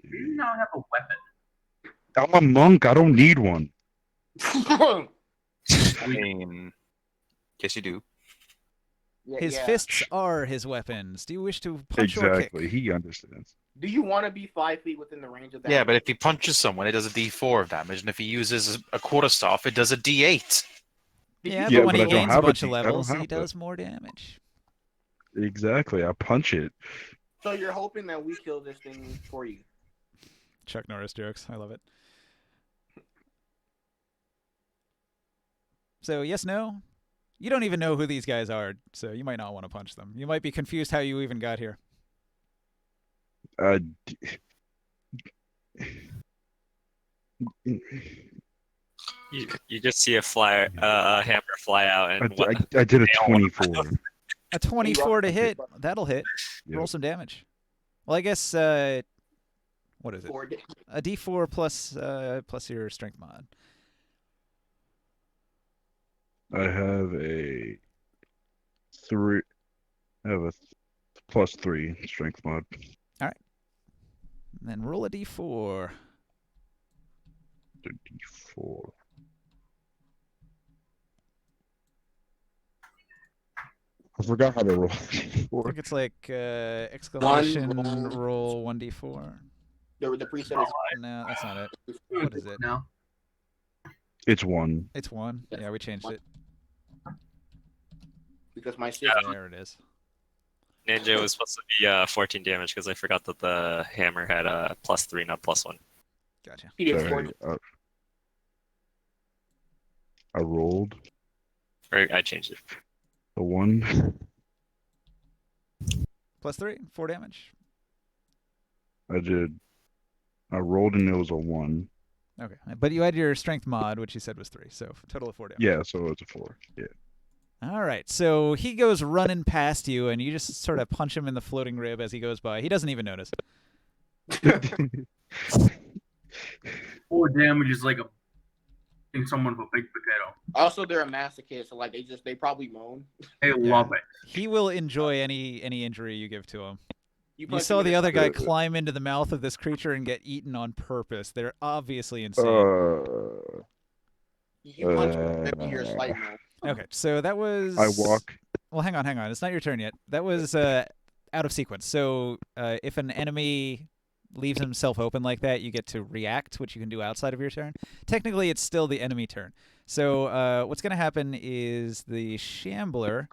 you not have a weapon? I'm a monk. I don't need one. I mean, guess you do. His fists are his weapons. Do you wish to punch or kick? Exactly. He understands. Do you want to be 5 feet within the range of that? Yeah, but if he punches someone, it does a D4 of damage, and if he uses a quarterstaff, it does a D8. Yeah, Yeah, but when but he I don't gains a have a bunch of D- I don't levels, he have does more damage. Exactly. I punch it. So you're hoping that we kill this thing for you? Chuck Norris jokes. I love it. So yes, no. You don't even know who these guys are, so you might not want to punch them. You might be confused how you even got here. You just see a hammer fly out, and I did a 24. A 24 to hit. That'll hit. Yep. Roll some damage. Well, I guess what is it? A D4 plus your strength mod. I have a 3. I have a +3 strength mod. All right. And then roll a D4. The D4. I forgot how to roll. I think it's like exclamation roll 1d4. The preset is No, that's not it. What is it? No. It's 1. It's 1. Yeah, we changed it. because my There it is. Ninja was supposed to be 14 damage because I forgot that the hammer had a +3, not +1. Gotcha. Sorry, I rolled Or I changed it. a 1. +3, 4 damage. I rolled and it was a 1. Okay, but you had your strength mod, which you said was 3, so total of 4 damage. Yeah, so it's a 4. Yeah. All right, so he goes running past you, and you just sort of punch him in the floating rib as he goes by. He doesn't even notice. 4 damage is like in someone with a big potato. Also, they're a masochist, so like they probably moan. They love it. He will enjoy any injury you give to him. You punch saw him in the the other guy stomach. climb into the mouth of this creature and get eaten on purpose. They're obviously insane. You punch him in your slight moan. Okay, so that was... I walk. Well, hang on. It's not your turn yet. That was out of sequence. So if an enemy leaves himself open like that, you get to react, which you can do outside of your turn. Technically, it's still the enemy turn. So what's going to happen is the Shambler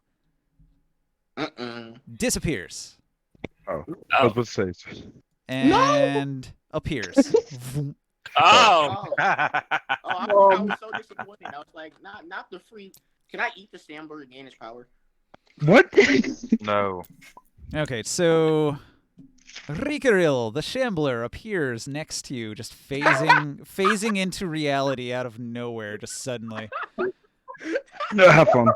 disappears. Oh, I was about to say. And appears. Oh! I was so disappointed. I was like, not the free. Can I eat the Shambler to gain his power? What? No. Okay, so Rikaril, the Shambler, appears next to you, just phasing into reality out of nowhere, just suddenly. No, have fun.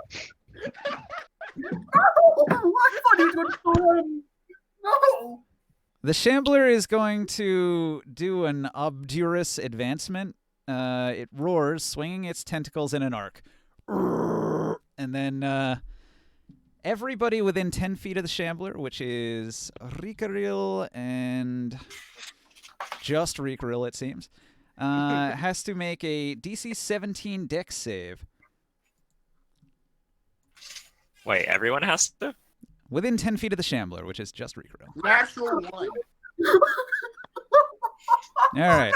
No! The Shambler is going to do an obdurous advancement. It roars, swinging its tentacles in an arc. And then everybody within 10 feet of the Shambler, which is Rikaril and just Rikaril, it seems, has to make a DC 17 Dex save. Wait, everyone has to? Within 10 feet of the Shambler, which is just Rikaril. Natural 1. All right.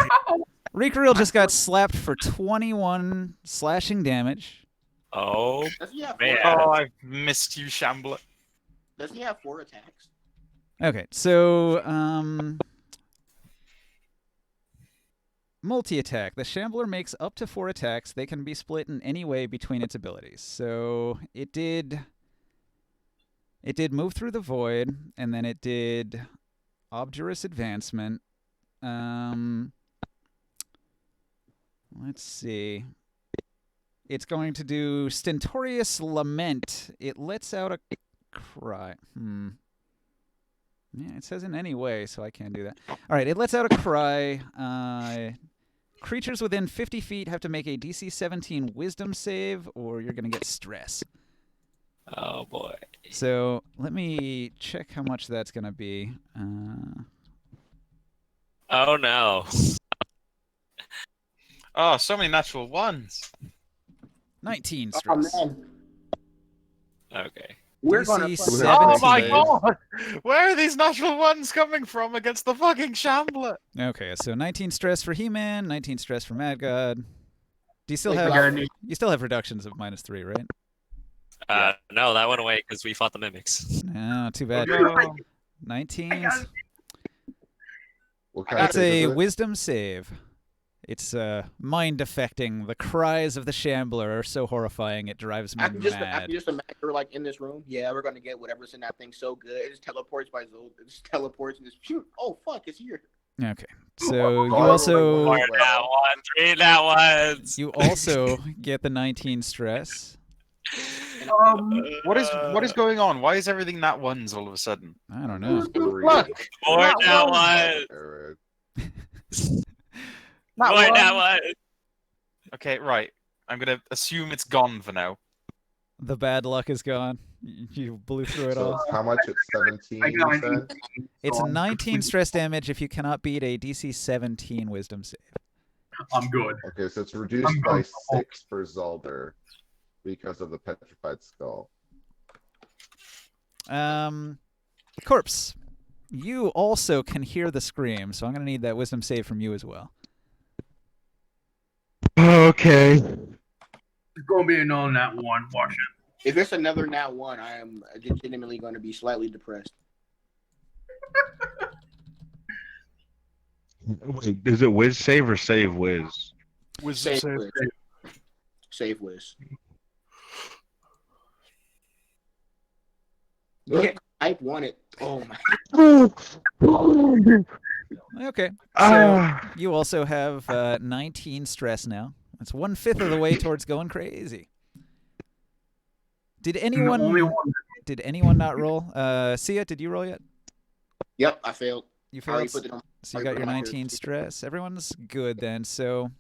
Rikaril just got slapped for 21 slashing damage. Oh, Does he have man. Oh, I've missed you, Shambler. Does he have 4 attacks? Okay, so multi-attack. The Shambler makes up to 4 attacks. They can be split in any way between its abilities. So it did move through the void, and then it did obdurous advancement. Let's see. It's going to do Stentorious Lament. It lets out a cry. Yeah, it says in any way, so I can't do that. All right, it lets out a cry. Creatures within 50 feet have to make a DC 17 Wisdom save, or you're going to get stress. Oh, boy. So let me check how much that's going to be. Oh, no. Oh, so many natural ones. 19 Oh, stress. man. Okay. We're gonna DC fucking- 17. Oh my god! Where are these natural ones coming from against the fucking Shambler? Okay, so 19 stress for He-Man, 19 stress for Mad God. Do you still Wait, have we gotta need- you still have reductions of -3, right? No, that went away because we fought the mimics. No, too bad. No. 19s. What kind of It's save a is it? wisdom save. It's mind affecting. The cries of the Shambler are so horrifying it drives me I can just mad. imagine we're like in this room. Yeah, we're gonna get whatever's in that thing so good. It just teleports by Zold. It just teleports and just shoot. Oh fuck, it's here. Okay. So you Oh, also like, Four nat ones, 3 nat ones. you also get the 19 stress. What is going on? Why is everything nat ones all of a sudden? I don't know. Three. Look, 4 nat ones. Alright. 4 nat ones. Okay, right. I'm gonna assume it's gone for now. The bad luck is gone. You blew through it So all. it's how much? It's 17, I you got said? 19. It's so I'm 19 stress damage if you cannot beat a DC 17 wisdom save. I'm good. Okay, so it's reduced I'm by going 6 for Zolder because of the petrified skull. Corpse, you also can hear the scream, so I'm going to need that wisdom save from you as well. Okay. It's gonna be another nat 1. Watch it. If it's another nat 1, I am legitimately going to be slightly depressed. Wait, is it whiz save or save whiz? Save Wiz. Save Wiz. Yeah, I want it. Oh my. Okay. So Ah. you also have 19 stress now. That's 1/5 of the way towards going crazy. Did I'm the only anyone one. not roll? Sia, did you roll yet? Yep, I failed. You I already failed. put it on. So you already got your put it on my 19 stress. Everyone's good then. So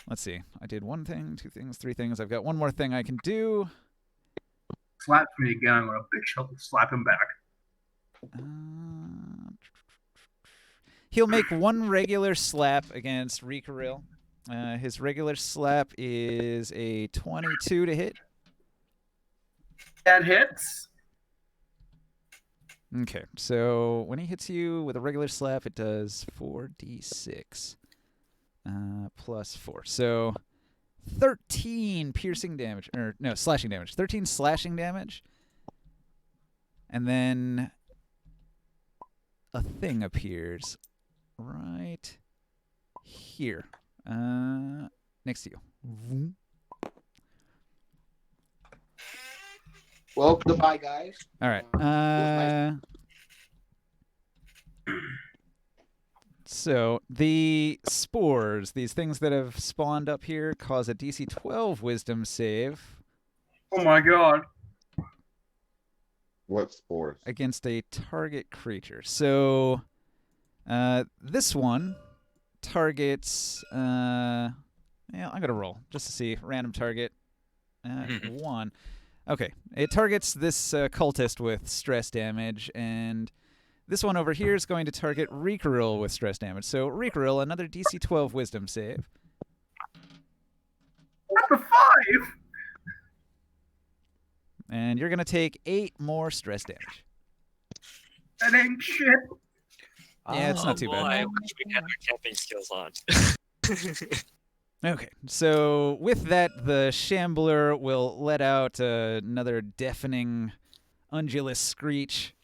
let's see. I did 1 thing, 2 things, 3 things. I've got 1 more thing I can do. Slaps me again. I'm gonna bitch slap him back. He'll make 1 regular slap against Rikaril. His regular slap is a 22 to hit. That hits. Okay, so when he hits you with a regular slap, it does 4d6 plus 4. So 13 piercing damage, or no, slashing damage. 13 slashing damage. And then a thing appears right here, next to you. Vroom. Well, goodbye, guys. All right. Nice. So the spores, these things that have spawned up here, cause a DC 12 Wisdom save Oh my god. What spores? against a target creature. So this one targets. Yeah, I'm gonna roll just to see. Random target. 1. Okay, it targets this cultist with stress damage, and this one over here is going to target Rikaril with stress damage. So Rikaril, another DC 12 Wisdom save. What the 5? And you're going to take 8 more stress damage. That ain't shit. Yeah, it's not too boy, bad. I wish we had our camping skills on. Okay, so with that, the Shambler will let out another deafening, undulous screech,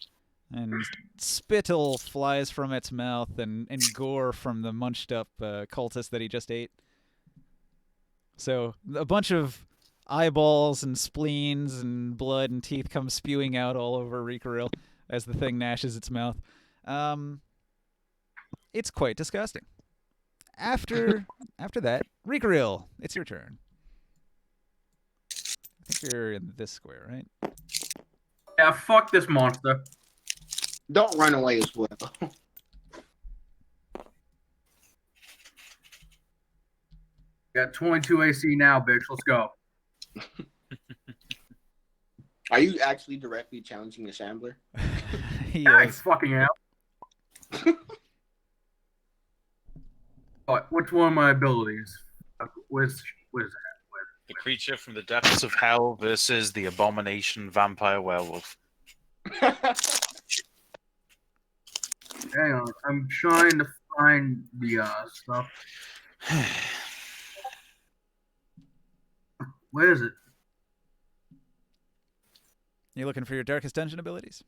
and spittle flies from its mouth, and gore from the munched-up cultist that he just ate. So a bunch of eyeballs and spleens and blood and teeth come spewing out all over Rikaril as the thing gnashes its mouth. It's quite disgusting. After that, Rikaril, it's your turn. I think you're in this square, right? Yeah, fuck this monster. Don't run away as well. Got 22 AC now, bitch. Let's go. Are you actually directly challenging the Shambler? Yeah, he's fucking out. Which one of my abilities? Where's that? The creature from the depths of hell versus the abomination vampire werewolf. Hang on, I'm trying to find the stuff. Where is it? You looking for your Darkest Dungeon abilities?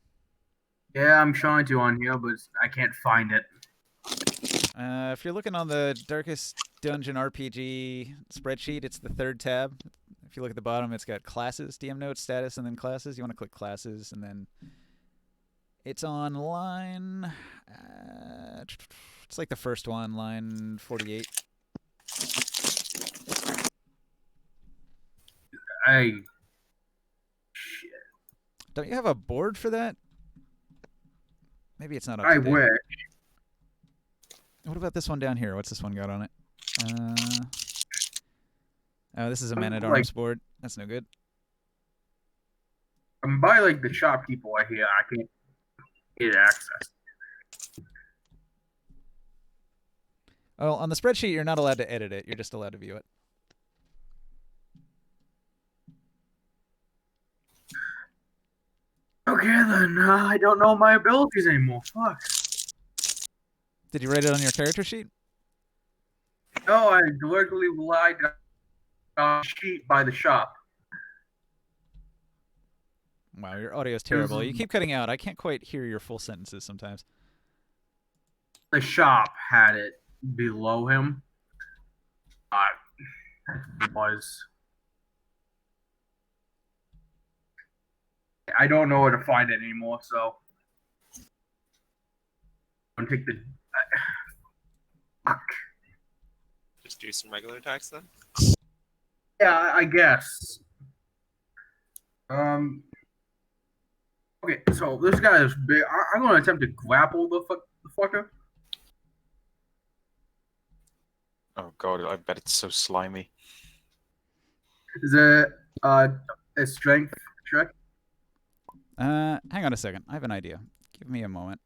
Yeah, I'm trying to on here, but I can't find it. If you're looking on the Darkest Dungeon RPG spreadsheet, it's the 3rd tab. If you look at the bottom, it's got classes, DM notes, status, and then classes. You want to click classes, and then it's on line. It's like the first one, line 48. Shit. Don't you have a board for that? Maybe it's not up I to date. wish. What about this one down here? What's this one got on it? Oh, this is a Man-at-Arms board. That's no good. I'm by like the shopkeeper right here. I can't get access. Oh, on the spreadsheet, you're not allowed to edit it. You're just allowed to view it. Okay, then. I don't know my abilities anymore. Fuck. Did you write it on your character sheet? No, I deliberately relied on a sheet by the shop. Wow, your audio is terrible. You keep cutting out. I can't quite hear your full sentences sometimes. The shop had it below him. Was. I don't know where to find it anymore, so I'm gonna take the. Fuck. Just do some regular attacks then. Yeah, I guess. Okay, so this guy is big. I'm gonna attempt to grapple the fucker. Oh god, I bet it's so slimy. Is it a strength check? Hang on a second. I have an idea. Give me a moment.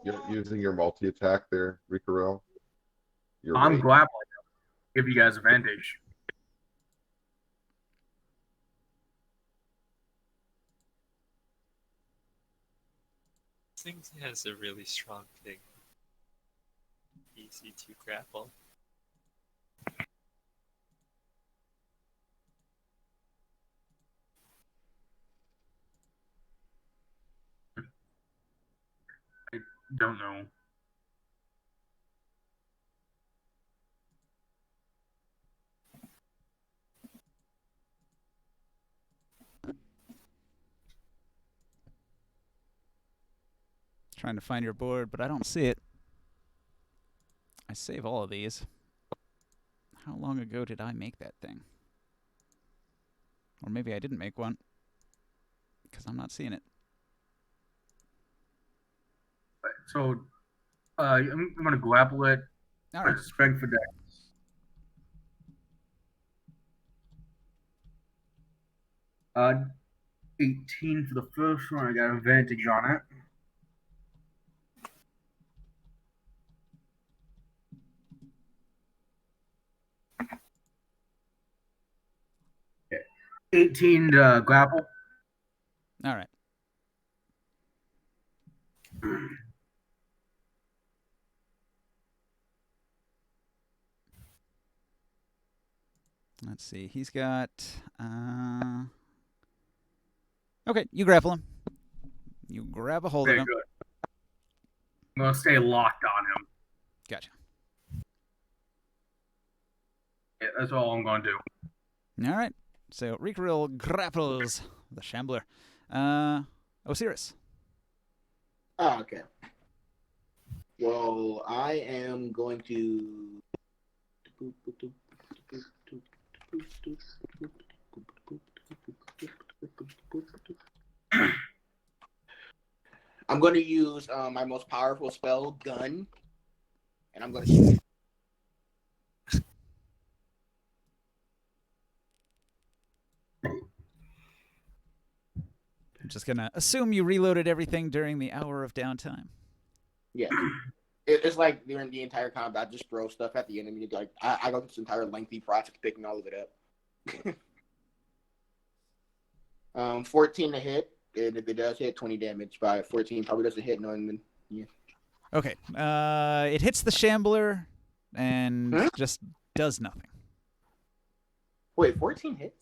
You're using your multi-attack there, Ricarel? I'm grappling him. Give you guys advantage. This thing has a really strong thing. Easy to grapple. I don't know. Trying to find your board, but I don't see it. I save all of these. How long ago did I make that thing? Or maybe I didn't make one, because I'm not seeing it. So, I'm gonna grapple it. All right. Strength for dex. 18 for the first one. I got advantage on it. Okay. 18 to grapple. All right. Let's see. He's got. Okay, you grapple him. You grab a hold of Very him. good. I'm gonna stay locked on him. Gotcha. Yeah, that's all I'm gonna do. All right. So Ricaril grapples the Shambler. Osiris. Oh, okay. Well, I am going to. I'm going to use my most powerful spell, Gun, and I'm going to shoot. I'm just going to assume you reloaded everything during the hour of downtime. Yeah. It's like during the entire combat, I just throw stuff at the enemy. Like I go through this entire lengthy process of picking all of it up. 14 to hit. And if it does hit, 20 damage. By 14 probably doesn't hit, knowing then. Yeah. Okay. It hits the shambler and just does nothing. Wait, 14 hits?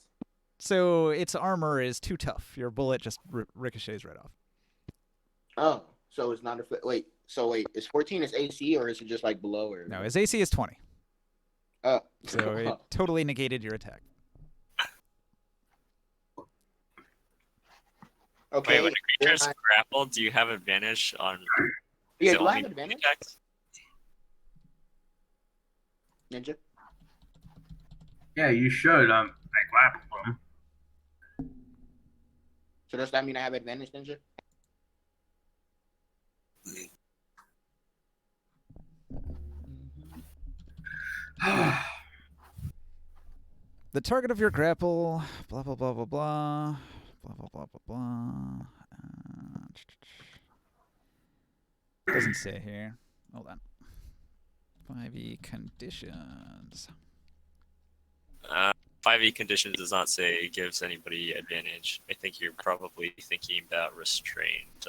So its armor is too tough. Your bullet just ricochets right off. Oh, so it's not a wait. So wait, is 14 his AC or is it just like below? Or No, his AC is 20. Oh, So it totally negated your attack. okay. Wait, when a creature's grappled, do you have advantage on? Yeah, is it do I only have advantage? attacks? Ninja. Yeah, you should. I grappled him. So does that mean I have advantage, Ninja? The target of your grapple, blah, blah, blah, blah, blah, blah, blah, blah, blah, blah. Doesn't say here. Hold on. 5e conditions. 5e conditions does not say it gives anybody advantage. I think you're probably thinking about restrained.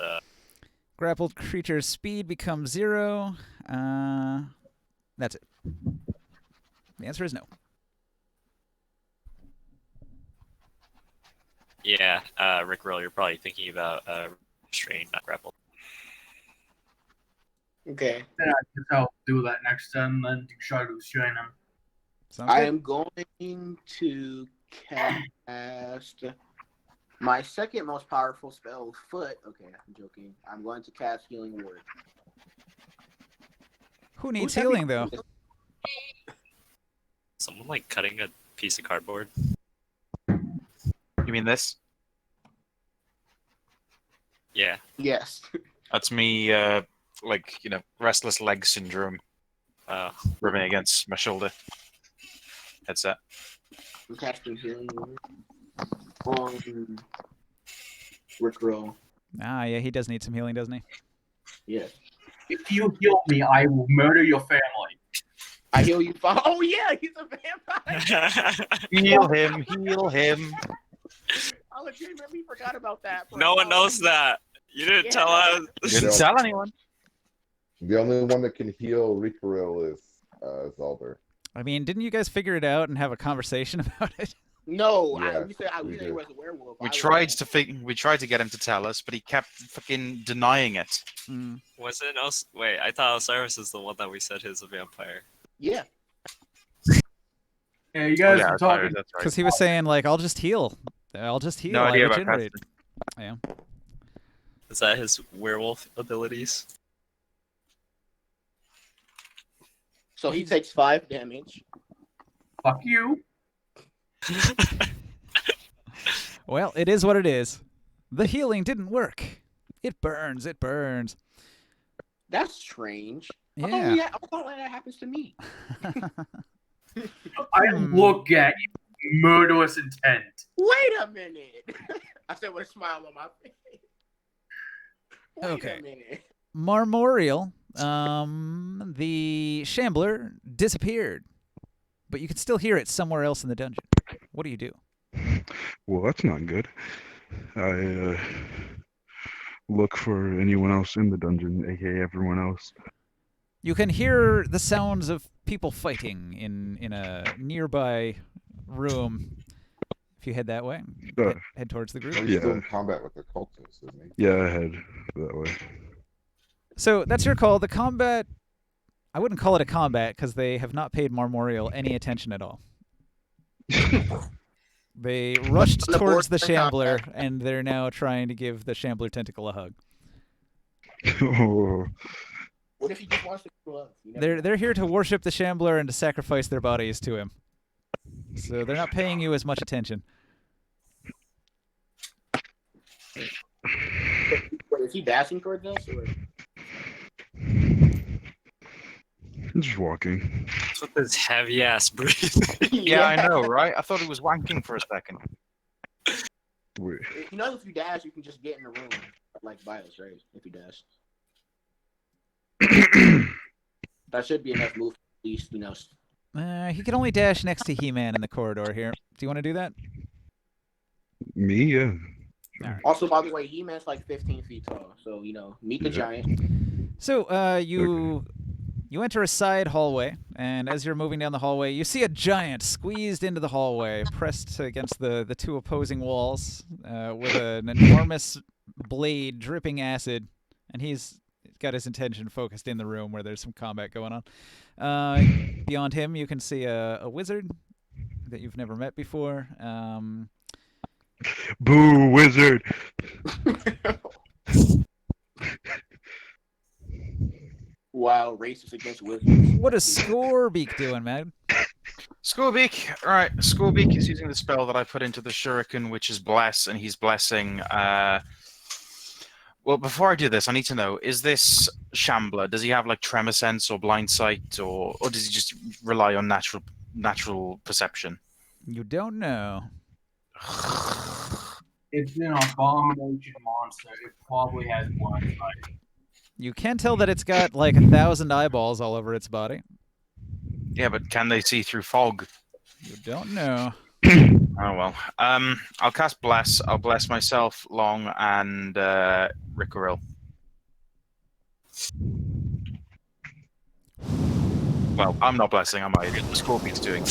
Grappled creature's speed becomes 0. That's it. The answer is no. Yeah, Rick Roll, you're probably thinking about restrained, not grappled. Okay. Then I guess I'll do that next time, then to try to restrain him. Sounds I good. am going to cast my second most powerful spell, Foot. Okay, I'm joking. I'm going to cast Healing Word. Who needs Who's having- healing, though? Someone like cutting a piece of cardboard. You mean this? Yeah. Yes. That's me, restless leg syndrome rubbing against my shoulder. Headset. I'm casting Healing Word on Rickroll. Ah, yeah, he does need some healing, doesn't he? Yes. If you heal me, I will murder your family. I heal you. Oh yeah, he's a vampire. Heal him, heal him. I legitimately forgot about that. bro. No one knows that. You didn't tell us. You didn't tell anyone. The only one that can heal Rikoril is Zalber. I mean, didn't you guys figure it out and have a conversation about it? No, Yeah, we said we he did. was a werewolf. We tried to get him to tell us, but he kept fucking denying it. Mm. Was it Wait, I thought Osiris is the one that we said is a vampire. Yeah. Yeah, you guys yeah, are that's talking. right, that's right. Because he was saying, like, I'll just heal. I'll just heal. No I idea about regenerate. casting. Yeah. Is that his werewolf abilities? So he takes 5 damage. Fuck you. Well, it is what it is. The healing didn't work. It burns. It burns. That's strange. Yeah. I thought that happens to me. I look at you, murderous intent. Wait a minute. I said with a smile on my face. Wait Okay. a minute. Marmorial, the shambler disappeared, but you can still hear it somewhere else in the dungeon. What do you do? Well, that's not good. I look for anyone else in the dungeon, aka everyone else. You can hear the sounds of people fighting in a nearby room. If you head that way, head towards the group. He's still Yeah. in combat with the cultists, isn't he? Yeah, I head that way. So that's your call. The combat, I wouldn't call it a combat because they have not paid Marmorial any attention at all. They rushed On the board towards the for shambler, combat. and they're now trying to give the shambler tentacle a hug. Oh, What if he just wants to grow up? You never know. They're here to worship the shambler and to sacrifice their bodies to him. So they're not paying you as much attention. Wait, is he dashing towards us? Or? just walking. What's with this heavy ass breathing? Yeah, I know, right? I thought he was wanking for a second. Wait. You know, if you dash, you can just get in the room, like by us, right? If you dash, that should be enough move. At least, you know. He can only dash next to He-Man in the corridor here. Do you want to do that? Me? Yeah. Alright. Also, by the way, He-Man's like 15 feet tall, so meet the Yeah. giant. So you enter a side hallway, and as you're moving down the hallway, you see a giant squeezed into the hallway, pressed against the two opposing walls, with an enormous blade dripping acid, and he's got his attention focused in the room where there's some combat going on. Beyond him, you can see a wizard that you've never met before. Boo, wizard! Wow, racist against wizards. What is Scorebeak doing, man? Scorebeak, alright, Scorebeak is using the spell that I put into the shuriken, which is Bless, and he's blessing, well, before I do this, I need to know, is this Shambler, does he have, like, tremor sense or blind sight, or does he just rely on natural perception? You don't know. It's an abomination monster. It probably has blind sight. You can tell that it's got like 1,000 eyeballs all over its body. Yeah, but can they see through fog? You don't know. Oh, well. I'll cast Bless. I'll bless myself, Long, and Rickaril. Well, I'm not blessing, am I? The Scorpion's doing.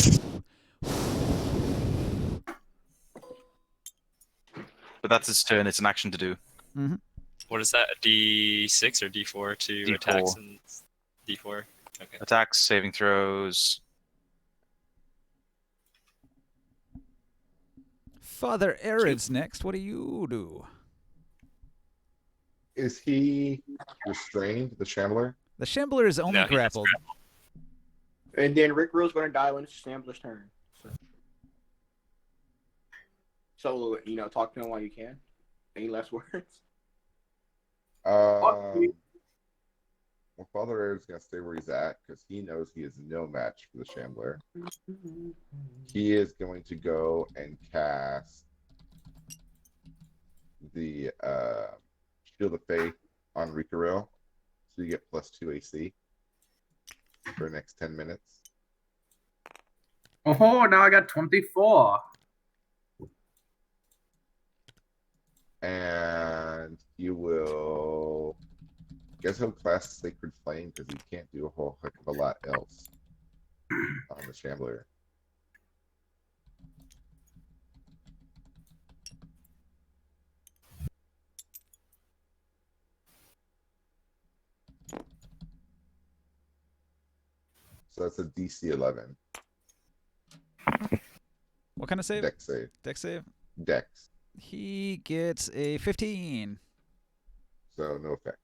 But that's its turn. It's an action to do. Mm-hmm. What is that? A D6 or D4 to D4. attacks and D4? Okay. Attacks, saving throws. Father Arid's next. What do you do? Is he restrained, the Shambler? The Shambler is only No, he grappled. And then Rick Rule's going to die when it's Shambler's turn. So, talk to him while you can. Any last words? Well, Father Aird's gonna stay where he's at because he knows he is no match for the Shambler. He is going to go and cast the Shield of Faith on Rickaril, so you get +2 AC for the next 10 minutes. Oh, now I got 24. And you will, I guess he'll class Sacred Flame because he can't do a whole heck of a lot else on the Shambler. So that's a DC 11. What kind of save? Dex save. Dex save? Dex. He gets a 15. So no effect.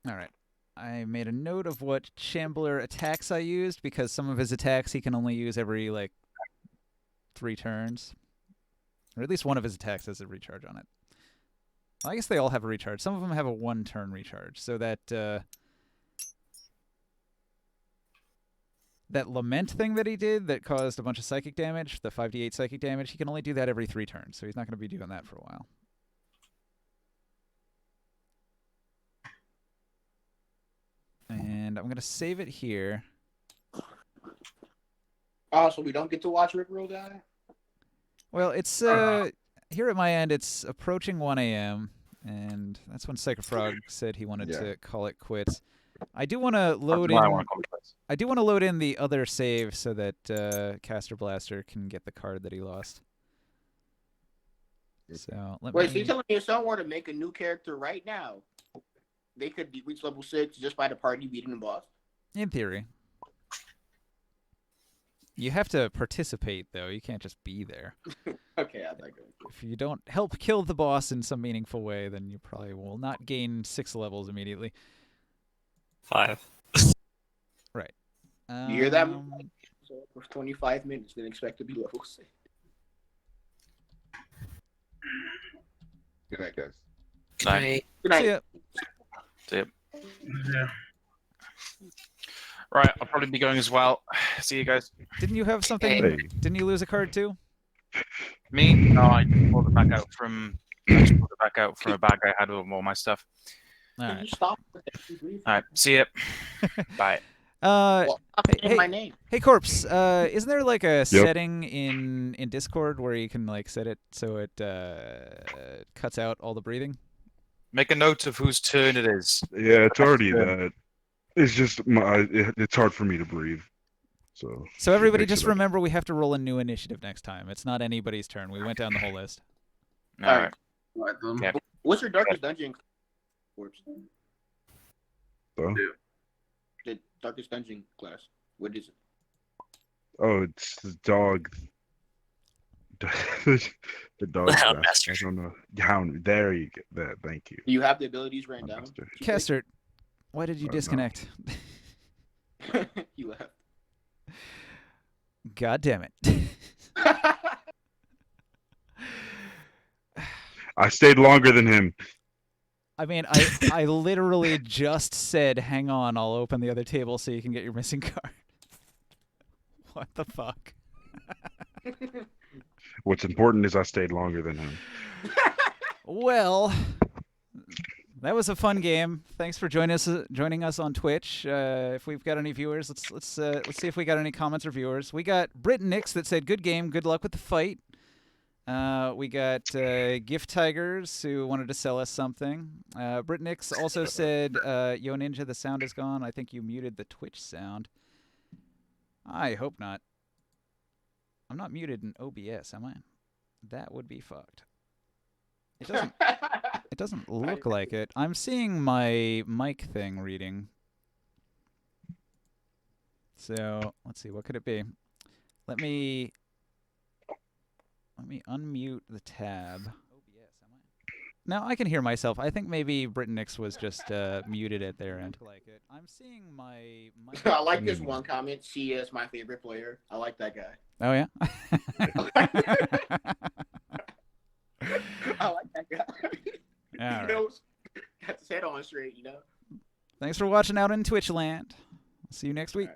All right. I made a note of what Shambler attacks I used because some of his attacks he can only use every, 3 turns. Or at least one of his attacks has a recharge on it. Well, I guess they all have a recharge. Some of them have a 1-turn recharge. So that that Lament thing that he did that caused a bunch of psychic damage, the 5d8 psychic damage, he can only do that every 3 turns. So he's not going to be doing that for a while. And I'm going to save it here. Oh, so we don't get to watch Rick Rule die? Well, it's here at my end. It's approaching 1 a.m. and that's when Psychofrog said he wanted to call it quits. I do want to load in. I do want to load in the other save so that Caster Blaster can get the card that he lost. So let Wait, me. so you're telling me if someone were to make a new character right now, they could reach level 6 just by the party beating the boss? In theory. You have to participate, though. You can't just be there. Okay, I like it. If you don't help kill the boss in some meaningful way, then you probably will not gain 6 levels immediately. 5. Right. You hear that? So for 25 minutes, then expect to be level 6. Good night, guys. Good night. Good night. See ya. See ya. Yeah. Right, I'll probably be going as well. See you guys. Didn't you have something? Hey. Didn't you lose a card too? Me? No, I just pulled it back out from. I just pulled it back out from a bag I had with all my stuff. All Can you right. stop? All right, see ya. Bye. Well, I'm saying hey, my name. hey, Corpse. Isn't there like a setting in Discord where you can like set it so it cuts out all the breathing? Make a note of whose turn it is. Yeah, it's already turn. that. It's just it's hard for me to breathe. So everybody fix just it up. remember we have to roll a new initiative next time. It's not anybody's turn. We went down the whole list. All right. Okay. What's your darkest dungeon? Corpse. So, The darkest dungeon class. What is it? oh, it's the dog. The dog. Hound class. master. I don't know. Hound. There you go. That. Thank you. Do you have the abilities written Hound down? master. Kester, why did you No. disconnect? You left. God damn it. I stayed longer than him. I mean, I literally just said, hang on, I'll open the other table so you can get your missing card. What the fuck? What's important is I stayed longer than him. Well, that was a fun game. Thanks for joining us on Twitch. If we've got any viewers, let's see if we got any comments or viewers. We got Brit Nix that said, "Good game, good luck with the fight." We got Gift Tigers who wanted to sell us something. Brit Nix also said, "Yo Ninja, the sound is gone. I think you muted the Twitch sound." I hope not. I'm not muted in OBS, am I? That would be fucked. It doesn't look like it. I'm seeing my mic thing reading. So let's see, what could it be? Let me unmute the tab. Now I can hear myself. I think maybe Britanix was just muted at their end. I'm seeing my I like this one comment. She is my favorite player. I like that guy. Oh yeah. I like that guy. All right. He knows. Got his head on straight, you know. Thanks for watching out in Twitch land. See you next week.